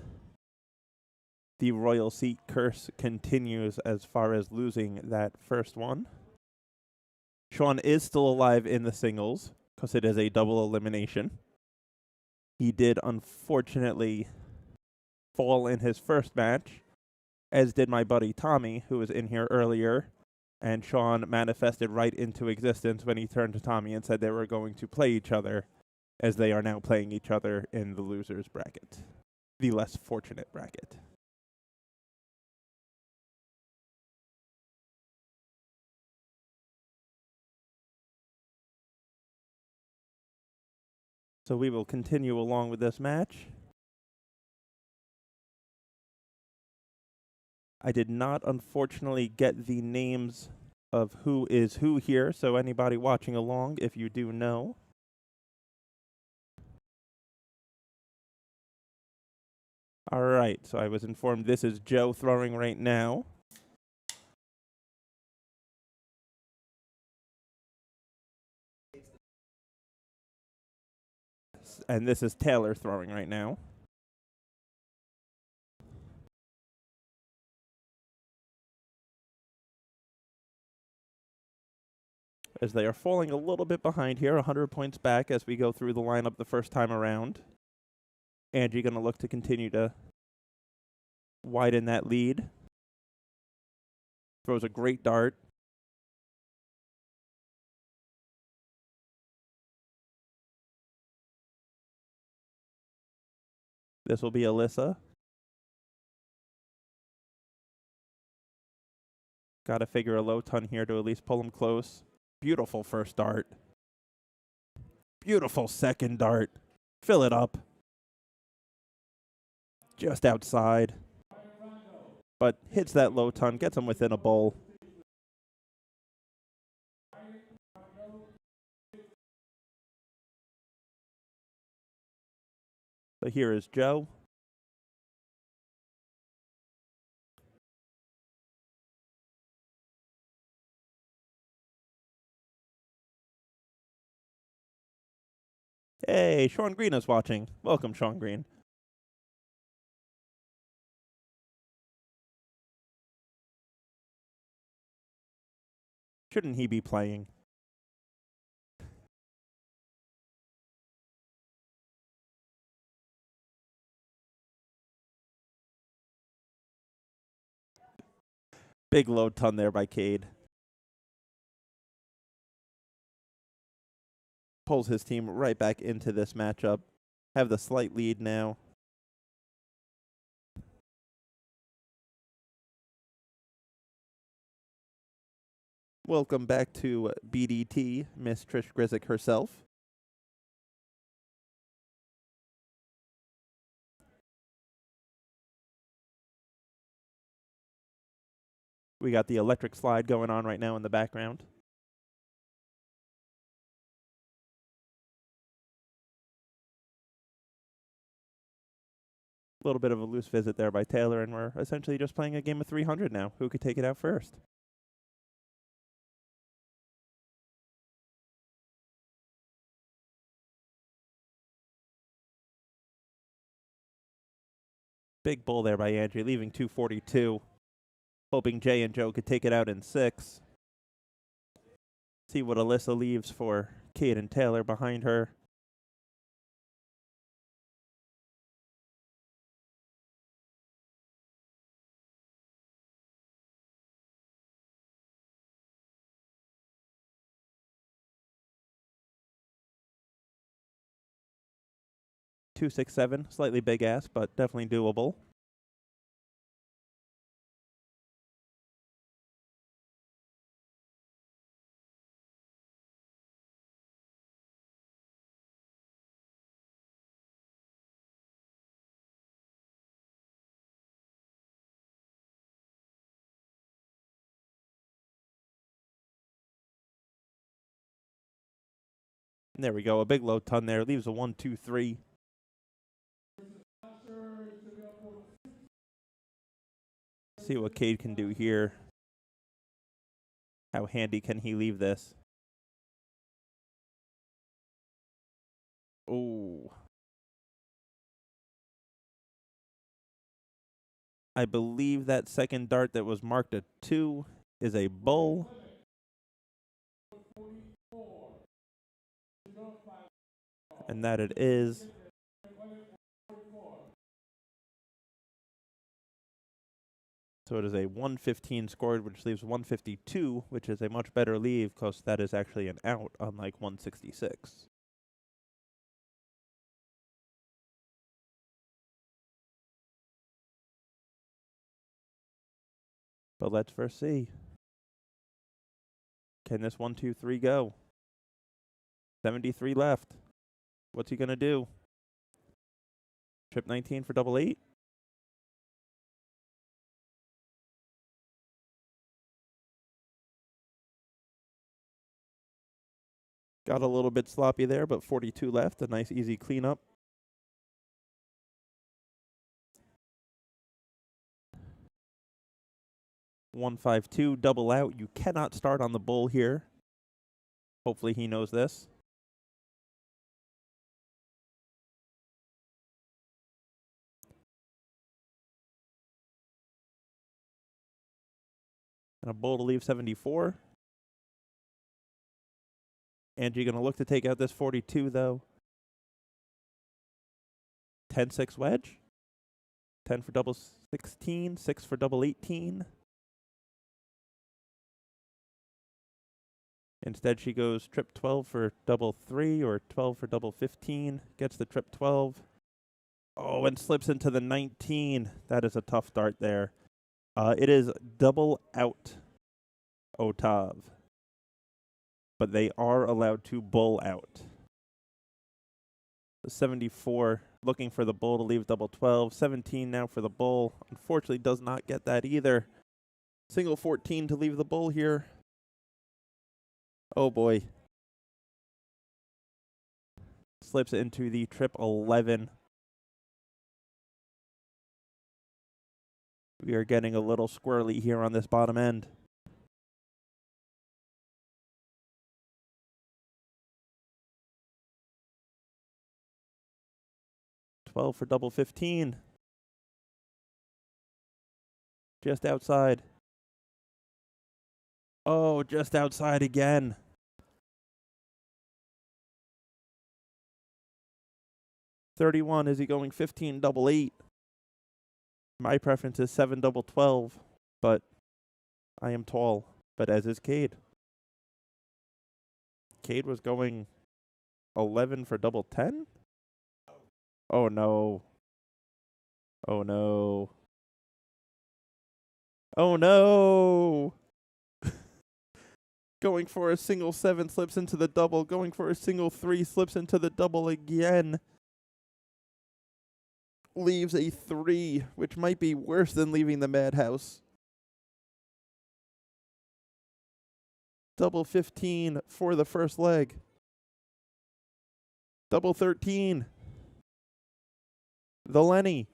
the royal seat curse continues as far as losing that first one. Sean is still alive in the singles because it is a double elimination. He did unfortunately fall in his first match, as did my buddy Tommy, who was in here earlier. And Sean manifested right into existence when he turned to Tommy and said they were going to play each other, as they are now playing each other in the losers bracket, the less fortunate bracket. So we will continue along with this match. I did not, unfortunately, get the names of who is who here, so anybody watching along, if you do know. All right, so I was informed this is Joe throwing right now. And this is Taylor throwing right now. As they are falling a little bit behind here, 100 points back as we go through the lineup the first time around. Angie going to look to continue to widen that lead. Throws a great dart. This will be Alyssa. Got to figure a low ton here to at least pull him close. Beautiful first dart. Beautiful second dart. Fill it up. Just outside. But hits that low ton, gets him within a bowl. So here is Joe. Hey, Sean Green is watching. Welcome, Sean Green. Shouldn't he be playing? Big low ton there by Cade. Pulls his team right back into this matchup. Have the slight lead now. Welcome back to BDT, Miss Trish Grizik herself. We got the electric slide going on right now in the background. A little bit of a loose visit there by Taylor, and we're essentially just playing a game of 300 now. Who could take it out first? Big bull there by Angie, leaving 242. Hoping Jay and Joe could take it out in 6. See what Alyssa leaves for Cade and Taylor behind her. 267, slightly big ass, but definitely doable. And there we go, a big low ton there, leaves a 1, 2, 3. See what Cade can do here. How handy can he leave this? Oh. I believe that second dart that was marked a 2 is a bull. And that it is. So it is a 115 scored, which leaves 152, which is a much better leave because that is actually an out, unlike 166. But let's first see. Can this 1, 2, 3 go? 73 left. What's he going to do? Trip 19 for double 8? Got a little bit sloppy there, but 42 left. A nice easy cleanup. $152 double out. You cannot start on the bull here. Hopefully he knows this. And a bull to leave 74. Angie going to look to take out this 42, though. 10-6 wedge. 10 for double 16. 6 for double 18. Instead, she goes trip 12 for double 3 or 12 for double 15. Gets the trip 12. Oh, and slips into the 19. That is a tough dart there. It is double out, Otav. But they are allowed to bull out. The 74 looking for the bull to leave double 12. 17 now for the bull. Unfortunately does not get that either. Single 14 to leave the bull here. Oh boy. Slips into the trip 11. We are getting a little squirrely here on this bottom end. $12 for double 15. Just outside. Oh, just outside again. $31. Is he going 15 double 8? My preference is 7 double 12, but I am tall. But as is Cade. Cade was going 11 for double 10? Oh no. Oh no. Oh no! Going for a single 7 slips into the double. Going for a single 3 slips into the double again. Leaves a 3, which might be worse than leaving the madhouse. Double 15 for the first leg. Double 13. The Lenny.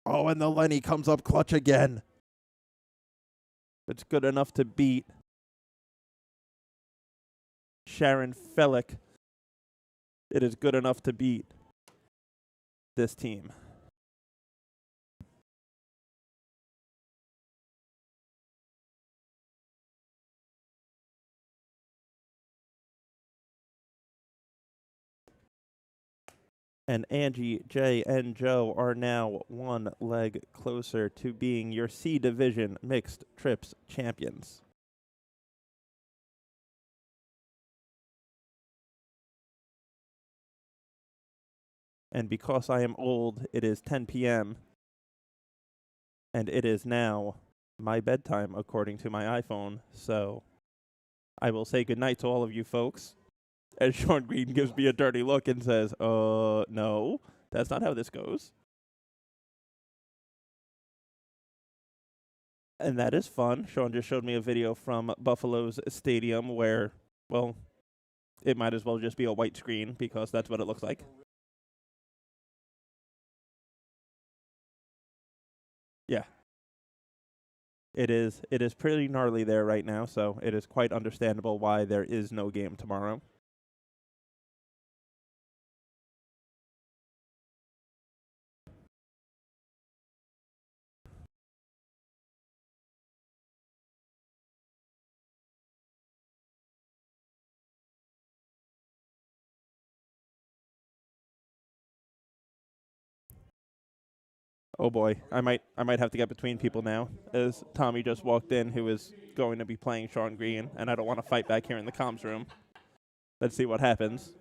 Oh, and the Lenny comes up clutch again. It's good enough to beat Sharon Fellick. It is good enough to beat this team. And Angie, Jay, and Joe are now one leg closer to being your C Division Mixed Trips champions. And because I am old, it is 10 p.m. And it is now my bedtime, according to my iPhone. So I will say goodnight to all of you folks. As Sean Green gives me a dirty look and says, no, that's not how this goes. And that is fun. Sean just showed me a video from Buffalo's stadium where, well, it might as well just be a white screen because that's what it looks like. Yeah. It is pretty gnarly there right now, so it is quite understandable why there is no game tomorrow. Oh boy, I might have to get between people now, as Tommy just walked in, who is going to be playing Sean Green, and I don't want to fight back here in the comms room. Let's see what happens.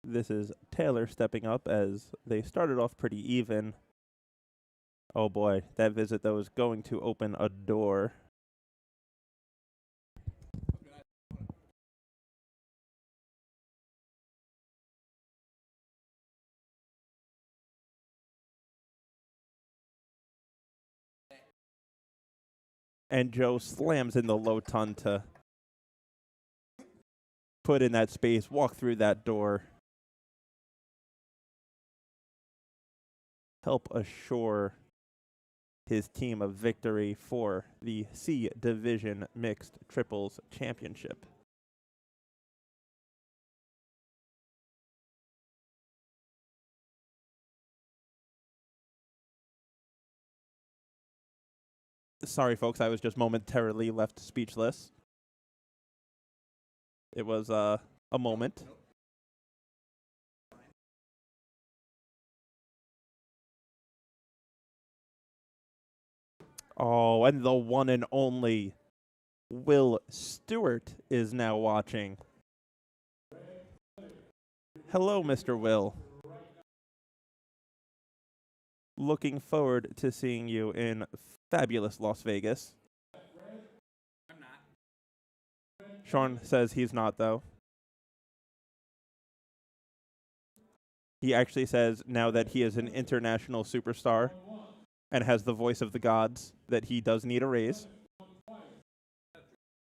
This is Taylor stepping up as they started off pretty even. Oh boy, that visit though is going to open a door. And Joe slams in the low ton to put in that space, walk through that door. Help assure his team of victory for the C Division Mixed Triples Championship. Sorry, folks, I was just momentarily left speechless. It was a moment. Oh, and the one and only Will Stewart is now watching. Hello, Mr. Will. Looking forward to seeing you in fabulous Las Vegas. I'm not. Sean says he's not, though. He actually says now that he is an international superstar and has the voice of the gods that he does need a raise.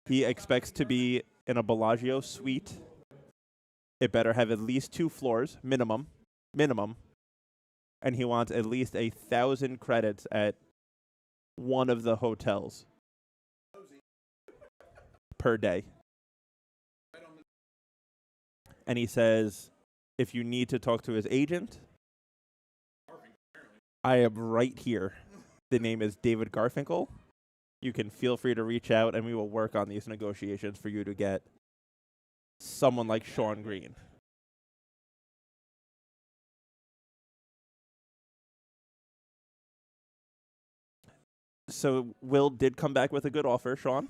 He expects to be in a Bellagio suite. It better have at least 2 floors, minimum. And he wants at least 1,000 credits at one of the hotels per day. And he says, if you need to talk to his agent, I am right here. The name is David Garfinkel. You can feel free to reach out, and we will work on these negotiations for you to get someone like Sean Green. So Will did come back with a good offer, Sean.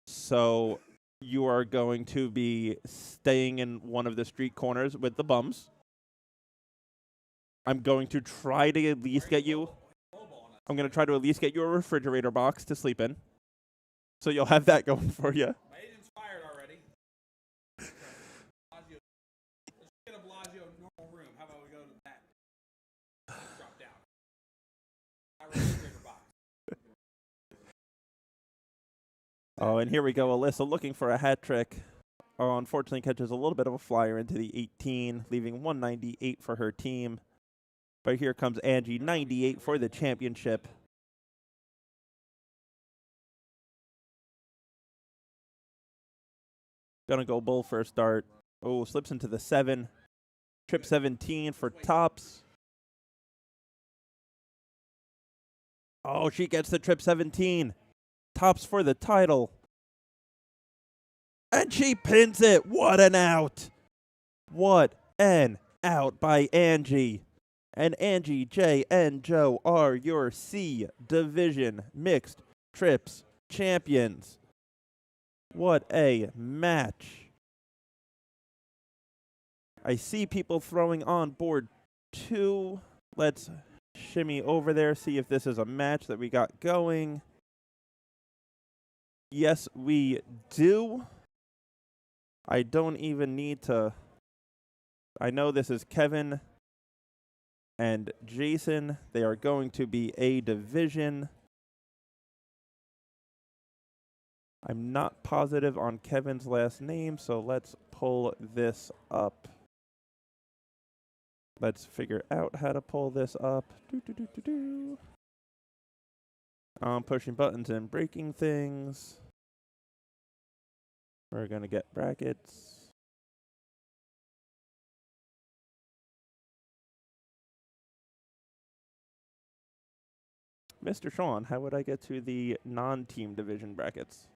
So you are going to be staying in one of the street corners with the bums. I'm going to try to at least get you... I'm going to try to at least get you a refrigerator box to sleep in. So you'll have that going for you. My agent's fired already. Let's get a Bellagio normal room. How about we go to that? Drop down. A refrigerator box. Oh, and here we go. Alyssa looking for a hat trick. Oh, unfortunately catches a little bit of a flyer into the 18, leaving 198 for her team. But here comes Angie, 98 for the championship. Gonna go bull for a start. Oh, slips into the 7. Trip 17 for tops. Oh, she gets the trip 17. Tops for the title. And she pins it. What an out. What an out by Angie. And Angie J and Joe are your C Division Mixed Trips champions. What a match. I see people throwing on board 2. Let's shimmy over there, see if this is a match that we got going. Yes, we do. I don't even need to. I know this is Kevin and Jason. They are going to be A Division. I'm not positive on Kevin's last name, so let's pull this up. Let's figure out how to pull this up. I'm pushing buttons and breaking things. We're going to get brackets. Mr. Sean, how would I get to the non-team division brackets?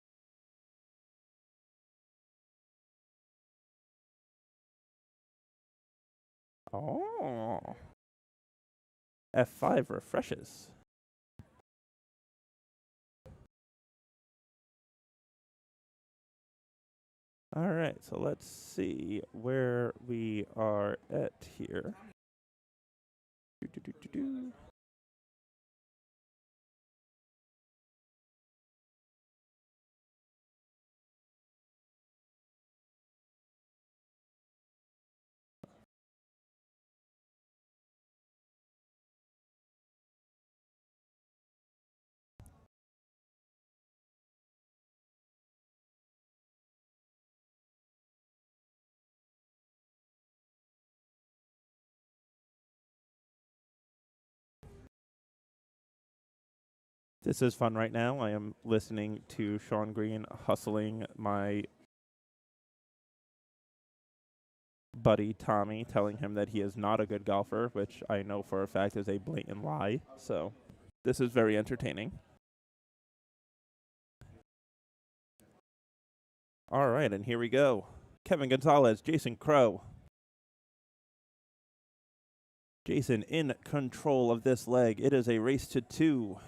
Oh. F5 refreshes. All right, so let's see where we are at here. This is fun right now. I am listening to Sean Green hustling my buddy Tommy, telling him that he is not a good golfer, which I know for a fact is a blatant lie. So this is very entertaining. All right, and here we go. Kevin Gonzalez, Jason Crow. Jason in control of this leg. It is a race to 2.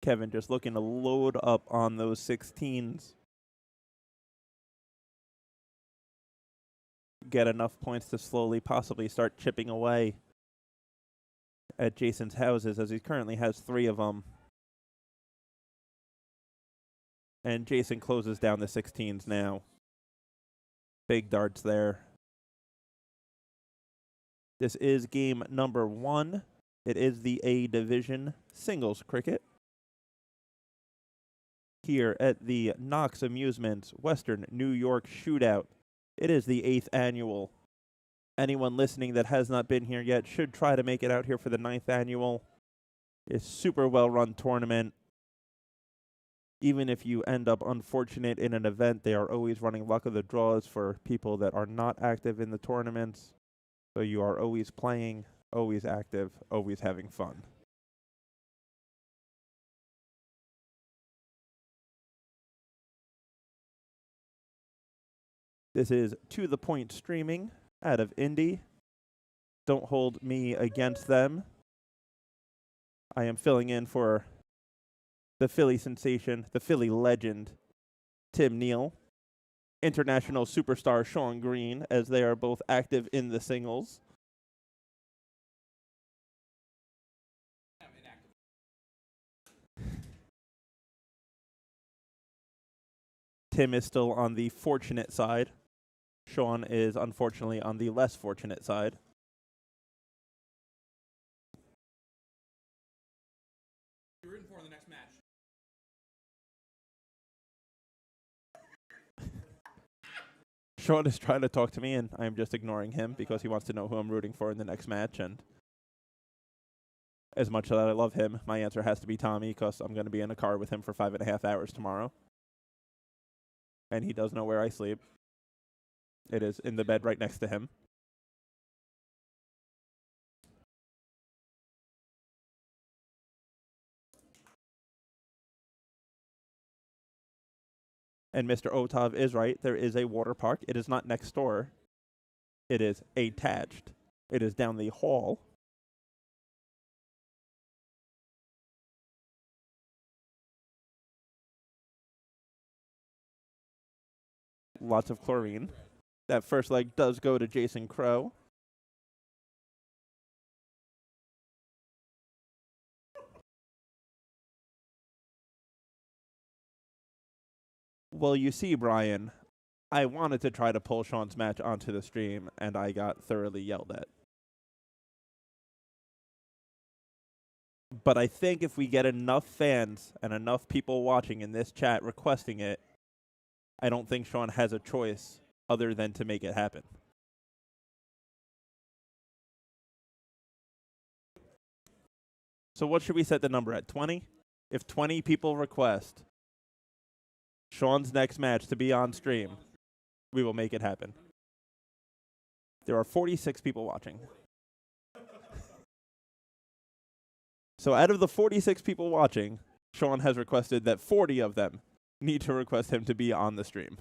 Kevin just looking to load up on those 16s. Get enough points to slowly possibly start chipping away at Jason's houses, as he currently has 3 of them. And Jason closes down the 16s now. Big darts there. This is game number 1. It is the A Division Singles Cricket here at the Knox Amusement Western New York Shootout. It is the 8th annual. Anyone listening that has not been here yet should try to make it out here for the 9th annual. It's super well-run tournament. Even if you end up unfortunate in an event, they are always running luck of the draws for people that are not active in the tournaments. So you are always playing, always active, always having fun. This is To The Point streaming out of Indy. Don't hold me against them. I am filling in for the Philly sensation, the Philly legend, Tim Neal, international superstar Sean Green, as they are both active in the singles. Tim is still on the fortunate side. Sean is unfortunately on the less fortunate side. You're rooting for in the next match. Sean is trying to talk to me, and I am just ignoring him because he wants to know who I'm rooting for in the next match. And as much as I love him, my answer has to be Tommy, because I'm going to be in a car with him for 5.5 hours tomorrow. And he does know where I sleep. It is in the bed right next to him. And Mr. Otov is right. There is a water park. It is not next door. It is attached. It is down the hall. Lots of chlorine. That first leg does go to Jason Crow. Well, you see, Brian, I wanted to try to pull Sean's match onto the stream, and I got thoroughly yelled at. But I think if we get enough fans and enough people watching in this chat requesting it, I don't think Sean has a choice other than to make it happen. So what should we set the number at? 20? If 20 people request Sean's next match to be on stream, we will make it happen. There are 46 people watching. So out of the 46 people watching, Sean has requested that 40 of them need to request him to be on the stream.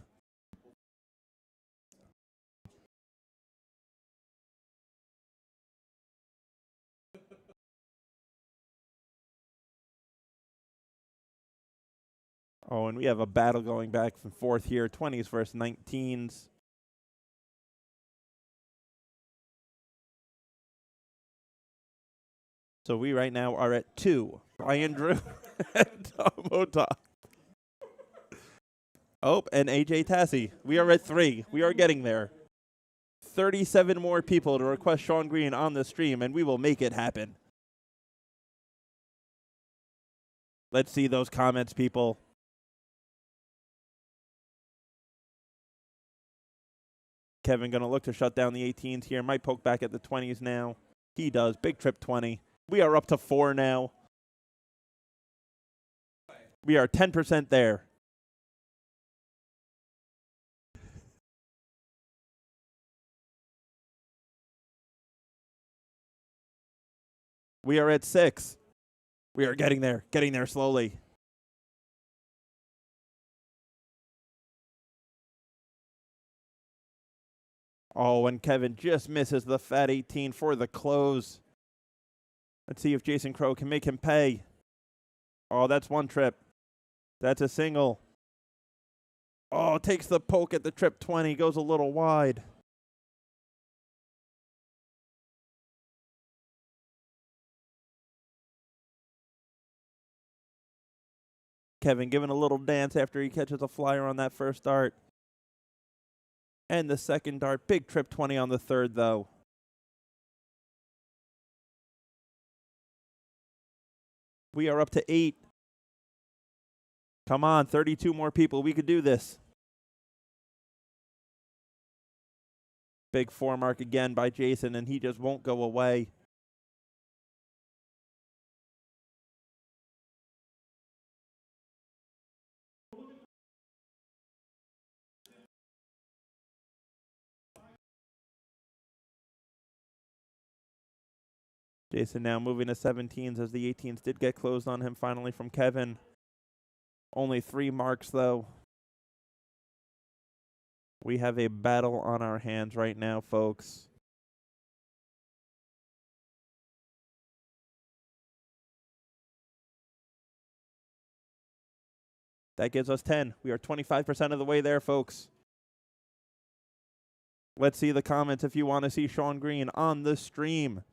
Oh, and we have a battle going back and forth here. 20s versus 19s. So we right now are at 2. Brian Drew and Tom Otop. Oh, and AJ Tassie. We are at 3. We are getting there. 37 more people to request Sean Green on the stream, and we will make it happen. Let's see those comments, people. Kevin going to look to shut down the 18s here. Might poke back at the 20s now. He does. Big trip 20. We are up to 4 now. We are 10% there. We are at 6. We are getting there slowly. Oh, and Kevin just misses the fat 18 for the close. Let's see if Jason Crow can make him pay. Oh, that's one trip. That's a single. Oh, takes the poke at the trip 20, goes a little wide. Kevin giving a little dance after he catches a flyer on that first dart. And the second dart, big trip 20 on the third, though. We are up to 8. Come on, 32 more people. We could do this. Big 4 mark again by Jason, and he just won't go away. Jason now moving to 17s as the 18s did get closed on him finally from Kevin. Only 3 marks, though. We have a battle on our hands right now, folks. That gives us 10. We are 25% of the way there, folks. Let's see the comments if you want to see Sean Green on the stream.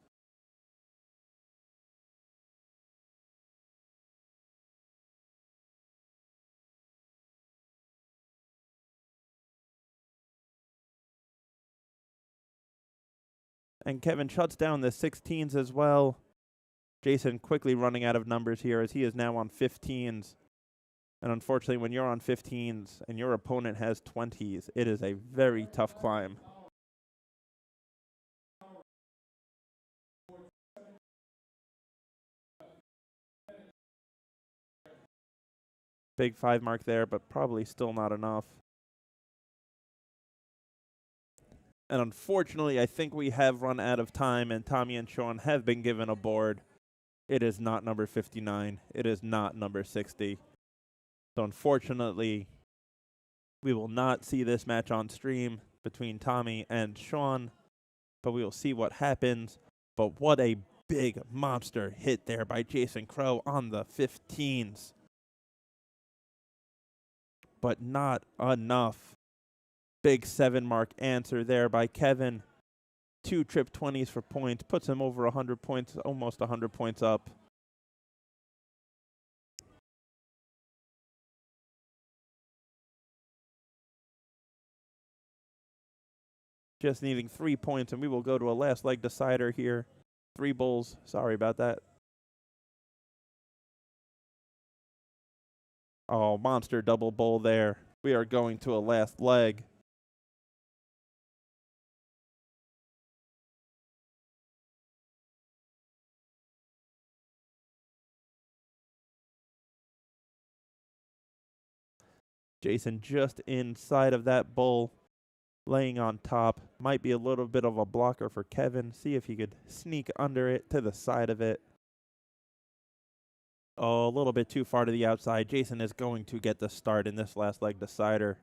And Kevin shuts down the 16s as well. Jason quickly running out of numbers here as he is now on 15s. And unfortunately, when you're on 15s and your opponent has 20s, it is a very tough climb. Big 5 mark there, but probably still not enough. And unfortunately, I think we have run out of time, and Tommy and Sean have been given a board. It is not number 59. It is not number 60. So unfortunately, we will not see this match on stream between Tommy and Sean, but we will see what happens. But what a big monster hit there by Jason Crow on the 15s. But not enough. Big 7-mark answer there by Kevin. 2 trip 20s for points. Puts him over 100 points, almost 100 points up. Just needing 3 points, and we will go to a last leg decider here. 3 bulls. Sorry about that. Oh, monster double bull there. We are going to a last leg. Jason just inside of that bull, laying on top. Might be a little bit of a blocker for Kevin. See if he could sneak under it to the side of it. Oh, a little bit too far to the outside. Jason is going to get the start in this last leg decider.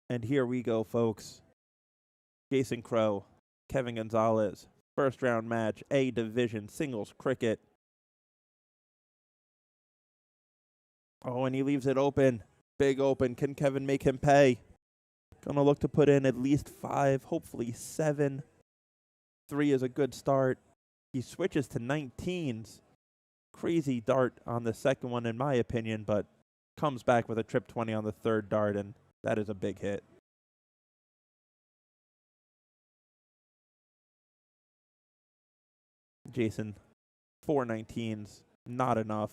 And here we go, folks. Jason Crow, Kevin Gonzalez, first round match, A division, singles cricket. Oh, and he leaves it open. Big open. Can Kevin make him pay? Gonna look to put in at least 5, hopefully 7. 3 is a good start. He switches to 19s. Crazy dart on the second one, in my opinion, but comes back with a trip 20 on the third dart, and that is a big hit. Jason, 4 19s, not enough.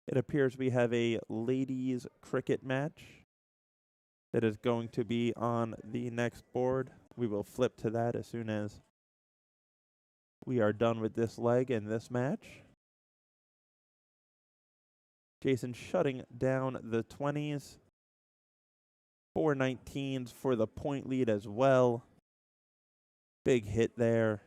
It appears we have a ladies cricket match that is going to be on the next board. We will flip to that as soon as we are done with this leg and this match. Jason shutting down the 20s. 4 19s for the point lead as well. Big hit there.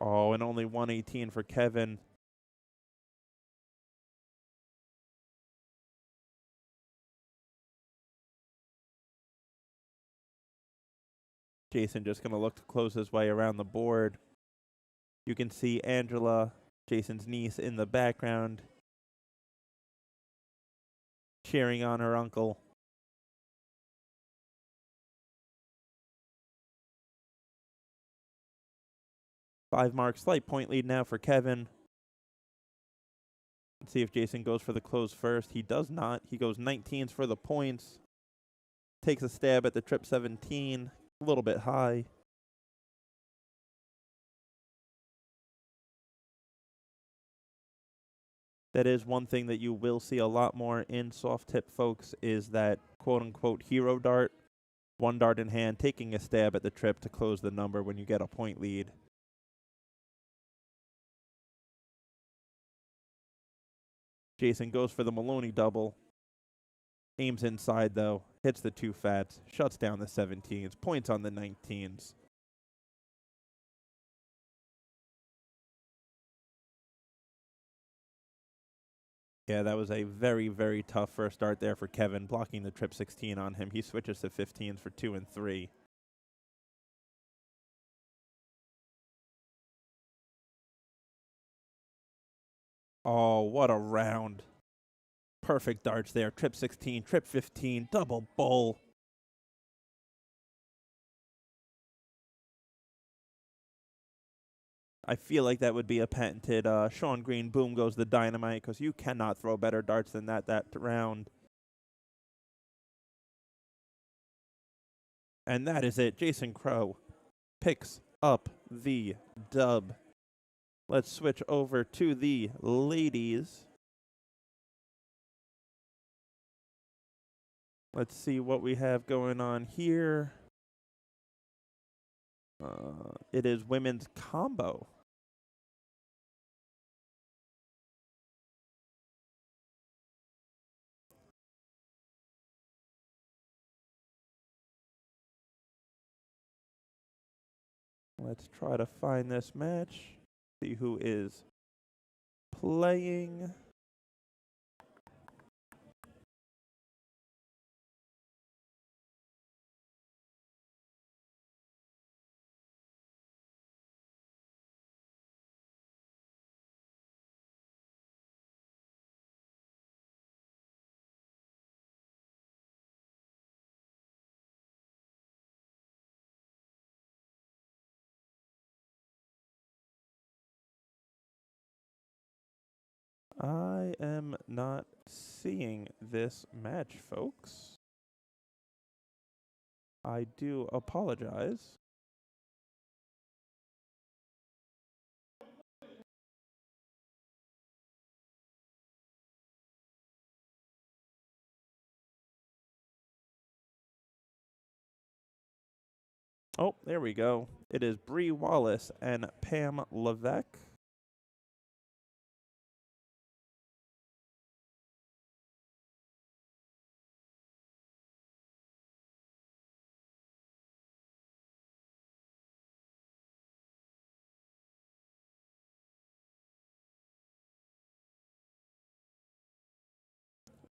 Oh, and only 118 for Kevin. Jason just going to look to close his way around the board. You can see Angela, Jason's niece, in the background, cheering on her uncle. Five mark, slight point lead now for Kevin. Let's see if Jason goes for the close first. He does not. He goes 19s for the points. Takes a stab at the trip 17. A little bit high. That is one thing that you will see a lot more in soft tip, folks, is that quote-unquote hero dart. 1 dart in hand, taking a stab at the trip to close the number when you get a point lead. Jason goes for the Maloney double. Aims inside, though. Hits the 2 fats. Shuts down the 17s. Points on the 19s. Yeah, that was a very, very tough first start there for Kevin, blocking the trip 16 on him. He switches to 15s for 2 and 3. Oh, what a round. Perfect darts there. Trip 16, trip 15, double bull. I feel like that would be a patented Sean Green, boom goes the dynamite, because you cannot throw better darts than that round. And that is it. Jason Crow picks up the dub. Let's switch over to the ladies. Let's see what we have going on here. It is women's combo. Let's try to find this match. See who is playing. I am not seeing this match, folks. I do apologize. Oh, there we go. It is Bree Wallace and Pam Levesque.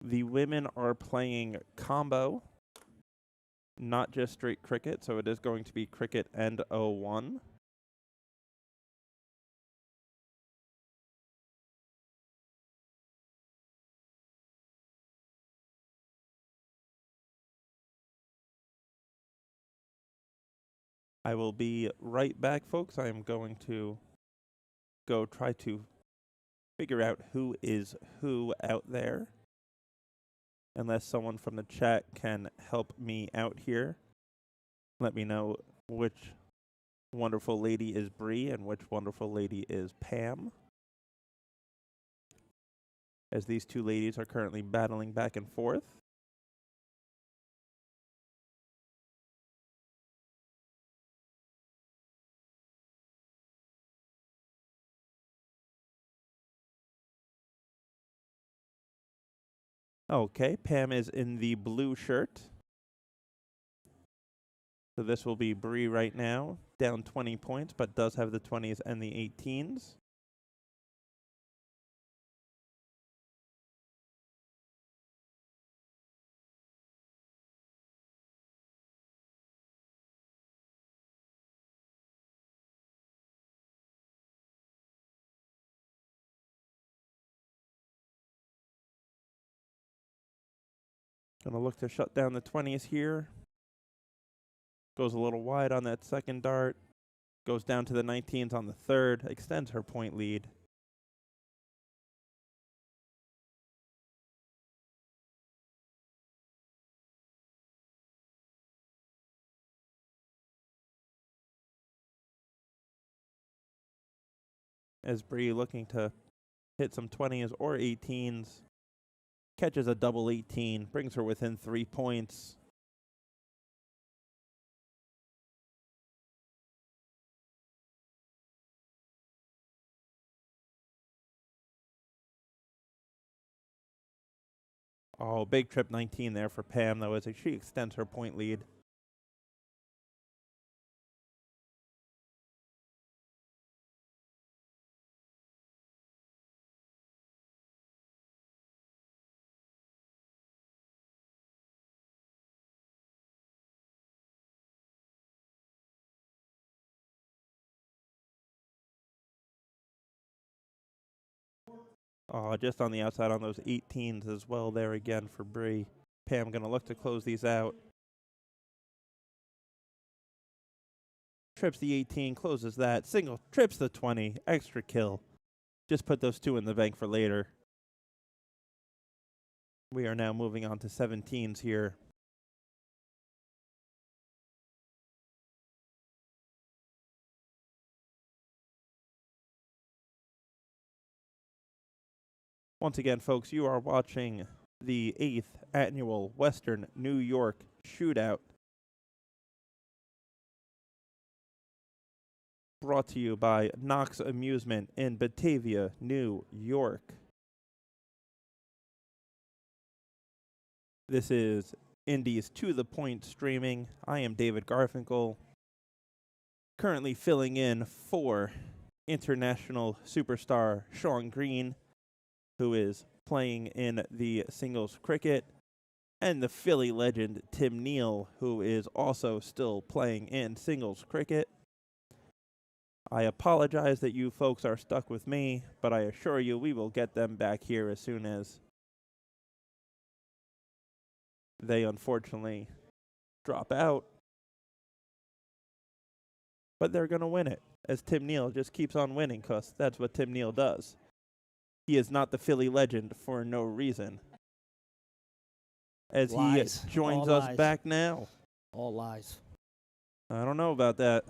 The women are playing combo, not just straight cricket, so it is going to be cricket and O1. I will be right back, folks. I am going to go try to figure out who is who out there. Unless someone from the chat can help me out here. Let me know which wonderful lady is Bree and which wonderful lady is Pam. As these two ladies are currently battling back and forth. Okay, Pam is in the blue shirt. So this will be Bree right now, down 20 points, but does have the 20s and the 18s. Gonna look to shut down the 20s here. Goes a little wide on that second dart. Goes down to the 19s on the third. Extends her point lead. As Bree looking to hit some 20s or 18s. Catches a double 18. Brings her within 3 points. Oh, big trip 19 there for Pam, though, as she extends her point lead. Oh, just on the outside on those 18s as well there again for Bree. Pam going to look to close these out. Trips the 18, closes that. Single, trips the 20, extra kill. Just put those two in the bank for later. We are now moving on to 17s here. Once again, folks, you are watching the 8th Annual Western New York Shootout. Brought to you by Knox Amusement in Batavia, New York. This is Indies to the Point streaming. I am David Garfinkel, currently filling in for international superstar Sean Green, who is playing in the singles cricket, and the Philly legend Tim Neal, who is also still playing in singles cricket. I apologize that you folks are stuck with me, but I assure you we will get them back here as soon as they unfortunately drop out. But they're going to win it, as Tim Neal just keeps on winning, because that's what Tim Neal does. He is not the Philly legend for no reason. As Lies. he joins All us lies. back now. All lies. I don't know about that.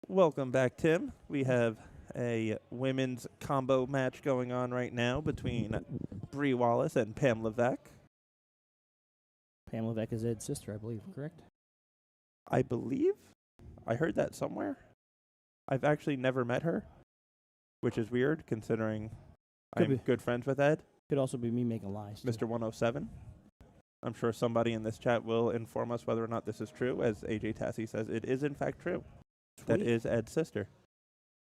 Welcome back, Tim. We have a women's combo match going on right now between Bree Wallace and Pam Levesque. Pam Levesque is Ed's sister, I believe, correct? I believe. I heard that somewhere. I've actually never met her, which is weird considering Could I'm be. good friends with Ed, Could also be me making lies. too. Mr. 107. I'm sure somebody in this chat will inform us whether or not this is true, as AJ Tassie says it is in fact true. That Sweet. is Ed's sister.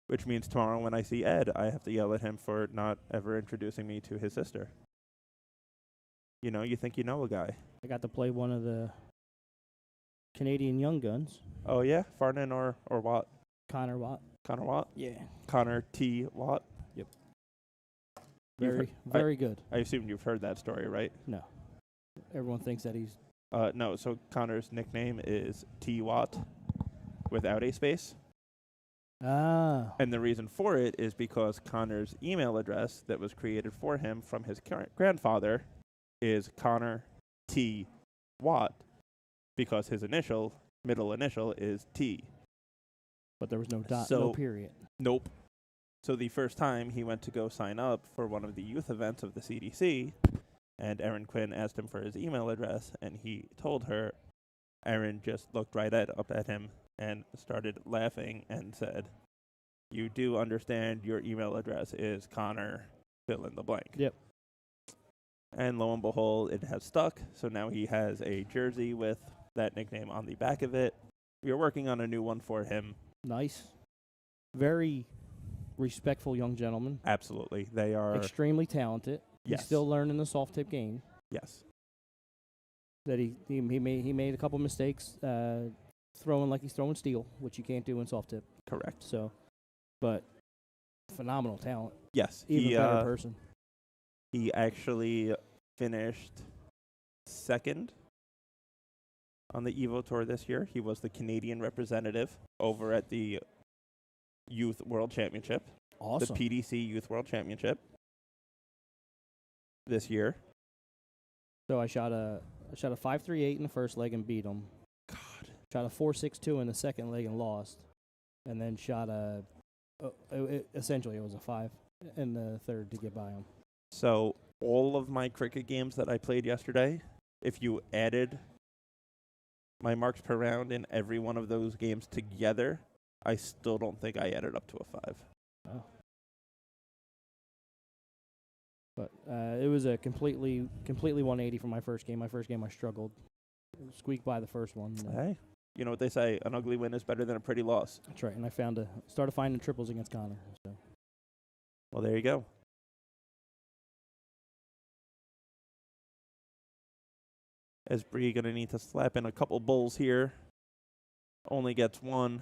Which means tomorrow when I see Ed, I have to yell at him for not ever introducing me to his sister. You know, you think you know a guy. I got to play one of the Canadian Young Guns, Oh, yeah? Farnan or Watt? Connor Watt. Connor Watt? Yeah. Connor T. Watt? You've Very, heard- very good. I assume you've heard that story, right? No. Everyone thinks that he's... No, so Connor's nickname is T. Watt without a space. Ah. And the reason for it is because Connor's email address that was created for him from his grandfather is Connor T. Watt, because his middle initial is T. But there was no dot, So- no period. Nope. So the first time he went to go sign up for one of the youth events of the CDC, and Erin Quinn asked him for his email address, and he told her. Erin just looked right up at him and started laughing and said, "You do understand your email address is Connor, fill in the blank." Yep. And lo and behold, it has stuck, so now he has a jersey with that nickname on the back of it. We are working on a new one for him. Nice. Very respectful young gentleman. Absolutely. They are, Extremely talented. yes. He's still learning the soft tip game. Yes. That he made a couple mistakes throwing like he's throwing steel, which you can't do in soft tip. Correct. So, but phenomenal talent. Yes. Even better person. He actually finished second on the Evo Tour this year. He was the Canadian representative over at the Youth World Championship, Awesome. the PDC Youth World Championship this year. So I shot a 5.38 in the first leg and beat him. God. Shot a 4.62 in the second leg and lost, and then shot essentially it was a 5 in the third to get by him. So all of my cricket games that I played yesterday, if you added my marks per round in every one of those games together, I still don't think I added up to a 5. Oh. But it was a completely 180 from my first game. My first game I struggled, squeaked by the first one. Hey, you know what they say, an ugly win is better than a pretty loss. That's right, and I started finding triples against Connor. So Well, there you go. Is Bree going to need to slap in a couple bowls here? Only gets one.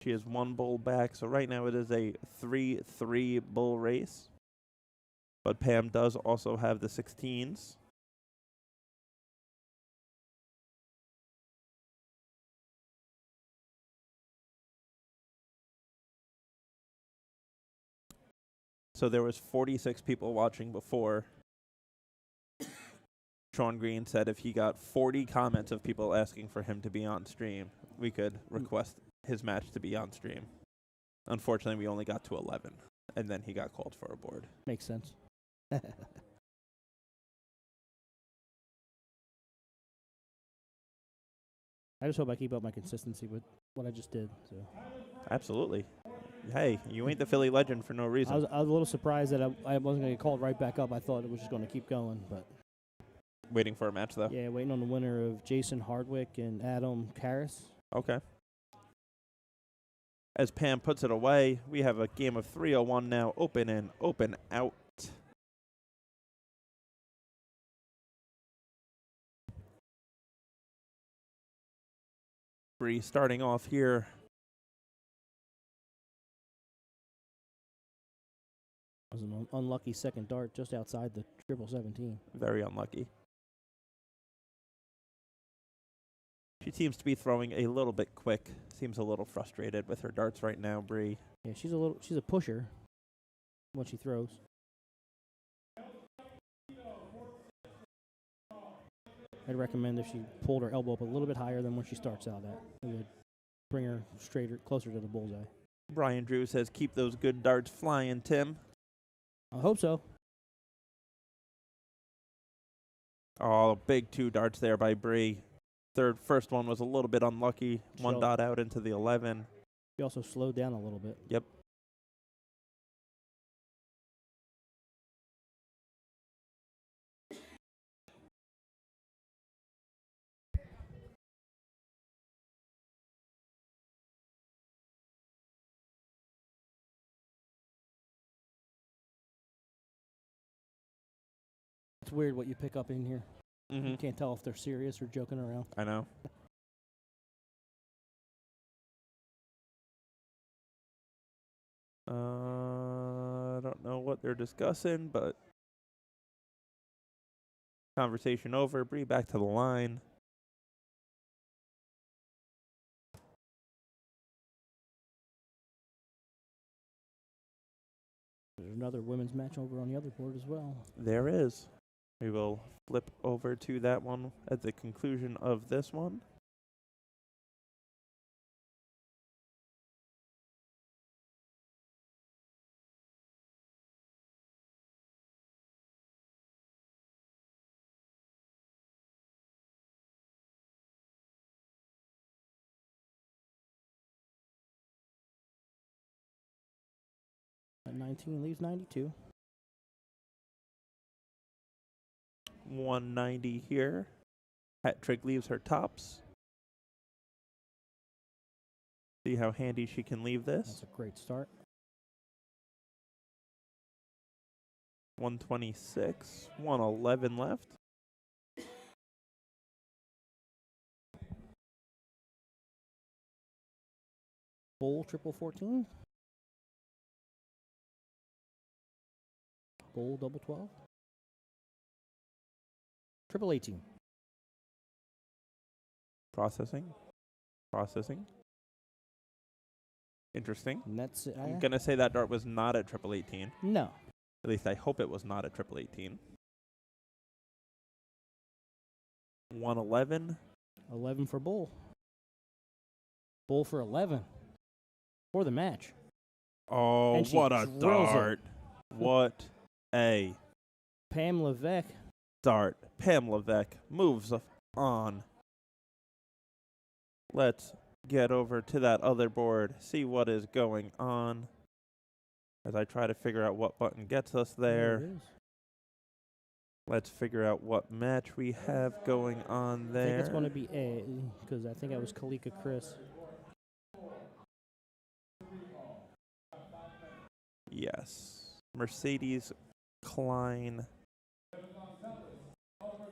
She has one bowl back, so right now it is a 3-3 bowl race. But Pam does also have the 16s. So there was 46 people watching before. Sean Green said if he got 40 comments of people asking for him to be on stream, we could request his match to be on stream. Unfortunately, we only got to 11, and then he got called for a board. Makes sense. I just hope I keep up my consistency with what I just did. So Absolutely. Hey, you ain't the Philly legend for no reason. I was a little surprised that I wasn't going to get called right back up. I thought it was just going to keep going, but Waiting for a match, though? yeah, waiting on the winner of Jason Hardwick and Adam Karras. Okay. As Pam puts it away, we have a game of 301 now. Open in, open out. Bree starting off here. It was an unlucky second dart just outside the 17. Very unlucky. She seems to be throwing a little bit quick. Seems a little frustrated with her darts right now, Bree. Yeah, she's a pusher when she throws. I'd recommend if she pulled her elbow up a little bit higher than where she starts out at. It would bring her straighter, closer to the bullseye. Brian Drew says, keep those good darts flying, Tim. I hope so. Oh, big 2 darts there by Bree. First one was a little bit unlucky. One dot out into the 11. She also slowed down a little bit. Yep. It's weird what you pick up in here. Mm-hmm. You can't tell if they're serious or joking around. I know. I don't know what they're discussing, but conversation over. Bree back to the line. There's another women's match over on the other board as well. There is. We will flip over to that one at the conclusion of this one. At 19 leaves 92. 190 here. Hat trick leaves her tops. See how handy she can leave this. That's a great start. 126, 111 left. Bull triple 14. Bull double 12. Triple 18. Processing. Interesting. And that's it. I'm going to say that dart was not at triple 18. No. At least I hope it was not at triple 18. 111. 11 for Bull. Bull for 11. For the match. Oh, And she what a drills it. dart. What a Pam Levesque. dart. Pam Levesque moves on. Let's get over to that other board, see what is going on. As I try to figure out what button gets us there. There it is. Let's figure out what match we have going on there. I think it's going to be A, because I think I was Kalika Chris. Yes. Mercedes Klein.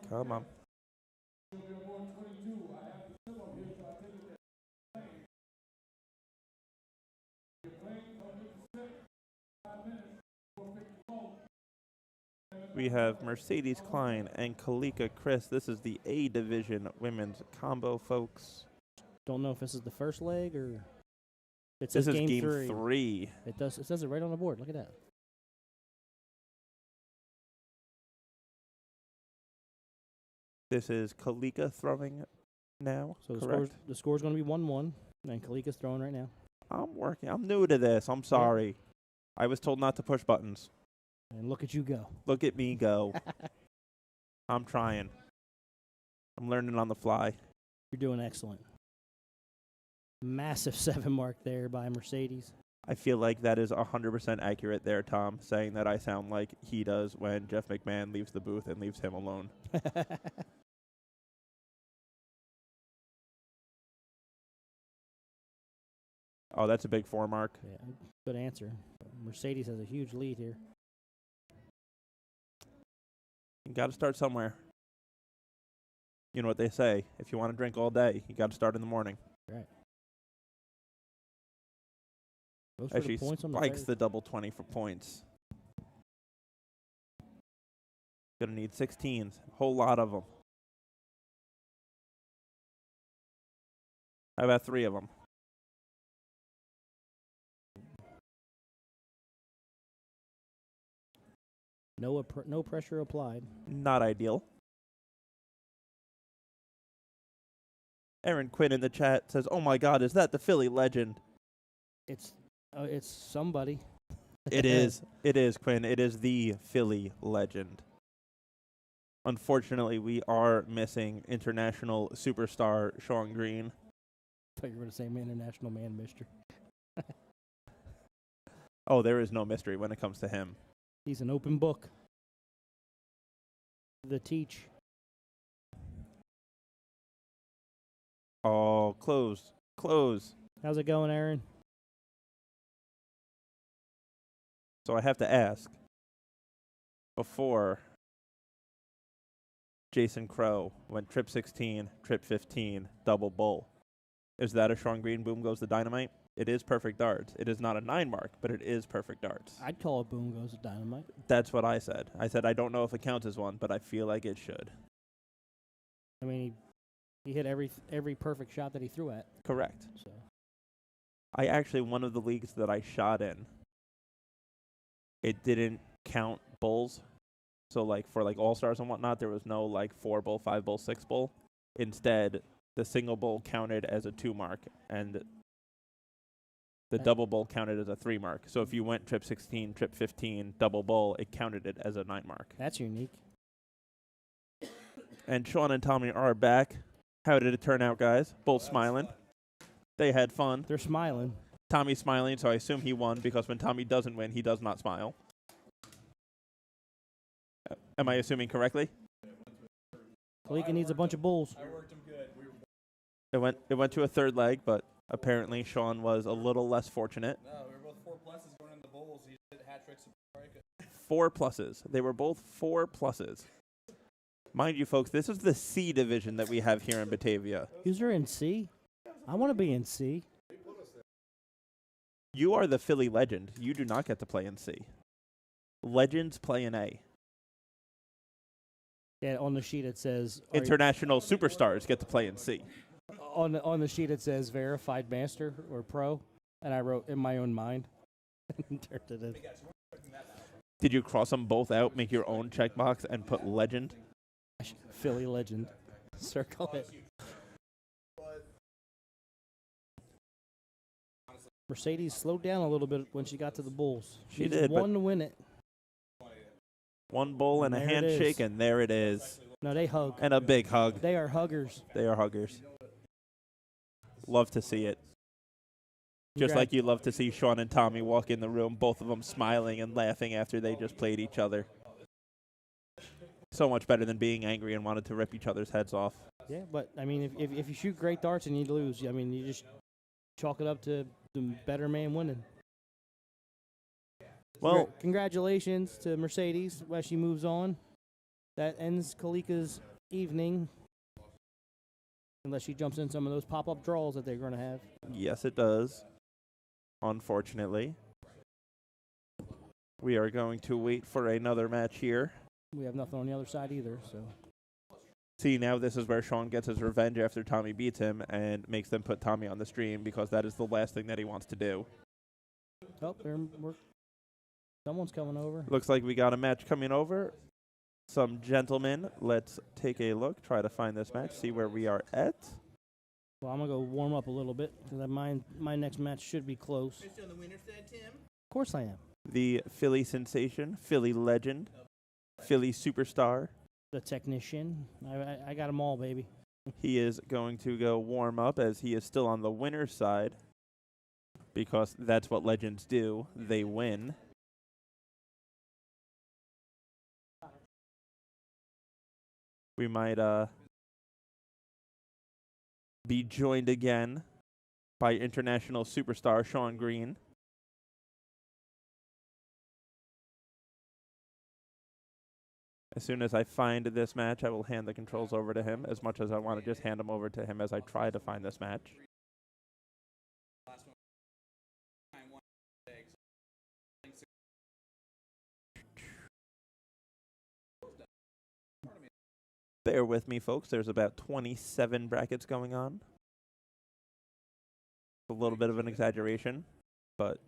Come on. We have Mercedes Klein and Kalika Chris. This is the A Division women's combo, folks. Don't know if this is the first leg or... It This says is game game 3. It does. It says it right on the board. Look at that. This is Kalika throwing now, So correct? the score's going to be 1-1, and Kalika's throwing right now. I'm working. I'm new to this. I'm sorry. I was told not to push buttons. And look at you go. Look at me go. I'm trying. I'm learning on the fly. You're doing excellent. Massive 7 mark there by Mercedes. I feel like that is 100% accurate there, Tom, saying that I sound like he does when Jeff McMahon leaves the booth and leaves him alone. Oh, that's a big 4 mark. Yeah, good answer. Mercedes has a huge lead here. You got to start somewhere. You know what they say. If you want to drink all day, you got to start in the morning. Right. Goes As for the she points on the spikes third. the double 20 for points. Gonna need 16s. A whole lot of them. How about 3 of them? No pressure applied. Not ideal. Aaron Quinn in the chat says, "Oh my God, is that the Philly legend?" It's somebody. It is. It is, Quinn. It is the Philly legend. Unfortunately, we are missing international superstar Sean Green. I thought you were going to say international man mystery. Oh, there is no mystery when it comes to him. He's an open book. The teach. Oh, close. Close. How's it going, Aaron? So I have to ask, before Jason Crow went trip 16, trip 15, double bull, is that a Sean Green boom goes the dynamite? It is perfect darts. It is not a 9 mark, but it is perfect darts. I'd call it boom goes to dynamite. That's what I said. I said I don't know if it counts as one, but I feel like it should. I mean, he hit every perfect shot that he threw at. Correct. So I actually, one of the leagues that I shot in, it didn't count bulls. So like for like all-stars and whatnot, there was no like 4 bull, 5 bull, 6 bull. Instead, the single bull counted as a 2 mark and the double bull counted as a 3 mark. So if you went trip 16, trip 15, double bull, it counted it as a 9 mark. that's unique. And Sean and Tommy are back. How did it turn out, guys? Both smiling. They had fun. They're smiling. Tommy's smiling, so I assume he won because when Tommy doesn't win, he does not smile. Am I assuming correctly? Kalika needs a bunch of bulls. I worked him good. It went to a 3rd leg, but apparently Sean was a little less fortunate. No, we were both 4 pluses going in the bowls. He did hat tricks. 4 pluses. They were both 4 pluses. Mind you, folks, this is the C division that we have here in Batavia. Yous are in C? I want to be in C. You are the Philly legend. You do not get to play in C. Legends play in A. Yeah, on the sheet it says International superstars get to play in C. on the sheet it says verified master or pro, and I wrote in my own mind and turned it in. Did you cross them both out, make your own checkbox, and put legend? Philly legend. Circle it. Mercedes slowed down a little bit when she got to the bulls. She Needs did, but- one to win it. 1 bull and a There it is. handshake, and there it is. No, they hug. And a big hug. They are huggers. They are huggers. Love to see it. Just like you love to see Sean and Tommy walk in the room, both of them smiling and laughing after they just played each other. So much better than being angry and wanted to rip each other's heads off. Yeah, but I mean, if you shoot great darts and you lose, I mean, you just chalk it up to the better man winning. Well, Congratulations to Mercedes as she moves on. That ends Kalika's evening. Unless she jumps in some of those pop-up draws that they're going to have. yes, it does. Unfortunately. We are going to wait for another match here. We have nothing on the other side either, so. See, now this is where Sean gets his revenge after Tommy beats him and makes them put Tommy on the stream because that is the last thing that he wants to do. Oh, someone's coming over. Looks like we got a match coming over. Some gentlemen. Let's take a look, try to find this match, see where we are at. Well, I'm going to go warm up a little bit because my next match should be close. Are you still on the winner's side, Tim? Of course I am. The Philly sensation, Philly legend, Philly superstar. The technician. I got them all, baby. He is going to go warm up as he is still on the winner's side because that's what legends do. They win. We might be joined again by international superstar Sean Green. As soon as I find this match, I will hand the controls over to him, as much as I want to just hand them over to him as I try to find this match. Bear with me, folks. There's about 27 brackets going on. A little bit of an exaggeration, but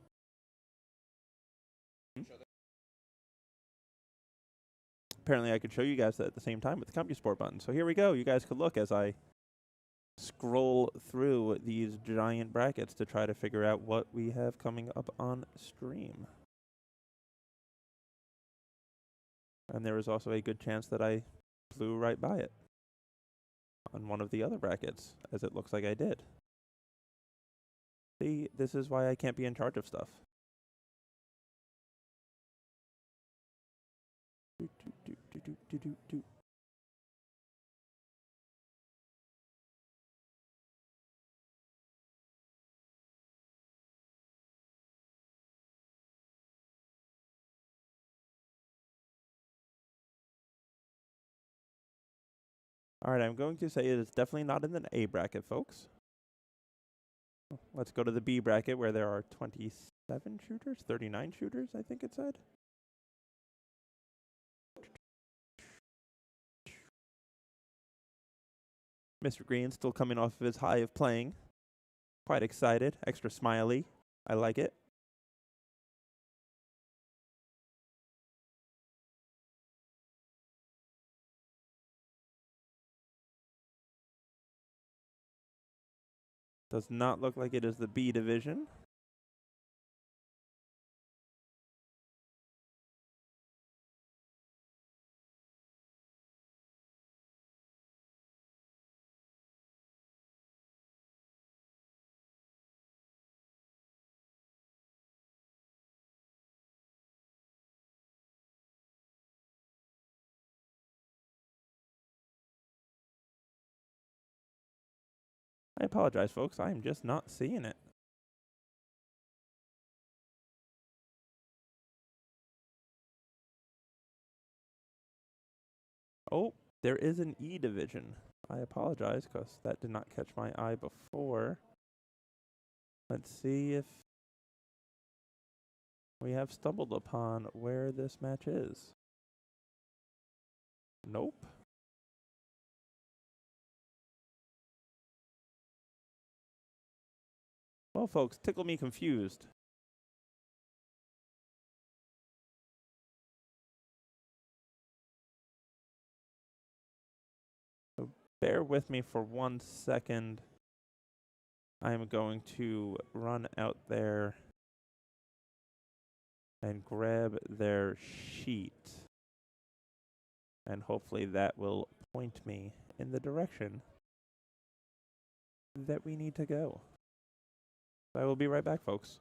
apparently I could show you guys that at the same time with the CompuSport button. So here we go. You guys could look as I scroll through these giant brackets to try to figure out what we have coming up on stream. And there is also a good chance that I flew right by it on one of the other brackets, as it looks like I did. See, this is why I can't be in charge of stuff. All right, I'm going to say it is definitely not in the A bracket, folks. Let's go to the B bracket where there are 27 shooters, 39 shooters, I think it said. Mr. Green still coming off of his high of playing. Quite excited, extra smiley. I like it. Does not look like it is the B division. I apologize, folks. I am just not seeing it. Oh, there is an E division. I apologize because that did not catch my eye before. Let's see if we have stumbled upon where this match is. Nope. Well, folks, tickle me confused. So bear with me for 1 second. I am going to run out there and grab their sheet. And hopefully that will point me in the direction that we need to go. I will be right back, folks.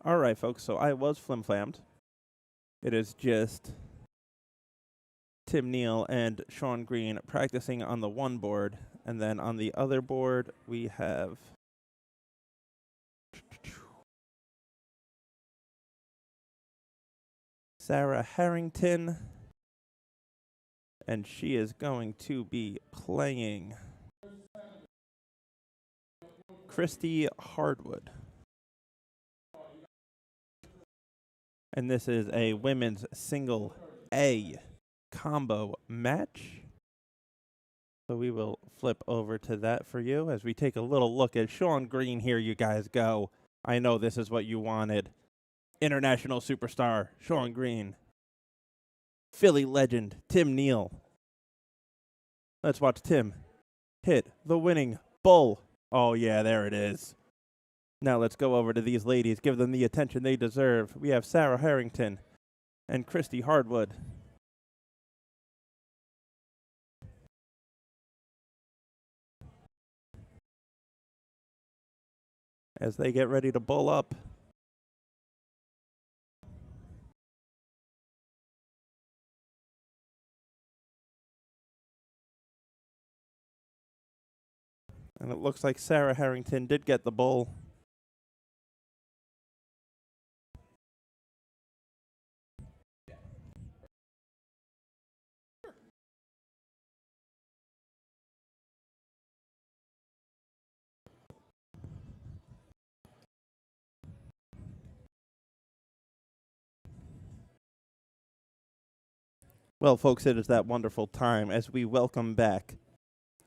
All right, folks, so I was flim-flammed. It is just Tim Neal and Sean Green practicing on the one board, and then on the other board we have Sarah Harrington, and she is going to be playing Christy Hardwood. And this is a women's single A combo match. So we will flip over to that for you as we take a little look at Sean Green. Here you guys go. I know this is what you wanted. International superstar Sean Green. Philly legend Tim Neal. Let's watch Tim hit the winning bull. Oh yeah, there it is. Now let's go over to these ladies, give them the attention they deserve. We have Sarah Harrington and Christy Hardwood. As they get ready to bull up. And it looks like Sarah Harrington did get the bull. Well, folks, it is that wonderful time as we welcome back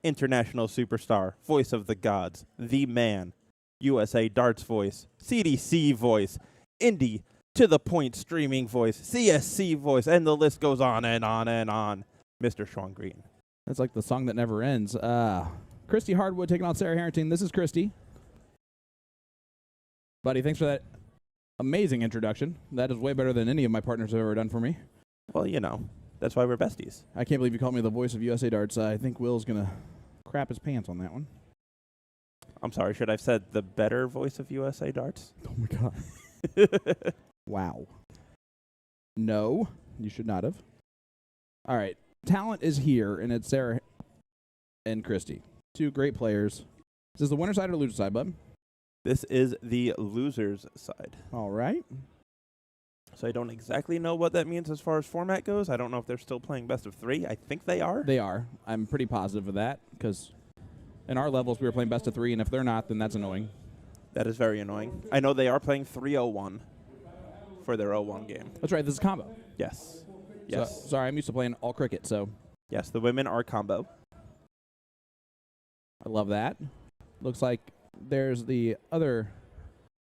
international superstar, voice of the gods, the man, USA Darts voice, CDC voice, Indie to the point streaming voice, CSC voice, and the list goes on and on and on. Mr. Sean Green. That's like the song that never ends. Christy Hardwood taking on Sarah Harrington. This is Christy. Buddy, thanks for that amazing introduction. That is way better than any of my partners have ever done for me. Well, you know, that's why we're besties. I can't believe you called me the voice of USA Darts. I think Will's going to crap his pants on that one. I'm sorry, should I have said the better voice of USA Darts? Oh, my God. Wow. No, you should not have. All right. Talent is here, and it's Sarah and Christy. Two great players. Is this the winner side or loser side, bud? This is the loser's side. All right. So I don't exactly know what that means as far as format goes. I don't know if they're still playing best of 3. I think they are. They are. I'm pretty positive of that because in our levels we were playing best of 3, and if they're not, then that's annoying. That is very annoying. I know they are playing 3-0-1 for their 0-1 game. That's right. This is combo. Yes. Yes. So, sorry, I'm used to playing all cricket, so. Yes, the women are combo. I love that. Looks like there's the other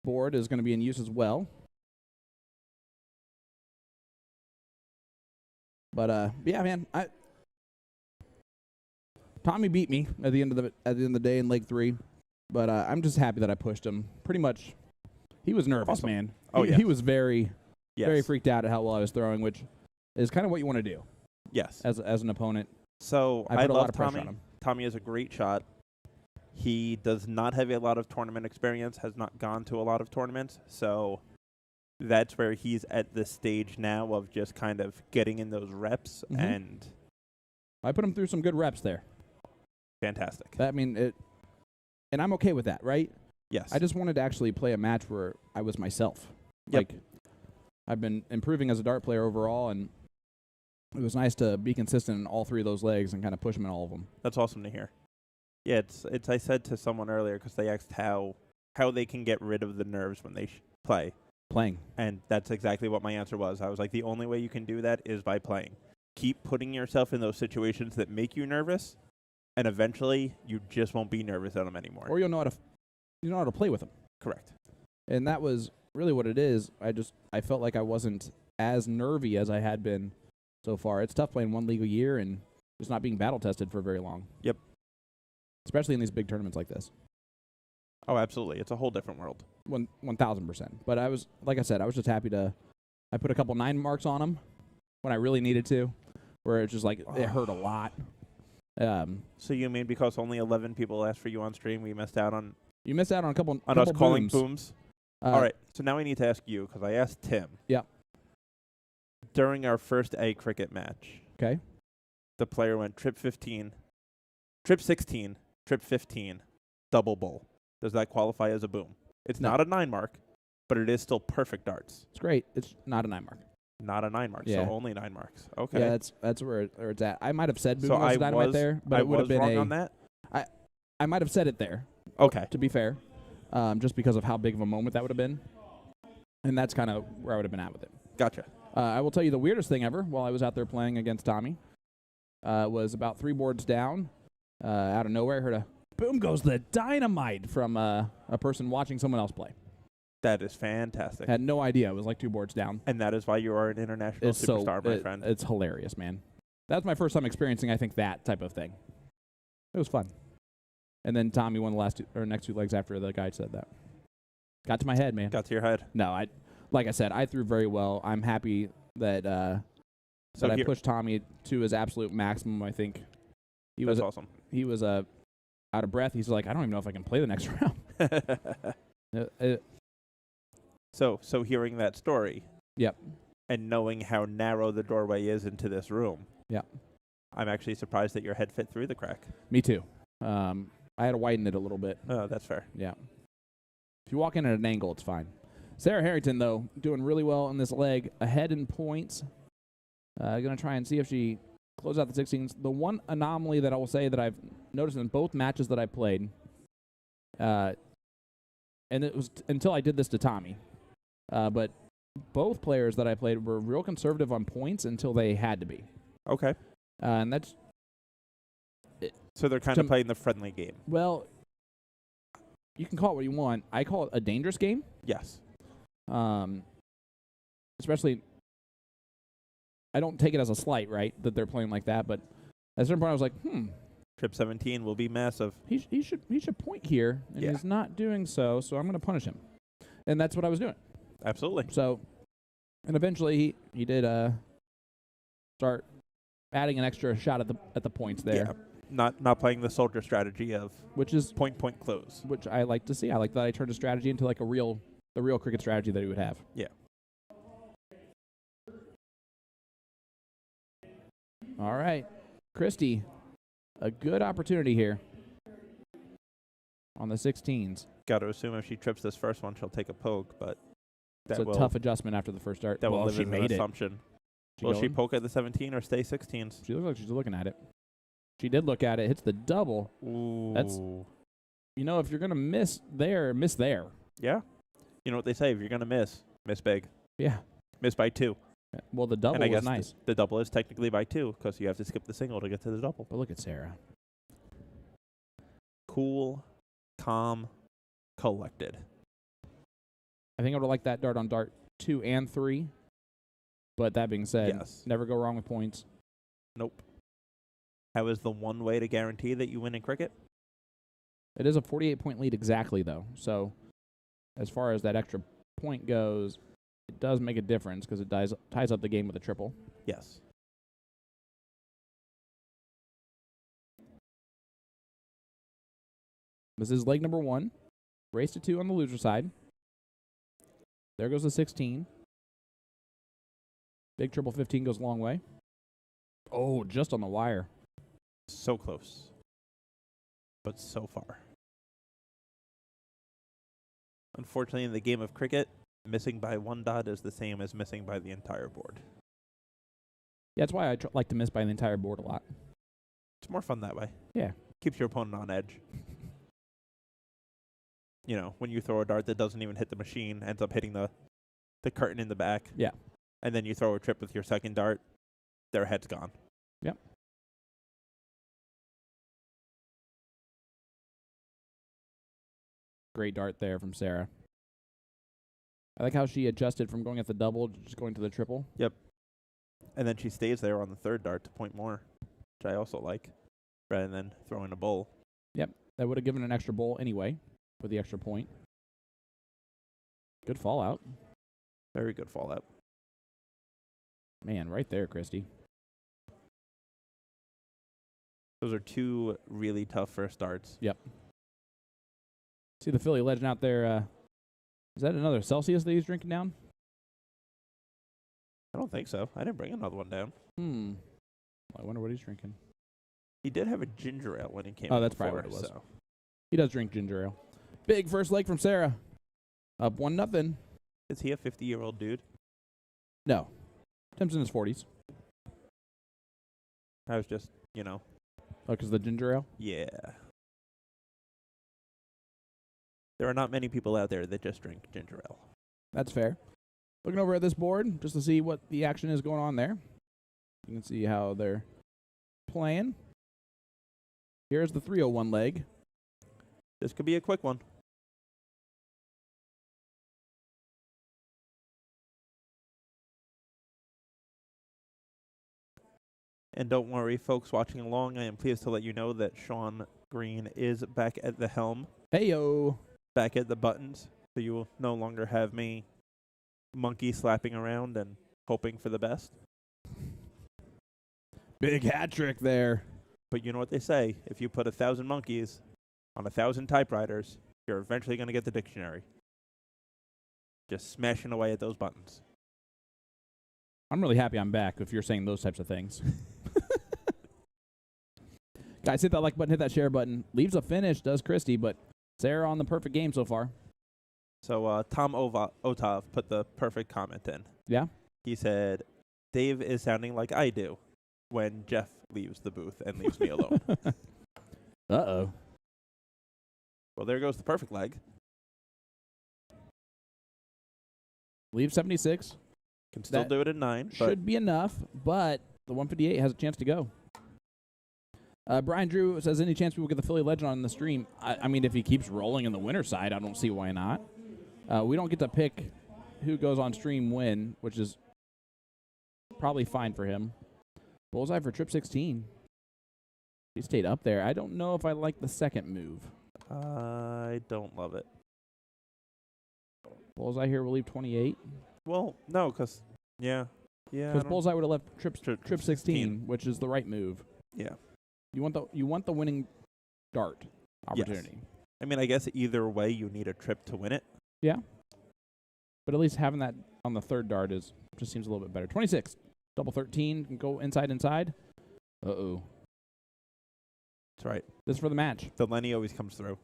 board is going to be in use as well. But yeah, man, Tommy beat me at the end of the day in leg 3, but I'm just happy that I pushed him. Pretty much, he was nervous, awesome. Man. Oh yeah, he was very yes. freaked out at how well I was throwing, which is kind of what you want to do. Yes, as an opponent. So I put a love lot of pressure Tommy. on him. Tommy is a great shot. He does not have a lot of tournament experience. Has not gone to a lot of tournaments, so. That's where he's at the stage now of just kind of getting in those reps, and I put him through some good reps there. Fantastic. And I'm okay with that, right? Yes. I just wanted to actually play a match where I was myself. Yep. Like, I've been improving as a dart player overall, and it was nice to be consistent in all 3 of those legs and kind of push them in all of them. That's awesome to hear. Yeah, it's. I said to someone earlier because they asked how they can get rid of the nerves when they play. Playing. And that's exactly what my answer was. I was like, the only way you can do that is by playing. Keep putting yourself in those situations that make you nervous, and eventually you just won't be nervous at them anymore. Or you'll know how to play with them. Correct. And that was really what it is. I felt like I wasn't as nervy as I had been so far. It's tough playing one league a year and just not being battle tested for very long. Yep. Especially in these big tournaments like this. Oh, absolutely. It's a whole different world. 1,000%. But I was, like I said, I was just happy I put a couple 9 marks on them when I really needed to, where it's just like, it hurt a lot. So you mean because only 11 people asked for you on stream, we missed out on... You missed out on a couple on us calling booms. booms? All right. So now I need to ask you, because I asked Tim. Yeah. During our first A cricket match. Okay. The player went trip 15, trip 16, trip 15, double bull. Does that qualify as a boom? It's not a 9 mark, but it is still perfect darts. It's great. It's not a 9 mark. Not a 9 mark, yeah. so only 9 marks. Okay. Yeah, that's where it's at. I might have said boom so was dynamite there, but it would have been wrong on that? I might have said it there. Okay. To be fair. just because of how big of a moment that would have been. And that's kind of where I would have been at with it. Gotcha. I will tell you the weirdest thing ever while I was out there playing against Tommy was about 3 boards down. Out of nowhere, I heard a boom goes the dynamite from a person watching someone else play. That is fantastic. Had no idea. It was like 2 boards down. And that is why you are an international superstar, my friend. It's hilarious, man. That's my first time experiencing, I think, that type of thing. It was fun. And then Tommy won the next 2 legs after the guy said that. Got to my head, man. Got to your head. No, like I said, I threw very well. I'm happy that I pushed Tommy to his absolute maximum. I think That's awesome. He was out of breath. He's like, I don't even know if I can play the next round. So hearing that story. Yep. And knowing how narrow the doorway is into this room. Yep. I'm actually surprised that your head fit through the crack. Me too. I had to widen it a little bit. Oh, that's fair. Yeah. If you walk in at an angle, it's fine. Sarah Harrington, though, doing really well in this leg, ahead in points. Going to try and see if she closes out the 16s. The one anomaly that I will say that I've noticed in both matches that I played, and it was until I did this to Tommy, but both players that I played were real conservative on points until they had to be. Okay. And that's... So they're kind of playing the friendly game. Well, you can call it what you want. I call it a dangerous game. Yes. Especially, I don't take it as a slight, right, that they're playing like that. But at a certain point, I was like, Trip 17 will be massive. He should point here, and he's not doing so. So I'm going to punish him, and that's what I was doing. Absolutely. So, and eventually he did start adding an extra shot at the points there. Yeah. Not playing the soldier strategy of which is point close, which I like to see. I like that I turned a strategy into like the real cricket strategy that he would have. Yeah. All right, Christy, a good opportunity here on the 16s. Got to assume if she trips this first one, she'll take a poke, but it's a tough adjustment after the first start. That will she live as an assumption. Will she poke at the 17 or stay 16s? She looks like she's looking at it. She did look at it. Hits the double. Ooh. That's, if you're going to miss there, miss there. Yeah. You know what they say, if you're going to miss big. Yeah. Miss by 2. Yeah. Well, the double was nice. The double is technically by 2 because you have to skip the single to get to the double. But look at Sarah. Cool, calm, collected. I think I would have liked that dart on dart 2 and 3. But that being said, never go wrong with points. Nope. How is the one way to guarantee that you win in cricket? It is a 48-point lead exactly, though. So as far as that extra point goes, it does make a difference because it ties up the game with a triple. Yes. This is leg number 1. Race to 2 on the loser side. There goes the 16. Big triple 15 goes a long way. Oh, just on the wire. So close, but so far. Unfortunately, in the game of cricket, missing by 1 dot is the same as missing by the entire board. Yeah, that's why I like to miss by the entire board a lot. It's more fun that way. Yeah. Keeps your opponent on edge. When you throw a dart that doesn't even hit the machine, ends up hitting the curtain in the back. Yeah. And then you throw a trip with your second dart, their head's gone. Yep. Great dart there from Sarah. I like how she adjusted from going at the double to just going to the triple. Yep. And then she stays there on the third dart to point more, which I also like, rather than throwing a bowl. Yep. That would have given an extra bowl anyway for the extra point. Good fallout. Very good fallout. Man, right there, Christy. Those are 2 really tough first darts. Yep. See the Philly legend out there. Is that another Celsius that he's drinking down? I don't think so. I didn't bring another one down. I wonder what he's drinking. He did have a ginger ale when he came. Oh, that's probably what it was. So. He does drink ginger ale. Big first leg from Sarah. Up 1-0. Is he a 50-year-old dude? No. Tim's in his 40s. I was just, Oh, because of the ginger ale? Yeah. There are not many people out there that just drink ginger ale. That's fair. Looking over at this board just to see what the action is going on there. You can see how they're playing. Here's the 301 leg. This could be a quick one. And don't worry, folks watching along, I am pleased to let you know that Sean Green is back at the helm, Heyo. back at the buttons, so you will no longer have me monkey slapping around and hoping for the best. Big hat trick there. But you know what they say, if you put 1,000 monkeys on 1,000 typewriters, you're eventually going to get the dictionary. Just smashing away at those buttons. I'm really happy I'm back if you're saying those types of things. Guys, hit that like button, hit that share button. Leaves a finish, does Christy, but Sarah on the perfect game so far. So Tom Otov put the perfect comment in. Yeah? He said, Dave is sounding like I do when Jeff leaves the booth and leaves me alone. Uh-oh. Well, there goes the perfect leg. Leave 76. Can still do it at 9. Should be enough, but the 158 has a chance to go. Brian Drew says, any chance we will get the Philly Legend on the stream? I mean, if he keeps rolling in the winner side, I don't see why not. We don't get to pick who goes on stream when, which is probably fine for him. Bullseye for trip 16. He stayed up there. I don't know if I like the second move. I don't love it. Bullseye here will leave 28. Well, no, because, yeah. Because Bullseye would have left trip 16, which is the right move. Yeah. You want the winning dart opportunity. Yes. I mean, I guess either way you need a trip to win it. Yeah. But at least having that on the third dart just seems a little bit better. 26. Double 13 can go inside. Uh-oh. That's right. This is for the match. The Lenny always comes through.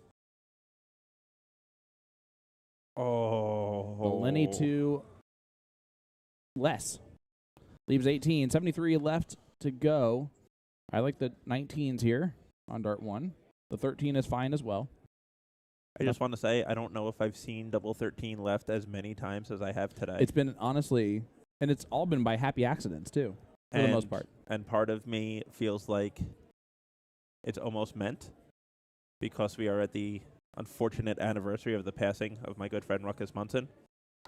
Oh. The Lenny to less. Leaves 18. 73 left to go. I like the 19s here on dart 1. The 13 is fine as well. I just want to say, I don't know if I've seen double 13 left as many times as I have today. It's been, honestly, and it's all been by happy accidents, too, for the most part. And part of me feels like it's almost meant, because we are at the unfortunate anniversary of the passing of my good friend Ruckus Munson,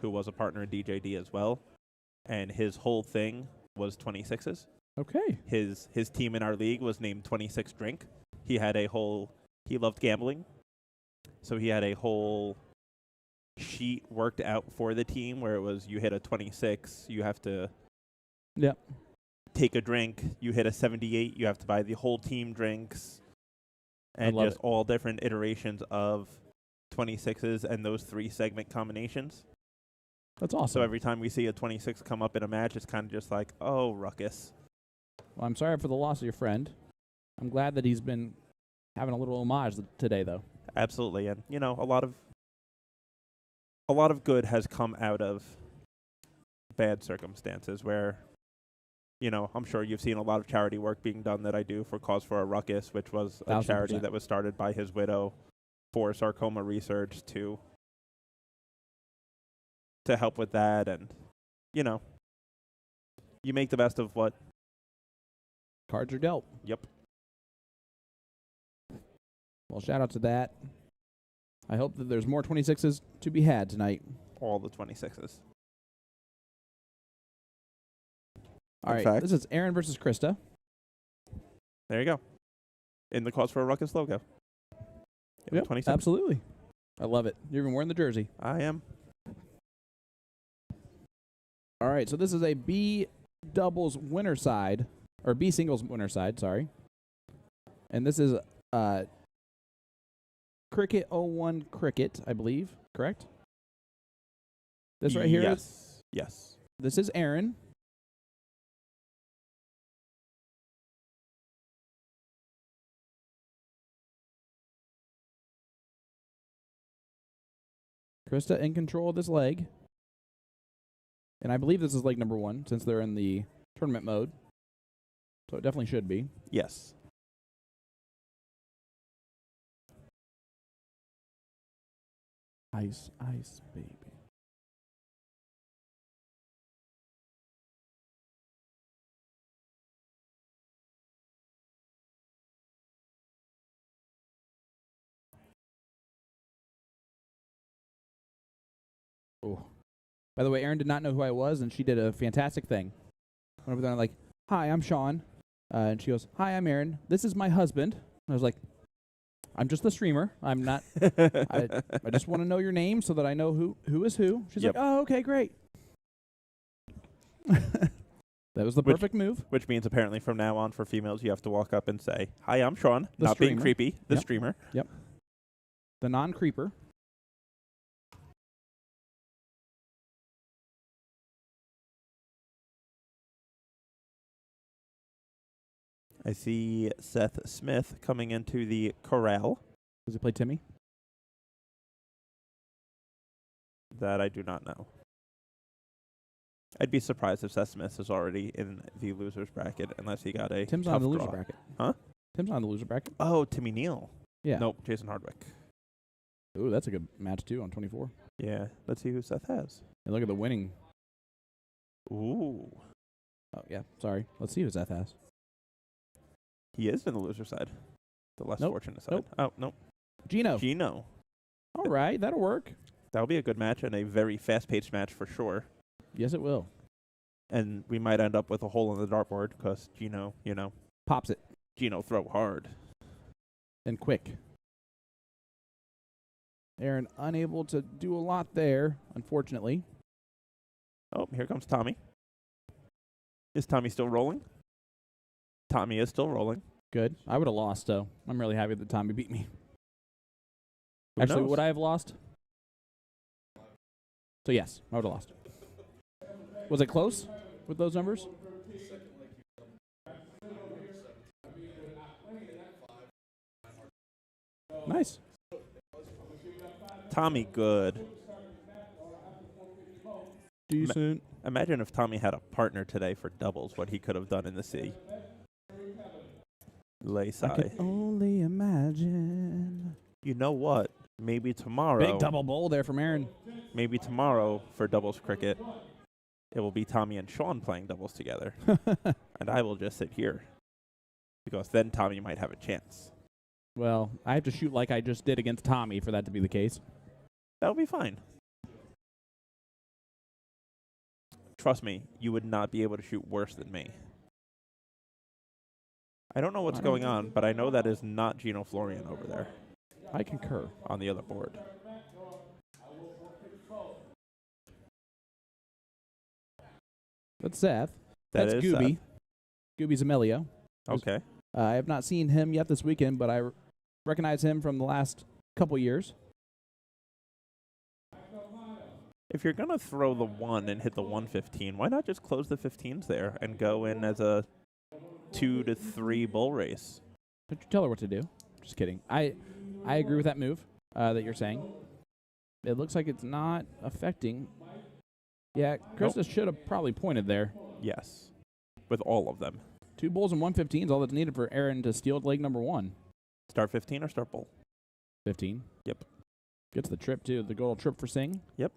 who was a partner in DJD as well, and his whole thing was 26s. Okay. His team in our league was named 26 Drink. He loved gambling, so he had a whole sheet worked out for the team where it was, you hit a 26, you have to take a drink. You hit a 78, you have to buy the whole team drinks. And just all different iterations of 26s and those 3 segment combinations. That's awesome. So every time we see a 26 come up in a match, it's kind of just like, oh, Ruckus. Well, I'm sorry for the loss of your friend. I'm glad that he's been having a little homage today, though. Absolutely. And, you know, a lot of good has come out of bad circumstances where, you know, I'm sure you've seen a lot of charity work being done that I do for Cause for a Ruckus, which was a 1,000%. charity that was started by his widow for sarcoma research to help with that. And, you know, you make the best of what cards are dealt. Yep. Well, shout out to that. I hope that there's more 26s to be had tonight. All the 26s. All right, this is Aaron versus Krista. There you go. In the Cause for a Ruckus logo. Yep, 27. absolutely. I love it. You're even wearing the jersey. I am. All right, so this is a B doubles winner side, or B singles winner side, sorry. And this is Cricket 01 Cricket, I believe, correct? This right here is? Yes. This is Aaron. Krista in control of this leg. And I believe this is leg number 1 since they're in the tournament mode. So it definitely should be. Yes. Ice, ice, baby. Oh. By the way, Erin did not know who I was, and she did a fantastic thing. Went over there and like, hi, I'm Sean. And she goes, hi, I'm Erin. This is my husband. And I was like, I'm just the streamer. I'm not. I just want to know your name so that I know who is who. She's Yep. like, oh, okay, great. That was the perfect move. Which means apparently from now on for females, you have to walk up and say, hi, I'm Sean. The not being streamer. creepy. The Yep. streamer. Yep. The non-creeper. I see Seth Smith coming into the corral. Does he play Timmy? That I do not know. I'd be surprised if Seth Smith is already in the loser's bracket unless he got a Tim's tough on the loser draw. bracket. Huh? Tim's on the loser bracket. Oh, Timmy Neal. Yeah. Nope, Jason Hardwick. Ooh, that's a good match too on 24. Yeah, let's see who Seth has. And look at the winning. Ooh. Oh, yeah. Sorry. Let's see who Seth has. He is in the loser side. The less Nope. fortunate side. Nope. Oh, nope. Gino. Gino. All right. That'll work. That'll be a good match and a very fast-paced match for sure. Yes, it will. And we might end up with a hole in the dartboard because Gino, Pops it. Gino throw hard. And quick. Aaron unable to do a lot there, unfortunately. Oh, here comes Tommy. Is Tommy still rolling? Tommy is still rolling. Good. I would have lost, though. I'm really happy that Tommy beat me. Who Actually, knows? would I have lost? So, yes, I would have lost. Was it close with those numbers? Nice. Tommy good. Decent. Imagine if Tommy had a partner today for doubles, what he could have done in the sea. Lay I side. could only imagine. You know what? Maybe tomorrow. Big double bowl there from Aaron. Maybe tomorrow for doubles cricket, it will be Tommy and Sean playing doubles together. And I will just sit here. Because then Tommy might have a chance. Well, I have to shoot like I just did against Tommy for that to be the case. That'll be fine. Trust me, you would not be able to shoot worse than me. I don't know what's going on, but I know that is not Gino Florian over there I concur. on the other board. That's Seth. That That's is Gooby. Seth. Gooby's Emilio. Okay. I have not seen him yet this weekend, but I recognize him from the last couple years. If you're going to throw the 1 and hit the 115, why not just close the 15s there and go in as a 2 to 3 bull race? Don't you tell her what to do. Just kidding. I agree with that move that you're saying. It looks like it's not affecting. Yeah, Krista should have probably pointed there. Yes. With all of them. 2 bulls and 115 is all that's needed for Aaron to steal leg number 1. Start 15 or start bull? 15. Yep. Gets the trip, too. The good old trip for Singh. Yep.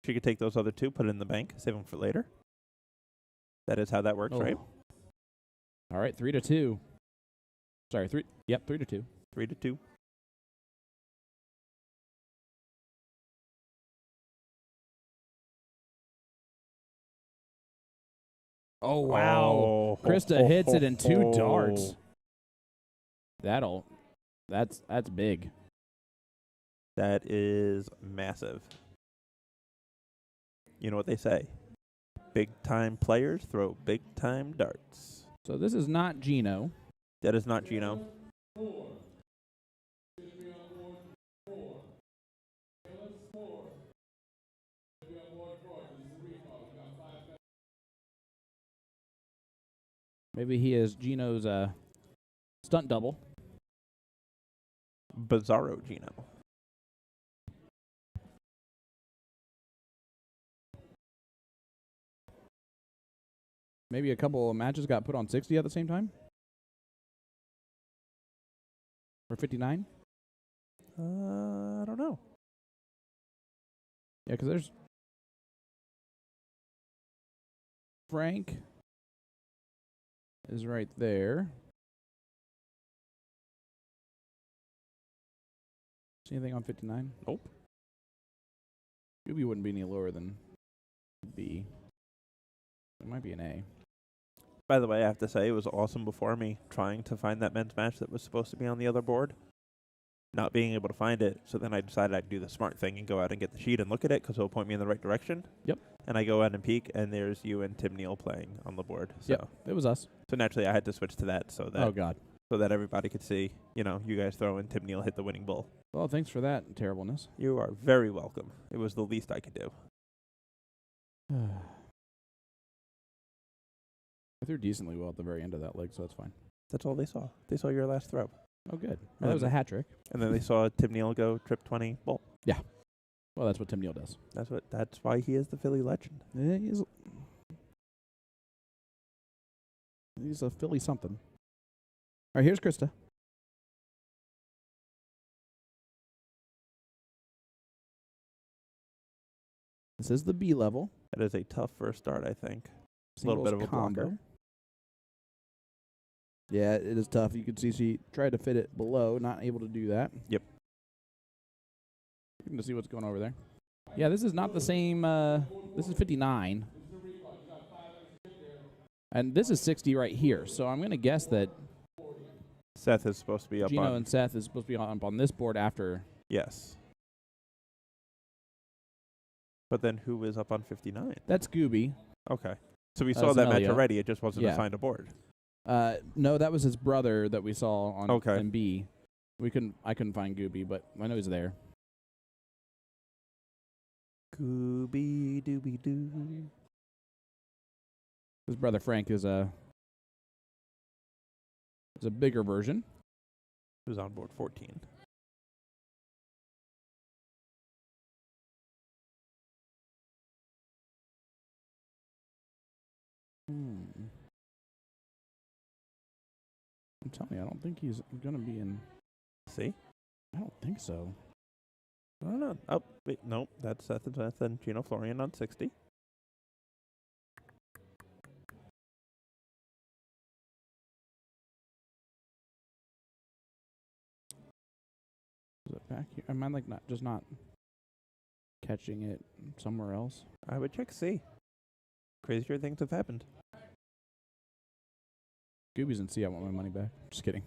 She could take those other 2, put it in the bank, save them for later. That is how that works, right? All right, 3 to 2. Sorry, 3. Yep, 3 to 2. 3 to 2. Oh, wow. Oh, Krista hits it in 2 darts. That's big. That is massive. You know what they say? Big time players throw big time darts. So this is not Gino. That is not Gino. Maybe he is Gino's stunt double. Bizarro Gino. Maybe a couple of matches got put on 60 at the same time? Or 59? I don't know. Yeah, because there's Frank is right there. See anything on 59? Nope. Gooby wouldn't be any lower than B. It might be an A. By the way, I have to say, it was awesome before me trying to find that men's match that was supposed to be on the other board. Not being able to find it, so then I decided I'd do the smart thing and go out and get the sheet and look at it because it'll point me in the right direction. Yep. And I go out and peek, and there's you and Tim Neal playing on the board. So, Yep, it was us. So naturally, I had to switch to that so that Oh, God. so that everybody could see, you guys throw and Tim Neal hit the winning bull. Well, thanks for that terribleness. You are very welcome. It was the least I could do. I threw decently well at the very end of that leg, so that's fine. That's all they saw. They saw your last throw. Oh, good. Well, that was a hat trick. And then they saw Tim Neal go trip 20 bull. Yeah. Well, that's what Tim Neal does. That's why he is the Philly legend. Yeah, he's a Philly something. All right, here's Krista. This is the B level. That is a tough first start, I think. A little Singles bit of a combo. blocker. Yeah, it is tough. You can see she tried to fit it below, not able to do that. Yep. Looking to see what's going over there. Yeah, this is not the same. This is 59. And this is 60 right here. So I'm going to guess that Seth is supposed to be up Gino on. and Seth is supposed to be up on this board after. Yes. But then who is up on 59? That's Gooby. Okay. So we saw that match Zanelio. already. It just wasn't Yeah. assigned a board. No, that was his brother that we saw on Okay. MB. I couldn't find Gooby, but I know he's there. Gooby dooby doo. His brother Frank is a bigger version. Who's on board 14? I'm telling you, I don't think he's gonna be in. See? I don't think so. I don't know. Oh, wait, nope. That's Seth and Seth and Gino Florian on 60. Is it back here? Am I not catching it somewhere else? I would check C. Crazier things have happened. Gooby's in C. I want my money back. Just kidding.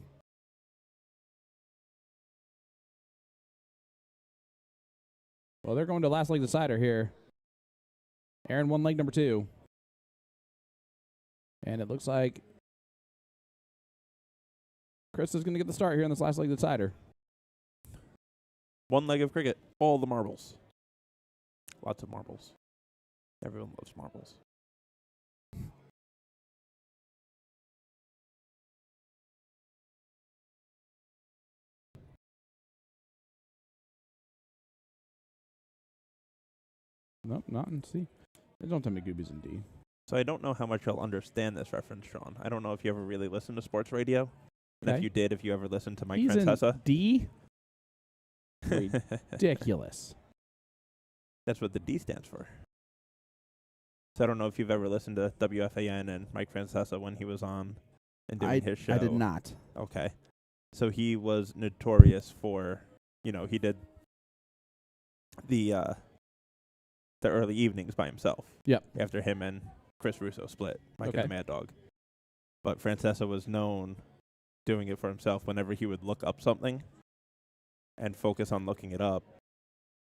Well, they're going to last leg decider here. Aaron won leg number 2. And it looks like Chris is going to get the start here in this last leg decider. One leg of cricket. All the marbles. Lots of marbles. Everyone loves marbles. Nope, not in C. Don't tell me Gooby's in D. So I don't know how much you'll understand this reference, Sean. I don't know if you ever really listened to sports radio. And Okay. if you did, if you ever listened to Mike He's in Francesa. D? Ridiculous. That's what the D stands for. So I don't know if you've ever listened to WFAN and Mike Francesa when he was on and doing his show. I did not. Okay. So he was notorious for, he did the early evenings by himself. Yep. After him and Chris Russo split, Mike Okay. and the Mad Dog. But Francesa was known doing it for himself whenever he would look up something and focus on looking it up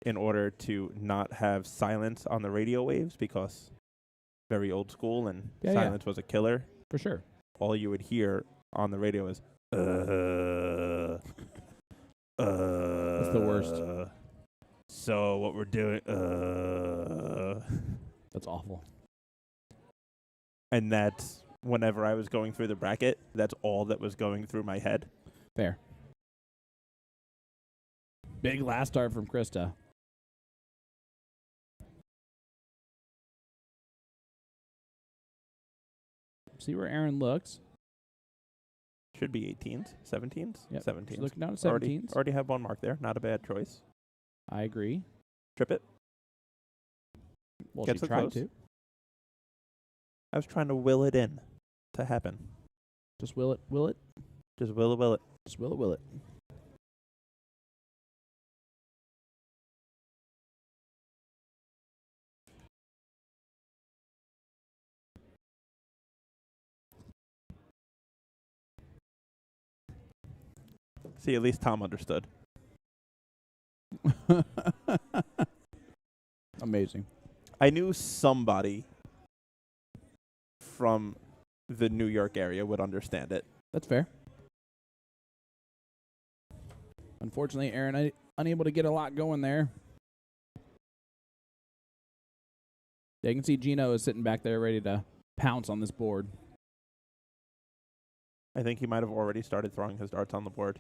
in order to not have silence on the radio waves because very old school and silence was a killer. For sure. All you would hear on the radio is, That's the worst. So what we're doing, That's awful. And that's whenever I was going through the bracket, that's all that was going through my head. Fair. Big last start from Krista. See where Aaron looks. Should be 18s, 17s, Yep. 17s. She's looking down at Already 17s. have one mark there. Not a bad choice. I agree. Trip it. Well, Gets she it tried close. to. I was trying to will it in to happen. Just will it. Will it. Just will it, will it. Just will it. Will it. See, at least Tom understood. Amazing. I knew somebody from the New York area would understand it. That's fair. Unfortunately, Aaron, unable to get a lot going there. Yeah, you can see Gino is sitting back there ready to pounce on this board. I think he might have already started throwing his darts on the board.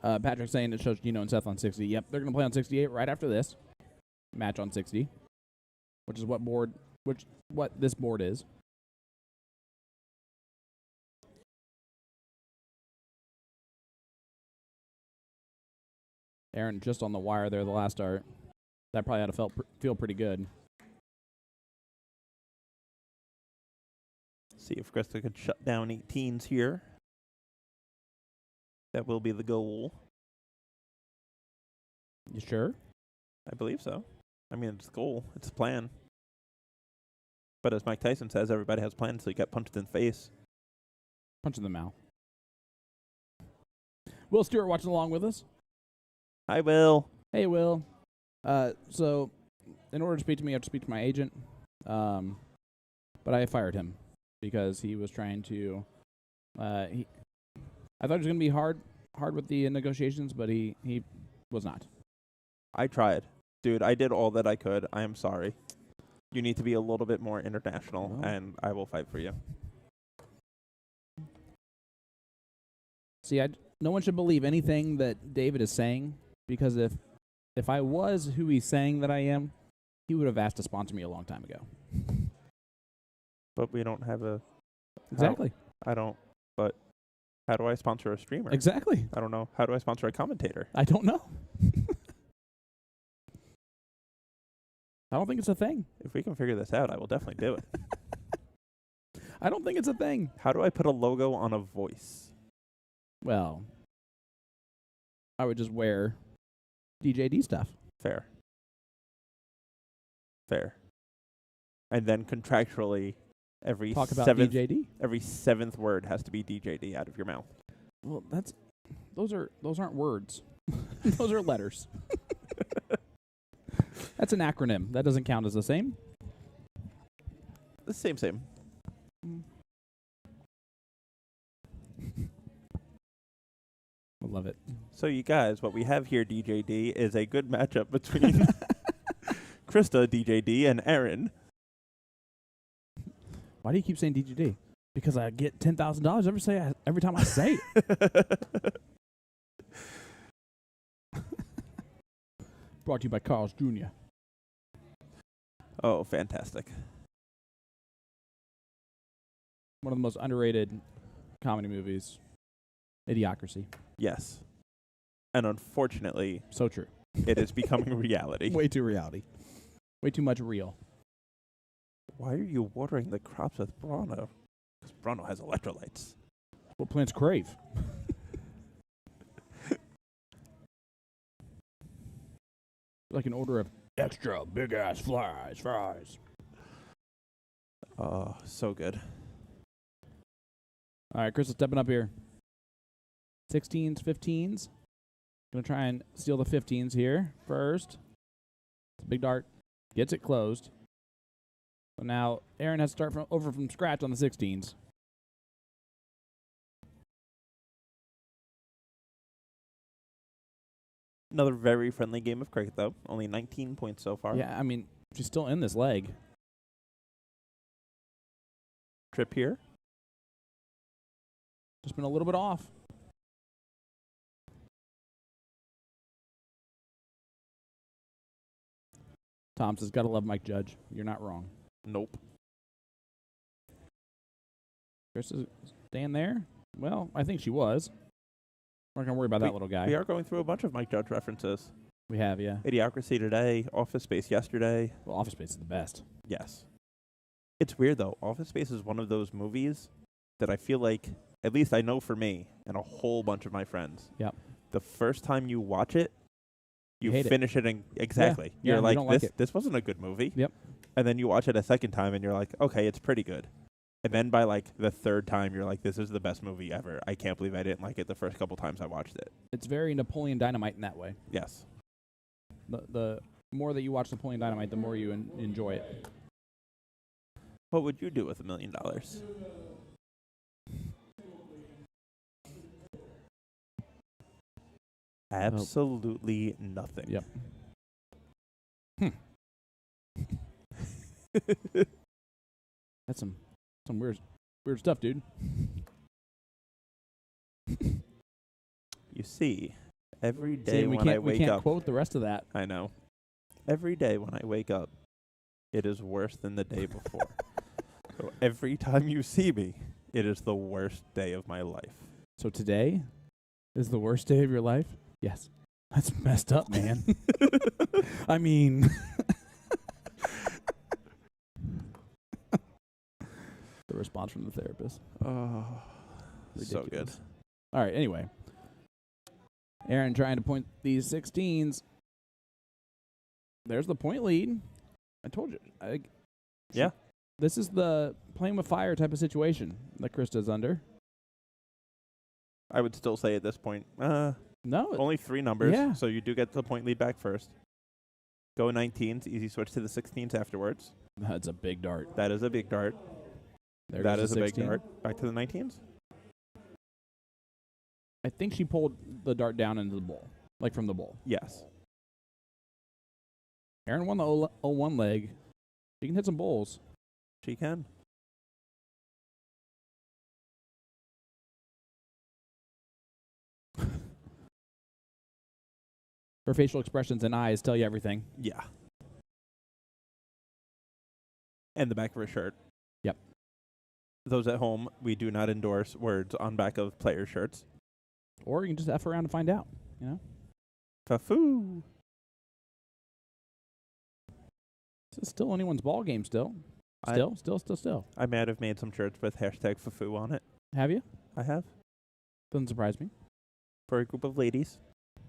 Patrick's saying it shows Gino and Seth on 60. Yep, they're going to play on 68 right after this. Match on 60, which is what this board is. Aaron just on the wire there the last start. That probably had to feel pretty good. See if Krista could shut down 18s here. That will be the goal. You sure? I believe so. I mean, it's the goal. It's the plan. But as Mike Tyson says, everybody has plans, so you get punched in the face. Punch in the mouth. Will Stewart watching along with us. Hi, Will. Hey, Will. So, in order to speak to me, I have to speak to my agent. But I fired him because he was trying to. I thought it was going to be hard with the negotiations, but he was not. I tried. Dude, I did all that I could. I am sorry. You need to be a little bit more international, and I will fight for you. See, no one should believe anything that David is saying, because if I was who he's saying that I am, he would have asked to sponsor me a long time ago. But we don't have a... Exactly. I don't... But how do I sponsor a streamer? Exactly. I don't know. How do I sponsor a commentator? I don't know. I don't think it's a thing. If we can figure this out, I will definitely do it. I don't think it's a thing. How do I put a logo on a voice? Well, I would just wear DJD stuff. Fair. And then contractually, every Talk about seventh, DJD. every seventh word has to be DJD out of your mouth. Well, those aren't words. Those are letters. That's an acronym. That doesn't count as the same. The same. I love it. So you guys, what we have here, DJD, is a good matchup between Krista, DJD, and Aaron. Why do you keep saying DJD? Because I get $10,000 every time I say it. Brought to you by Carl's Jr. Oh, fantastic. One of the most underrated comedy movies. Idiocracy. Yes. And unfortunately, So true. it is becoming reality. Way too reality. Way too much real. Why are you watering the crops with Brano? Because Brano has electrolytes. What plants crave? Like an order of extra big ass fries. Oh, so good. All right, Chris is stepping up here. 16s, 15s. Gonna try and steal the 15s here first. It's a big dart. Gets it closed. So now Aaron has to start over from scratch on the 16s. Another very friendly game of cricket, though. Only 19 points so far. Yeah, I mean, she's still in this leg. Trip here. Just been a little bit off. Tom says, gotta love Mike Judge. You're not wrong. Nope. Chris is staying there? Well, I think she was. We're not going to worry about that little guy. We are going through a bunch of Mike Judge references. We have, yeah. Idiocracy today, Office Space yesterday. Well, Office Space is the best. Yes. It's weird, though. Office Space is one of those movies that I feel like, at least I know for me and a whole bunch of my friends, Yep. the first time you watch it, you hate finish it. Exactly. Yeah, You're you like, don't like it. This wasn't a good movie. Yep. And then you watch it a second time, and you're like, okay, it's pretty good. And then by, like, the third time, you're like, this is the best movie ever. I can't believe I didn't like it the first couple times I watched it. It's very Napoleon Dynamite in that way. Yes. The more that you watch Napoleon Dynamite, the more you enjoy it. What would you do with $1 million? Absolutely nothing. Yep. That's some weird stuff, dude. You see, every day we when I wake can't up, quote the rest of that. I know. Every day when I wake up, it is worse than the day before. So every time you see me, it is the worst day of my life. So today is the worst day of your life? Yes. That's messed up, man. I mean, the response from the therapist. Oh, so good. Ridiculous. All right, anyway. Aaron trying to point these 16s. There's the point lead. I told you. Yeah. This is the playing with fire type of situation that Krista's under. I would still say at this point, No. only 3 numbers, Yeah. so you do get the point lead back first. Go 19s, easy switch to the 16s afterwards. That's a big dart. That is a big dart. There That goes is the a big 16. dart. Back to the 19s. I think she pulled the dart down into the bowl, like from the bowl. Yes. Aaron won the 0-1 leg. She can hit some bowls. She can. Her facial expressions and eyes tell you everything. Yeah. And the back of her shirt. Yep. Those at home, we do not endorse words on back of player shirts. Or you can just F around and find out, you know? Fafoo. This is still anyone's ball game still. Still. I might have made some shirts with hashtag Fafoo on it. Have you? I have. Doesn't surprise me. For a group of ladies.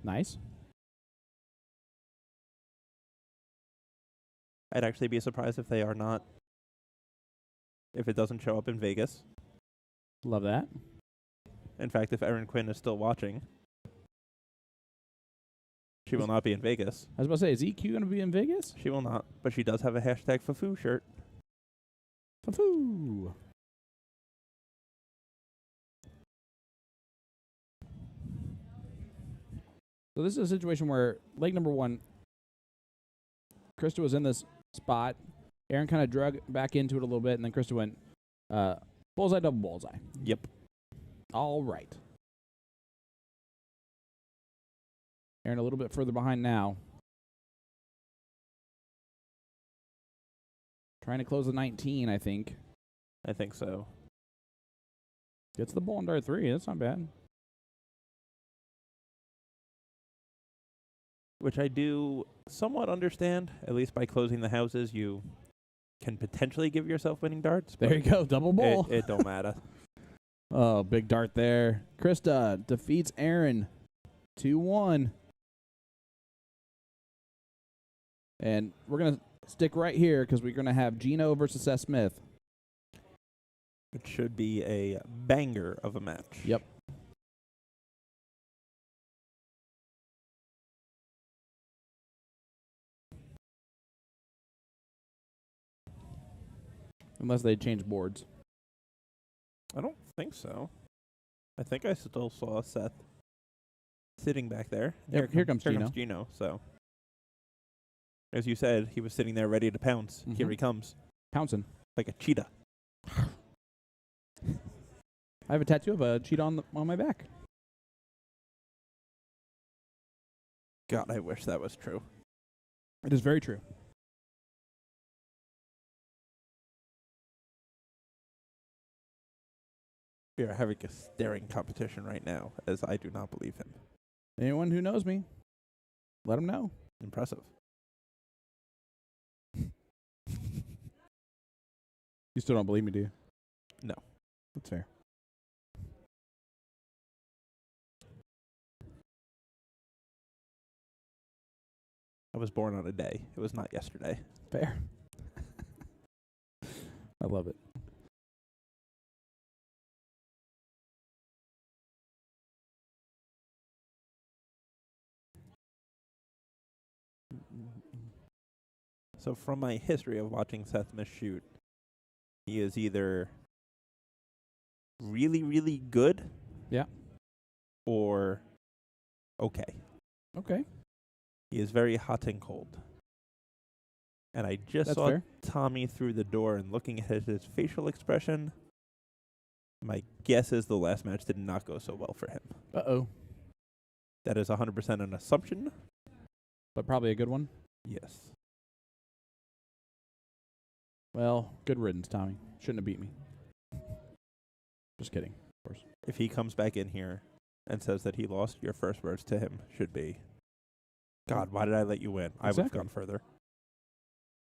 Nice. I'd actually be surprised if they are not. If it doesn't show up in Vegas. Love that. In fact, if Erin Quinn is still watching, she will not be in Vegas. I was about to say, is EQ going to be in Vegas? She will not, but she does have a hashtag Fafoo shirt. Fafoo. So this is a situation where leg number 1, Krista was in this spot. Aaron kind of drug back into it a little bit, and then Krista went bullseye, double bullseye. Yep. All right. Aaron a little bit further behind now. Trying to close the 19, I think. I think so. Gets the ball in dart 3. That's not bad. Which I do somewhat understand. At least by closing the houses, you can potentially give yourself winning darts. There you go. Double ball. It don't matter. Oh, big dart there. Krista defeats Aaron 2-1. And we're going to stick right here because we're going to have Gino versus Seth Smith. It should be a banger of a match. Yep. Unless they change boards. I don't think so. I think I still saw Seth sitting back there. Here comes Gino. Here comes Gino, so. As you said, he was sitting there ready to pounce. Mhm. Here he comes. Pouncing. Like a cheetah. I have a tattoo of a cheetah on my back. God, I wish that was true. It is very true. We are having a staring competition right now, as I do not believe him. Anyone who knows me, let them know. Impressive. You still don't believe me, do you? No. That's fair. I was born on a day. It was not yesterday. Fair. I love it. So from my history of watching Seth Smith shoot, he is either really, really good. Yeah. Or okay. Okay. He is very hot and cold. And I just That's saw fair. Tommy through the door, and looking at his facial expression, my guess is the last match did not go so well for him. Uh-oh. That is 100% an assumption. But probably a good one. Yes. Well, good riddance, Tommy. Shouldn't have beat me. Just kidding, of course. If he comes back in here and says that he lost, your first words to him should be, God, why did I let you win? I would have Exactly. gone further.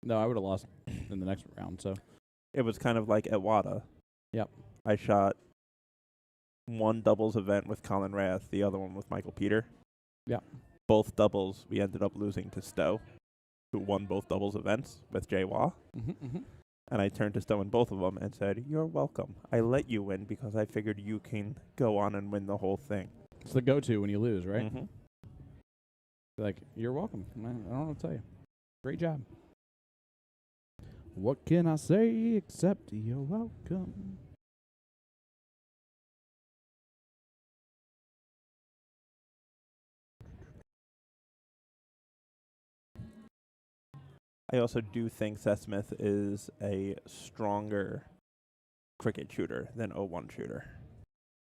No, I would have lost in the next round, so. It was kind of like at WADA. Yep. I shot one doubles event with Colin Rath, the other one with Michael Peter. Yep. Both doubles, we ended up losing to Stowe, who won both doubles events with Jay Wah. And I turned to Stowe in both of them and said, you're welcome. I let you win because I figured you can go on and win the whole thing. It's the go-to when you lose, right? Mm-hmm. Like, you're welcome. Man, I don't know what to tell you. Great job. What can I say except you're welcome? I also do think Seth Smith is a stronger cricket shooter than 0-1 shooter,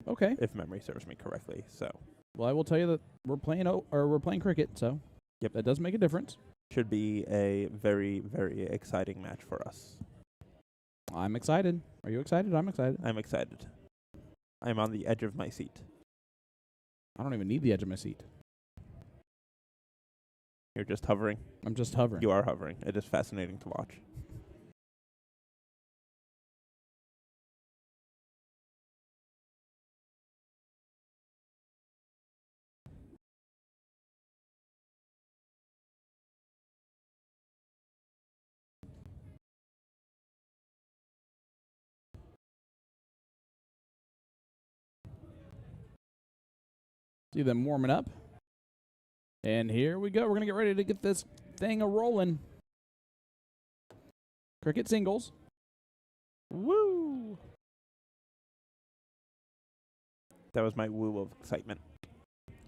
Okay. if memory serves me correctly. So Well, I will tell you that we're playing cricket, so Yep. that does make a difference. should be a very, very exciting match for us. I'm excited. Are you excited? I'm excited. I'm excited. I'm on the edge of my seat. I don't even need the edge of my seat. You're just hovering. I'm just hovering. You are hovering. It is fascinating to watch. See them warming up. And here we go. We're going to get ready to get this thing a-rolling. Cricket singles. Woo! That was my woo of excitement.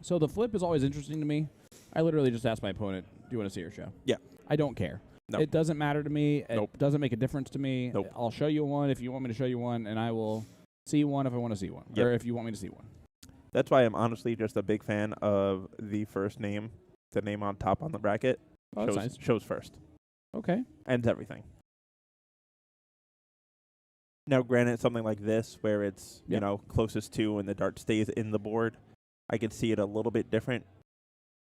So the flip is always interesting to me. I literally just ask my opponent, do you want to see your show? Yeah. I don't care. No. It doesn't matter to me. Nope. It doesn't make a difference to me. Nope. I'll show you one if you want me to show you one, and I will see one if I want to see one. Yep. Or if you want me to see one. That's why I'm honestly just a big fan of the first name, the name on top on the bracket. Oh, that's nice. Shows first. Okay. Ends everything. Now, granted, something like this, where it's, Yep. closest to and the dart stays in the board, I could see it a little bit different.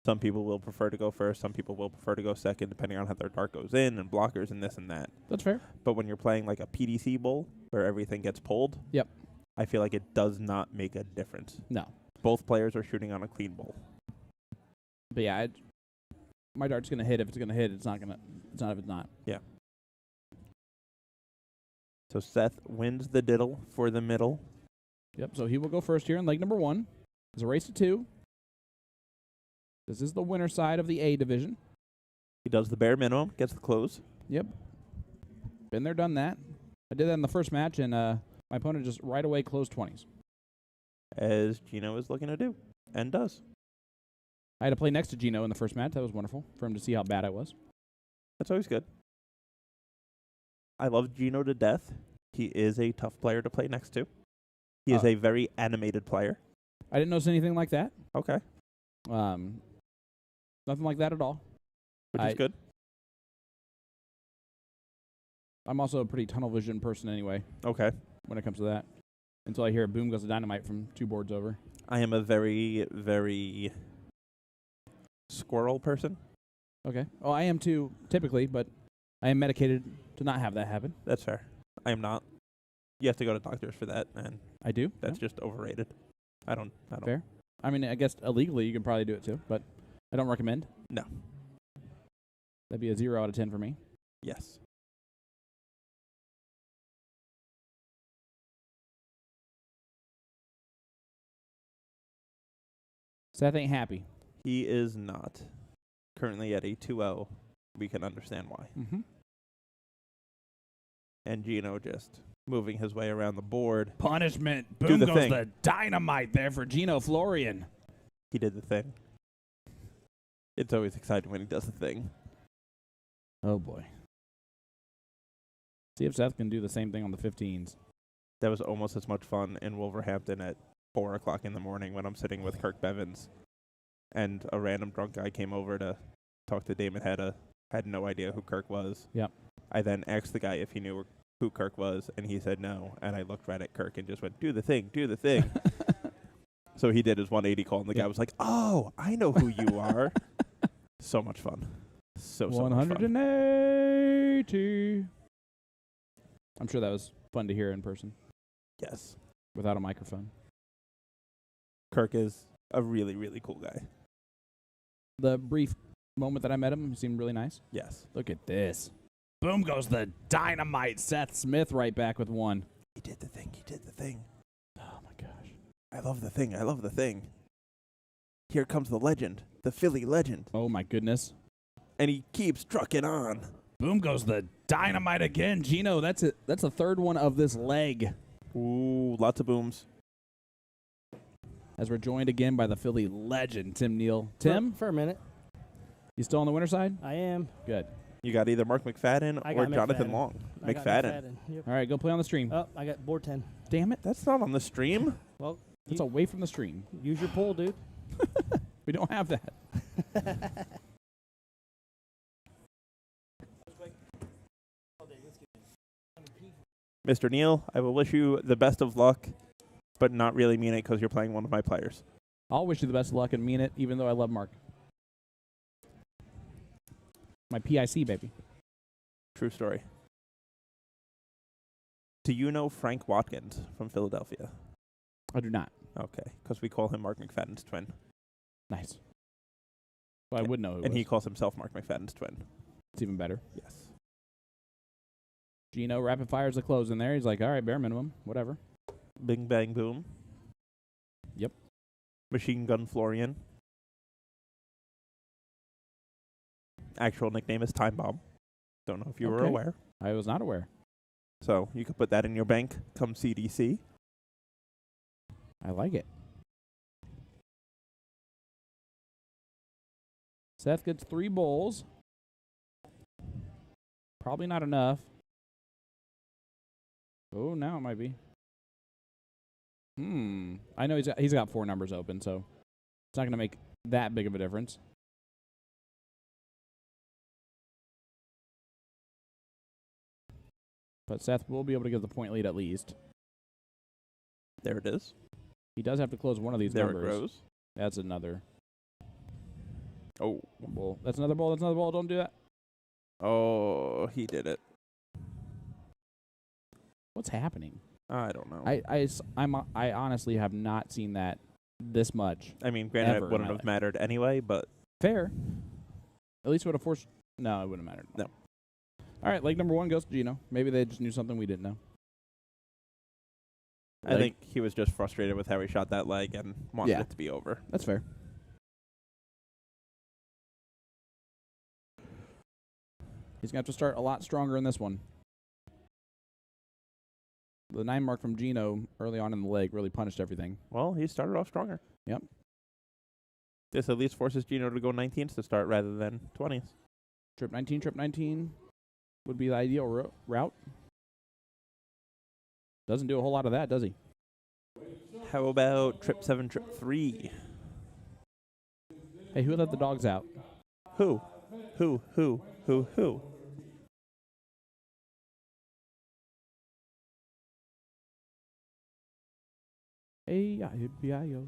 Some people will prefer to go first. Some people will prefer to go second, depending on how their dart goes in and blockers and this and that. That's fair. But when you're playing like a PDC bowl, where everything gets pulled, Yep. I feel like it does not make a difference. No. Both players are shooting on a clean bowl. But yeah, my dart's going to hit. If it's going to hit, it's not if it's not. Yeah. So Seth wins the diddle for the middle. Yep, so he will go first here in leg number 1. It's a race to 2. This is the winner side of the A division. He does the bare minimum, gets the close. Yep. Been there, done that. I did that in the first match, and my opponent just right away closed 20s. As Gino is looking to do, and does. I had to play next to Gino in the first match. That was wonderful for him to see how bad I was. That's always good. I love Gino to death. He is a tough player to play next to. He is a very animated player. I didn't notice anything like that. Okay. Nothing like that at all. Which is good. I'm also a pretty tunnel vision person anyway Okay. when it comes to that. until I hear a boom goes the dynamite from 2 boards over. I am a very, very squirrel person. Okay. Oh, I am too, typically, but I am medicated to not have that happen. That's fair. I am not. You have to go to doctors for that, and I do. that's just overrated. I don't. Fair. I mean, I guess illegally you can probably do it too, but I don't recommend. No. That'd be a 0 out of 10 for me. Yes. Seth ain't happy. He is not. Currently at a 2-0. We can understand why. Mm-hmm. And Gino just moving his way around the board. Punishment. Do Boom the goes thing. the dynamite there for Gino Florian. He did the thing. It's always exciting when he does the thing. Oh, boy. See if Seth can do the same thing on the 15s. That was almost as much fun in Wolverhampton at 4 o'clock in the morning when I'm sitting with Kirk Bevins. And a random drunk guy came over to talk to Damon Hedda. Had no idea who Kirk was. Yep. I then asked the guy if he knew who Kirk was, and he said no. And I looked right at Kirk and just went, do the thing, do the thing. So he did his 180 call, and the guy was like, oh, I know who you are. So much fun. So much fun. 180. I'm sure that was fun to hear in person Yes. without a microphone. Kirk is a really, really cool guy. The brief moment that I met him, he seemed really nice. Yes. Look at this. Boom goes the dynamite. Seth Smith right back with 1. He did the thing. He did the thing. Oh, my gosh. I love the thing. I love the thing. Here comes the legend. The Philly legend. Oh, my goodness. And he keeps trucking on. Boom goes the dynamite again. Gino, that's it. That's the 3rd one of this leg. Ooh, lots of booms. As we're joined again by the Philly legend, Tim Neal. Tim, For a minute. you still on the winner side? I am. Good. You got either Mark McFadden I or got Jonathan McFadden. Long. I got McFadden. Yep. All right, go play on the stream. Oh, I got board 10. Damn it. That's not on the stream. Well, That's away from the stream. use your pull, dude. We don't have that. Mr. Neal, I will wish you the best of luck, but not really mean it because you're playing one of my players. I'll wish you the best of luck and mean it, even though I love Mark. My PIC, baby. True story. Do you know Frank Watkins from Philadelphia? I do not. Okay, because we call him Mark McFadden's twin. Nice. Well, I would know who And it he was. calls himself Mark McFadden's twin. It's even better. Yes. Gino, rapid fires the close in there. He's like, all right, bare minimum, whatever. Bing, bang, boom. Yep. Machine Gun Florian. Actual nickname is Time Bomb. Don't know if you were Okay. aware. I was not aware. So you could put that in your bank come CDC. I like it. Seth gets 3 bowls. Probably not enough. Oh, now it might be. I know he's got 4 numbers open, so it's not going to make that big of a difference. But Seth will be able to get the point lead at least. There it is. He does have to close one of these There numbers. it grows. That's another Oh. bowl. That's another bowl. That's another bowl. Don't do that. Oh, he did it. What's happening? I don't know. I honestly have not seen that this much. I mean, granted, ever it in wouldn't my have life. mattered anyway, but Fair. At least would have forced. No, it wouldn't have mattered. No. All right, leg number 1 goes to Gino. Maybe they just knew something we didn't know. I think he was just frustrated with how he shot that leg and wanted Yeah. it to be over. That's fair. He's going to have to start a lot stronger in this one. The 9 mark from Gino early on in the leg really punished everything. Well, he started off stronger. Yep. This at least forces Gino to go 19s to start rather than 20s. Trip 19 would be the ideal route. Doesn't do a whole lot of that, does he? How about trip 7, trip 3? Hey, who let the dogs out? Who? A-I-B-I-O.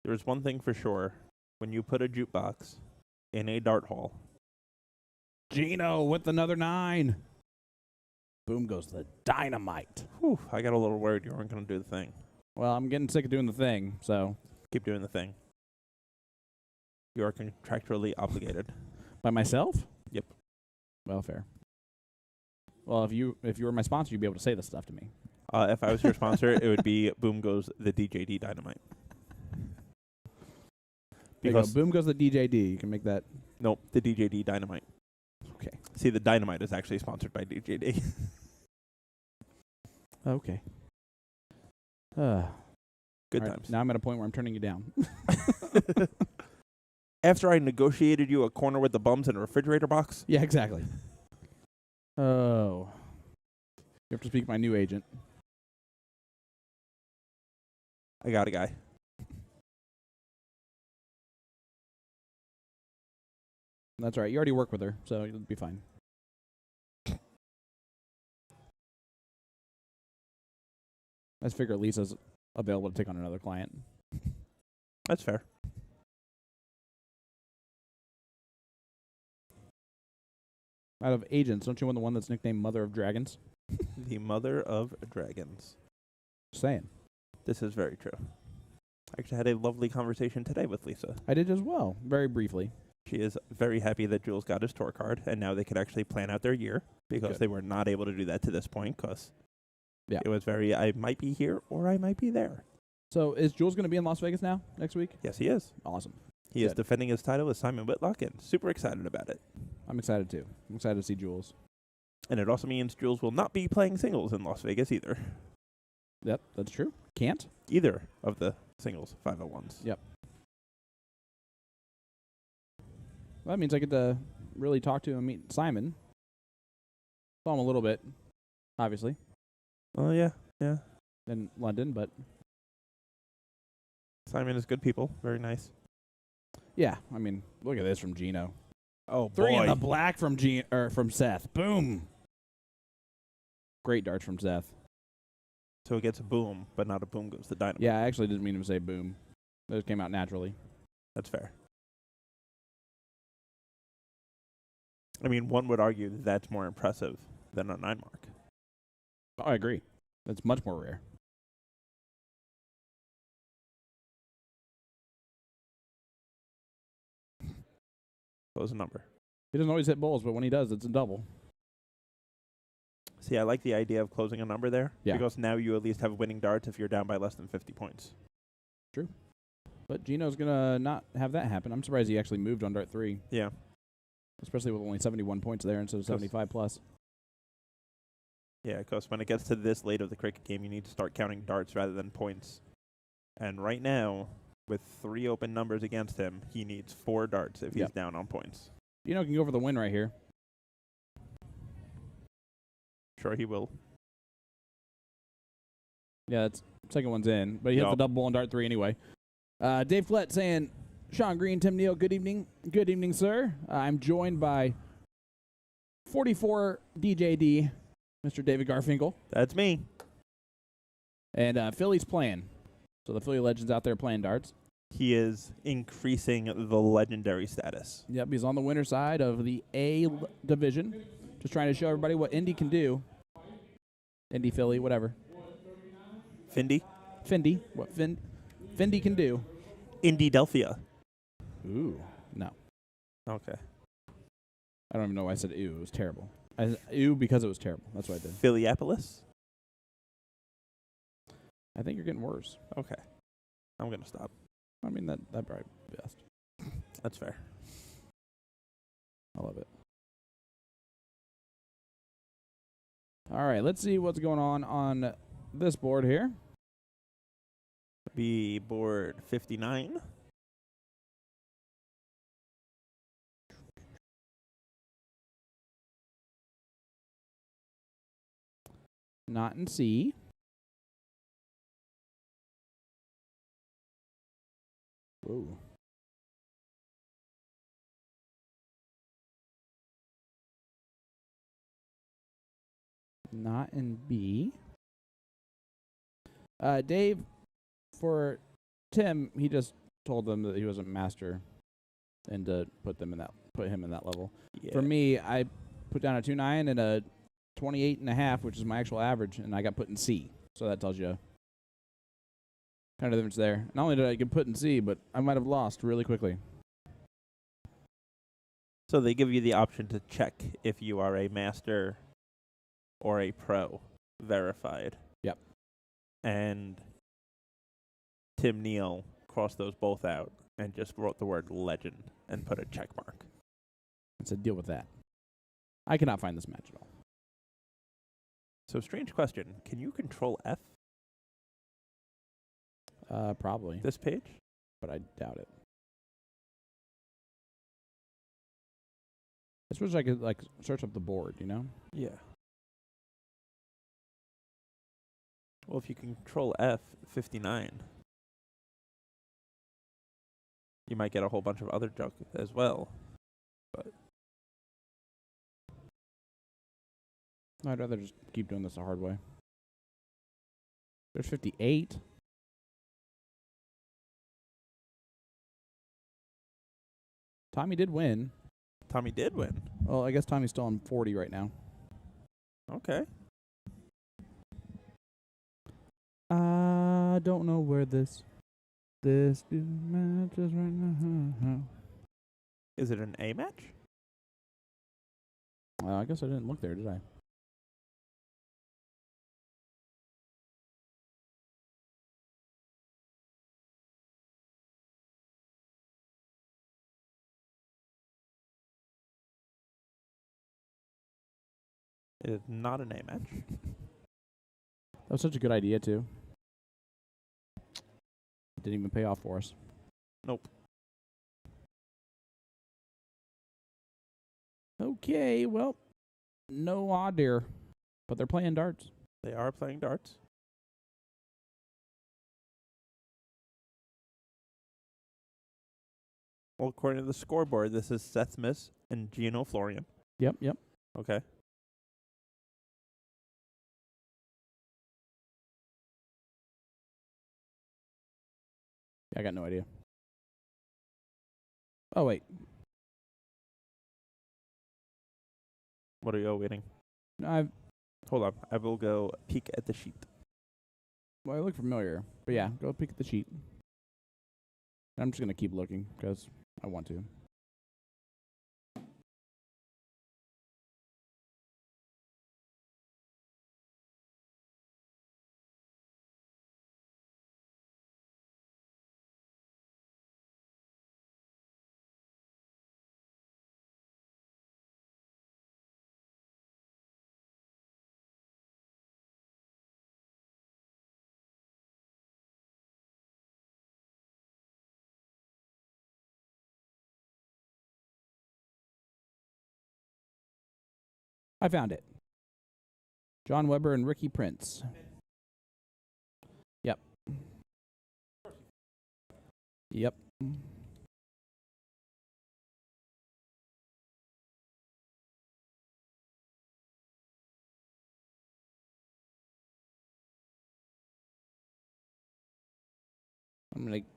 There's one thing for sure. When you put a jukebox in a dart hall, Gino with another 9. Boom goes the dynamite. whew, I got a little worried you weren't going to do the thing. Well, I'm getting sick of doing the thing, so. Keep doing the thing. You are contractually obligated. By myself? Yep. Well, fair. Well, if you were my sponsor, you'd be able to say this stuff to me. If I was your sponsor, it would be Boom Goes the DJD Dynamite. There you go. Because Boom goes the DJD. You can make that. nope, the DJD Dynamite. Okay. See, the Dynamite is actually sponsored by DJD. Okay. Good All right, times. now I'm at a point where I'm turning you down. After I negotiated you a corner with the bums and a refrigerator box, Yeah, exactly. Oh. You have to speak to my new agent. I got a guy. That's all right. You already work with her, so you'll be fine. I just figure Lisa's available to take on another client. That's fair. Out of agents, don't you want the one that's nicknamed Mother of Dragons? The Mother of Dragons. Just saying. This is very true. I actually had a lovely conversation today with Lisa. I did as well, very briefly. She is very happy that Jules got his tour card, and now they can actually plan out their year because Good. they were not able to do that to this point because Yeah. it was very, I might be here or I might be there. So is Jules going to be in Las Vegas now, next week? Yes, he is. Awesome. He is Good. defending his title with Simon Whitlock and super excited about it. I'm excited too. I'm excited to see Jules. And it also means Jules will not be playing singles in Las Vegas either. Yep, that's true. Can't? Either of the singles 501s. Yep. Well, that means I get to really talk to and meet Simon. Saw him a little bit, obviously, Oh, yeah. in London, but Simon is good people. Very nice. yeah, I mean, look at this from Gino. Oh, 3 in the black from from Seth. Boom. Great darts from Seth. So it gets a boom, but not a boom goes the dynamite. Yeah, I actually didn't mean to say boom. Those came out naturally. That's fair. I mean, one would argue that that's more impressive than a 9 mark. Oh, I agree. That's much more rare. Close a number. He doesn't always hit bowls, but when he does, it's a double. See, I like the idea of closing a number there. Yeah. Because now you at least have winning darts if you're down by less than 50 points. But Gino's going to not have that happen. I'm surprised he actually moved on dart 3, Yeah. especially with only 71 points there instead of 75 plus. Yeah, because when it gets to this late of the cricket game, you need to start counting darts rather than points. And right now, with 3 open numbers against him, he needs 4 darts if he's Yep. down on points. Gino can go for the win right here. Sure, he will. Yeah, that's second one's in, but he hits the Yup. double bowl on dart 3 anyway. Dave Flett saying, Sean Green, Tim Neal, good evening. Good evening, sir. I'm joined by 44 DJD, Mr. David Garfinkel, That's me. and Philly's playing. So the Philly legends out there playing darts. He is increasing the legendary status. Yep, he's on the winner side of the division. Just trying to show everybody what Indy can do. Indy, Philly, whatever. Findy? Fendi, what Fendi can do. Indy-Delphia. Ooh, no. Okay. I don't even know why I said ew. It was terrible. I said ew because it was terrible. That's what I did. Phillypolis? I think you're getting worse. Okay. I'm going to stop. I mean, that probably best. That's fair. I love it. All right, let's see what's going on this board here. Be board 59. Not in C. Whoa. Not in B. Dave, for Tim, he just told them that he wasn't master, and to put him in that level. Yeah. For me, I put down a 2.9 and a 28.5, which is my actual average, and I got put in C. So that tells you kind of the difference there. Not only did I get put in C, but I might have lost really quickly. So they give you the option to check if you are a master or a pro verified. Yep. And Tim Neal crossed those both out and just wrote the word legend and put a check mark. I said, deal with that. I cannot find this match at all. So, strange question. Can you control F Probably, this page? but I doubt it. I suppose I could search up the board, you know? Yeah. Well, if you can control F59, you might get a whole bunch of other junk as well. But I'd rather just keep doing this the hard way. There's 58. Tommy did win. Tommy did win. Well, I guess Tommy's still on 40 right now. Okay. I don't know where this match is right now. Is it an A match? I guess I didn't look there, did I? It is not an A match. That was such a good idea, too. Didn't even pay off for us. Nope. Okay, well, no odd there. But they're playing darts. They are playing darts. Well, according to the scoreboard, this is Seth Smith and Gino Florian. Yep. Okay. I got no idea. Oh, wait. What are you waiting? No, Hold on. I will go peek at the sheet. I look familiar. But yeah, go peek at the sheet. I'm just going to keep looking because I want to. I found it. John Weber and Ricky Prince. Yep. Yep. I'm going to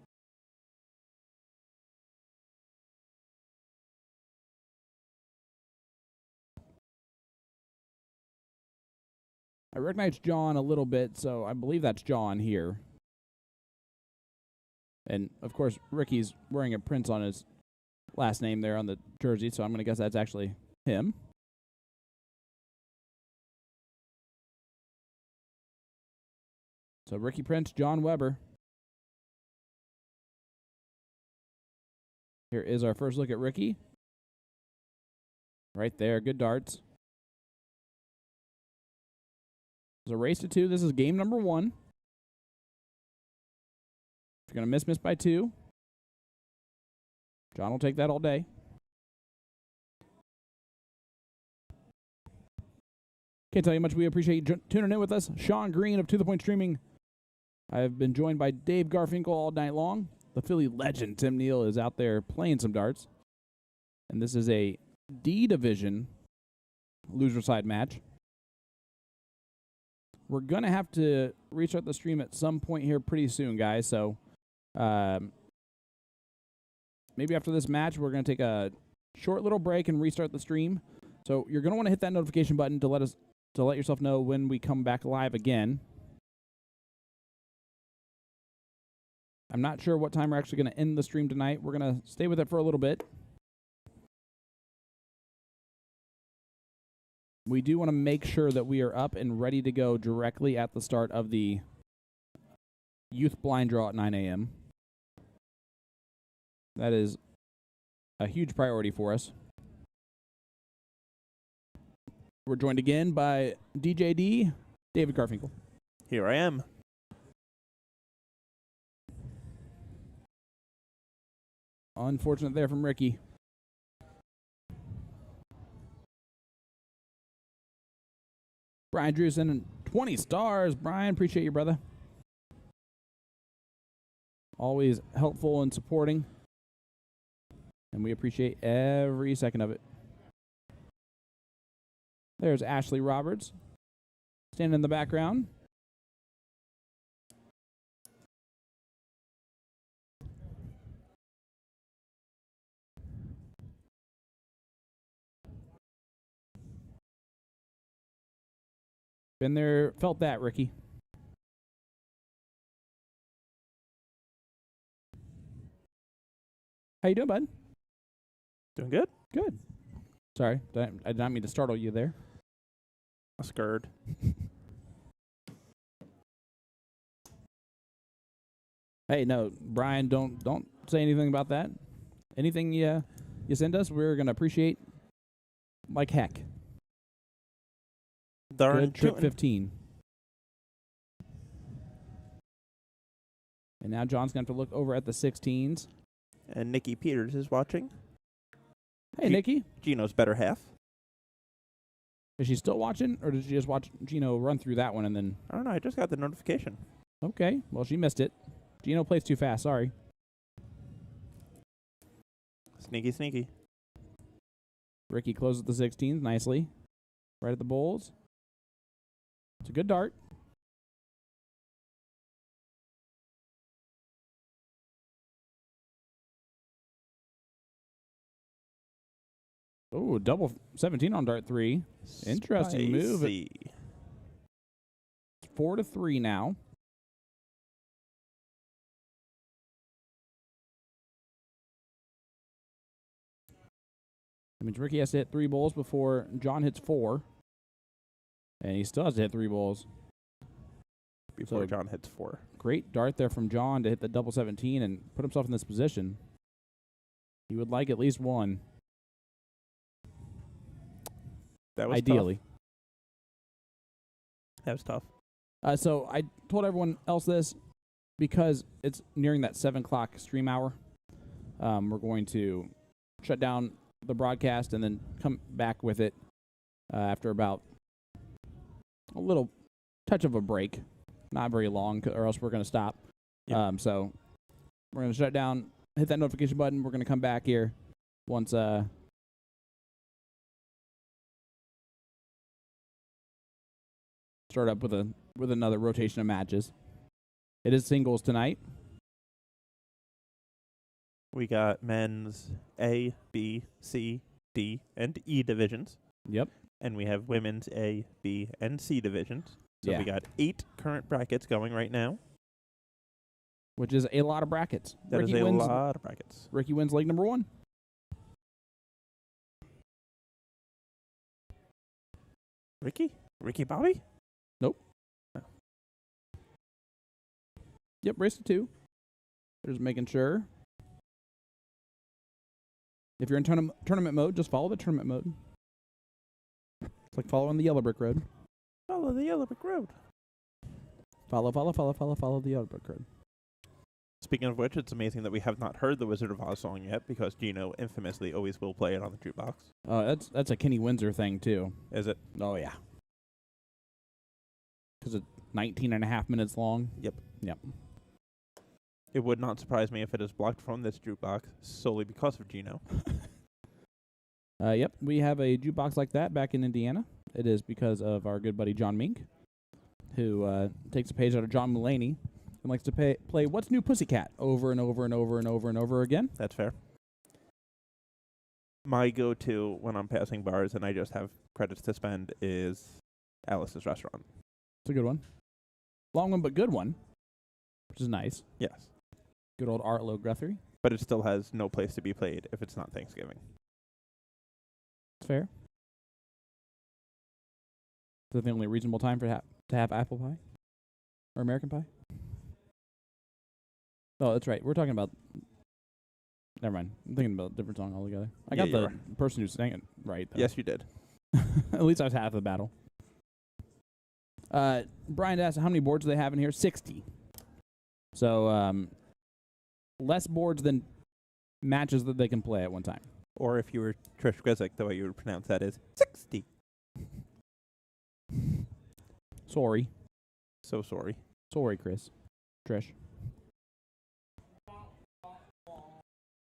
I recognize John a little bit, so I believe that's John here. And, of course, Ricky's wearing a Prince on his last name there on the jersey, so I'm going to guess that's actually him. So Ricky Prince, John Weber. Here is our first look at Ricky. Right there, good darts. It's a race to 2. This is game number 1. If you're going to miss by 2. John will take that all day. Can't tell you how much we appreciate you tuning in with us. Sean Green of To The Point Streaming. I've been joined by Dave Garfinkel all night long. The Philly legend Tim Neal is out there playing some darts. And this is a D division loser side match. we're going to have to restart the stream at some point here pretty soon, guys. So maybe after this match, we're going to take a short little break and restart the stream. So you're going to want to hit that notification button to let yourself know when we come back live again. I'm not sure what time we're actually going to end the stream tonight. We're going to stay with it for a little bit. We do want to make sure that we are up and ready to go directly at the start of the youth blind draw at 9 a.m. That is a huge priority for us. We're joined again by DJD, David Garfinkel. Here I am. Unfortunate there from Ricky. Brian Drewson, 20 stars. Brian, appreciate you, brother. Always helpful and supporting. And we appreciate every second of it. There's Ashley Roberts, standing in the background. Been there, felt that, Ricky. How you doing, bud? Doing good? Good. Sorry, I did not mean to startle you there. I'm scared. Hey, no, Brian, don't say anything about that. Anything you send us, we're gonna appreciate like heck. Darn Good trip tootin'. 15. And now John's going to have to look over at the 16s. And Nikki Peters is watching. Hey, Nikki. Gino's better half. Is she still watching, or did she just watch Gino run through that one and then... I don't know. I just got the notification. Okay. Well, she missed it. Gino plays too fast. Sorry. Sneaky, sneaky. Ricky closes the 16s nicely. Right at the bowls. It's a good dart. Oh, double 17 on dart 3. Interesting move. Spicy. 4-3 now. That means Ricky has to hit 3 bowls before John hits 4. And he still has to hit 3 bowls. Before So, John hits 4. Great dart there from John to hit the double 17 and put himself in this position. He would like at least one. That was Ideally. tough. That was tough. So I told everyone else this because it's nearing that 7 o'clock stream hour. We're going to shut down the broadcast and then come back with it after about a little touch of a break. Not very long, or else we're going to stop. Yep. So we're going to shut down, hit that notification button. We're going to come back here once start up with another rotation of matches. It is singles tonight. We got men's A, B, C, D, and E divisions. Yep. And we have women's A, B, and C divisions. So Yeah. we got 8 current brackets going right now. Which is a lot of brackets. That is Ricky a wins, lot of brackets. Ricky wins leg number 1. Ricky Bobby? Nope. Yep, race to 2. They're just making sure. If you're in tournament mode, just follow the tournament mode. It's like following the yellow brick road. Follow the yellow brick road. Follow the yellow brick road. Speaking of which, it's amazing that we have not heard the Wizard of Oz song yet, because Gino infamously always will play it on the jukebox. That's a Kenny Windsor thing, too. Is it? Oh, yeah. Because it's 19 and a half minutes long. Yep. Yep. It would not surprise me if it is blocked from this jukebox solely because of Gino. Yep, we have a jukebox like that back in Indiana. It is because of our good buddy John Mink. who takes a page out of John Mulaney and likes to play What's New Pussycat over and over and over and over and over again. That's fair. My go-to when I'm passing bars and I just have credits to spend is Alice's Restaurant. It's a good one. Long one, but good one, which is nice. Yes. Good old Arlo Guthrie. But it still has no place to be played if it's not Thanksgiving. It's fair. Is that the only reasonable time for to have apple pie? Or American pie? Oh, that's right. We're talking about... Never mind. I'm thinking about a different song altogether. I got the person who sang it right, though. Yes, you did. At least I was half the battle. Brian asked how many boards do they have in here? 60. So, less boards than matches that they can play at one time. Or if you were Trish Grizzlick, the way you would pronounce that is 60. Sorry. So sorry. Sorry, Chris. Trish.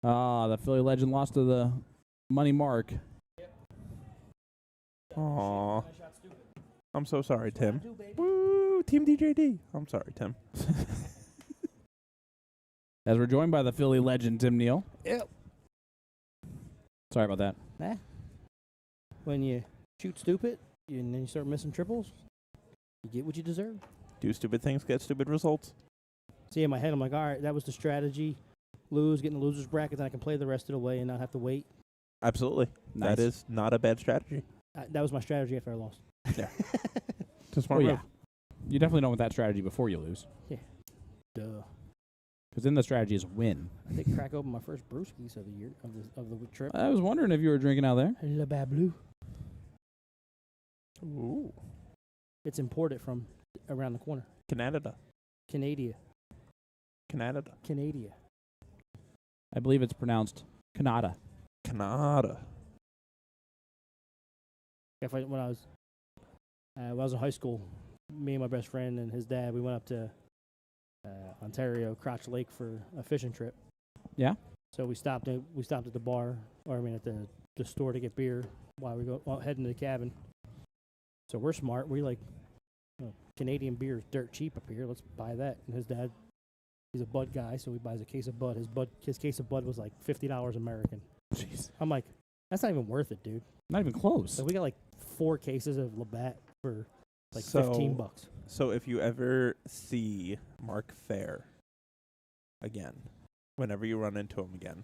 The Philly legend lost to the money mark. Aww. I'm so sorry, Tim. Woo, Team DJD. I'm sorry, Tim. As we're joined by the Philly legend, Tim Neal. Yep. Sorry about that. Nah. When you shoot stupid and then you start missing triples, you get what you deserve. Do stupid things, get stupid results. See, in my head, I'm like, all right, that was the strategy. Lose, get in the loser's bracket, then I can play the rest of the way and not have to wait. Absolutely. Nice. That is not a bad strategy. That was my strategy after I lost. Yeah. It's a smart move. Yeah. You definitely don't want that strategy before you lose. Yeah. Duh. Because then the strategy is win. I did crack open my first brewskis of the year, of the trip. I was wondering if you were drinking out there. Le Bablu. Ooh. It's imported from around the corner. Canada. Canada. I believe it's pronounced Canada. Canada. When I was in high school, me and my best friend and his dad, we went up to Ontario, Crotch Lake for a fishing trip. Yeah. So we stopped at the bar, at the store to get beer while we heading to the cabin. So we're smart. We like Canadian beer is dirt cheap up here. Let's buy that. And his dad, he's a Bud guy, so he buys a case of Bud. His case of Bud was like $50 American. Jeez. I'm like, that's not even worth it, dude. Not even close. So we got like 4 cases of Labatt for like $15. So if you ever see Mark Fair again, whenever you run into him again,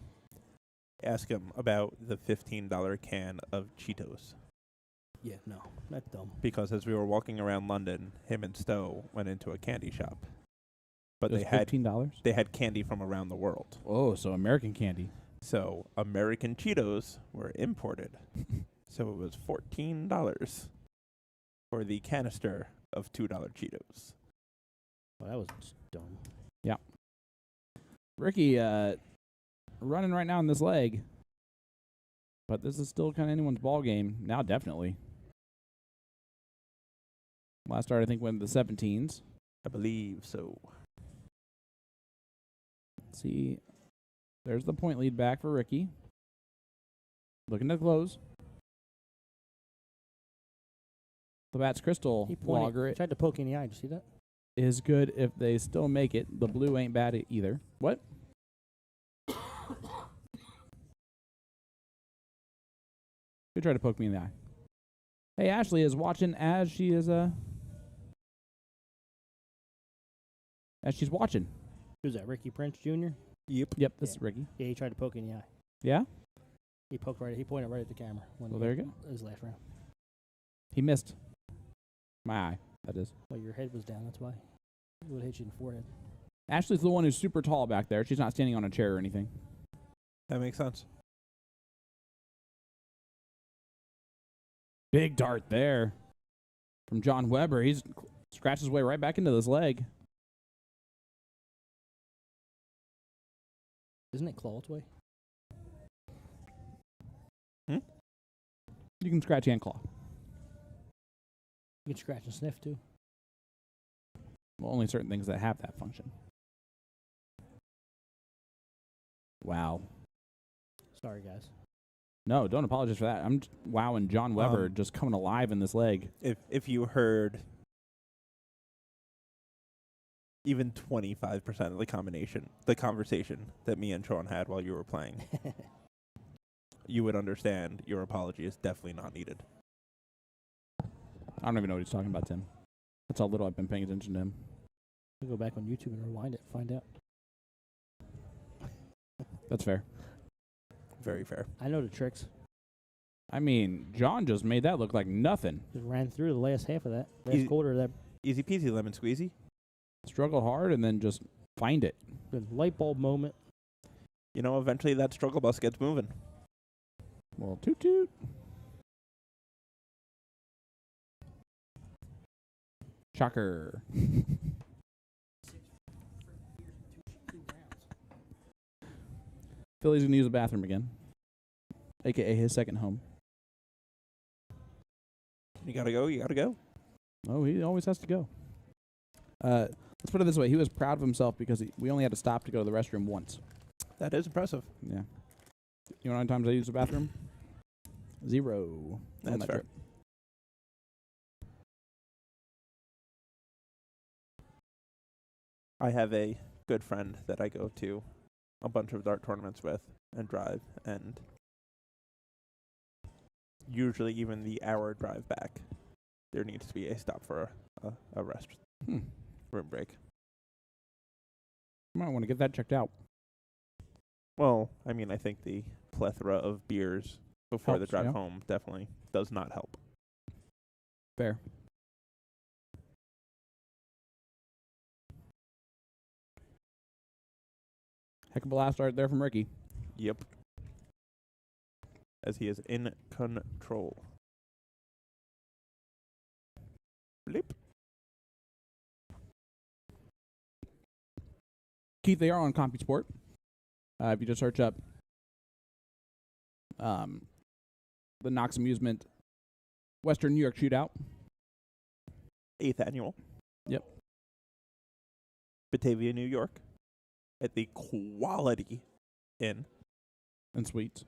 ask him about the $15 can of Cheetos. Yeah, no, that's dumb. Because as we were walking around London, him and Stowe went into a candy shop. But they had $15? They had candy from around the world. Oh, so American candy. So American Cheetos were imported. So it was $14 for the canister of $2 Cheetos. Well, that was just dumb. Yeah. Ricky running right now in this leg. But this is still kind of anyone's ball game. Now definitely. Last start, I think, went the 17s. I believe so. Let's see. There's the point lead back for Ricky. Looking to close. Labatt's Crystal Lager Tried to poke in the eye. Did you see that? is good if they still make it. The blue ain't bad either. What? Who tried to poke me in the eye? Hey, Ashley is watching as she is as she's watching. Who's that? Ricky Prince Jr.? Yep. Yep, this is Ricky. Yeah, he tried to poke in the eye. Yeah? He pointed right at the camera. Well, there you go. His last round. He missed my eye, that is. Well, your head was down, that's why. He would have hit you in the forehead. Ashley's the one who's super tall back there. She's not standing on a chair or anything. That makes sense. Big dart there from John Weber. He's scratched his way right back into this leg. Isn't it claw its way? You can scratch and claw. You can scratch and sniff, too. Well, only certain things that have that function. Wow. Sorry, guys. No, don't apologize for that. I'm wowing John Weber just coming alive in this leg. If you heard even 25% of the conversation that me and Sean had while you were playing, you would understand your apology is definitely not needed. I don't even know what he's talking about, Tim. That's how little I've been paying attention to him. You go back on YouTube and rewind it, find out. That's fair. Very fair. I know the tricks. I mean, John just made that look like nothing. Just ran through the last half of that, last quarter of that. Easy peasy lemon squeezy. Struggled hard and then just find it. Good light bulb moment. You know, eventually that struggle bus gets moving. Well, toot toot. Shocker. Philly's going to use the bathroom again, a.k.a. his second home. You gotta go. Oh, he always has to go. Let's put it this way. He was proud of himself because we only had to stop to go to the restroom once. That is impressive. Yeah. You know how many times I used the bathroom? 0. That's on that fair. trip. I have a good friend that I go to a bunch of dart tournaments with and drive, and usually even the hour drive back, there needs to be a stop for a rest room break. You might want to get that checked out. Well, I mean, I think the plethora of beers before the Helps, drive yeah. home definitely does not help. Fair. Heck of a last start there from Ricky. Yep. As he is in control. Blip. Keith, they are on CompuSport. If you just search up the Knox Amusement Western New York Shootout. 8th annual. Yep. Batavia, New York. At the Quality Inn. And Suites.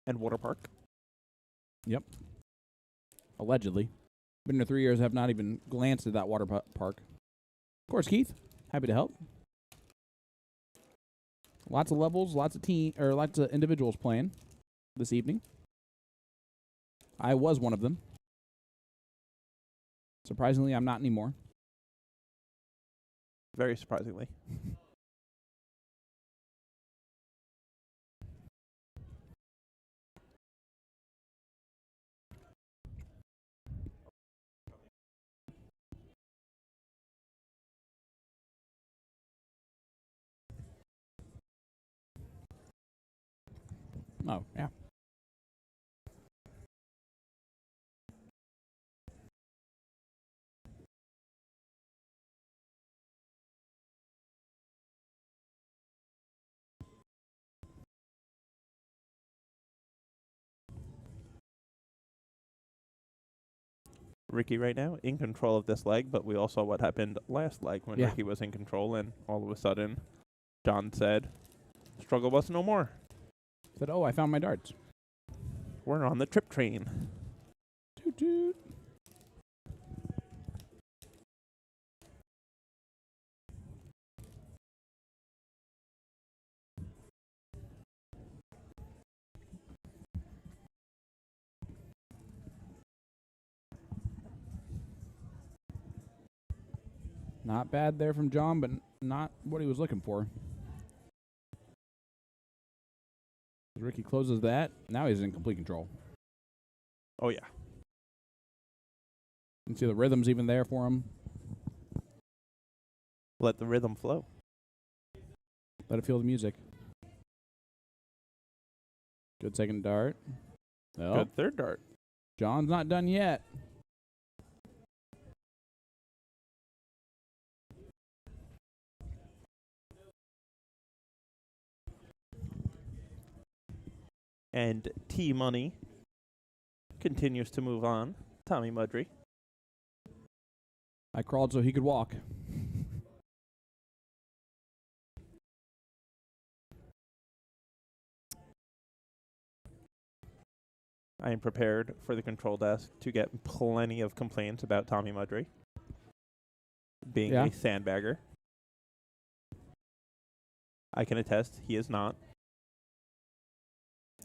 And water park. Yep. Allegedly. Been there 3 years, have not even glanced at that water park. Of course, Keith, happy to help. Lots of levels, lots of individuals playing this evening. I was one of them. Surprisingly, I'm not anymore. Very surprisingly. Oh, yeah. Ricky right now in control of this leg, but we all saw what happened last leg when Yeah. Ricky was in control, and all of a sudden, John said, "Struggle bus no more. Said, oh, I found my darts. We're on the trip train." Toot toot. Not bad there from John, but not what he was looking for. Ricky closes that. Now he's in complete control. Oh, yeah. You can see the rhythm's even there for him. Let the rhythm flow. Let it feel the music. Good second dart. Oh, Good third dart. John's not done yet. And T-Money continues to move on. Tommy Mudry. I crawled so he could walk. I am prepared for the control desk to get plenty of complaints about Tommy Mudry. being a sandbagger. I can attest he is not.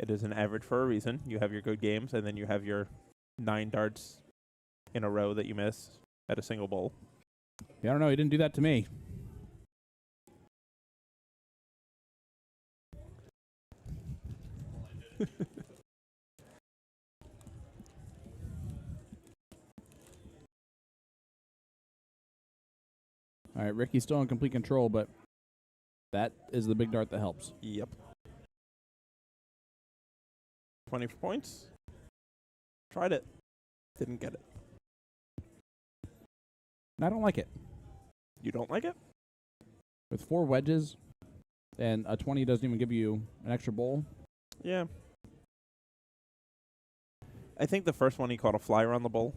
It is an average for a reason. You have your good games, and then you have your 9 darts in a row that you miss at a single bowl. Yeah, I don't know. He didn't do that to me. All right, Ricky's still in complete control, but that is the big dart that helps. Yep. 20 for points. Tried it. Didn't get it. And I don't like it. You don't like it? With 4 wedges and a 20 doesn't even give you an extra bowl. Yeah. I think the first one he caught a flyer on the bowl,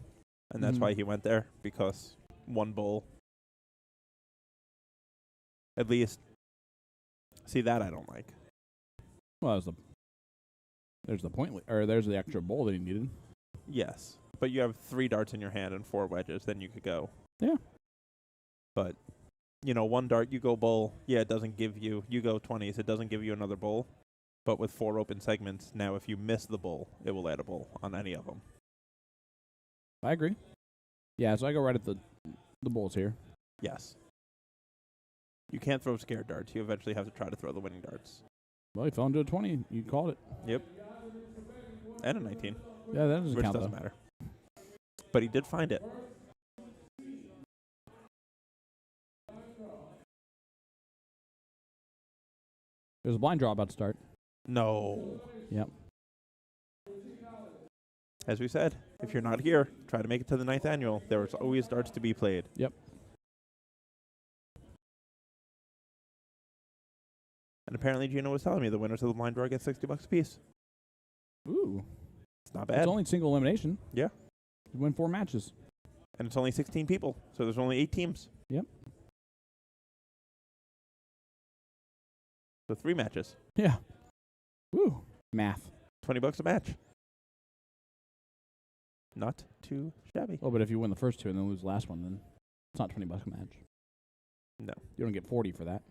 and that's why he went there, because 1 bowl. At least, see, that I don't like. Well, there's the point, or there's the extra bowl that he needed. Yes, but you have 3 darts in your hand and 4 wedges, then you could go. Yeah. But, 1 dart, you go bowl. Yeah, it doesn't give you, you go 20s, it doesn't give you another bowl. But with 4 open segments, now if you miss the bowl, it will add a bowl on any of them. I agree. Yeah, so I go right at the bowls here. Yes. You can't throw scared darts. You eventually have to try to throw the winning darts. Well, he fell into a 20. You called it. Yep. And a 19. Yeah, that doesn't which count, doesn't though. matter. But he did find it. There's a blind draw about to start. No. Yep. As we said, if you're not here, try to make it to the 9th annual. There is always darts to be played. Yep. And apparently Gino was telling me the winners of the blind draw get $60 a piece. Ooh. It's not bad. It's only single elimination. Yeah. You win 4 matches. And it's only 16 people, so there's only 8 teams. Yep. So 3 matches. Yeah. Woo. Math. $20 a match. Not too shabby. Oh, but if you win the first 2 and then lose the last one, then it's not $20 a match. No. You don't get 40 for that.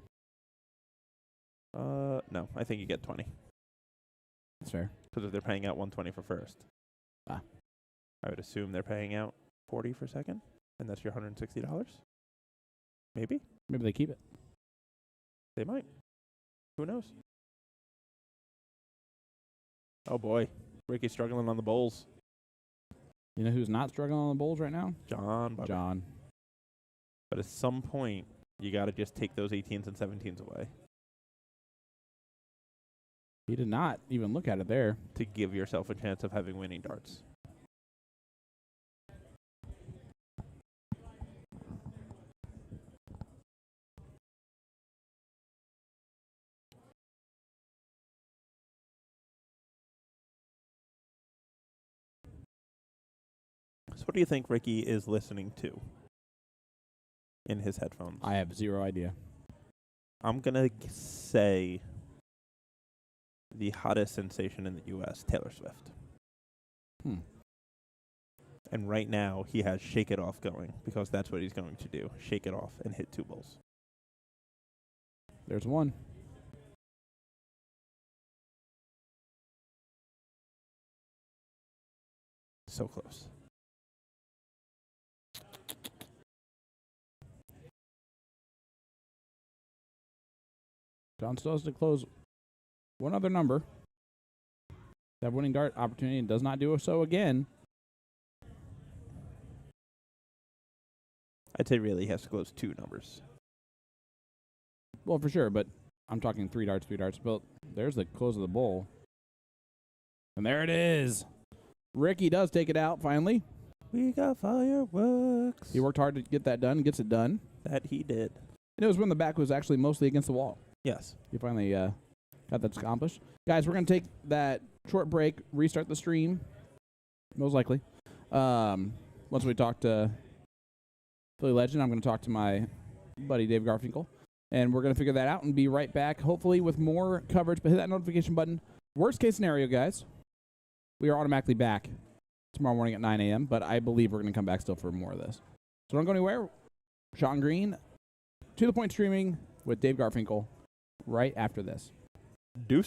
No. I think you get 20. That's fair. Because if they're paying out 120 for first. Ah. I would assume they're paying out 40 for second, and that's your $160. Maybe. Maybe they keep it. They might. Who knows? Oh boy, Ricky's struggling on the bowls. You know who's not struggling on the bowls right now? John. Bobby. John. But at some point, you got to just take those 18s and 17s away He did not even look at it there. to give yourself a chance of having winning darts. So what do you think Ricky is listening to in his headphones? I have zero idea. I'm going to say the hottest sensation in the U.S., Taylor Swift. And right now, he has Shake It Off going, because that's what he's going to do. Shake it off and hit 2 bowls. There's one. So close. John still has to close one other number. That winning dart opportunity and does not do so again. I'd say really he has to close 2 numbers. Well, for sure, but I'm talking 3 darts. But there's the close of the bowl. And there it is. Ricky does take it out finally. We got fireworks. He worked hard to get that done, gets it done. That he did. And it was when the back was actually mostly against the wall. Yes. He finally got that accomplished. Guys, we're going to take that short break, restart the stream, most likely. Once we talk to Philly Legend, I'm going to talk to my buddy Dave Garfinkel, and we're going to figure that out and be right back, hopefully with more coverage. But hit that notification button. Worst case scenario, guys, we are automatically back tomorrow morning at 9 a.m., but I believe we're going to come back still for more of this. So don't go anywhere. Sean Green, To the Point streaming with Dave Garfinkel right after this. Deuce.